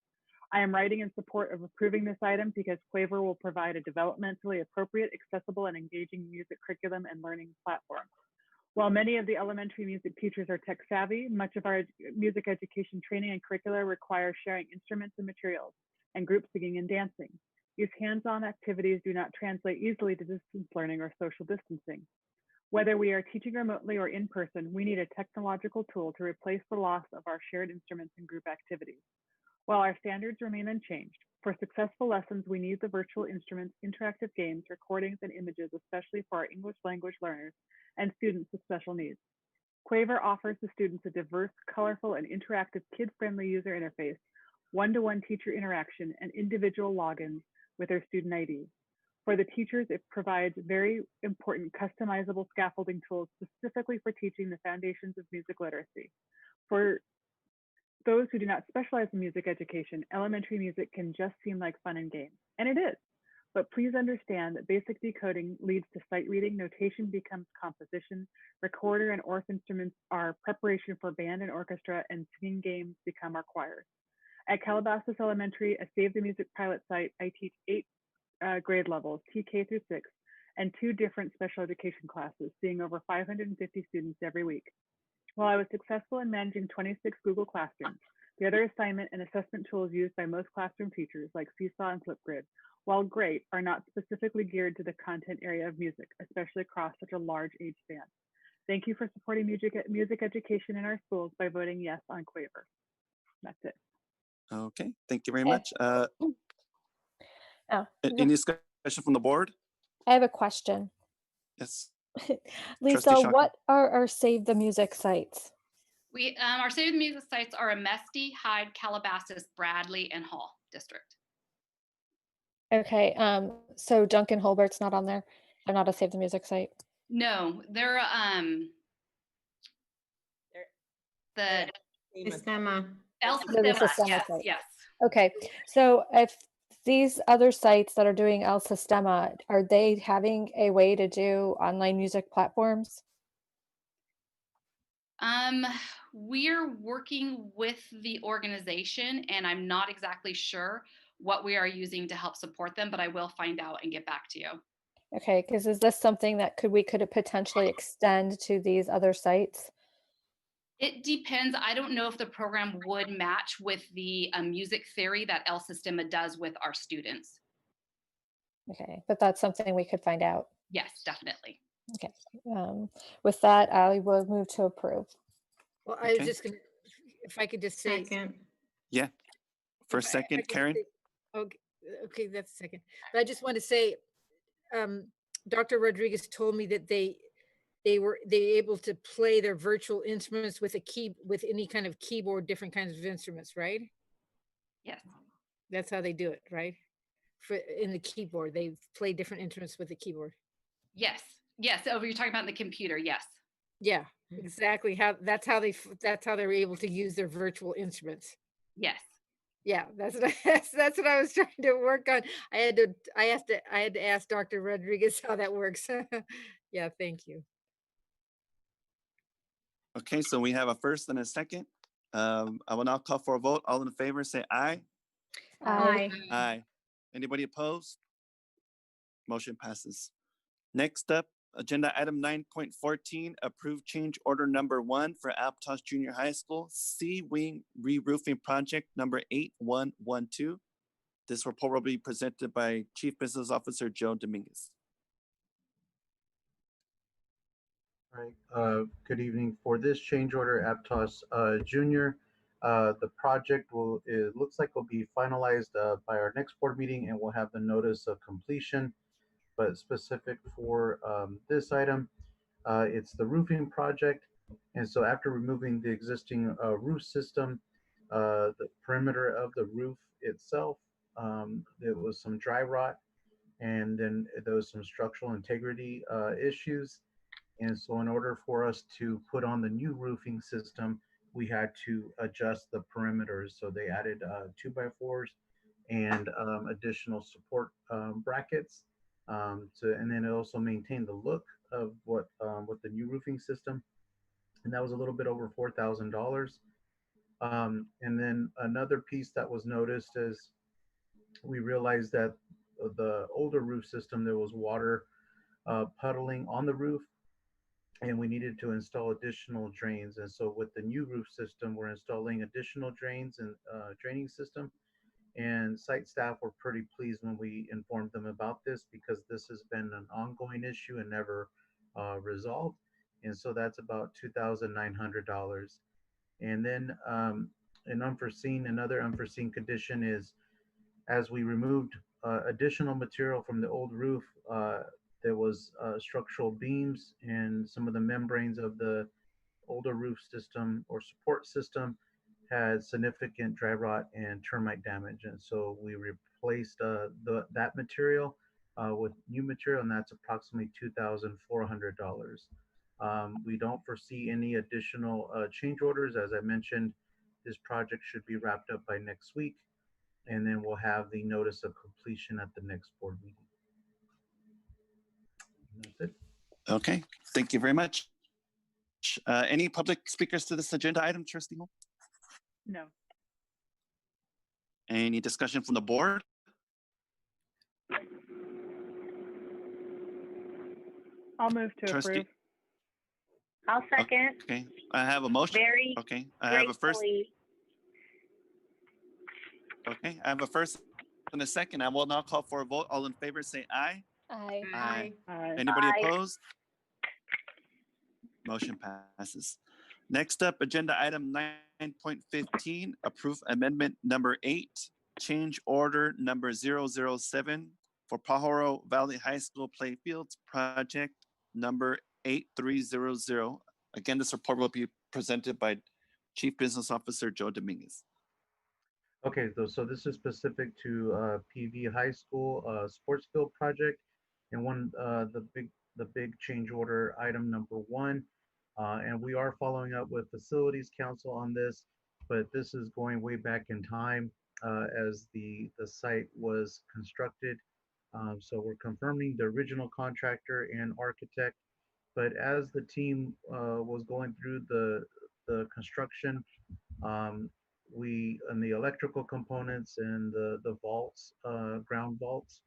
I am writing in support of approving this item because Quaver will provide a developmentally appropriate, accessible, and engaging music curriculum and learning platform. While many of the elementary music teachers are tech savvy, much of our music education training and curricula require sharing instruments and materials and group singing and dancing. These hands-on activities do not translate easily to distance learning or social distancing. Whether we are teaching remotely or in person, we need a technological tool to replace the loss of our shared instruments and group activities. While our standards remain unchanged, for successful lessons, we need the virtual instruments, interactive games, recordings, and images, especially for our English language learners and students with special needs. Quaver offers the students a diverse, colorful, and interactive kid-friendly user interface, one-to-one teacher interaction, and individual logins with their student ID. For the teachers, it provides very important customizable scaffolding tools specifically for teaching the foundations of music literacy. For those who do not specialize in music education, elementary music can just seem like fun and games, and it is. But please understand that basic decoding leads to sight reading, notation becomes composition, recorder and orth instruments are preparation for band and orchestra, and singing games become our choirs. At Calabasas Elementary, a Save the Music pilot site, I teach 8 grade levels, TK through 6, and 2 different special education classes, seeing over 550 students every week. While I was successful in managing 26 Google Classrooms, the other assignment and assessment tools used by most classroom teachers, like Seesaw and Flipgrid, while great, are not specifically geared to the content area of music, especially across such a large age span. Thank you for supporting music education in our schools by voting yes on Quaver. That's it. Okay, thank you very much. Oh, Any discussion from the board? I have a question. Yes. Lisa, Trustee Shockey. what are our Save the Music sites? We our Save the Music sites are Amesti, Hyde, Calabasas, Bradley, and Hall District. Okay, so Duncan Holbert's not on there. They're not a Save the Music site. No, they're the Sistema. El They're the Sistema. Sistema Yes, site. yes. Okay, so if these other sites that are doing El Sistema, are they having a way to do online music platforms? We're working with the organization, and I'm not exactly sure what we are using to help support them, but I will find out and get back to you. Okay, because is this something that we could potentially extend to these other sites? It depends. I don't know if the program would match with the music theory that El Sistema does with our students. Okay, but that's something we could find out. Yes, definitely. Okay, with that, I will move to approve. Well, I was just gonna, if I could just say. Yeah. For a second, Karen. Okay, that's a second. But I just want to say, Dr. Rodriguez told me that they were able to play their virtual instruments with with any kind of keyboard, different kinds of instruments, right? Yes. That's how they do it, right? In the keyboard, they play different instruments with the keyboard. Yes. Yes. Oh, you're talking about the computer. Yes. Yeah, exactly. That's how they were able to use their virtual instruments. Yes. Yeah, that's what I was trying to work on. I had to ask Dr. Rodriguez how that works. Yeah, thank you. Okay, so we have a first and a second. I will now call for a vote. All in favor, say aye. Aye. Aye. Anybody opposed? Motion passes. Next up, agenda item 9.14, approve change order number 1 for Aptos Junior High School C Wing re-roofing project number 8112. This report will be presented by Chief Business Officer Joe Dominguez. All right, good evening. For this change order, Aptos Junior, the project it looks like will be finalized by our next board meeting, and we'll have the notice of completion. But specific for this item, it's the roofing project. And so after removing the existing roof system, the perimeter of the roof itself, there was some dry rot, and then there was some structural integrity issues. And so in order for us to put on the new roofing system, we had to adjust the perimeters. So they added 2x4s and additional support brackets. And then it also maintained the look of what the new roofing system. And that was a little bit over $4,000. And then another piece that was noticed is we realized that the older roof system, there was water puddling on the roof, and we needed to install additional drains. And so with the new roof system, we're installing additional drains and draining system. And site staff were pretty pleased when we informed them about this, because this has been an ongoing issue and never resolved. And so that's about $2,900. And then another unforeseen condition is, as we removed additional material from the old roof, there was structural beams and some of the membranes of the older roof system or support system had significant dry rot and termite damage. And so we replaced that material with new material, and that's approximately $2,400. We don't foresee any additional change orders. As I mentioned, this project should be wrapped up by next week, and then we'll have the notice of completion at the next board meeting. And that's it. Okay, thank you very much. Any public speakers to this agenda item, Trustee Holm? No. Any discussion from the board? I'll move to Trustee- approve. I'll second. Okay, I have a motion. Very Okay, I have a first. gratefully. Okay, I have a first and a second. I will now call for a vote. All in favor, say aye. Aye. Aye. Aye. Anybody Aye. opposed? Motion passes. Next up, agenda item 9.15, approve amendment number 8, change order number 007 for Pajaro Valley High School playfields project number 8300. Again, this report will be presented by Chief Business Officer Joe Dominguez. Okay, so this is specific to PV High School sports field project, and the big change order item number 1, and we are following up with Facilities Council on this, but this is going way back in time as the site was constructed. So we're confirming the original contractor and architect, but as the team was going through the construction, we on the electrical components and the vaults, ground vaults,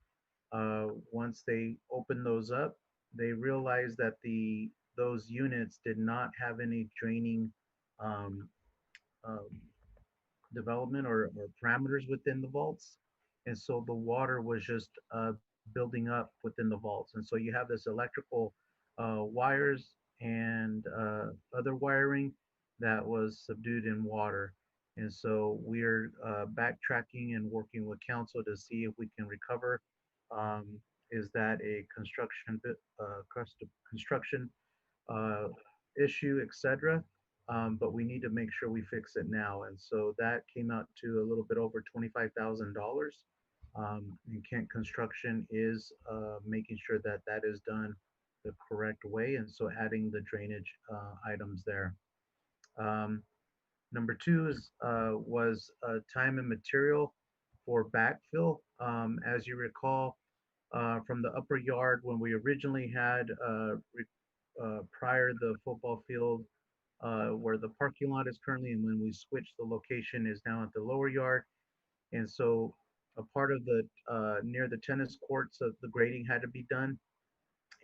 once they opened those up, they realized that those units did not have any draining um, development or parameters within the vaults, and so the water was just building up within the vaults. And so you have this electrical wires and other wiring that was subdued in water. And so we're backtracking and working with council to see if we can recover. Is that a construction issue, etc. But we need to make sure we fix it now. And so that came out to a little bit over $25,000. And Kent Construction is making sure that that is done the correct way, and so adding the drainage items there. Number 2 was time and material for backfill. As you recall, from the upper yard, when we originally had prior the football field where the parking lot is currently, and when we switch the location is now at the lower yard. And so a part of the near the tennis courts, the grading had to be done,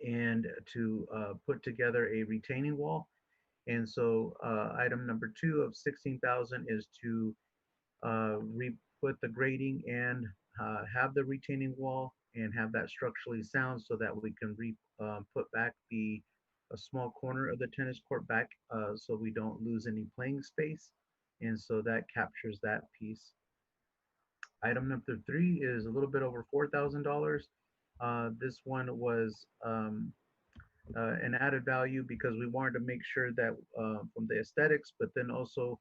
and to put together a retaining wall. And so item number 2 of 16,000 is to put the grading and have the retaining wall and have that structurally sound so that we can put back a small corner of the tennis court back so we don't lose any playing space. And so that captures that piece. Item number 3 is a little bit over $4,000. This one was an added value because we wanted to make sure that from the aesthetics, but then also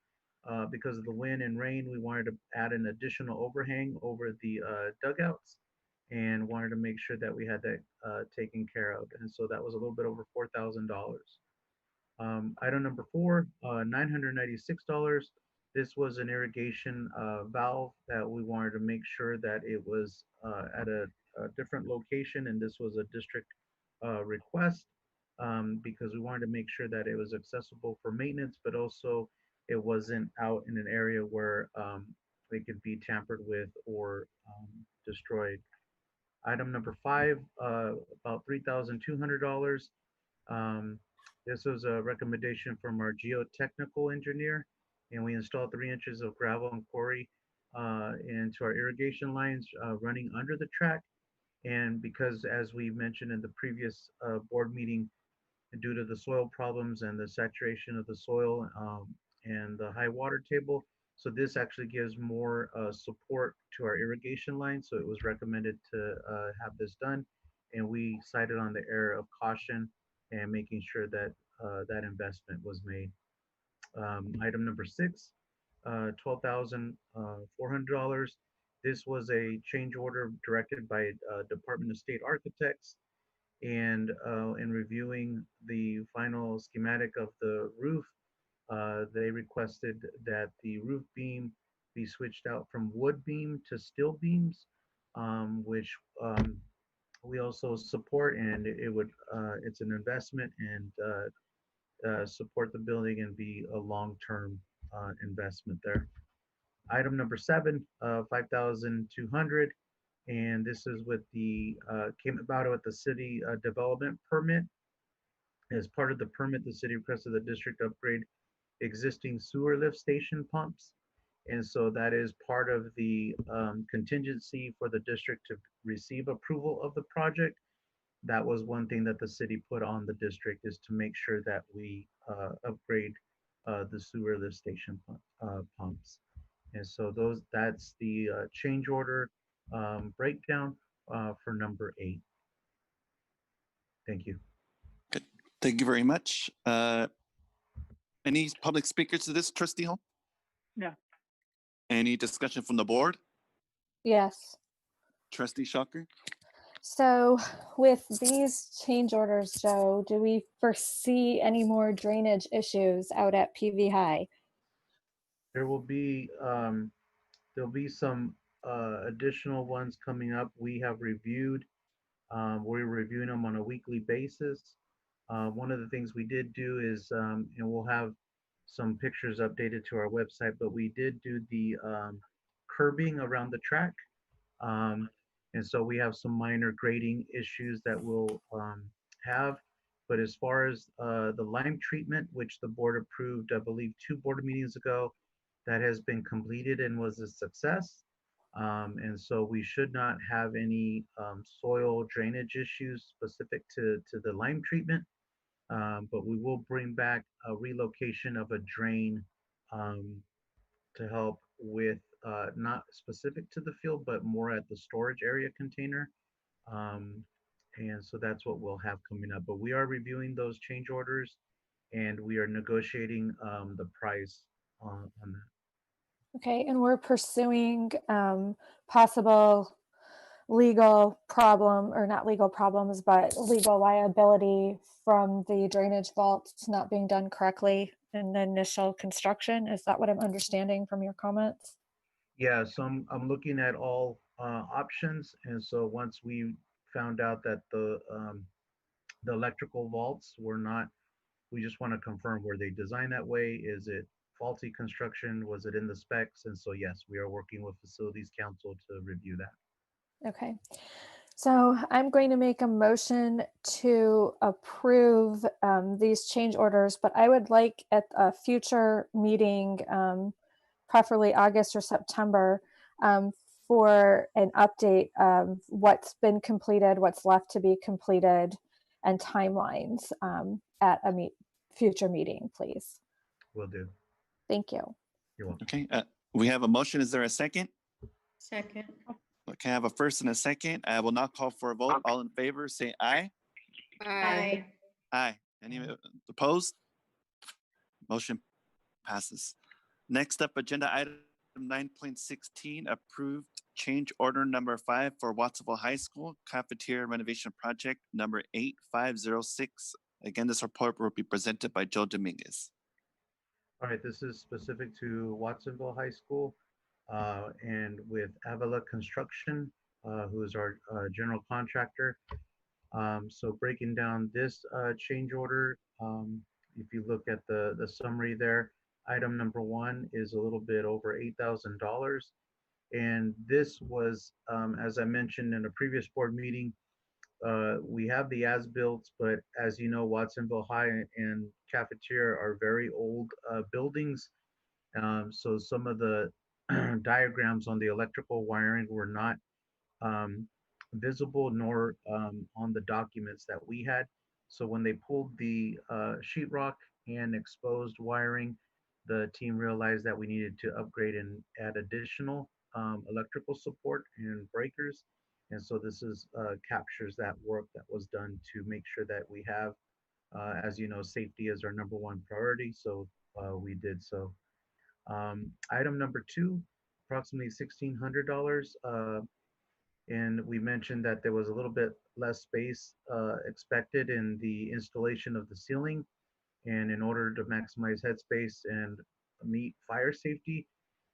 because of the wind and rain, we wanted to add an additional overhang over the dugouts and wanted to make sure that we had that taken care of. And so that was a little bit over $4,000. Item number 4, $996. This was an irrigation valve that we wanted to make sure that it was at a different location, and this was a district request because we wanted to make sure that it was accessible for maintenance, but also it wasn't out in an area where it could be tampered with or destroyed. Item number 5, about $3,200. This was a recommendation from our geotechnical engineer, and we installed 3 inches of gravel and quarry into our irrigation lines running under the track. And because, as we mentioned in the previous board meeting, due to the soil problems and the saturation of the soil and the high water table, so this actually gives more support to our irrigation line. So it was recommended to have this done, and we cited on the error of caution and making sure that that investment was made. Item number 6, $12,400. This was a change order directed by Department of State Architects, and in reviewing the final schematic of the roof, they requested that the roof beam be switched out from wood beam to steel beams, which we also support, and it's an investment and support the building and be a long-term investment there. Item number 7, 5,200, and this is with came about with the city development permit. As part of the permit, the city requested the district upgrade existing sewer lift station pumps. And so that is part of the contingency for the district to receive approval of the project. That was one thing that the city put on the district, is to make sure that we upgrade the sewer lift station pumps. And so that's the change order breakdown for number 8. Thank you. Good. Thank you very much. Any public speakers to this, Trustee Hall? No. Any discussion from the board? Yes. Trustee Shocker? So with these change orders, Joe, do we foresee any more drainage issues out at PV High? There will be there'll be some additional ones coming up. We have reviewed. We're reviewing them on a weekly basis. One of the things we did do is, and we'll have some pictures updated to our website, but we did do the curbing around the track. And so we have some minor grading issues that we'll have. But as far as the lime treatment, which the board approved, I believe 2 board meetings ago, that has been completed and was a success. And so we should not have any soil drainage issues specific to the lime treatment. But we will bring back a relocation of a drain to help with not specific to the field, but more at the storage area container. And so that's what we'll have coming up. But we are reviewing those change orders, and we are negotiating the price on that. Okay, and we're pursuing possible legal problem, or not legal problems, but legal liability from the drainage vaults not being done correctly in the initial construction. Is that what I'm understanding from your comments? Yeah, so I'm looking at all options, and so once we found out that the electrical vaults were not We just want to confirm, were they designed that way? Is it faulty construction? Was it in the specs? And so, yes, we are working with Facilities Council to review that. Okay. So I'm going to make a motion to approve these change orders, but I would like at a future meeting, preferably August or September, for an update of what's been completed, what's left to be completed, and timelines at a future meeting, please. Will do. Thank you. You're welcome. Okay, we have a motion. Is there a second? Second. Okay, I have a first and a second. I will not call for a vote. All in favor, say aye. Aye. Aye. Any opposed? Motion passes. Next up, agenda item 9.16, approved change order number 5 for Watsonville High School cafeteria renovation project number 8506. Again, this report will be presented by Joe Dominguez. All right, this is specific to Watsonville High School and with Avila Construction, who is our general contractor. So breaking down this change order, if you look at the summary there, item number 1 is a little bit over $8,000. And this was, as I mentioned in a previous board meeting, we have the as-built, but as you know, Watsonville High and cafeteria are very old buildings. So some of the diagrams on the electrical wiring were not visible nor on the documents that we had. So when they pulled the sheetrock and exposed wiring, the team realized that we needed to upgrade and add additional electrical support and breakers. And so this is captures that work that was done to make sure that we have, as you know, safety is our #1 priority. So we did so. Item number 2, approximately $1,600. And we mentioned that there was a little bit less space expected in the installation of the ceiling. And in order to maximize headspace and meet fire safety,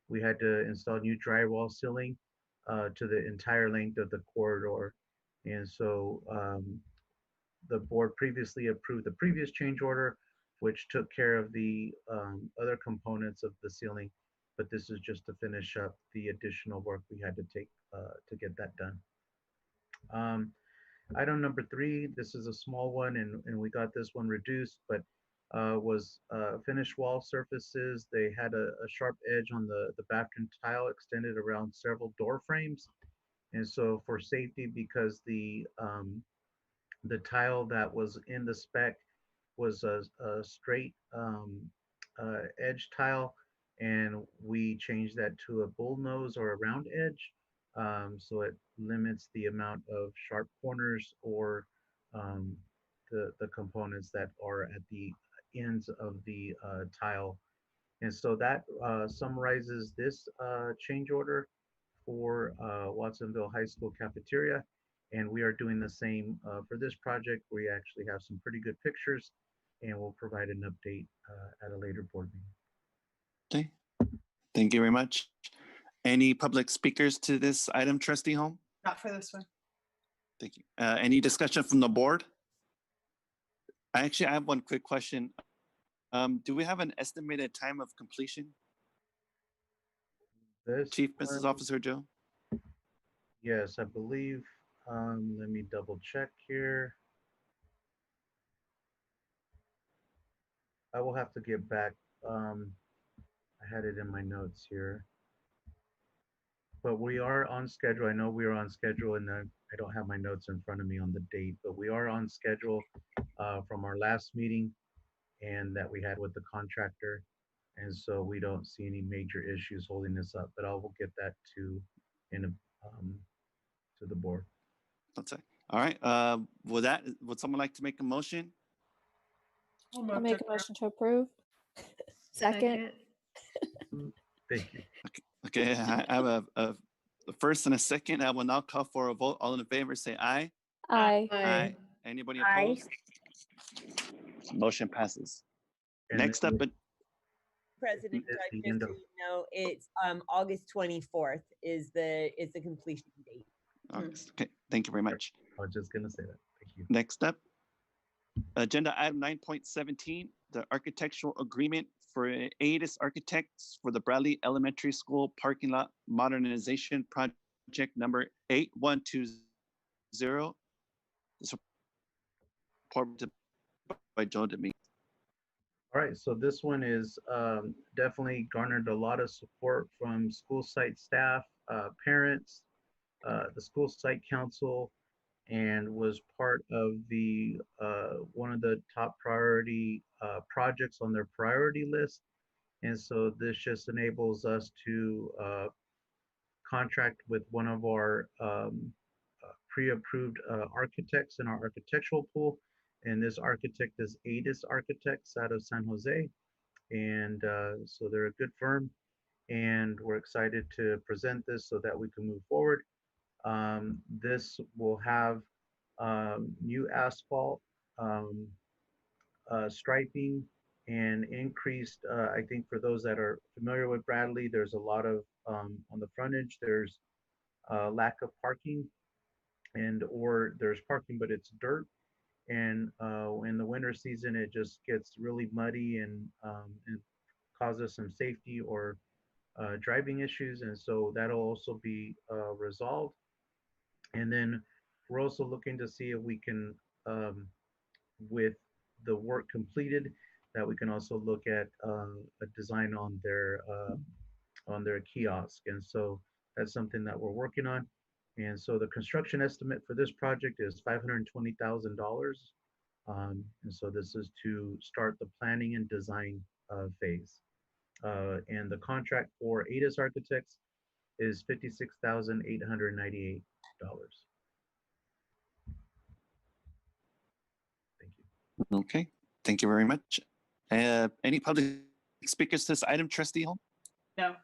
we had to install new drywall ceiling to the entire length of the corridor. And so the board previously approved the previous change order, which took care of the other components of the ceiling. But this is just to finish up the additional work we had to take to get that done. Item number 3, this is a small one, and we got this one reduced, but was finished wall surfaces. They had a sharp edge on the bathroom tile extended around several door frames. And so for safety, because the tile that was in the spec was a straight edge tile, and we changed that to a bull nose or a round edge. So it limits the amount of sharp corners or the components that are at the ends of the tile. And so that summarizes this change order for Watsonville High School cafeteria. And we are doing the same for this project. We actually have some pretty good pictures, and we'll provide an update at a later board meeting. Okay, thank you very much. Any public speakers to this item, Trustee Holm? Not for this one. Thank you. Any discussion from the board? I have one quick question. Do we have an estimated time of completion? Chief Business Officer Joe? Yes, I believe, let me double check here. I will have to get back. I had it in my notes here. But we are on schedule. I know we are on schedule, and I don't have my notes in front of me on the date, but we are on schedule from our last meeting and that we had with the contractor. And so we don't see any major issues holding this up, but I will get that to the board. That's it. All right. Would someone like to make a motion? I'll make a motion to approve. Second. Thank you. Okay, I have a first and a second. I will now call for a vote. All in favor, say aye. Aye. Aye. Anybody opposed? Motion passes. And Next up, President, just so you know, it's August 24th is the completion date. August. Okay, thank you very much. I was just gonna say that. Thank you. Next up, Agenda item 9.17, the architectural agreement for ADIS Architects for the Bradley Elementary School parking lot modernization project number 8120. Supported by Joe DeMe. All right, so this one is definitely garnered a lot of support from school site staff, parents, the school site council, and was part of the one of the top priority projects on their priority list. And so this just enables us to contract with one of our pre-approved architects in our architectural pool. And this architect is ADIS Architects out of San Jose. And so they're a good firm. And we're excited to present this so that we can move forward. This will have new asphalt, striping, and increased, I think for those that are familiar with Bradley, there's a lot of, on the frontage, there's lack of parking, and or there's parking, but it's dirt. And in the winter season, it just gets really muddy and causes some safety or driving issues. And so that'll also be resolved. And then we're also looking to see if we can, with the work completed, that we can also look at a design on their kiosk. And so that's something that we're working on. And so the construction estimate for this project is $520,000. And so this is to start the planning and design phase. And the contract for ADIS Architects is $56,898. Okay, thank you very much. Any public speakers to this item, Trustee Holm? No.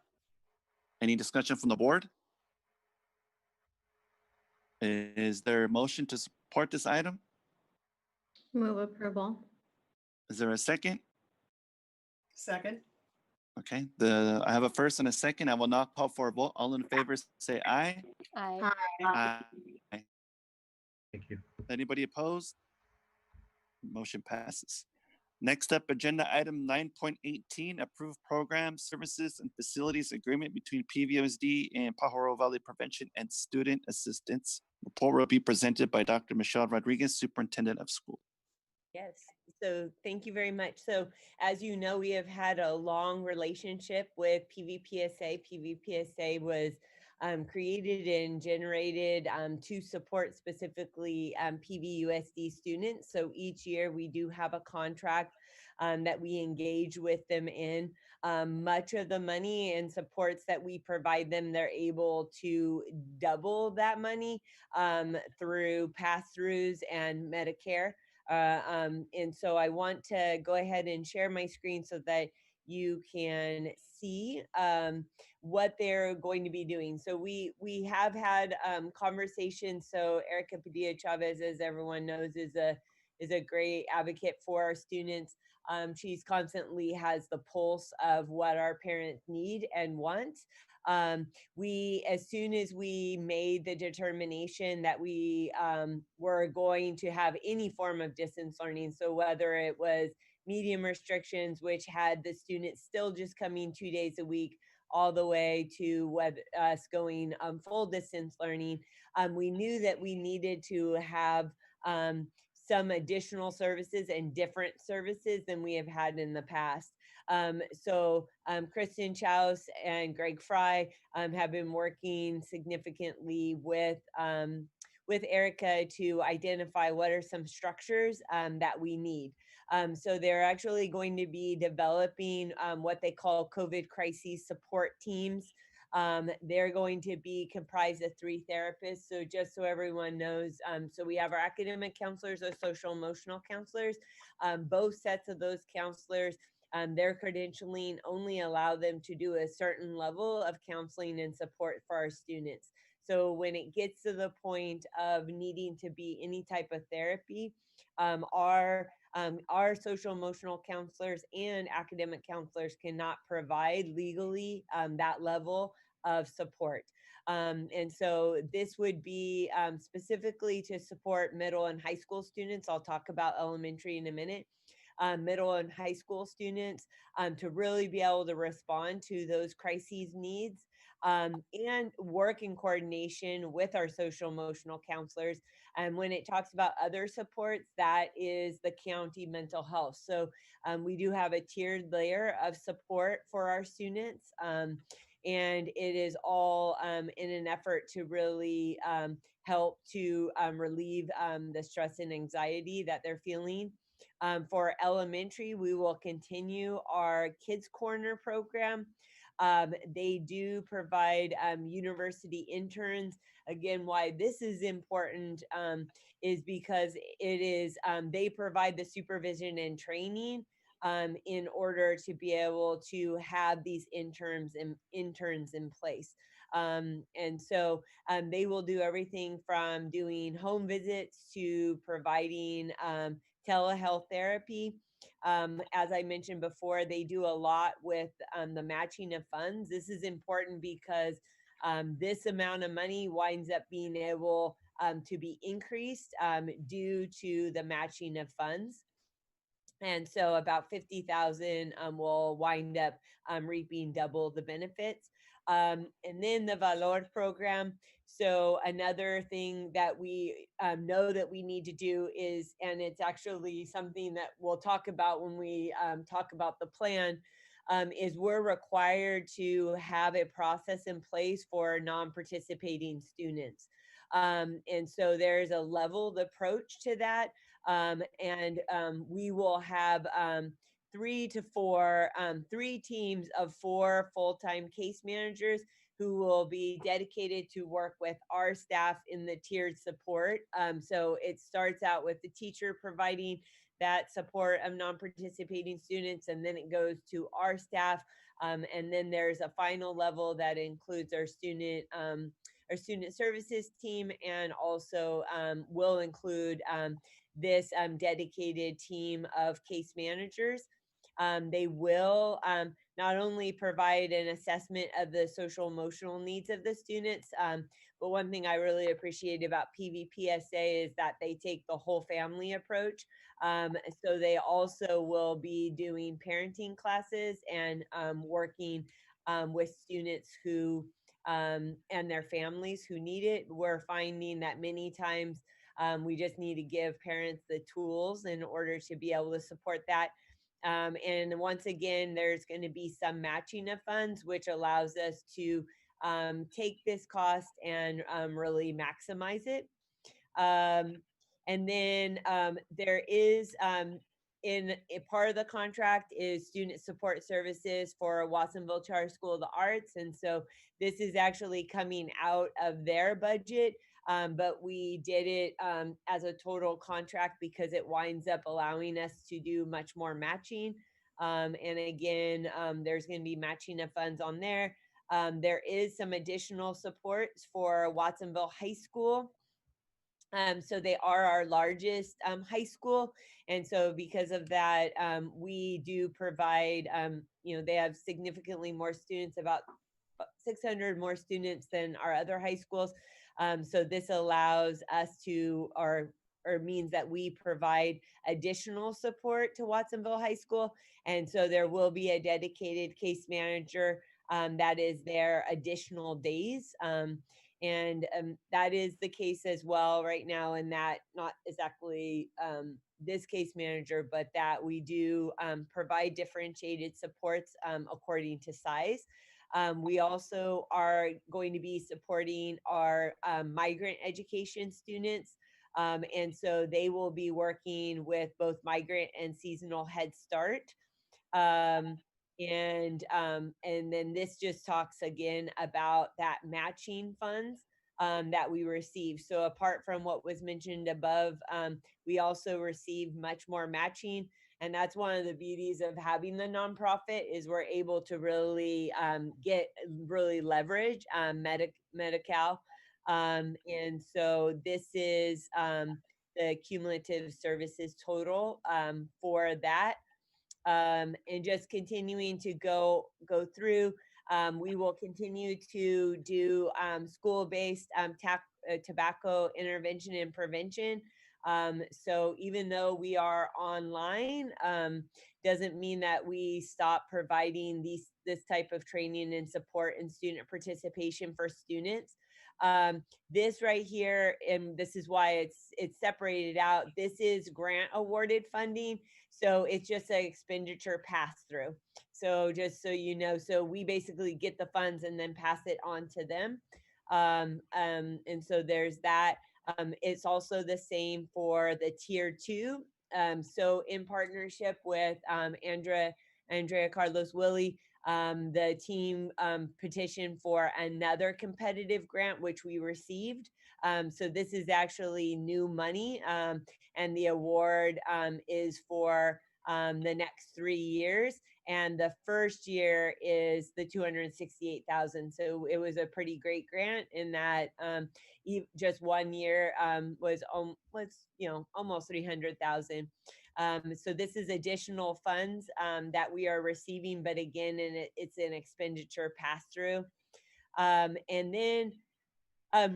Any discussion from the board? Is there a motion to support this item? Move approval. Is there a second? Second. Okay, I have a first and a second. I will now call for a vote. All in favor, say aye. Aye. Aye. Thank you. Anybody opposed? Motion passes. Next up, agenda item 9.18, approve program services and facilities agreement between PVUSD and Pajaro Valley Prevention and Student Assistance. Report will be presented by Dr. Michelle Rodriguez, Superintendent of School. Yes, so thank you very much. So as you know, we have had a long relationship with PVPSA. PVPSA was created and generated to support specifically PVUSD students. So each year we do have a contract that we engage with them in. Much of the money and supports that we provide them, they're able to double that money through pass-throughs and Medicare. And so I want to go ahead and share my screen so that you can see what they're going to be doing. So we have had conversations. So Erica Padilla Chavez, as everyone knows, is a great advocate for our students. She's constantly has the pulse of what our parents need and want. As soon as we made the determination that we were going to have any form of distance learning, so whether it was medium restrictions, which had the students still just coming 2 days a week, all the way to us going full distance learning, we knew that we needed to have some additional services and different services than we have had in the past. So Kristen Chaus and Greg Fry have been working significantly with Erica to identify what are some structures that we need. So they're actually going to be developing what they call COVID crisis support teams. They're going to be comprised of 3 therapists. So just so everyone knows, so we have our academic counselors, our social emotional counselors. Both sets of those counselors, their credentialing only allow them to do a certain level of counseling and support for our students. So when it gets to the point of needing to be any type of therapy, our social emotional counselors and academic counselors cannot provide legally that level of support. And so this would be specifically to support middle and high school students. I'll talk about elementary in a minute. Middle and high school students to really be able to respond to those crises needs and work in coordination with our social emotional counselors. And when it talks about other supports, that is the county mental health. So we do have a tiered layer of support for our students. And it is all in an effort to really help to relieve the stress and anxiety that they're feeling. For elementary, we will continue our Kids Corner program. They do provide university interns. Again, why this is important is because it is they provide the supervision and training in order to be able to have these interns in place. And so they will do everything from doing home visits to providing telehealth therapy. As I mentioned before, they do a lot with the matching of funds. This is important because this amount of money winds up being able to be increased due to the matching of funds. And so about 50,000 will wind up reaping double the benefits. And then the Valor program. So another thing that we know that we need to do is, and it's actually something that we'll talk about when we talk about the plan, is we're required to have a process in place for non-participating students. And so there's a leveled approach to that. And we will have 3 to 4, 3 teams of 4 full-time case managers who will be dedicated to work with our staff in the tiered support. So it starts out with the teacher providing that support of non-participating students, and then it goes to our staff. And then there's a final level that includes our student services team, and also will include this dedicated team of case managers. They will not only provide an assessment of the social emotional needs of the students, but one thing I really appreciate about PVPSA is that they take the whole family approach. So they also will be doing parenting classes and working with students who and their families who need it. We're finding that many times we just need to give parents the tools in order to be able to support that. And once again, there's going to be some matching of funds, which allows us to take this cost and really maximize it. And then there is in a part of the contract is student support services for Watsonville Charter School of the Arts. And so this is actually coming out of their budget. But we did it as a total contract because it winds up allowing us to do much more matching. And again, there's going to be matching of funds on there. There is some additional supports for Watsonville High School. So they are our largest high school. And so because of that, we do provide, they have significantly more students, about 600 more students than our other high schools. So this allows us to, or means that we provide additional support to Watsonville High School. And so there will be a dedicated case manager that is there additional days. And that is the case as well right now, and that not exactly this case manager, but that we do provide differentiated supports according to size. We also are going to be supporting our migrant education students. And so they will be working with both migrant and seasonal Head Start. And then this just talks again about that matching funds that we receive. So apart from what was mentioned above, we also receive much more matching. And that's one of the beauties of having the nonprofit is we're able to really really leverage Medi-Cal. And so this is the cumulative services total for that. And just continuing to go through, We will continue to do school-based tobacco intervention and prevention. So even though we are online, doesn't mean that we stop providing this type of training and support and student participation for students. This right here, and this is why it's separated out. This is grant awarded funding, so it's just an expenditure pass through. So just so you know, so we basically get the funds and then pass it on to them. And so there's that. It's also the same for the tier 2. So in partnership with Andrea Carlos Willie, the team petitioned for another competitive grant, which we received. So this is actually new money, and the award is for the next 3 years. And the first year is the 268,000. So it was a pretty great grant in that just 1 year was almost 300,000. So this is additional funds that we are receiving, but again, it's an expenditure pass through. And then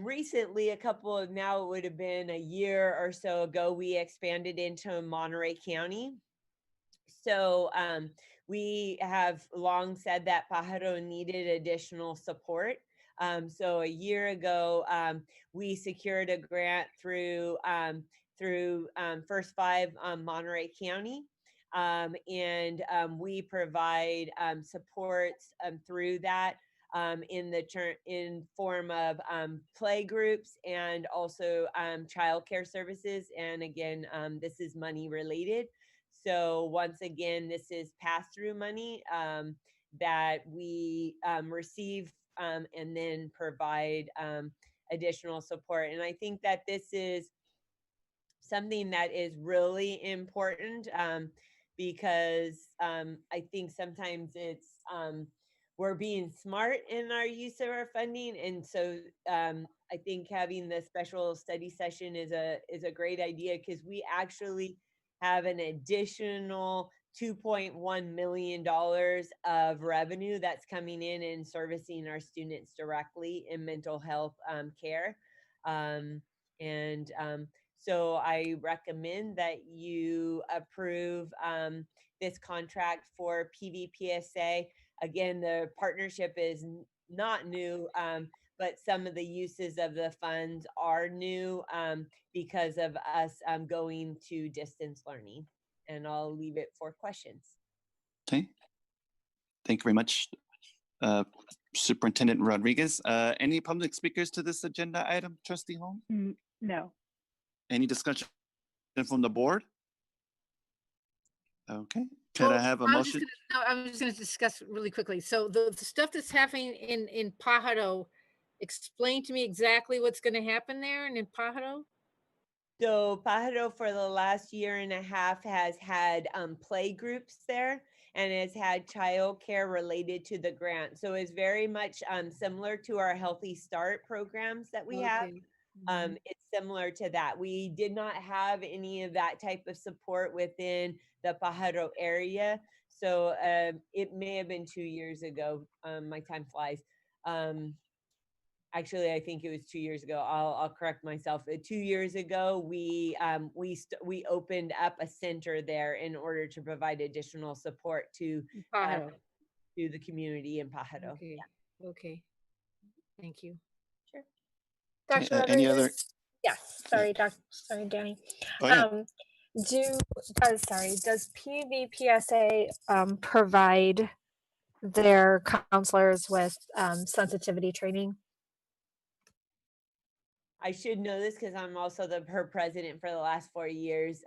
recently, now it would have been a year or so ago, we expanded into Monterey County. So we have long said that Pajaro needed additional support. So a year ago, we secured a grant through First Five Monterey County. And we provide supports through that in form of play groups and also childcare services. And again, this is money related. So once again, this is pass-through money that we receive and then provide additional support. And I think that this is something that is really important because I think sometimes it's we're being smart in our use of our funding. And so I think having the special study session is a great idea, because we actually have an additional $2.1 million of revenue that's coming in and servicing our students directly in mental health care. So I recommend that you approve this contract for PVPSA. Again, the partnership is not new, but some of the uses of the funds are new because of us going to distance learning. And I'll leave it for questions. Okay. Thank you very much, Superintendent Rodriguez. Any public speakers to this agenda item, Trustee Holmes? No. Any discussion from the board? Okay. Could I have a motion? I'm just going to discuss really quickly. So the stuff that's happening in Pajaro, explain to me exactly what's going to happen there and in Pajaro. So Pajaro for the last year and a half has had play groups there, and has had child care related to the grant. So it's very much similar to our Healthy Start programs that we have. It's similar to that. We did not have any of that type of support within the Pajaro area. So it may have been 2 years ago. My time flies. Actually, I think it was 2 years ago. I'll correct myself. 2 years ago, we opened up a center there in order to provide additional support to the community in Pajaro. Okay. Yeah. Okay. Thank you. Sure. Dr. Rodriguez? Any other? Yes. Sorry, Sorry, Danny. Does PVPSA provide their counselors with sensitivity training? I should know this because I'm also her president for the last 4 years.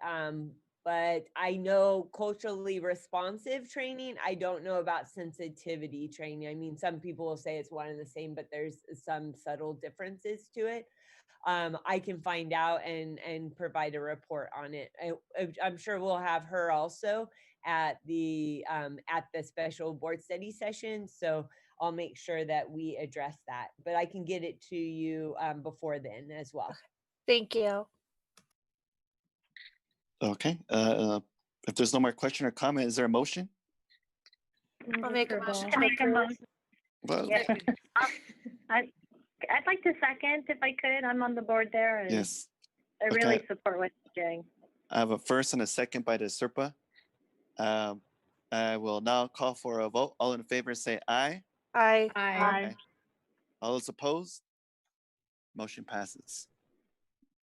But I know culturally responsive training. I don't know about sensitivity training. I mean, some people will say it's one and the same, but there's some subtle differences to it. I can find out and provide a report on it. I'm sure we'll have her also at the special board study session. So I'll make sure that we address that, but I can get it to you before then as well. Thank you. Okay. If there's no more question or comment, is there a motion? I'll make a motion. Well, Yeah. I'd like to second if I could. I'm on the board there, and yes. I really Okay. support what you're doing. I have a first and a second by the SERPA. I will now call for a vote. All in favor say aye. Aye. Aye. All those opposed? Motion passes.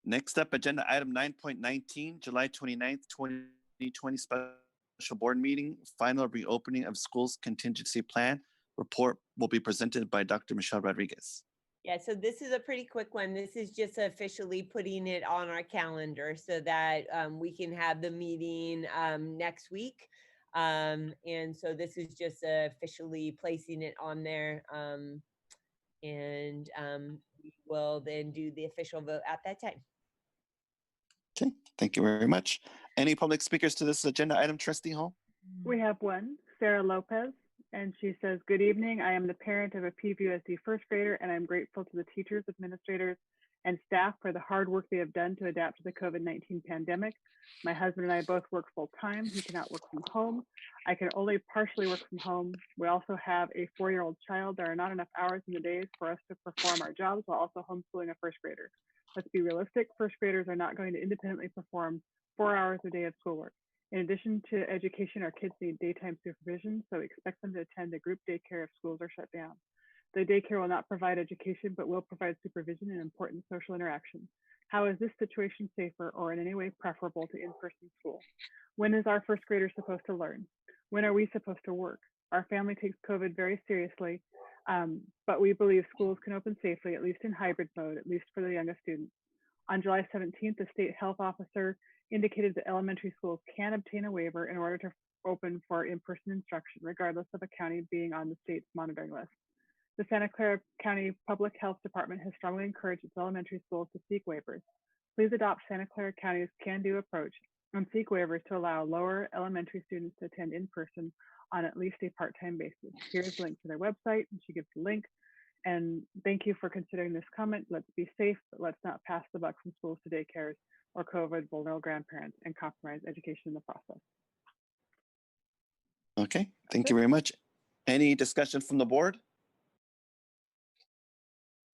Next up, agenda item 9.19, July 29th, 2020 special board meeting, final reopening of schools contingency plan. Report will be presented by Dr. Michelle Rodriguez. Yeah, so this is a pretty quick one. This is just officially putting it on our calendar so that we can have the meeting next week. And so this is just officially placing it on there. And we will then do the official vote at that time. Okay, thank you very much. Any public speakers to this agenda item, Trustee Hall? We have one, Sarah Lopez, and she says, "Good evening. I am the parent of a PVUSD first grader, and I'm grateful to the teachers, administrators, and staff for the hard work they have done to adapt to the COVID-19 pandemic. My husband and I both work full time. He cannot work from home. I can only partially work from home. We also have a 4-year-old child. There are not enough hours in the days for us to perform our jobs while also homeschooling a first grader. Let's be realistic. First graders are not going to independently perform 4 hours a day of schoolwork. In addition to education, our kids need daytime supervision, so we expect them to attend a group daycare if schools are shut down. The daycare will not provide education, but will provide supervision and important social interaction. How is this situation safer or in any way preferable to in-person school? When is our first grader supposed to learn? When are we supposed to work? Our family takes COVID very seriously, but we believe schools can open safely, at least in hybrid mode, at least for the youngest students. On July 17th, the state health officer indicated that elementary schools can obtain a waiver in order to open for in-person instruction, regardless of a county being on the state's monitoring list. The Santa Clara County Public Health Department has strongly encouraged its elementary schools to seek waivers. Please adopt Santa Clara County's can-do approach and seek waivers to allow lower elementary students to attend in person on at least a part-time basis. Here's a link to their website, and she gives the link. And thank you for considering this comment. Let's be safe, but let's not pass the buck from schools to daycares or COVID vulnerable grandparents and compromise education in the process. Okay, thank you very much. Any discussion from the board?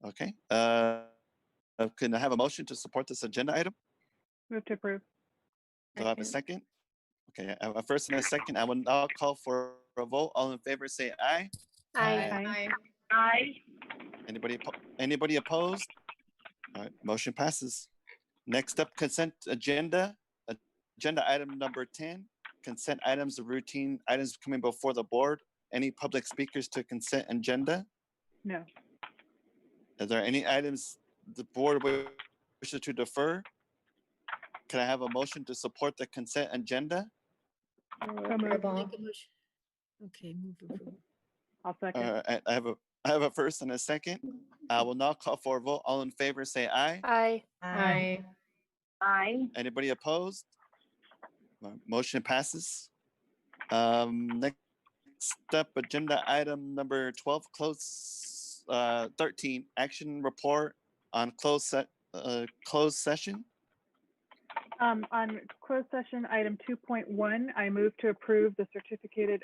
Okay, can I have a motion to support this agenda item? Move to approve. Do I have a second? Okay, I have a first and a second. I will now call for a vote. All in favor say aye. Aye. Aye. Anybody opposed? All right, motion passes. Next up, consent agenda. Agenda item number 10, consent items, the routine items coming before the board. Any public speakers to consent agenda? No. Are there any items the board wishes to defer? Can I have a motion to support the consent agenda? Make a motion. Okay, move approval. I'll second. I have a first and a second. I will now call for a vote. All in favor say aye. Aye. Aye. Aye. Anybody opposed? Motion passes. Next up, agenda item number 12, 13, action report on closed session. On closed session item 2.1, I move to approve the certificated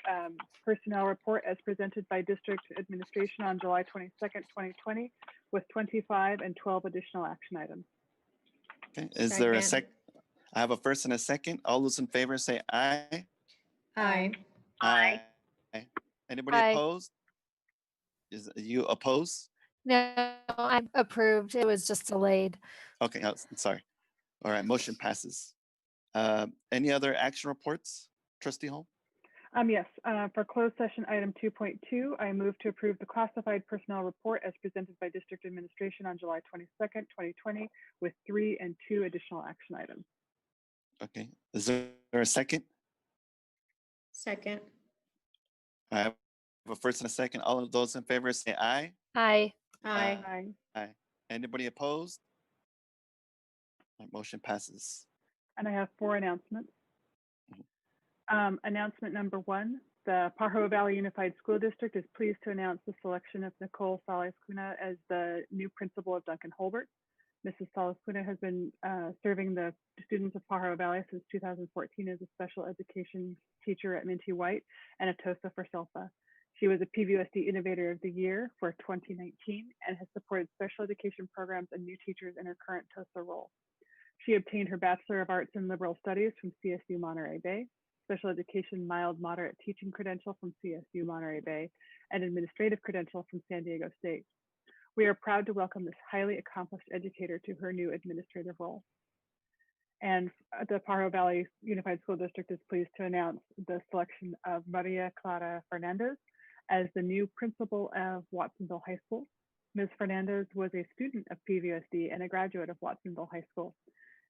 personnel report as presented by district administration on July 22nd, 2020, with 25 and 12 additional action items. Okay, is there a second? I have a first and a second. All those in favor say aye. Aye. Aye. Anybody Aye. opposed? Is you oppose? No, I approved. It was just delayed. Okay, sorry. All right, motion passes. Any other action reports, Trustee Hall? Yes, for closed session item 2.2, I move to approve the classified personnel report as presented by district administration on July 22nd, 2020, with 3 and 2 additional action items. Okay, is there a second? Second. I have a first and a second. All of those in favor say aye. Aye. Aye. Aye. Anybody opposed? Motion passes. And I have 4 announcements. Announcement number 1, the Pajaro Valley Unified School District is pleased to announce the selection of Nicole Salas-Cuna as the new principal of Duncan Holbert. Mrs. Salas-Cuna has been serving the students of Pajaro Valley since 2014 as a special education teacher at Minty White and a TOSA for SELFA. She was a PVUSD Innovator of the Year for 2019 and has supported special education programs and new teachers in her current TOSA role. She obtained her Bachelor of Arts in Liberal Studies from CSU Monterey Bay, Special Education Mild Moderate Teaching Credential from CSU Monterey Bay, and Administrative Credential from San Diego State. We are proud to welcome this highly accomplished educator to her new administrative role. And the Pajaro Valley Unified School District is pleased to announce the selection of Maria Clara Fernandez as the new principal of Watsonville High School. Ms. Fernandez was a student of PVUSD and a graduate of Watsonville High School.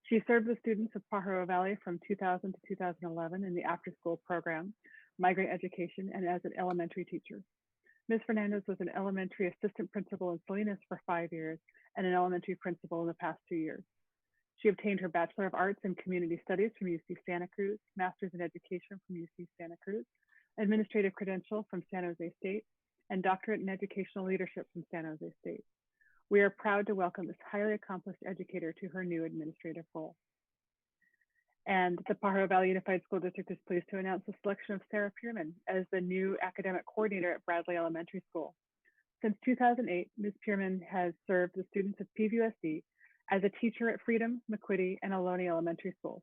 She served the students of Pajaro Valley from 2000 to 2011 in the after-school program, migrant education, and as an elementary teacher. Ms. Fernandez was an elementary assistant principal in Salinas for 5 years and an elementary principal in the past 2 years. She obtained her Bachelor of Arts in Community Studies from UC Santa Cruz, Master's in Education from UC Santa Cruz, Administrative Credential from San Jose State, and Doctorate in Educational Leadership from San Jose State. We are proud to welcome this highly accomplished educator to her new administrative role. And the Pajaro Valley Unified School District is pleased to announce the selection of Sarah Pierman as the new academic coordinator at Bradley Elementary School. Since 2008, Ms. Pierman has served the students of PVUSD as a teacher at Freedom, McQuitty, and Ohlone Elementary Schools.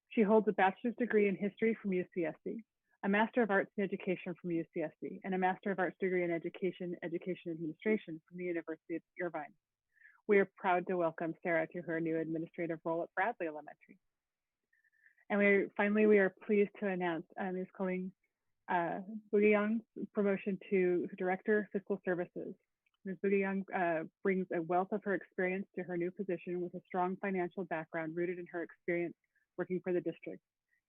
She holds a bachelor's degree in history from UCSD, a Master of Arts in Education from UCSD, and a Master of Arts degree in Education Administration from the University of Irvine. We are proud to welcome Sarah to her new administrative role at Bradley Elementary. And finally, we are pleased to announce Ms. Colleen Bugayong's promotion to Director, Fiscal Services. Ms. Bugayong brings a wealth of her experience to her new position with a strong financial background rooted in her experience working for the district.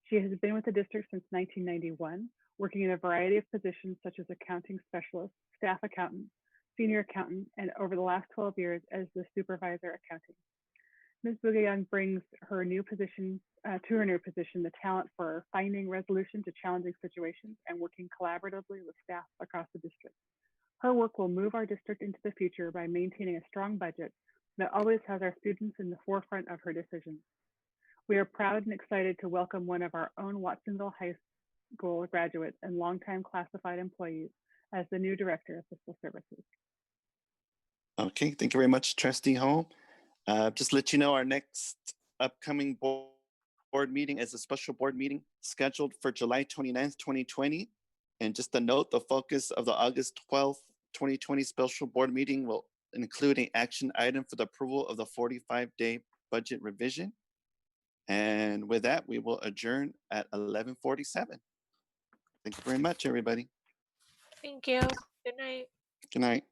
She has been with the district since 1991, working in a variety of positions such as accounting specialist, staff accountant, senior accountant, and over the last 12 years as the supervisor accounting. Ms. Bugayong brings her new position to her new position the talent for finding resolution to challenging situations and working collaboratively with staff across the district. Her work will move our district into the future by maintaining a strong budget that always has our students in the forefront of her decisions. We are proud and excited to welcome one of our own Watsonville High School graduates and longtime classified employees as the new Director of Fiscal Services. Okay, thank you very much, Trustee Holm. Just let you know our next upcoming board meeting is a special board meeting scheduled for July 29th, 2020. And just a note, the focus of the August 12th, 2020 special board meeting will include an action item for the approval of the 45-day budget revision. And with that, we will adjourn at 11:47. Thank you very much, everybody. Thank you. Good night. Good night.